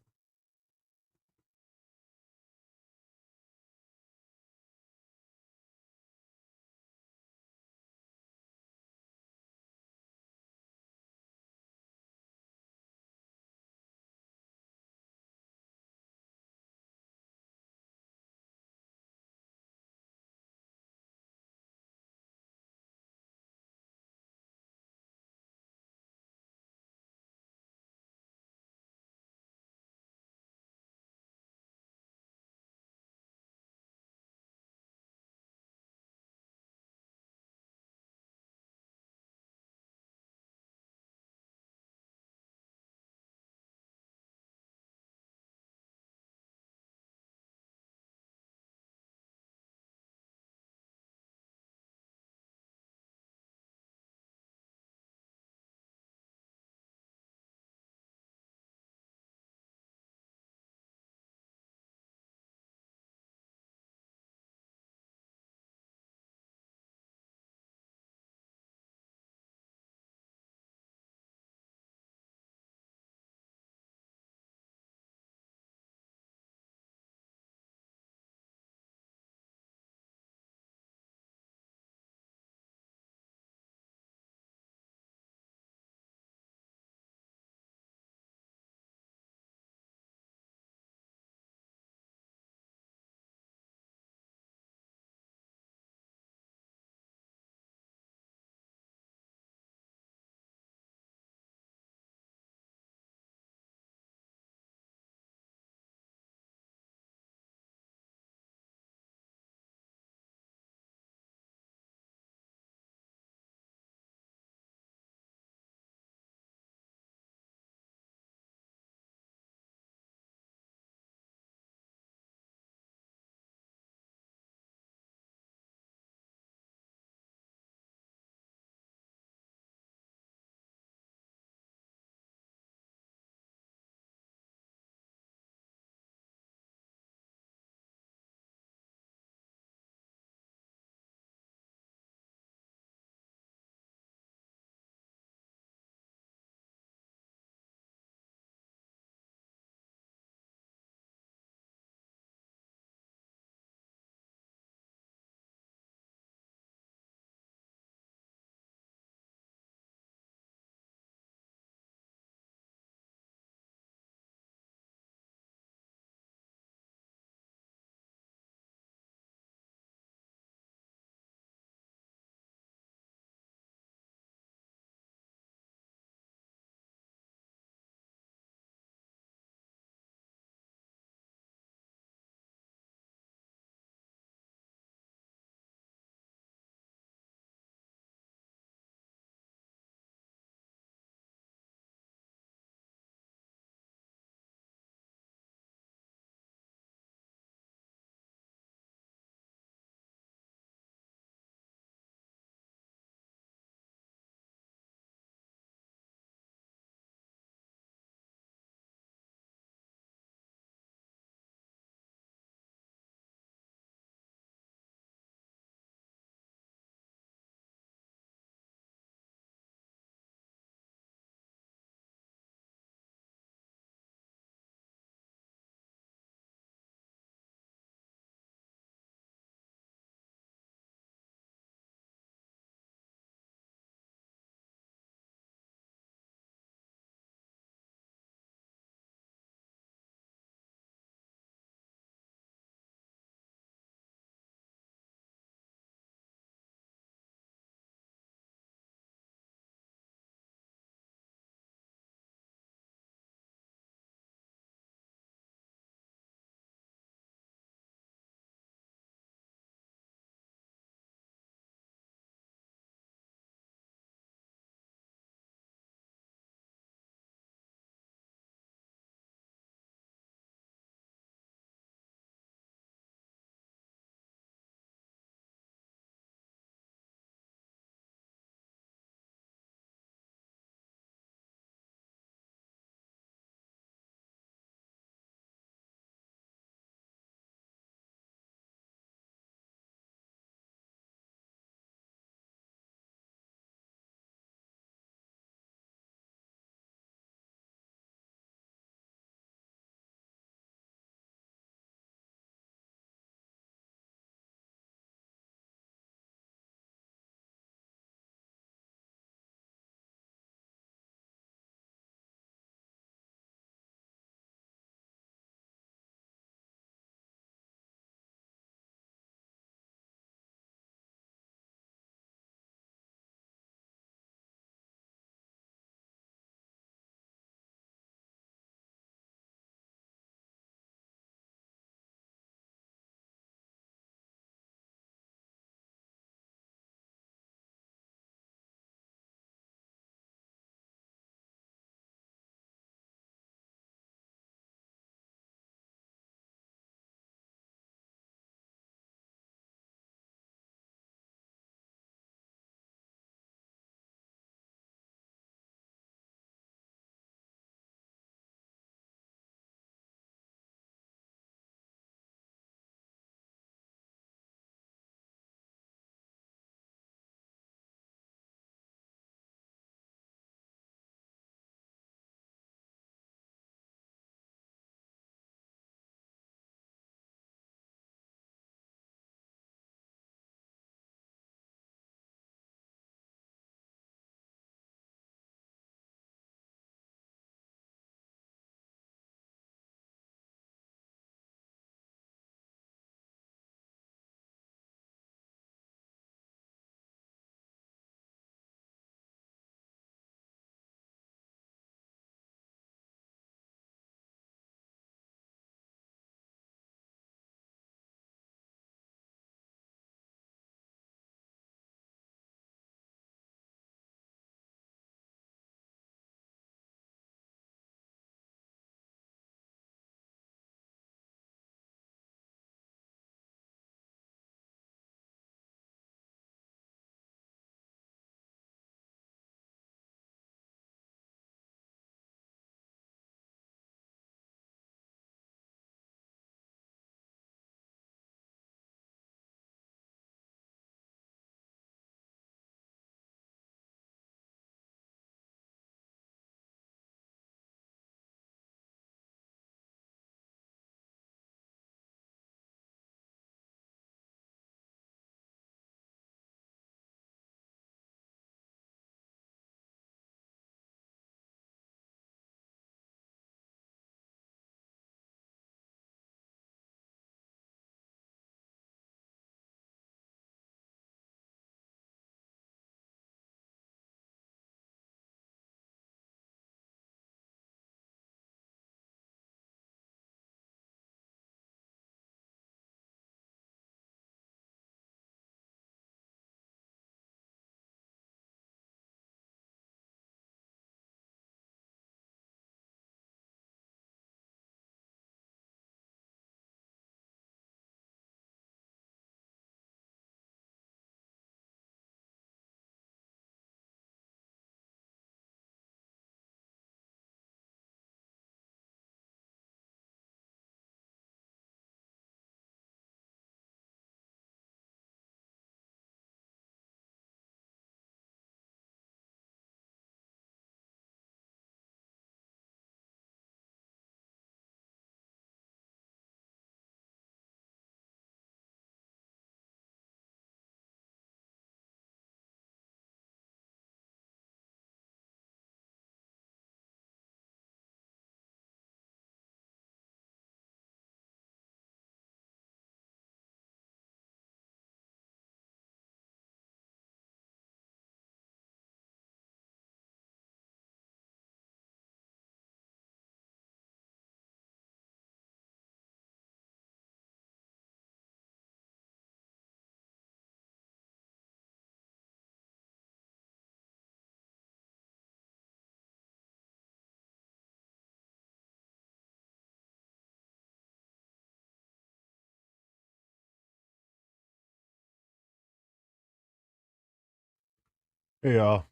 Hey y'all.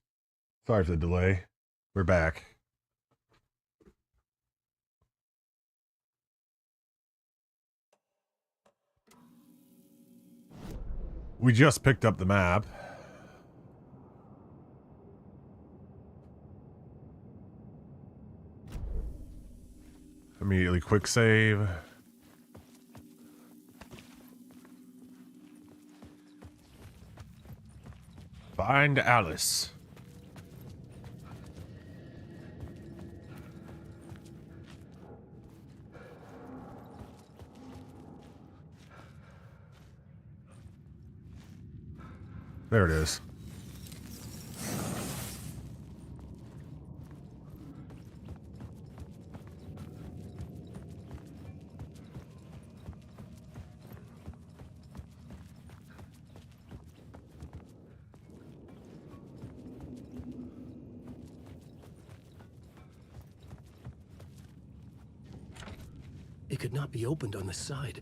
Sorry for the delay. We're back. We just picked up the map. Immediately quick save. Find Alice. There it is. It could not be opened on the side.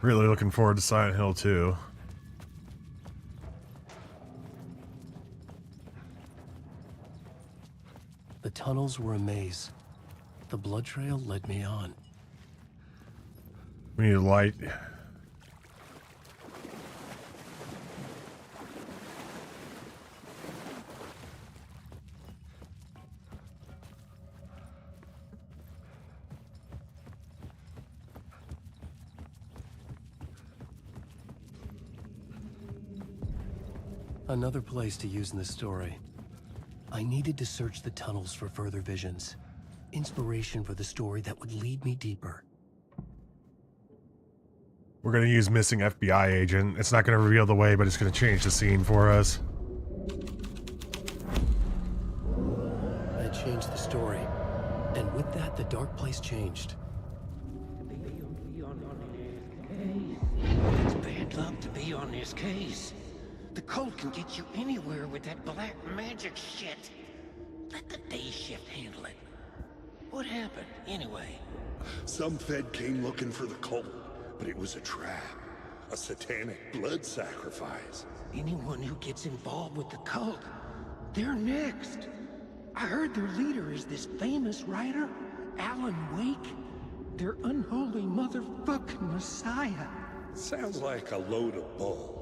Really looking forward to Silent Hill 2. The tunnels were a maze. The blood trail led me on. We need a light. Another place to use in the story. I needed to search the tunnels for further visions. Inspiration for the story that would lead me deeper. We're gonna use missing FBI agent. It's not gonna reveal the way, but it's gonna change the scene for us. I changed the story. And with that, the dark place changed. It's bad luck to be on this case. The cult can get you anywhere with that black magic shit. Let the day shift handle it. What happened, anyway? Some Fed came looking for the cult, but it was a trap. A satanic blood sacrifice. Anyone who gets involved with the cult, they're next. I heard their leader is this famous writer, Alan Wake. Their unholy motherfucking messiah. Sounds like a load of bull.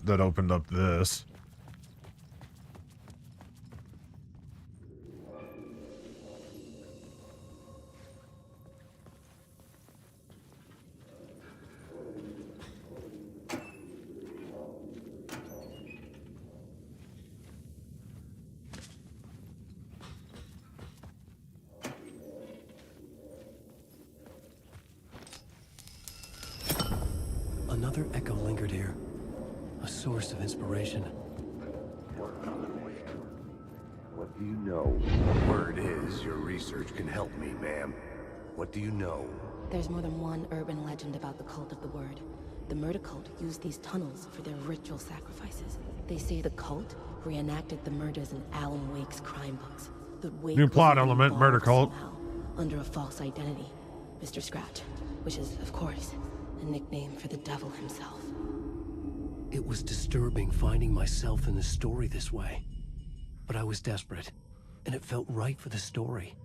That opened up this. Another echo lingered here. A source of inspiration. What do you know? Word is, your research can help me, ma'am. What do you know? There's more than one urban legend about the Cult of the Word. The murder cult used these tunnels for their ritual sacrifices. They say the cult reenacted the murders in Alan Wake's crime books. The Wake New plot was element, involved murder cult. somehow, under a false identity, Mr. Scratch, which is, of course, a nickname for the devil himself. It was disturbing finding myself in the story this way. But I was desperate, and it felt right for the story.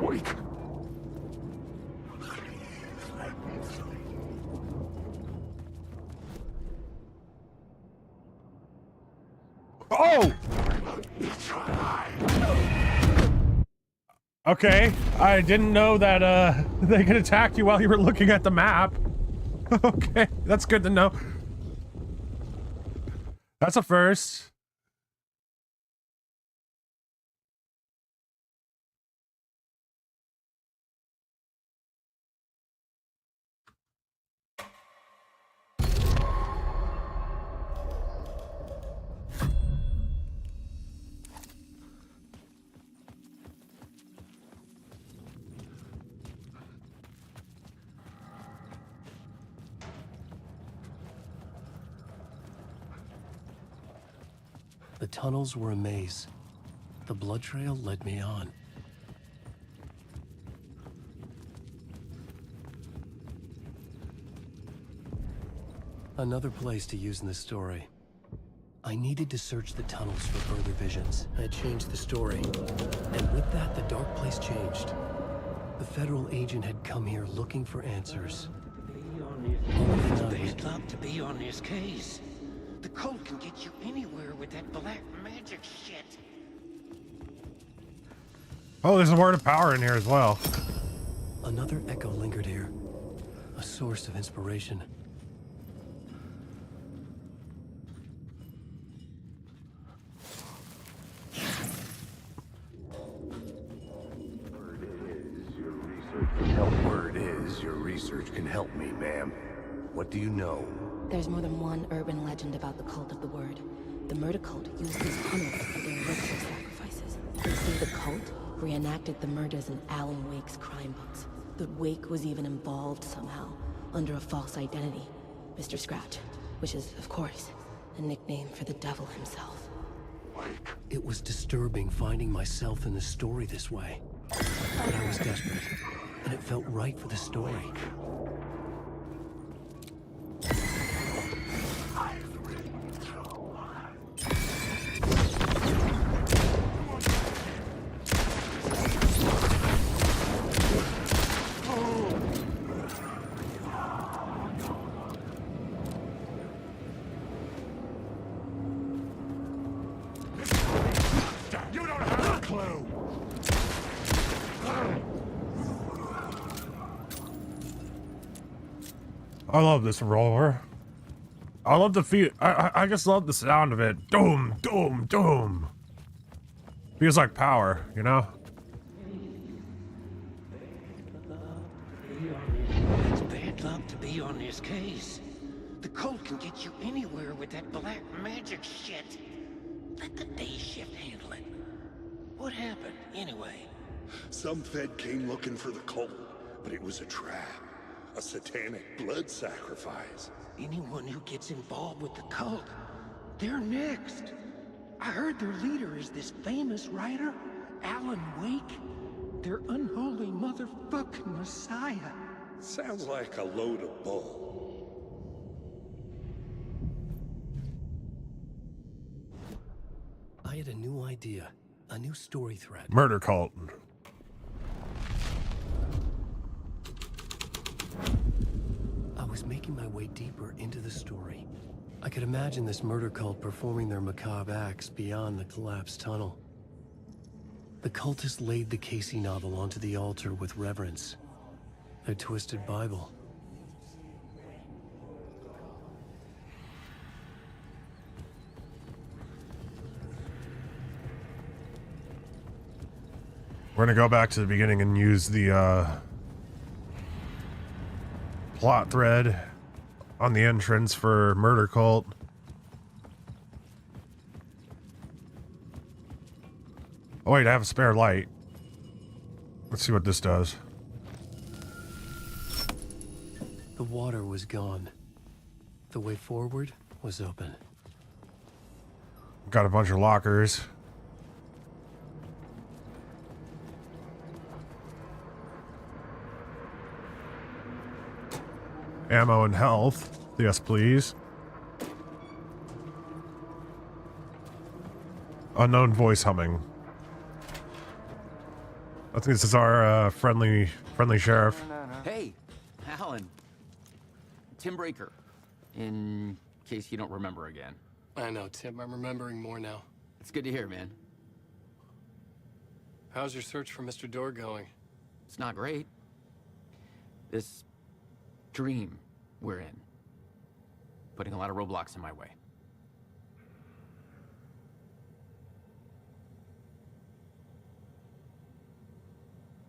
Wait. Oh! Okay, I didn't know that they could attack you while you were looking at the map. Okay, that's good to know. That's a first. The tunnels were a maze. The blood trail led me on. Another place to use in the story. I needed to search the tunnels for further visions. I had changed the story. And with that, the dark place changed. The federal agent had come here looking for answers. It's bad luck to be on this case. The cult can get you anywhere with that black magic shit. Oh, there's a word of power in here as well. Another echo lingered here. A source of inspiration. Word is, your research can help me, ma'am. What do you know? There's more than one urban legend about the Cult of the Word. The murder cult used these tunnels for their ritual sacrifices. They say the cult reenacted the murders in Alan Wake's crime books. That Wake was even involved somehow, under a false identity. Mr. Scratch, which is, of course, a nickname for the devil himself. It was disturbing finding myself in the story this way. But I was desperate, and it felt right for the story. You don't have a clue! I love this roller. I love the feel. I just love the sound of it. Doom, doom, doom. Feels like power, you know? It's bad luck to be on this case. The cult can get you anywhere with that black magic shit. Let the day shift handle it. What happened, anyway? Some Fed came looking for the cult, but it was a trap. A satanic blood sacrifice. Anyone who gets involved with the cult, they're next. I heard their leader is this famous writer, Alan Wake. Their unholy motherfucking messiah. Sounds like a load of bull. I had a new idea, a new story thread. Murder cult. I was making my way deeper into the story. I could imagine this murder cult performing their macabre acts beyond the collapsed tunnel. The cultists laid the Casey novel onto the altar with reverence. Their twisted Bible. We're gonna go back to the beginning and use the plot thread on the entrance for Murder Cult. Oh wait, I have a spare light. Let's see what this does. The water was gone. The way forward was open. Got a bunch of lockers. Ammo and health. Yes, please. Unknown voice humming. I think this is our friendly sheriff. Hey, Alan. Tim Breaker. In case you don't remember again. I know, Tim. I'm remembering more now. It's good to hear, man. How's your search for Mr. Door going? It's not great. This dream we're in. Putting a lot of roadblocks in my way.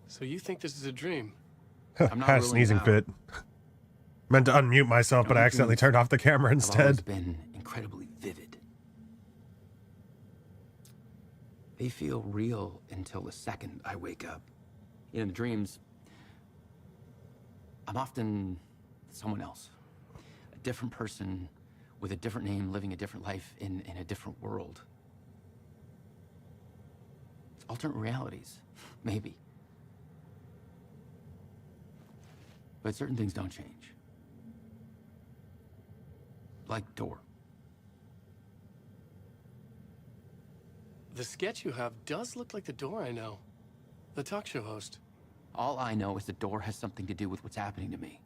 So you think this is a dream? I'm not Had a ruling sneezing it out. fit. Meant to unmute myself, but I accidentally turned off the camera I've always instead. been incredibly vivid. They feel real until the second I wake up. In the dreams, I'm often someone else. A different person with a different name, living a different life in a different world. Alternate realities. Maybe. But certain things don't change. Like door. The sketch you have does look like the door I know. The talk show host. All I know is the door has something to do with what's happening to me.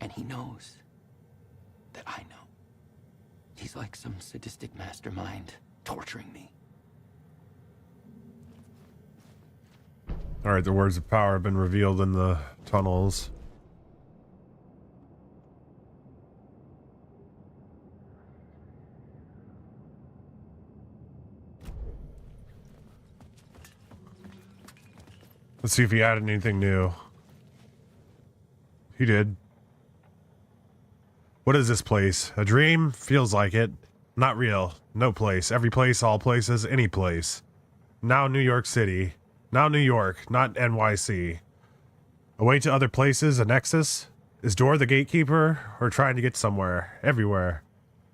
And he knows that I know. He's like some sadistic mastermind torturing me. Alright, the words of power have been revealed in the tunnels. Let's see if he added anything new. He did. What is this place? A dream? Feels like it. Not real. No place. Every place, all places, any place. Now New York City. Now New York, not NYC. A way to other places, a nexus? Is door the gatekeeper, or trying to get somewhere? Everywhere.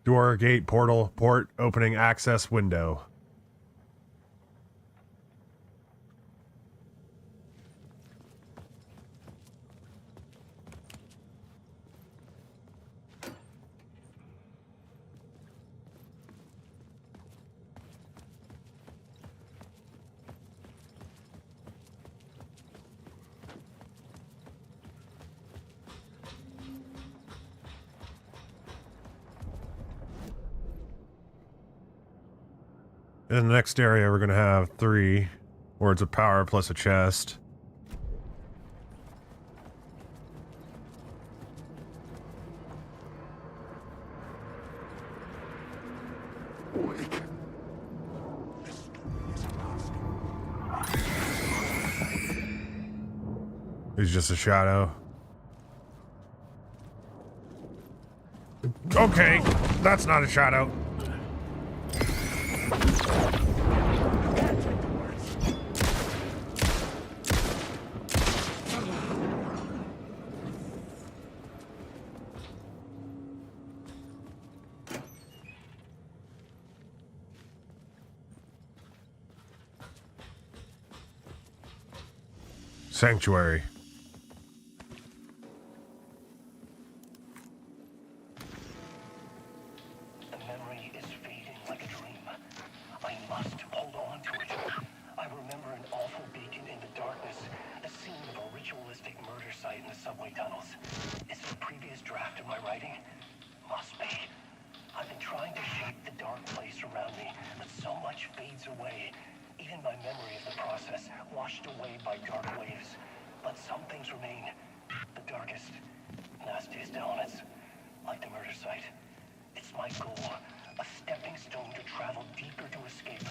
Door, gate, portal, port, opening, access, window. In the next area, we're going to have 3 words of power plus a chest. He's just a shadow. Okay, that's not a shadow. Sanctuary. The memory is fading like a dream. I must hold on to it. I remember an awful beacon in the darkness, the scene of a ritualistic murder site in the subway tunnels. Is it a previous draft of my writing? Must be. I've been trying to shape the dark place around me, but so much fades away. Even my memory of the process, washed away by dark waves. But some things remain. The darkest, nastiest elements, like the murder site. It's my goal, a stepping stone to travel deeper to escape.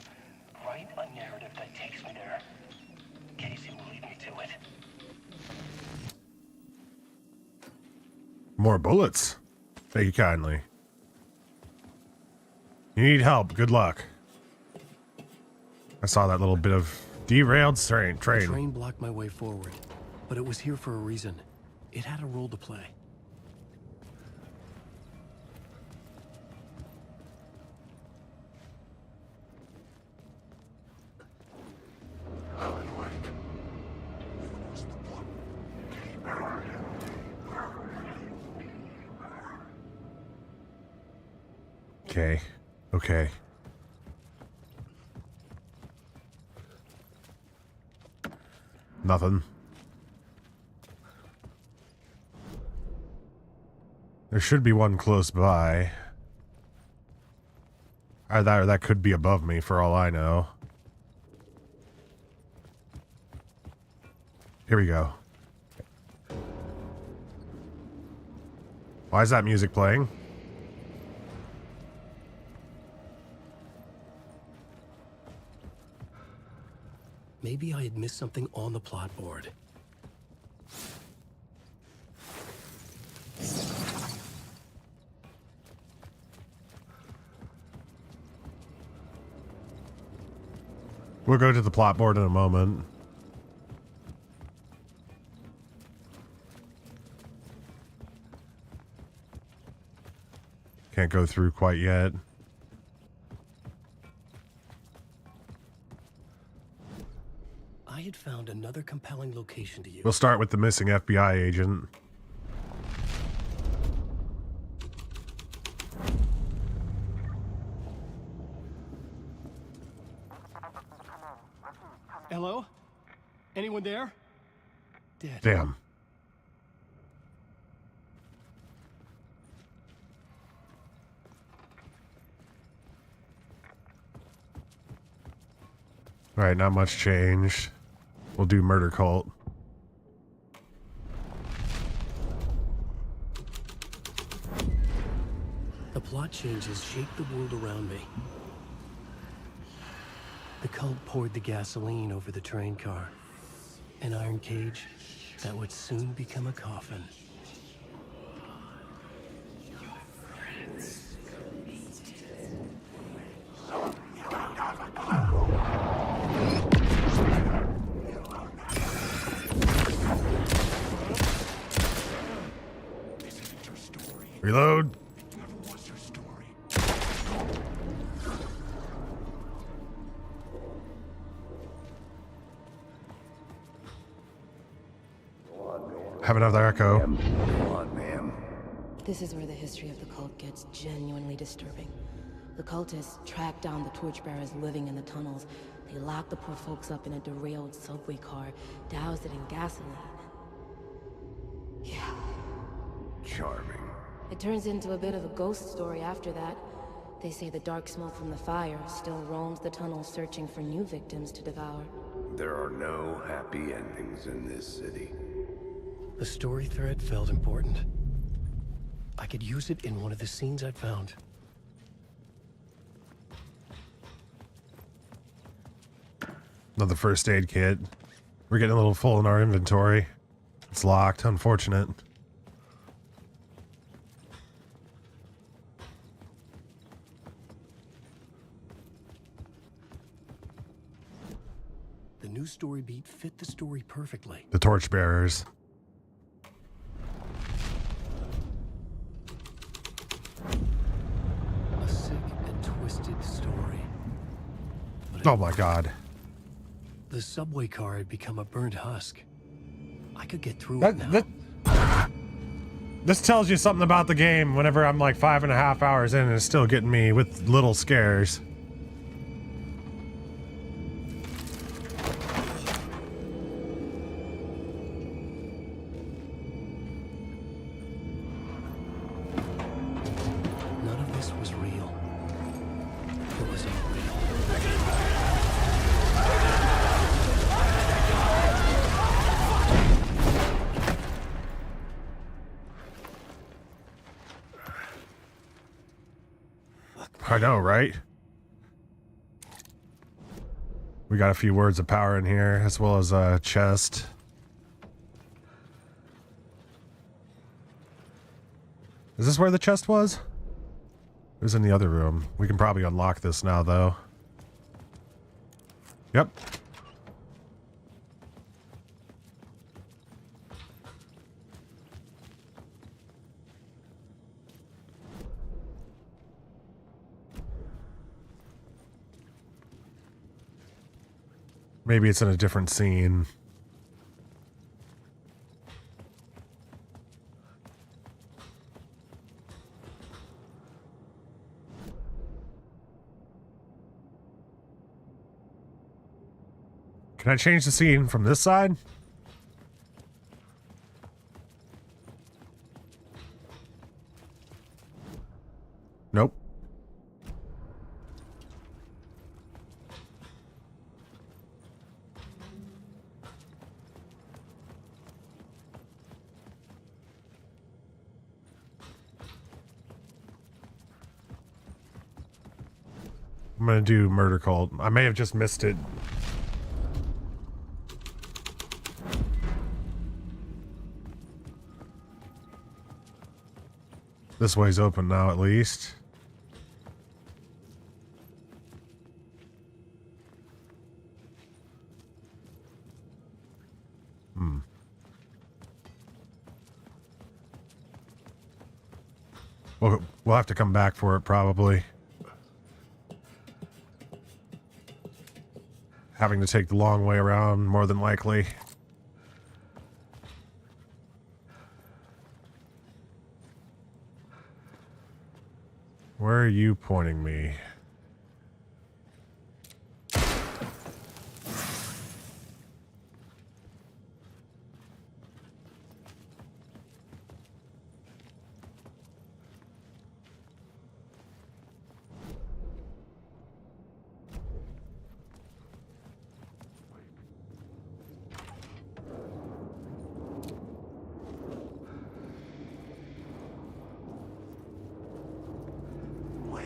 Write a narrative that takes me there. Casey will lead me to it. More bullets. Thank you kindly. You need help. Good luck. I saw that little bit of derailed train. The train blocked my way forward, but it was here for a reason. It had a role to play. Okay. Okay. Nothing. There should be one close by. Or that could be above me for all I know. Here we go. Why is that music playing? Maybe I had missed something on the plot board. We'll go to the plot board in a moment. Can't go through quite yet. had found another compelling location to use. We'll start with the missing FBI agent. Hello? Anyone there? Dead. Damn. All right, not much changed. We'll do murder cult. The plot changes shaped the world around me. The cult poured the gasoline over the train car. An iron cage that would soon become a coffin. Reload. Have another echo. Come on, ma'am. This is where the history of the cult gets genuinely disturbing. The cultists tracked down the torchbearers living in the tunnels. They locked the poor folks up in a derailed subway car, doused it in gasoline. Yeah. Charming. It turns into a bit of a ghost story after that. They say the dark smoke from the fire still roams the tunnels searching for new victims to devour. There are no happy endings in this city. The story thread felt important. I could use it in one of the scenes I'd found. Another first aid kit. We're getting a little full in our inventory. It's locked, unfortunate. The new story beat fit the story perfectly. The torchbearers. A sick and twisted story. Oh my god. The subway car had become a burnt husk. I could get through it now. This tells you something about the game whenever I'm like 5.5 hours in and it's still getting me with little scares. None of this was real. It was all real. I know, right? We got a few words of power in here, as well as a chest. Is this where the chest was? It was in the other room. We can probably unlock this now, though. Yep. Maybe it's in a different scene. Can I change the scene from this side? Nope. I'm gonna do murder cult. I may have just missed it. This way's open now, at least. We'll have to come back for it, probably. having to take the long way around, more than likely. Where are you pointing me?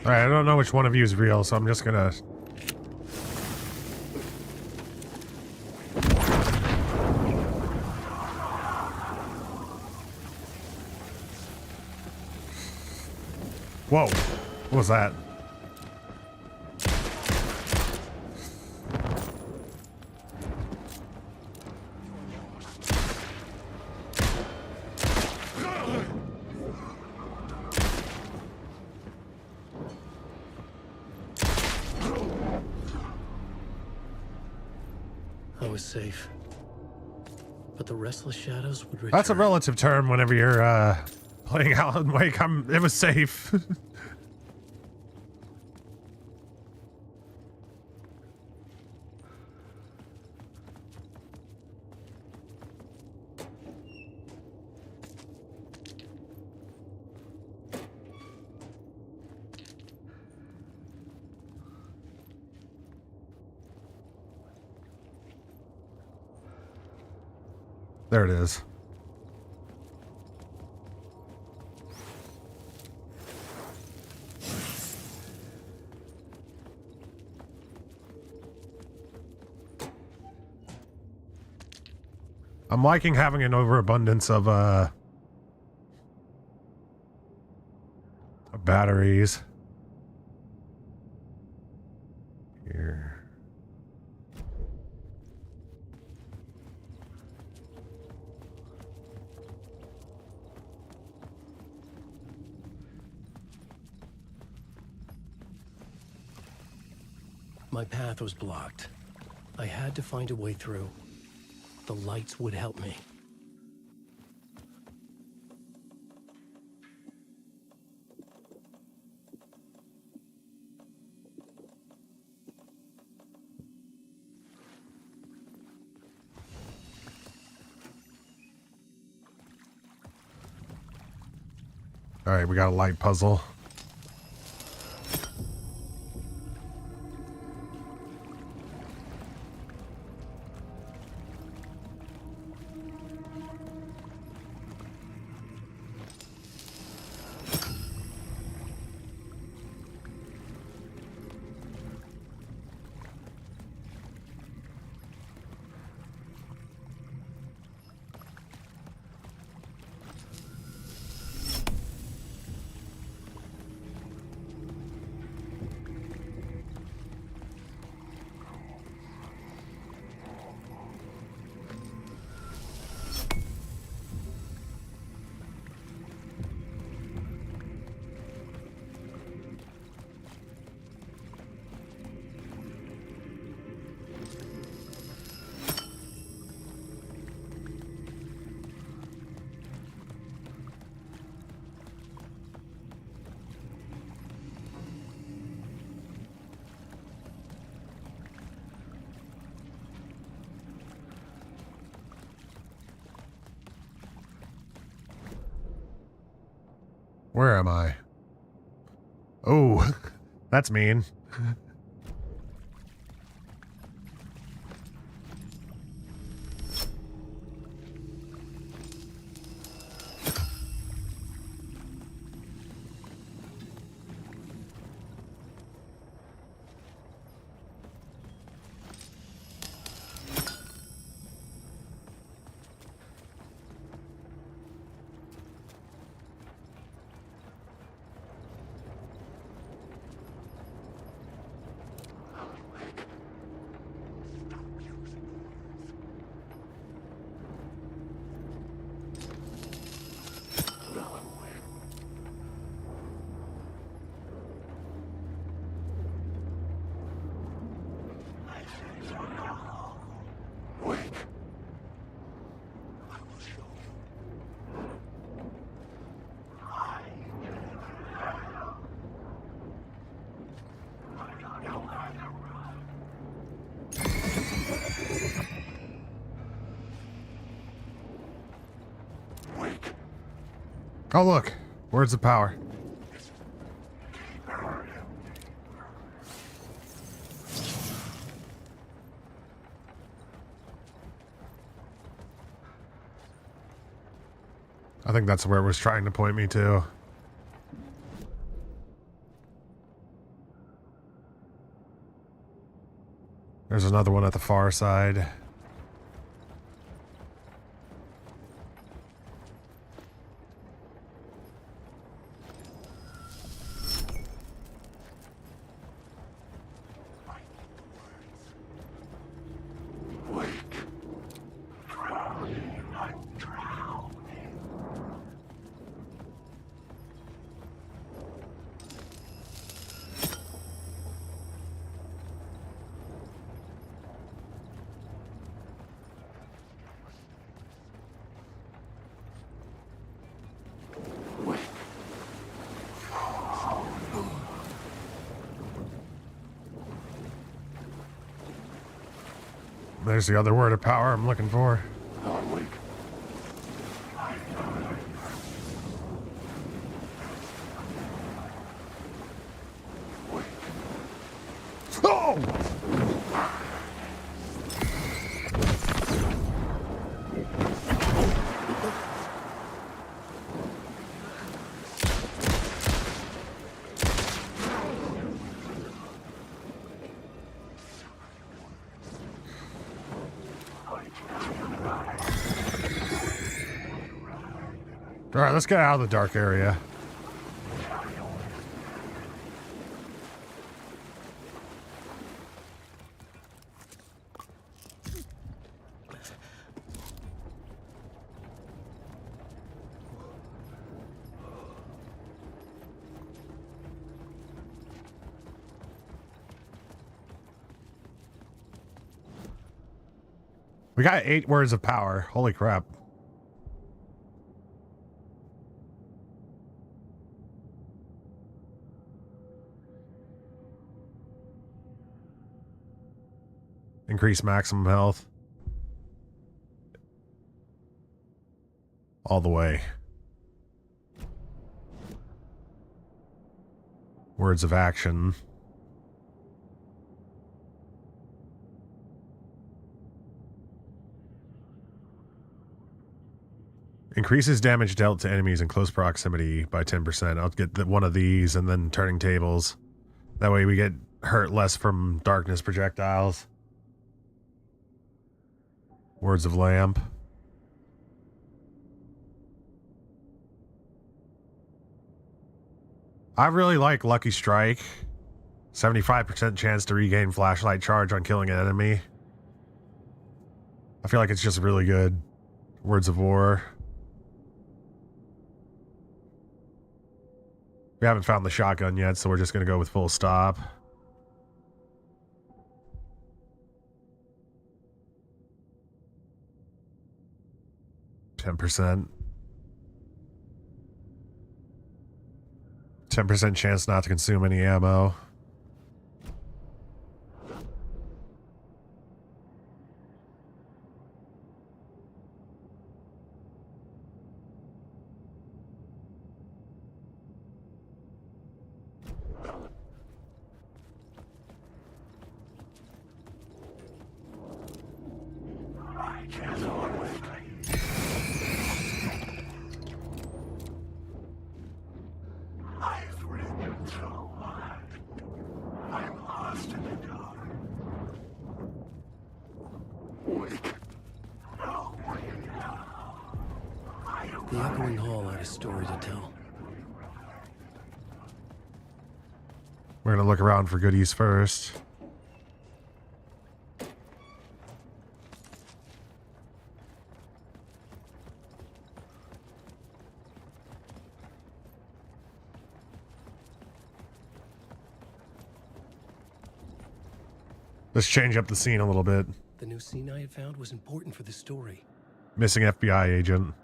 Alright, I don't know which one of you is real, so I'm just gonna... Whoa! What was that? I was safe. But the restless shadows would return. That's a relative term whenever you're playing Alan Wake. It was safe. There it is. I'm liking having an overabundance of batteries. Here. My path was blocked. I had to find a way through. The lights would help me. All right, we got a light puzzle. Where am I? Oh, that's mean. Oh, look. Words of power. I think that's where it was trying to point me to. There's another one at the far side. There's the other word of power I'm looking for. Oh! Alright, let's get out of the dark area. We got 8 words of power. Holy crap. Increase maximum health. All the way. Words of action. Increases damage dealt to enemies in close proximity by 10%. I'll get one of these and then turning tables. That way we get hurt less from darkness projectiles. Words of lamp. I really like Lucky Strike. 75% chance to regain flashlight charge on killing an enemy. I feel like it's just really good. Words of War. We haven't found the shotgun yet, so we're just going to go with full stop. %. 10% chance not to consume any ammo. The Echoing Hall had a story to tell. We're gonna look around for goodies first. Let's change up the scene a little bit. The new scene I had found was important for the story. Missing FBI agent.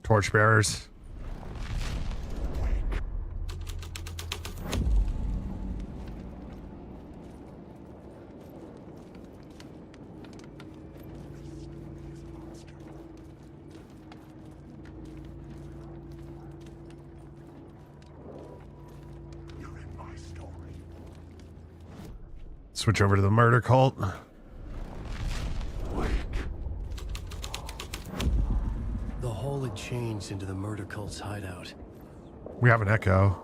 Torchbearers. Switch over to the murder cult. The hole had changed into the murder cult's hideout. We have an echo.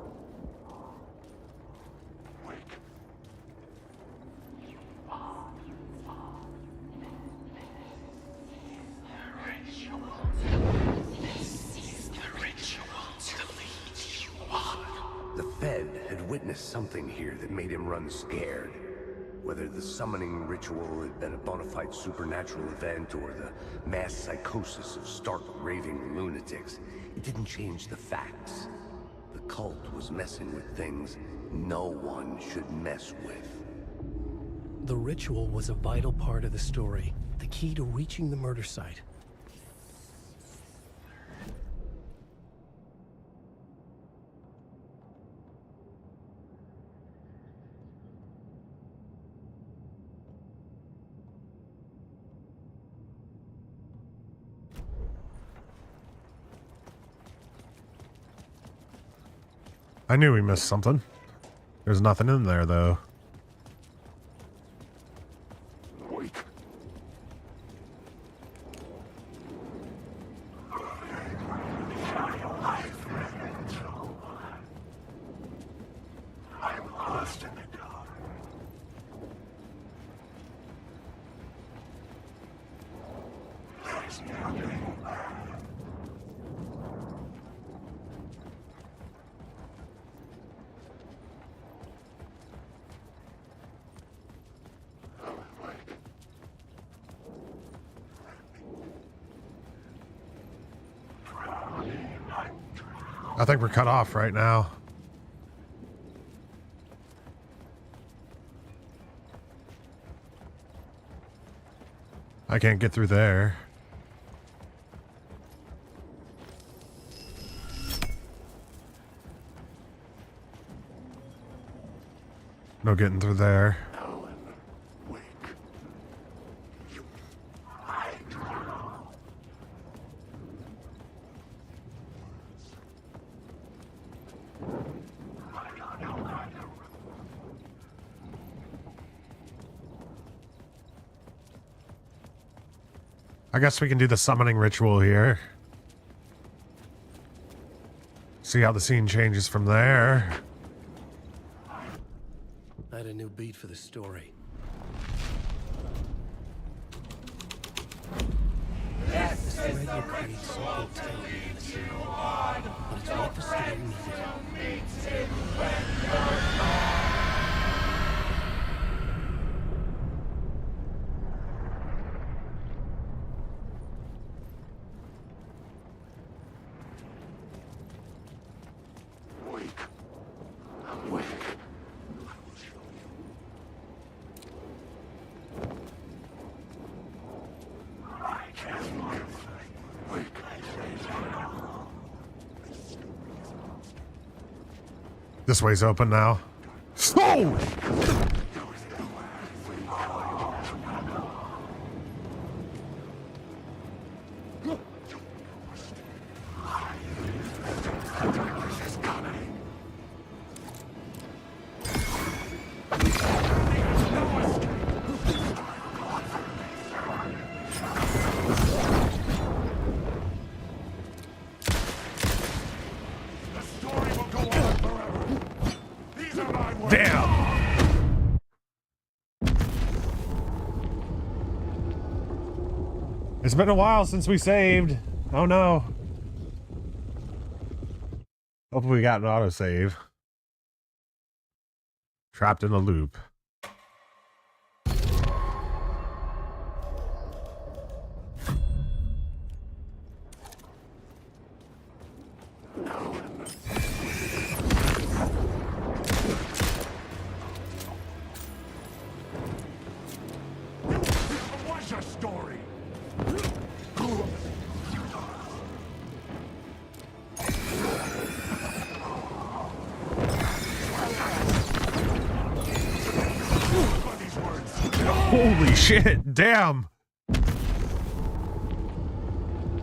The Fed had witnessed something here that made him run scared. Whether the summoning ritual had been a bona fide supernatural event or the mass psychosis of stark raving lunatics, it didn't change the facts. The cult was messing with things no one should mess with. The ritual was a vital part of the story, the key to reaching the murder site. I knew we missed something. There's nothing in there, though. I think we're cut off right now. I can't get through there. No getting through there. I guess we can do the summoning ritual here. See how the scene changes from there. I had a new beat for the story. Yes, This thread will create something terrible in the scene, but it's what the story needed. This way's open now. Oh! It's been a while since we saved. Oh no. Hopefully we got an autosave. Trapped in a loop. Holy shit, damn.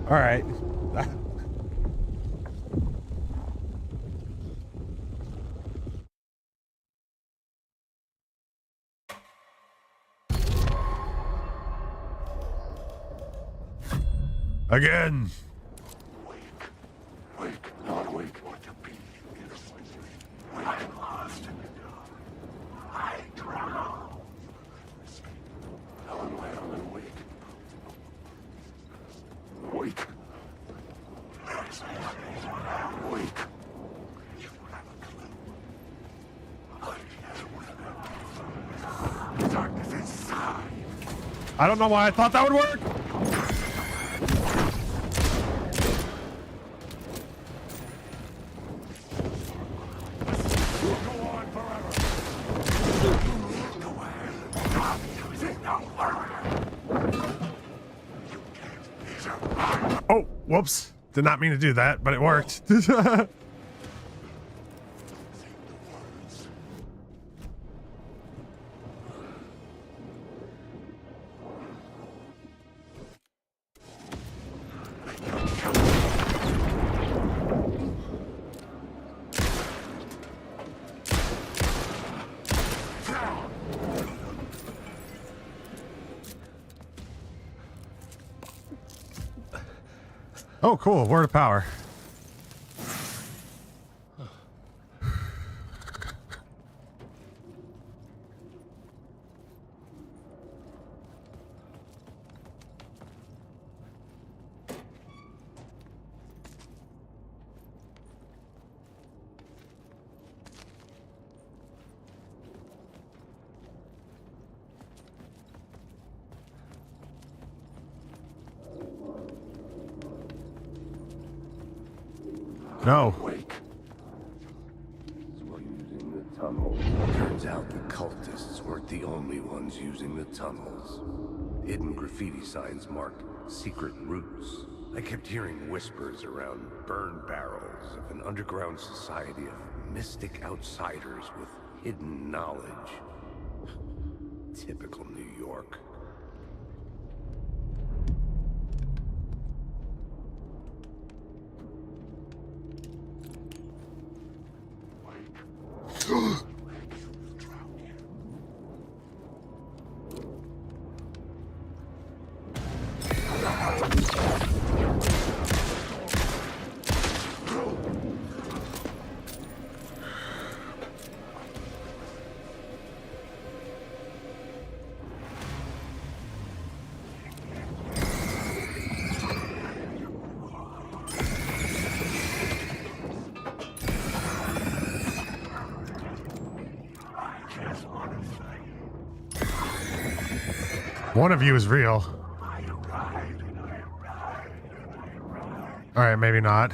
All right. Again. Wake, not wake, what to be. I'm lost. I drown. Alan, wake. Wake. Wake. You have a clue. Darkness inside. I don't know why I thought that would work. Oh, whoops. Did not mean to do that, but it worked. Oh, cool. Word of power. No. Wake. While using the tunnel. Turns out the cultists weren't the only ones using the tunnels. Hidden graffiti signs marked secret routes. I kept hearing whispers around burn barrels of an underground society of mystic outsiders with hidden knowledge. Typical New York. One of you is real. All right, maybe not.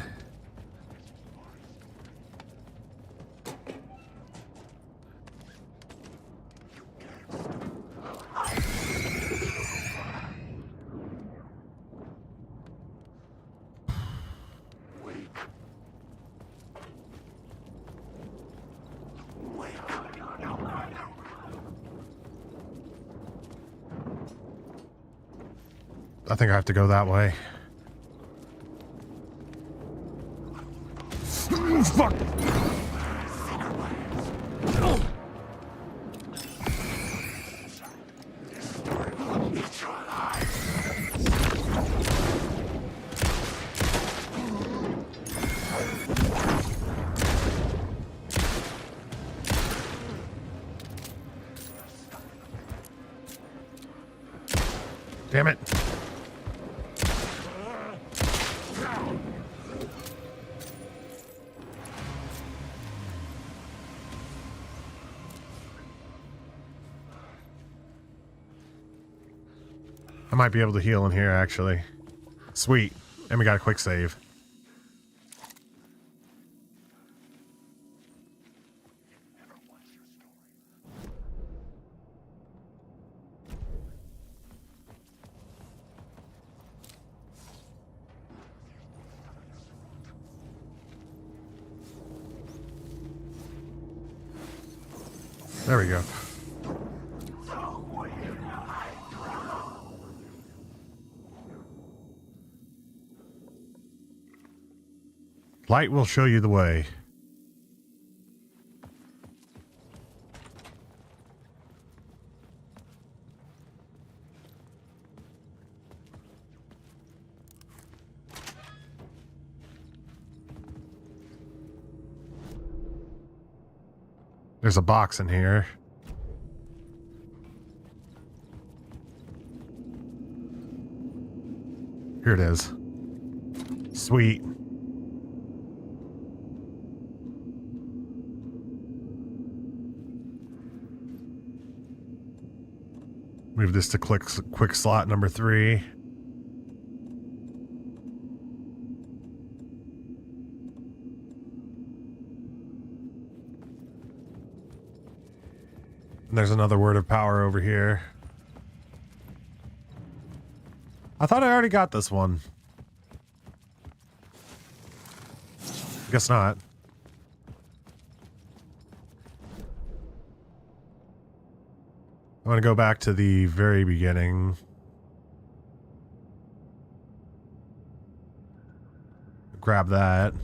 I think I have to go that way. Fuck! Damn it. I might be able to heal in here, actually. Sweet. And we got a quick save. There we go. Light will show you the way. There's a box in here. Here it is. Sweet. Move this to quick slot number 3. And there's another word of power over here. I thought I already got this one. Guess not. I want to go back to the very beginning. Grab that.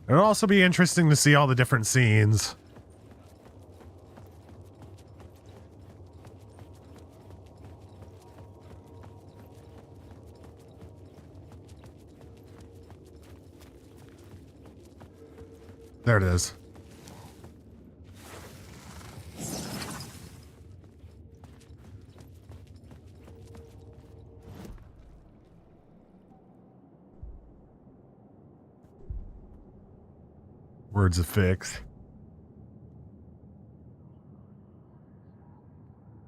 It'll also be interesting to see all the different scenes. There it is. Words of fix.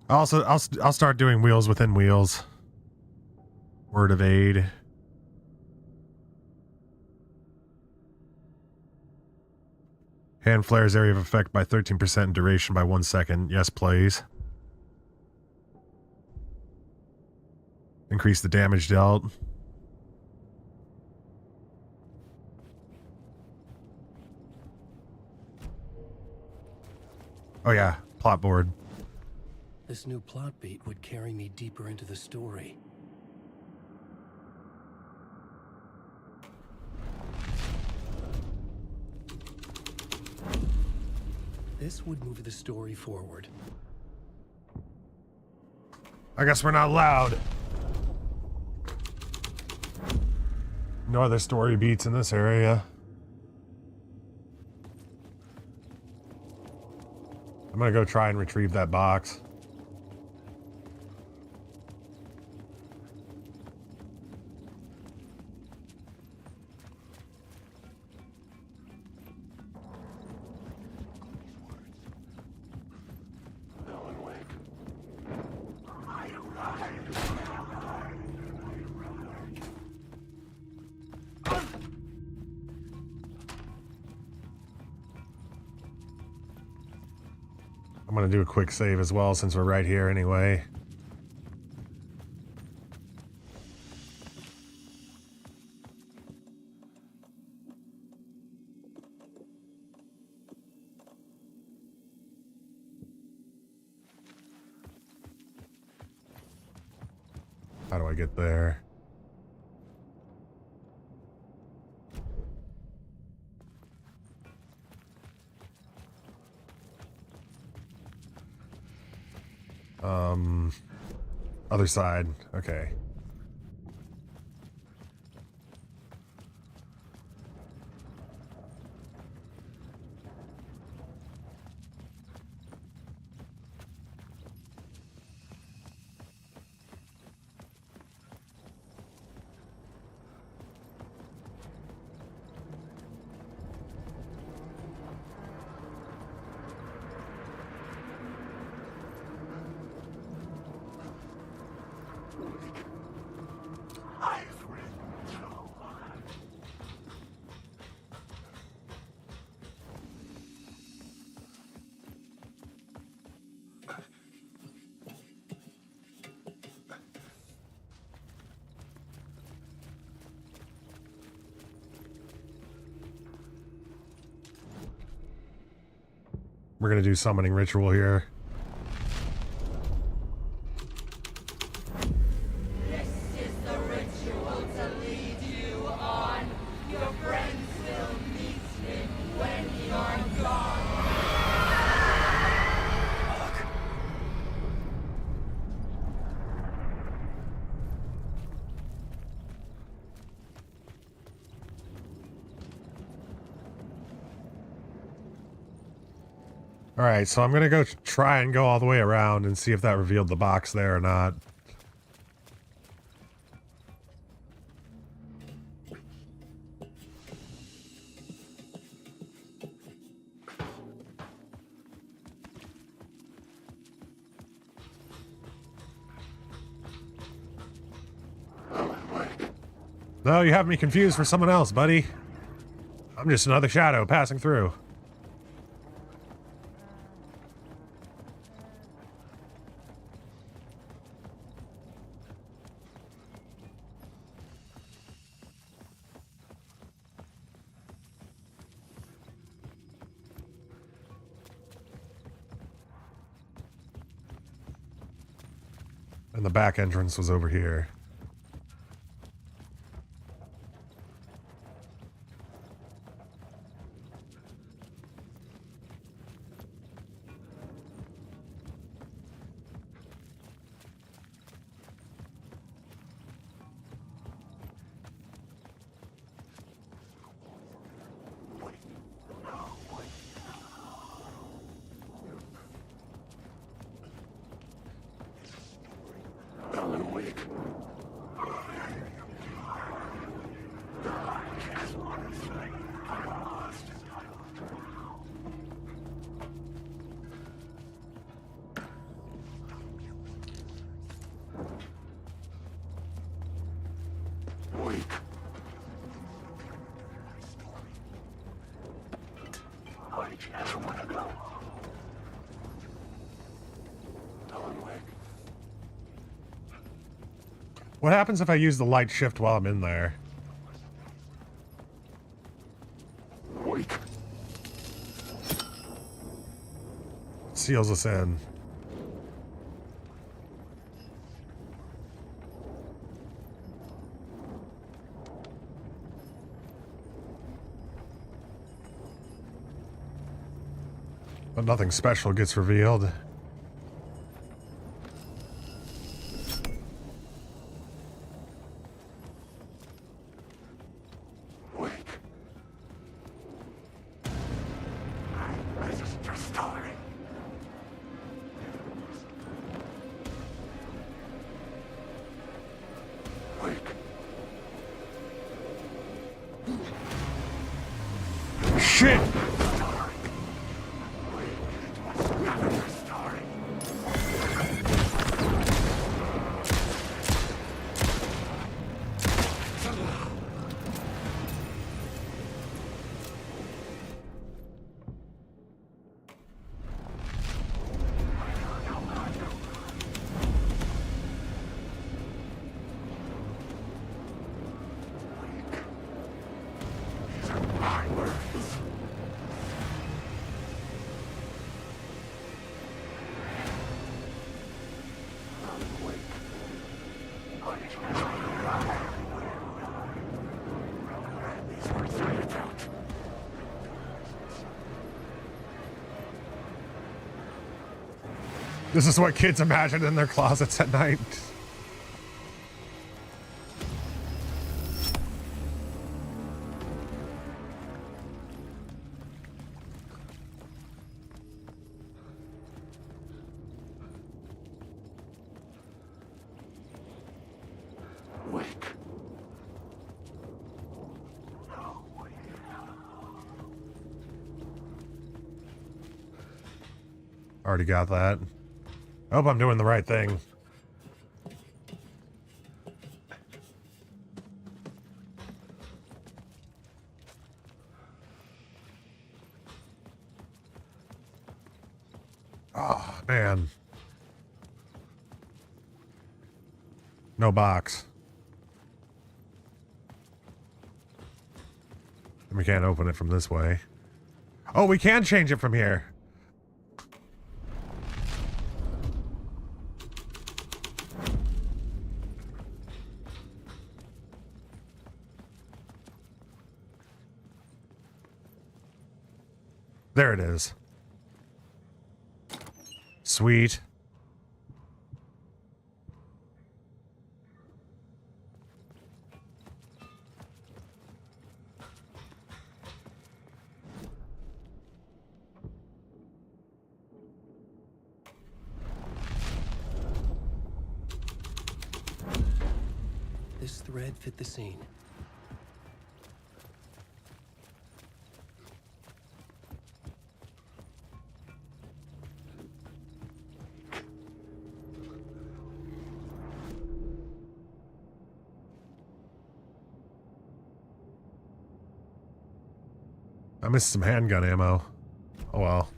Also, I'll start doing wheels within wheels. Word of aid. Hand flares area of effect by 13% in duration by 1 second. Yes, please. Increase the damage dealt. Oh yeah, plot board. This new plot beat would carry me deeper into the story. This would move the story forward. I guess we're not loud. No other story beats in this area. I'm gonna go try and retrieve that box. I'm gonna do a quick save as well since we're right here anyway. How do I get there? Other side. Okay. We're gonna do summoning ritual here. This is the ritual to lead you on. Your friends will meet him when you're gone. Alright, so I'm gonna go try and go all the way around and see if that revealed the box there or not. No, you have me confused for someone else, buddy. I'm just another shadow passing through. And the back entrance was over here. Alan Wake. Wake. I just want to go. Alan Wake. What happens if I use the light shift while I'm in there? Wake. It seals us in. But nothing special gets revealed. Shit! This is what kids imagine in their closets at night. Wake. Already got that. I hope I'm doing the right thing. Oh, man. No box. And we can't open it from this way. Oh, we can change it from here. There it is. Sweet. This thread fit the scene. I missed some handgun ammo. Oh well.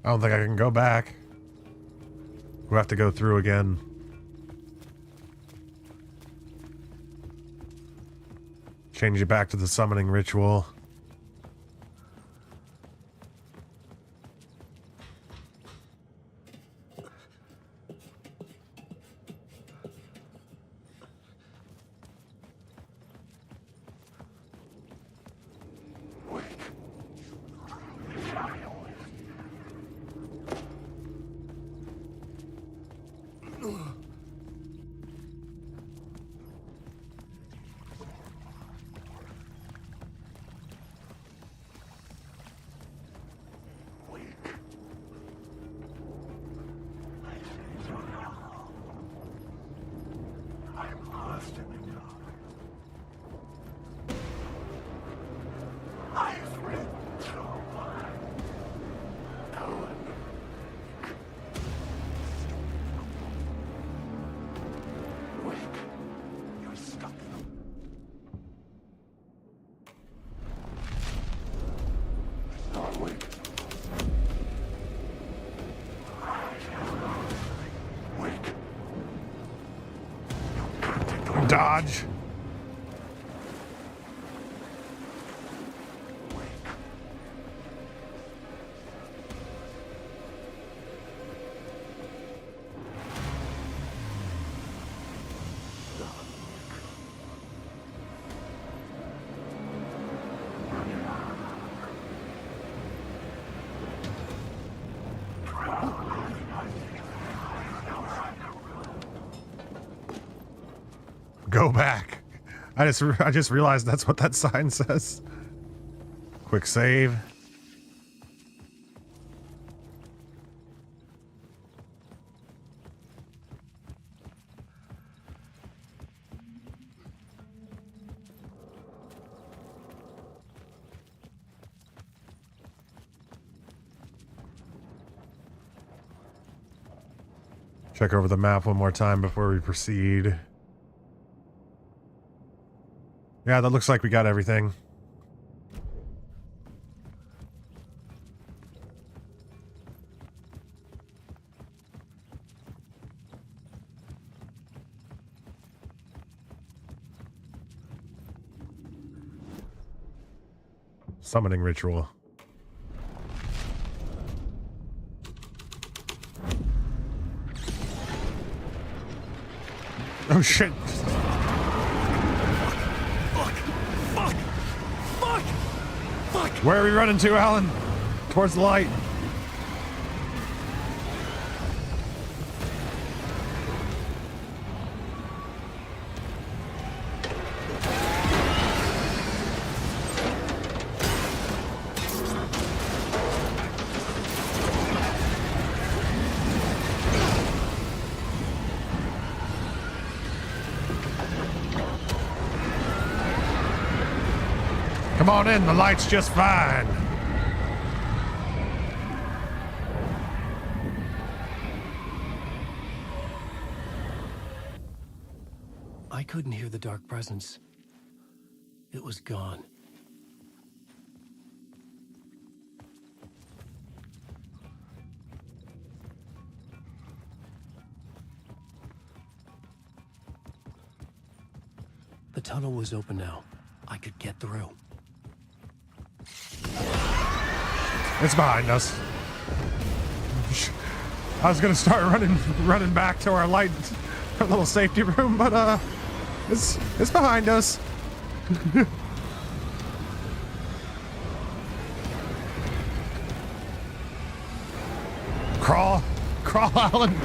I don't think I can go back. We'll have to go through again. Change it back to the summoning ritual. Dodge. Go back. I just realized that's what that sign says. Quick save. Check over the map one more time before we proceed. Yeah, that looks like we got everything. Summoning ritual. Oh shit. Where are we running to, Alan? Towards the light. Come on in, the light's just fine. I couldn't hear the dark presence. It was gone. tunnel was open now. I could get through. It's behind us. I was gonna start running back to our little safety room, but it's behind us. Crawl, Alan.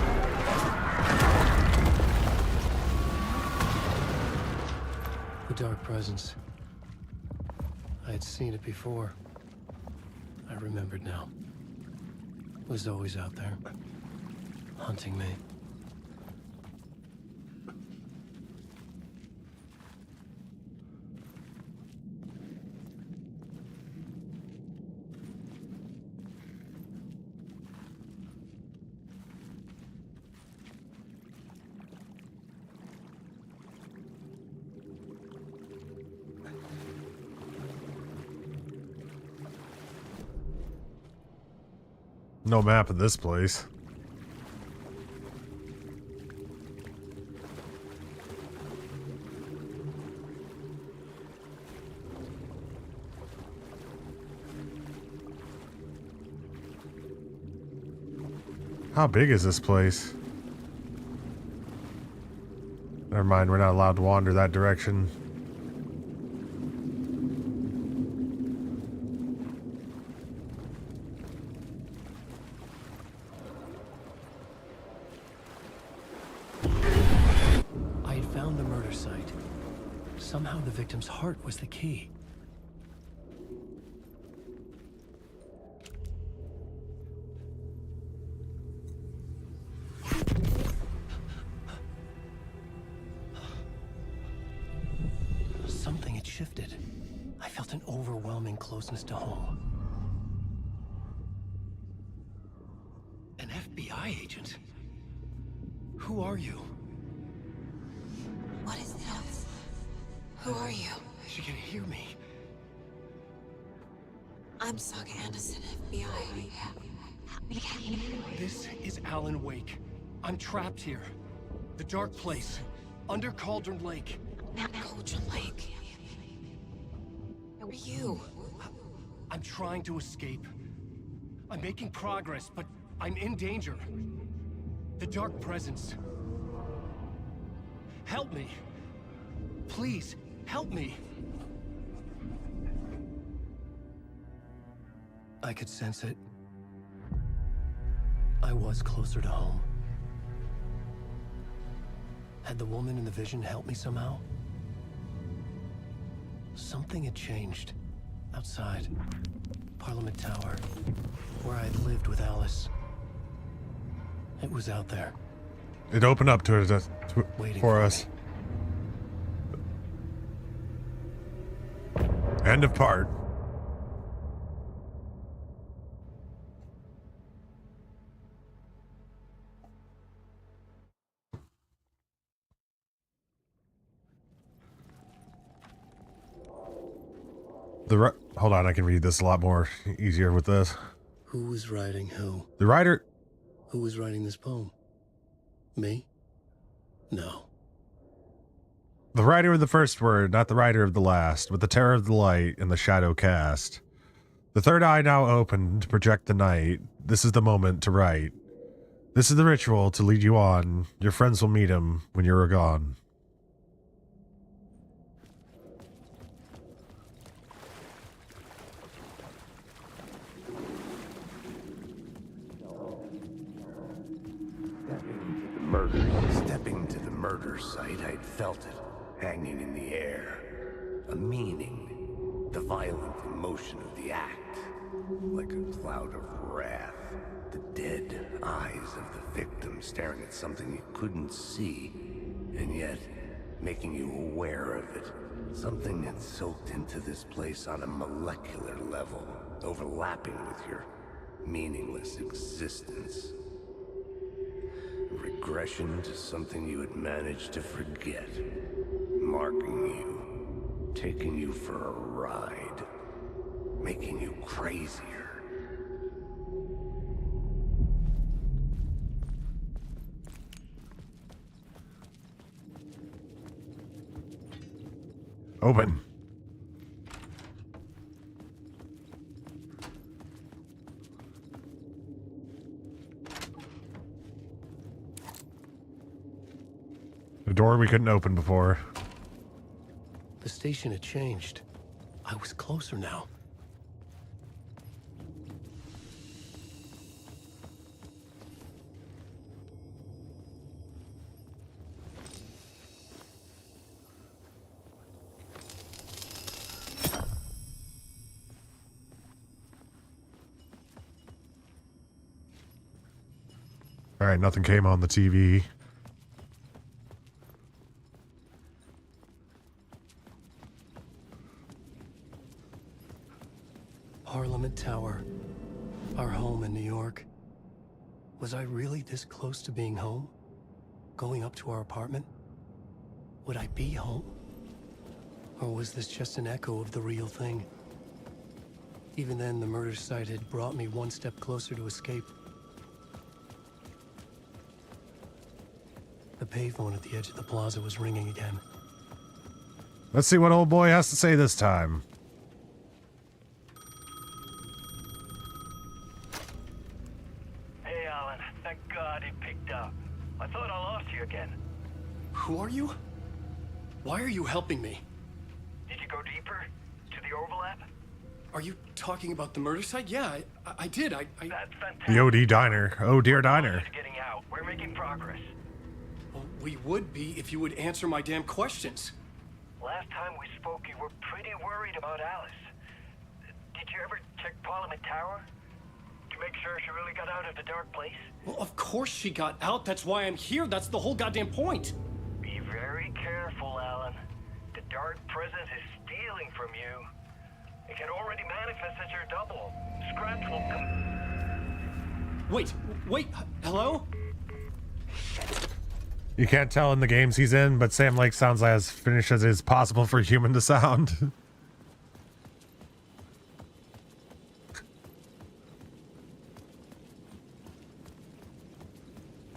The dark presence. I had seen it before. I remembered now. It was always out there, hunting me. No map of this place. How big is this place? Never mind, we're not allowed to wander that direction. Somehow the victim's heart was the key. Something had shifted. I felt an overwhelming closeness to home. An FBI agent? Who are you? What is this? Who are you? She can hear me. I'm Saga Anderson, FBI. This is Alan Wake. I'm trapped here. The dark place. Under Cauldron Lake. Cauldron Lake? Who are you? I'm trying to escape. I'm making progress, but I'm in danger. The dark presence. Help me. Please. Help me! I could sense it. I was closer to home. Had the woman in the vision helped me somehow? Something had changed. Outside. Parliament Tower. Where I'd lived with Alice. It was out there. It opened up for us. End of part. Hold on, I can read this a lot more easier with this. Who was writing who? The writer. Who was writing this poem? Me? No. The writer of the first word, not the writer of the last, with the terror of the light and the shadow cast. The third eye now open to project the night. This is the moment to write. This is the ritual to lead you on. Your friends will meet him when you're gone. Stepping to the murder site, I'd felt it. Hanging in the air. A meaning. The violent emotion of the act. Like a cloud of wrath. The dead eyes of the victim staring at something you couldn't see. And yet, making you aware of it. Something that soaked into this place on a molecular level. Overlapping with your meaningless existence. Regression to something you had managed to forget. Marking you. Taking you for a ride. Making you crazier. Open. The door we couldn't open before. The station had changed. I was closer now. All right, nothing came on the TV. Parliament Tower. Our home in New York. Was I really this close to being home? Going up to our apartment? Would I be home? Or was this just an echo of the real thing? Even then, the murder site had brought me one step closer to escape. The payphone at the edge of the plaza was ringing again. Let's see what old boy has to say this time. Hey, Alan. Thank God it picked up. I thought I lost you again. Who are you? Why are you helping me? Did you go deeper? To the overlap? Are you talking about the murder site? Yeah, I did. That's fantastic. The OD Diner. Oh dear Diner. Getting out. We're making progress. Well, we would be if you would answer my damn questions. Last time we spoke, you were pretty worried about Alice. Did you ever check Parliament Tower? To make sure she really got out of the dark place? Well, of course she got out. That's why I'm here. That's the whole goddamn point. Be very careful, Alan. The dark presence is stealing from you. It can already manifest as your double. Scratch will come. Wait, hello? You can't tell in the games he's in, but Sam Lake sounds like as finished as it is possible for a human to sound.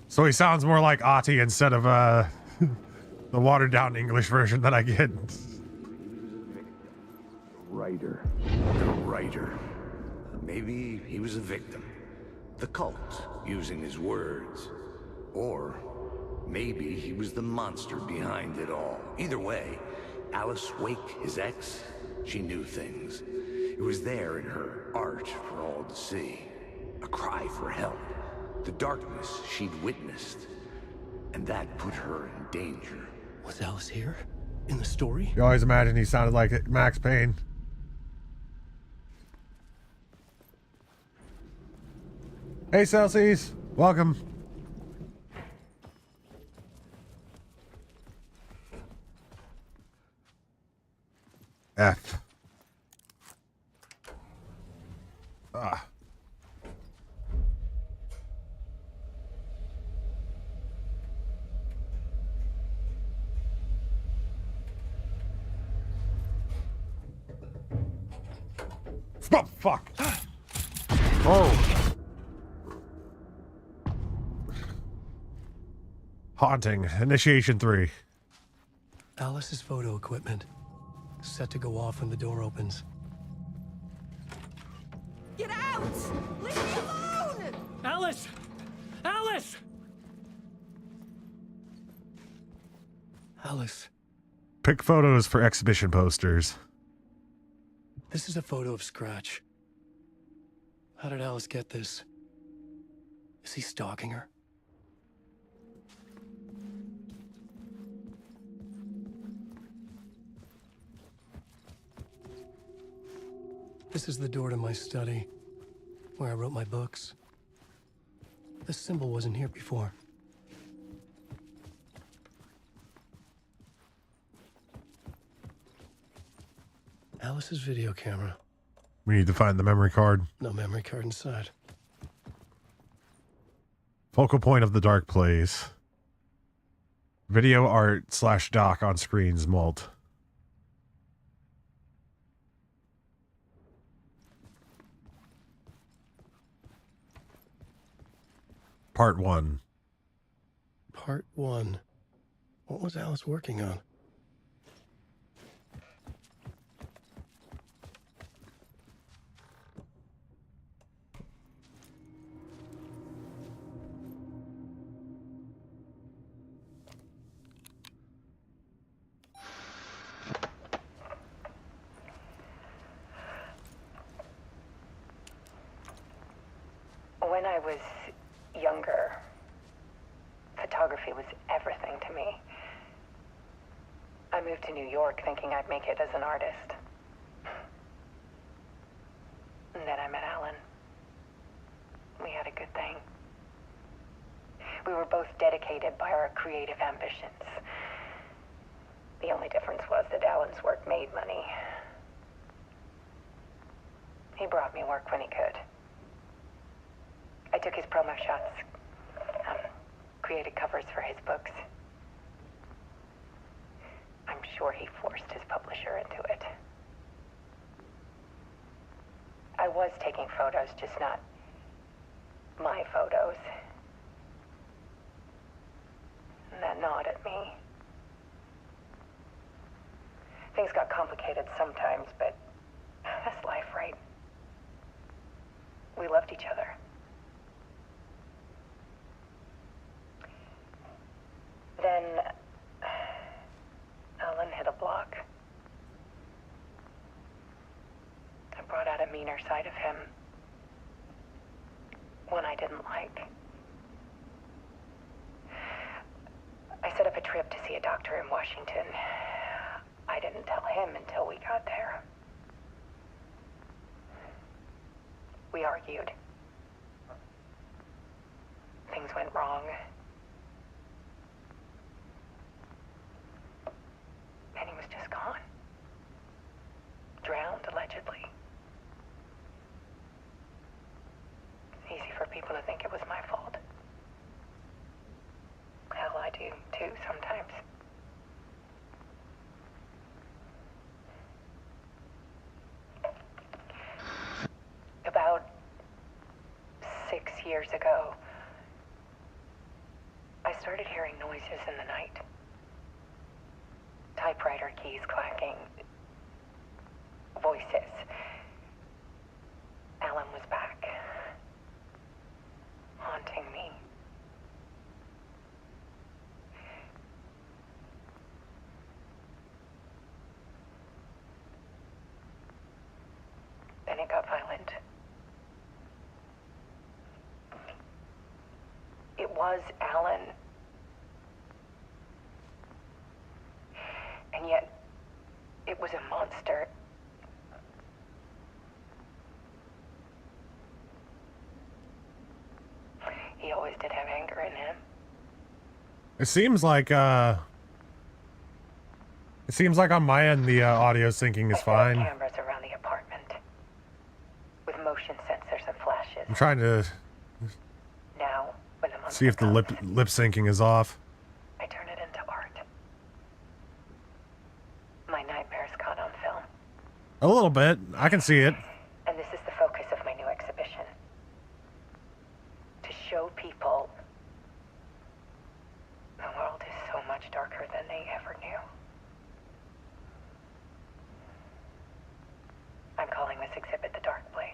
So he sounds more like Ati instead of the watered down English version that I get. The writer. Maybe he was a victim. The cult, using his words. Or maybe he was the monster behind it all. Either way, Alice Wake, his ex, she knew things. It was there in her art for all to see. A cry for help. The darkness she'd witnessed. And that put her in danger. Was Alice here? In the story? You always imagine he sounded like Max Payne. Hey Celsius, welcome. F. Ah. Oh, fuck. Oh. Haunting. Initiation 3. Alice's photo equipment. Set to go off when the door opens. Get out! Leave me alone! Alice! Alice! Alice. Pick photos for exhibition posters. This is a photo of Scratch. How did Alice get this? Is he stalking her? This is the door to my study, where I wrote my books. This symbol wasn't here before. Alice's video camera. We need to find the memory card. No memory card inside. Focal point of the dark place. Video art / doc on screens mult. Part 1. Part 1. What was Alice working on? was younger, photography was everything to me. I moved to New York thinking I'd make it as an artist. And then I met Alan. We had a good thing. We were both dedicated by our creative ambitions. The only difference was that Alan's work made money. He brought me work when he could. I took his promo shots, created covers for his books. I'm sure he forced his publisher into it. I was taking photos, just not my photos. And that gnawed at me. Things got complicated sometimes, but that's life, right? We loved each other. Then Alan hit a block. I brought out a meaner side of him. One I didn't like. I set up a trip to see a doctor in Washington. I didn't tell him until we got there. We argued. Things went wrong. And he was just gone. Drowned, allegedly. It's easy for people to think it was my fault. Hell, I do too sometimes. About 6 years ago, I started hearing noises in the night. Typewriter keys clacking. Voices. Alan was back. Haunting me. Then it got violent. It was Alan. And yet, it was a monster. He always did have anger in him. It seems like on my end the audio syncing is fine. Cameras around the apartment with motion sensors and flashes. I'm trying to Now, when the monster see if the lip syncing is off. I turn it into art. My nightmares caught on film. A little bit. I can see it. And this is the focus of my new exhibition. To show people the world is so much darker than they ever knew. I'm calling this exhibit The Dark Place.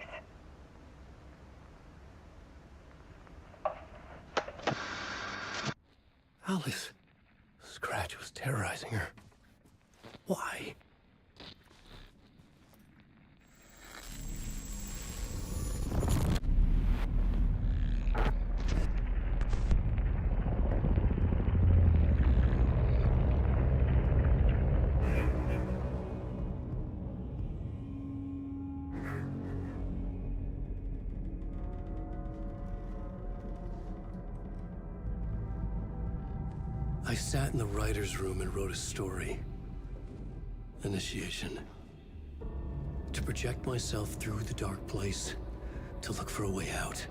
Alice. Scratch was terrorizing her. Why? I sat in the writer's room and wrote a story. Initiation. To project myself through the dark place, to look for a way out.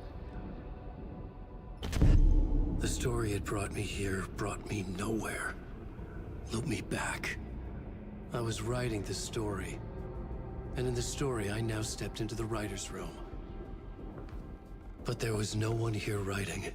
The story had brought me here, brought me nowhere. Looped me back. I was writing the story. And in the story, I now stepped into the writer's room. But there was no one here writing it.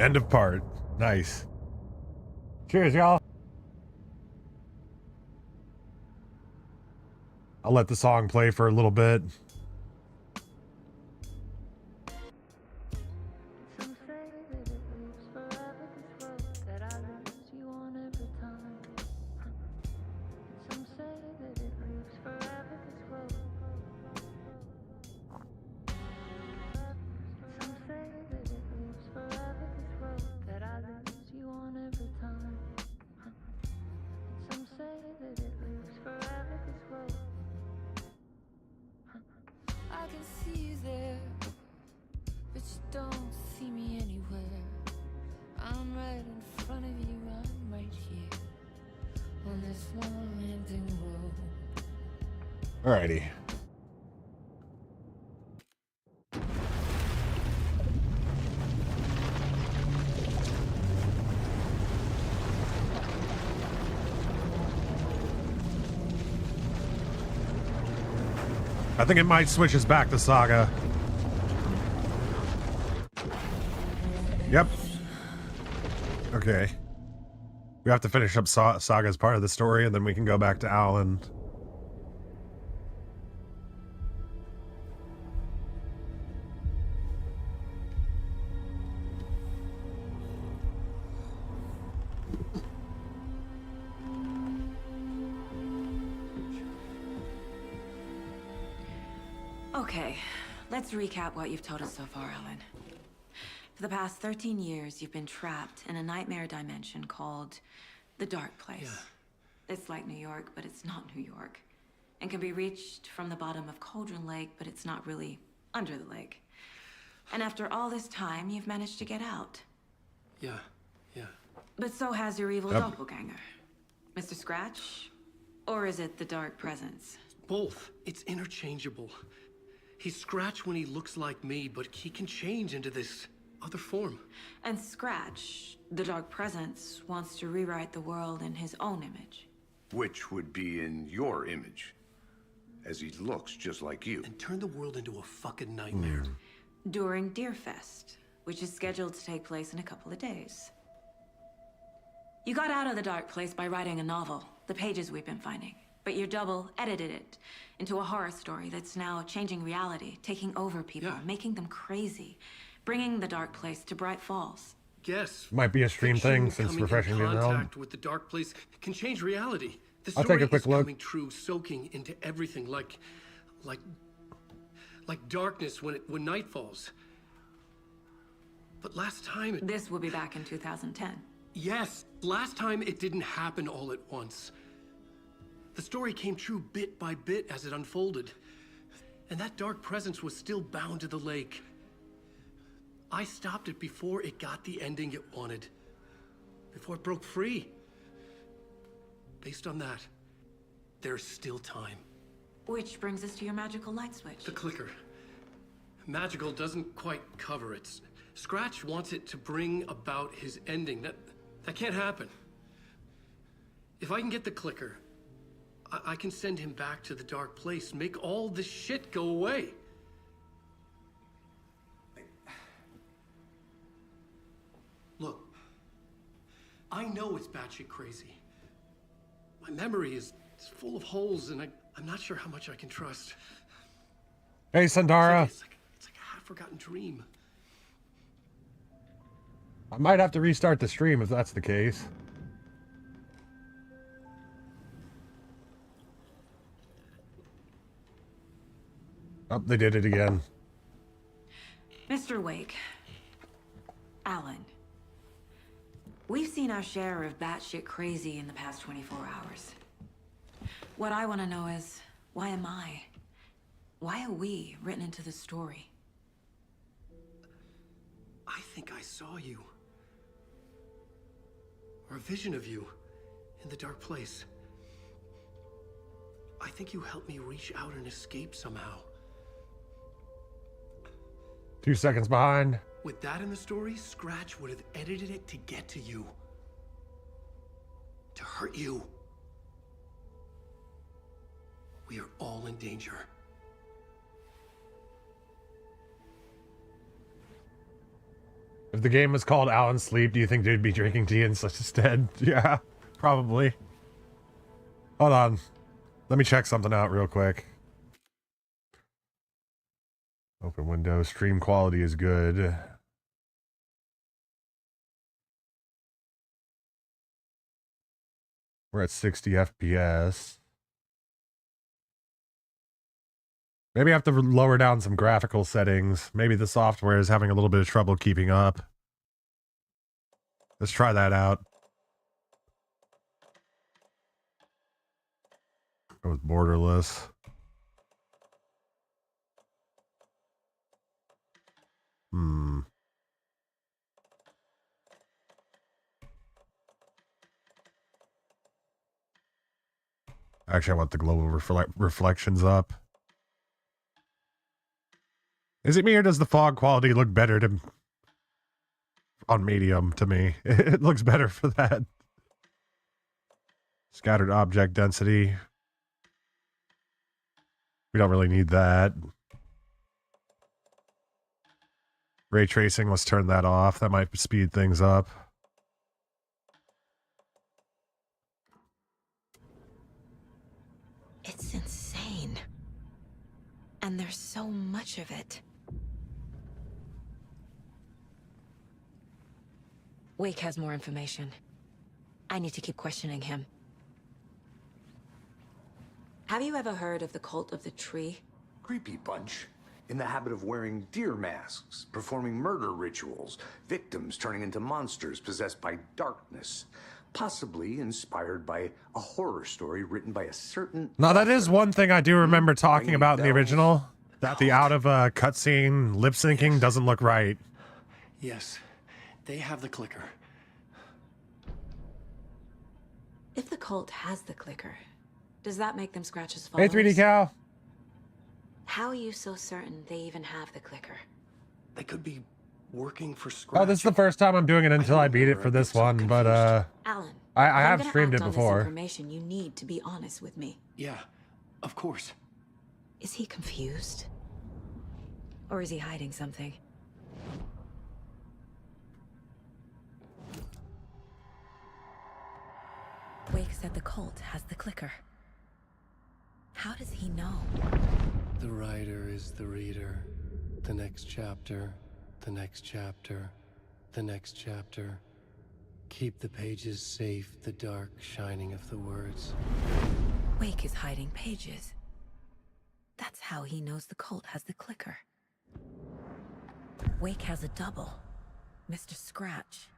End of part. Nice. Cheers, y'all. I'll let the song play for a little bit. I can see you there, but you don't see me anywhere. I'm right in front of you, I'm right here on this long-ending road. Alrighty. I think it might switch us back to Saga. Yep. Okay. We have to finish up Saga's part of the story, and then we can go back to Alan. Okay, let's recap what you've told us so far, Alan. For the past 13 years, you've been trapped in a nightmare dimension called the Dark Place. Yeah. It's like New York, but it's not New York. And can be reached from the bottom of Cauldron Lake, but it's not really under the lake. And after all this time, you've managed to get out. Yeah. But so has your evil doppelganger. Mr. Scratch? Or is it the Dark Presence? Both. It's interchangeable. He's Scratch when he looks like me, but he can change into this other form. And Scratch, the Dark Presence, wants to rewrite the world in his own image. Which would be in your image, as he looks just like you. And turn the world into a fucking nightmare. During Deerfest, which is scheduled to take place in a couple of days. You got out of the Dark Place by writing a novel, the pages we've been finding. But your double edited it into a horror story that's now changing reality, taking over people, making them crazy, bringing the Dark Place to Bright Falls. Guess. Might be a stream thing since Refreshing didn't know. Contact with the Dark Place can change reality. The I'll story take a quick is look. coming true, soaking into everything, like darkness when night falls. But last time This will be back in 2010. Yes, last time it didn't happen all at once. The story came true bit by bit as it unfolded. And that dark presence was still bound to the lake. I stopped it before it got the ending it wanted. Before it broke free. Based on that, there's still time. Which brings us to your magical light switch. The clicker. Magical doesn't quite cover it. Scratch wants it to bring about his ending. That can't happen. If I can get the clicker, I can send him back to the Dark Place, make all this shit go away. Look, I know it's batshit crazy. My memory is full of holes, and I'm not sure how much I can trust. Hey, Sandara. It's like a half-forgotten dream. I might have to restart the stream if that's the case. Oh, they did it again. Mr. Wake. Alan. We've seen our share of batshit crazy in the past 24 hours. What I want to know is, why am I? Why are we written into the story? I think I saw you. Or a vision of you in the Dark Place. I think you helped me reach out and escape somehow. 2 seconds behind. With that in the story, Scratch would have edited it to get to you. To hurt you. We are all in danger. If If the game was called Alan Sleep, do you think they'd be drinking tea instead? Yeah, probably. Hold on. Let me check something out real quick. Open window. Stream quality is good. We're at 60 FPS. Maybe I have to lower down some graphical settings. Maybe the software is having a little bit of trouble keeping up. Let's try that out. Go with borderless. Actually, I want the global reflections up. Is it me or does the fog quality look better on medium to me? It looks better for that. Scattered object density. We don't really need that. Ray tracing, let's turn that off. That might speed things up. It's insane. And there's so much of it. Wake has more information. I need to keep questioning him. Have you ever heard of the Cult of the Tree? Creepy bunch. In the habit of wearing deer masks, performing murder rituals, victims turning into monsters possessed by darkness. Possibly inspired by a horror story written by a certain... Now, that is one thing I do remember talking about in the original. That the out of cutscene lip syncing doesn't look right. Yes, they have the clicker. If the cult has the clicker, does that make them Scratch's Hey, followers? 3D Cow. How are you so certain they even have the clicker? They could be working for Scratch. Oh, this is the first time I'm doing it until I beat it for this one, but Alan, I if I'm have gonna streamed act it on this before. information, you need to be honest with me. Yeah, of course. Is he confused? Or is he hiding something? Wake said the cult has the clicker. How does he know? The writer is the reader. The next chapter, the next chapter, the next chapter. Keep the pages safe, the dark shining of the words. Wake is hiding pages. That's how he knows the cult has the clicker. Wake has a double. Mr. Scratch.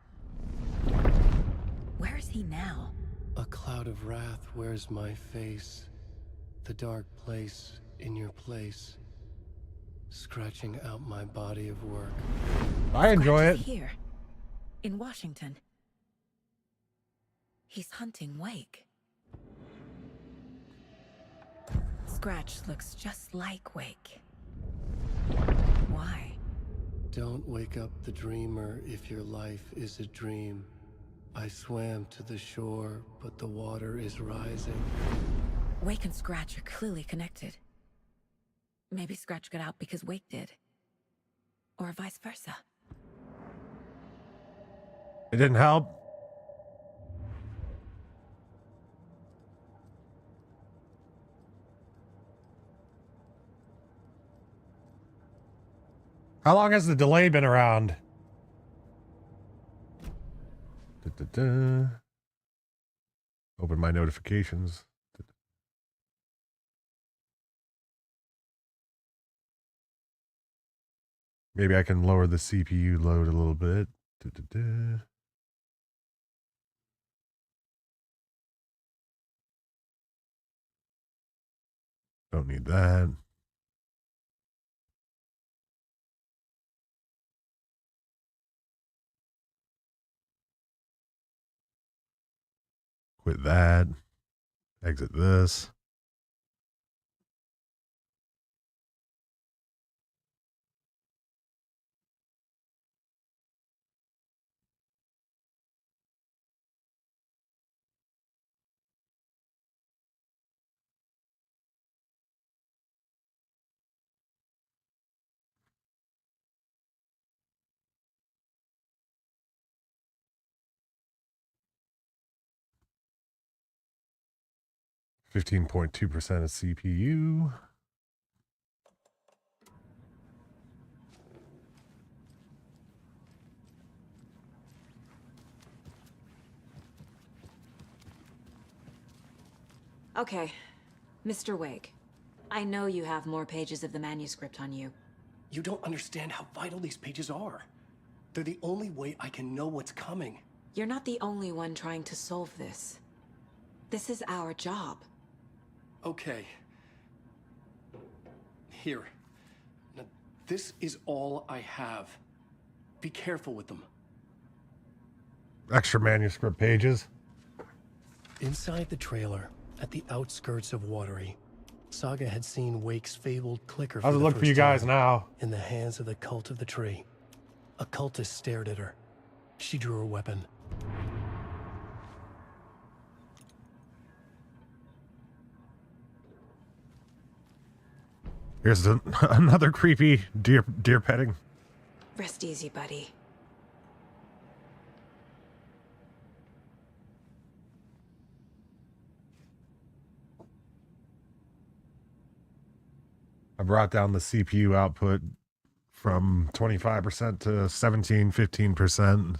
Where is he now? A cloud of wrath wears my face. The dark place in your place. Scratching out my body of work. I enjoy it. Scratch is here. In Washington. He's hunting Wake. Scratch looks just like Wake. Why? Don't wake up the dreamer if your life is a dream. I swam to the shore, but the water is rising. Wake and Scratch are clearly connected. Maybe Scratch got out because Wake did. Or vice versa. It didn't help. How long has the delay been around? Open my notifications. Maybe I can lower the CPU load a little bit. Don't need that. Quit that. Exit this. 15.2% of CPU. Okay, Mr. Wake. I know you have more pages of the manuscript on you. You don't understand how vital these pages are. They're the only way I can know what's coming. You're not the only one trying to solve this. This is our job. Okay. Here. Now, this is all I have. Be careful with them. Extra manuscript pages. Inside the trailer, at the outskirts of Watery, Saga had seen Wake's fabled clicker How's it look for you guys now? In the hands of the Cult of the Tree. A cultist stared at her. She drew her weapon. Here's another creepy deer petting. Rest easy, buddy. I brought down the CPU output from 25% to 15%.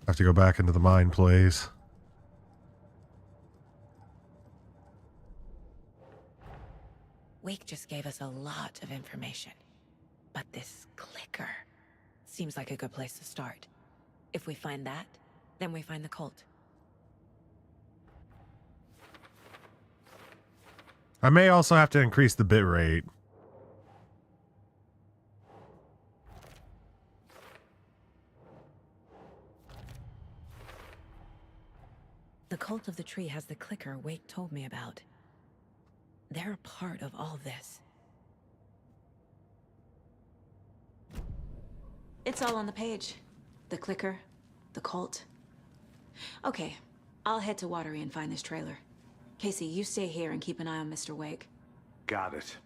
Have to go back into the mine place. Wake just gave us a lot of information. But this clicker seems like a good place to start. If we find that, then we find the cult. I may also have to increase the bit rate. The Cult of the Tree has the clicker Wake told me about. They're a part of all this. It's all on the page. The clicker, the cult. Okay, I'll head to Watery and find this trailer. Casey, you stay here and keep an eye on Mr. Wake. Got it.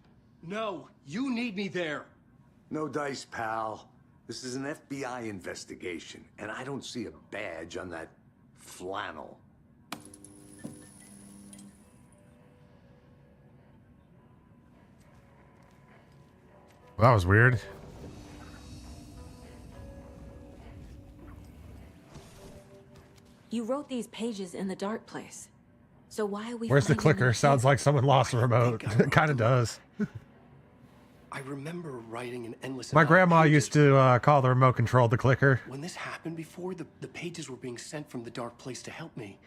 No, you need me there. No dice, pal. This is an FBI investigation, and I don't see a badge on that flannel. Well, that was weird. You wrote these pages in the dark place. So why are we Where's the finding clicker? them Sounds here? like someone lost the remote. It kind of does. I remember writing an endless My amount of grandma pages. used to call the remote control the clicker. When this happened before, the pages were being sent from the dark place to help me.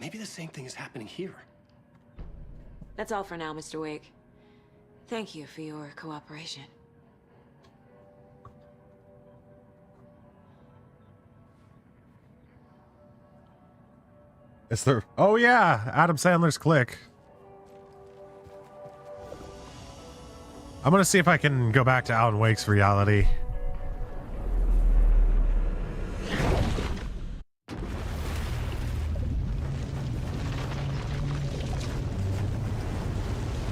Maybe the same thing is happening here. That's all for now, Mr. Wake. Thank you for your cooperation. It's the... Oh, yeah. Adam Sandler's Click. I'm going to see if I can go back to Alan Wake's reality.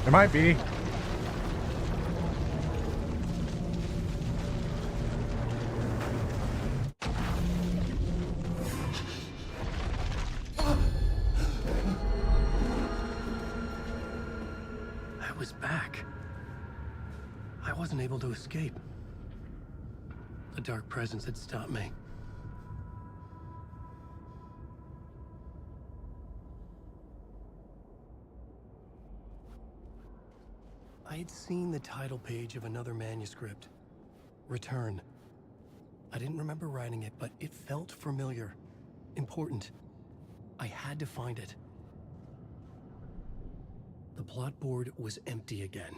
It might be. I was back. I wasn't able to escape. A dark presence had stopped me. I had seen the title page of another manuscript. Return. I didn't remember writing it, but it felt familiar. Important. I had to find it. The plot board was empty again.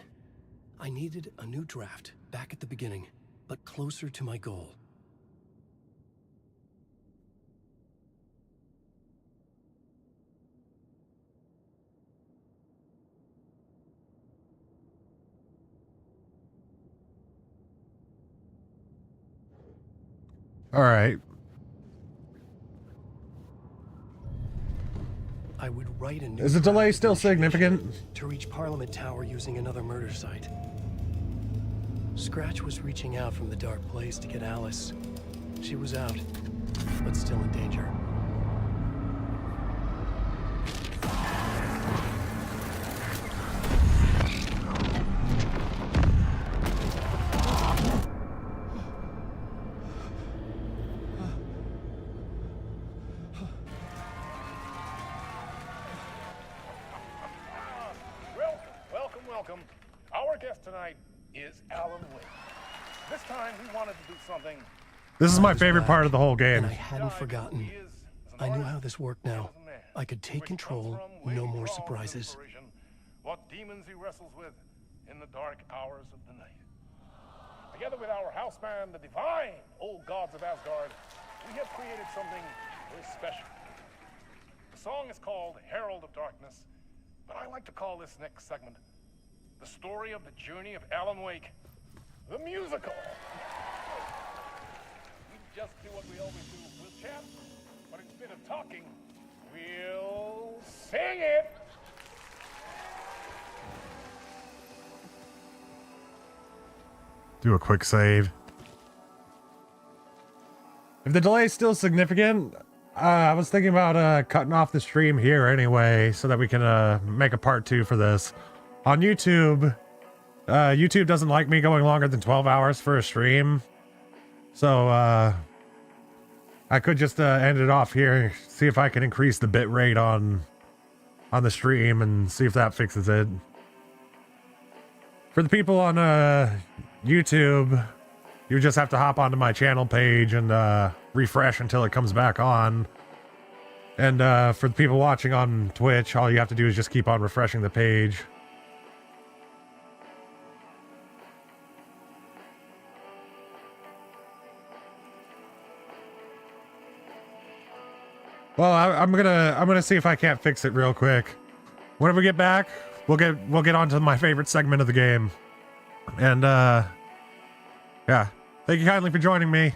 I needed a new draft, back at the beginning, but closer to my goal. All right. I I would write a new Is the delay draft still initiation significant? to reach Parliament Tower using another murder site. Scratch was reaching out from the dark place to get Alice. She was out, but still in danger. Welcome. Our guest tonight is Alan Wake. This time he wanted to do something. This is my favorite part of the whole game. And I hadn't forgotten. I knew how this worked now. I could take control, no more surprises. What demons he wrestles with in the dark hours of the night. Together with our house band, the divine old gods of Asgard, we have created something very special. The song is called Herald of Darkness, but I like to call this next segment the story of the journey of Alan Wake, the musical. We just do what we always do. We'll chat, but instead of talking, we'll sing it. Do a quick save. If the delay is still significant, I was thinking about cutting off the stream here anyway, so that we can make a part 2 for this. On YouTube, YouTube doesn't like me going longer than 12 hours for a stream. So I could just end it off here, see if I can increase the bit rate on the stream and see if that fixes it. For the people on YouTube, you just have to hop onto my channel page and refresh until it comes back on. And for the people watching on Twitch, all you have to do is just keep on refreshing the page. Well, I'm gonna see if I can't fix it real quick. Whenever we get back, we'll get on to my favorite segment of the game. And yeah, thank you kindly for joining me.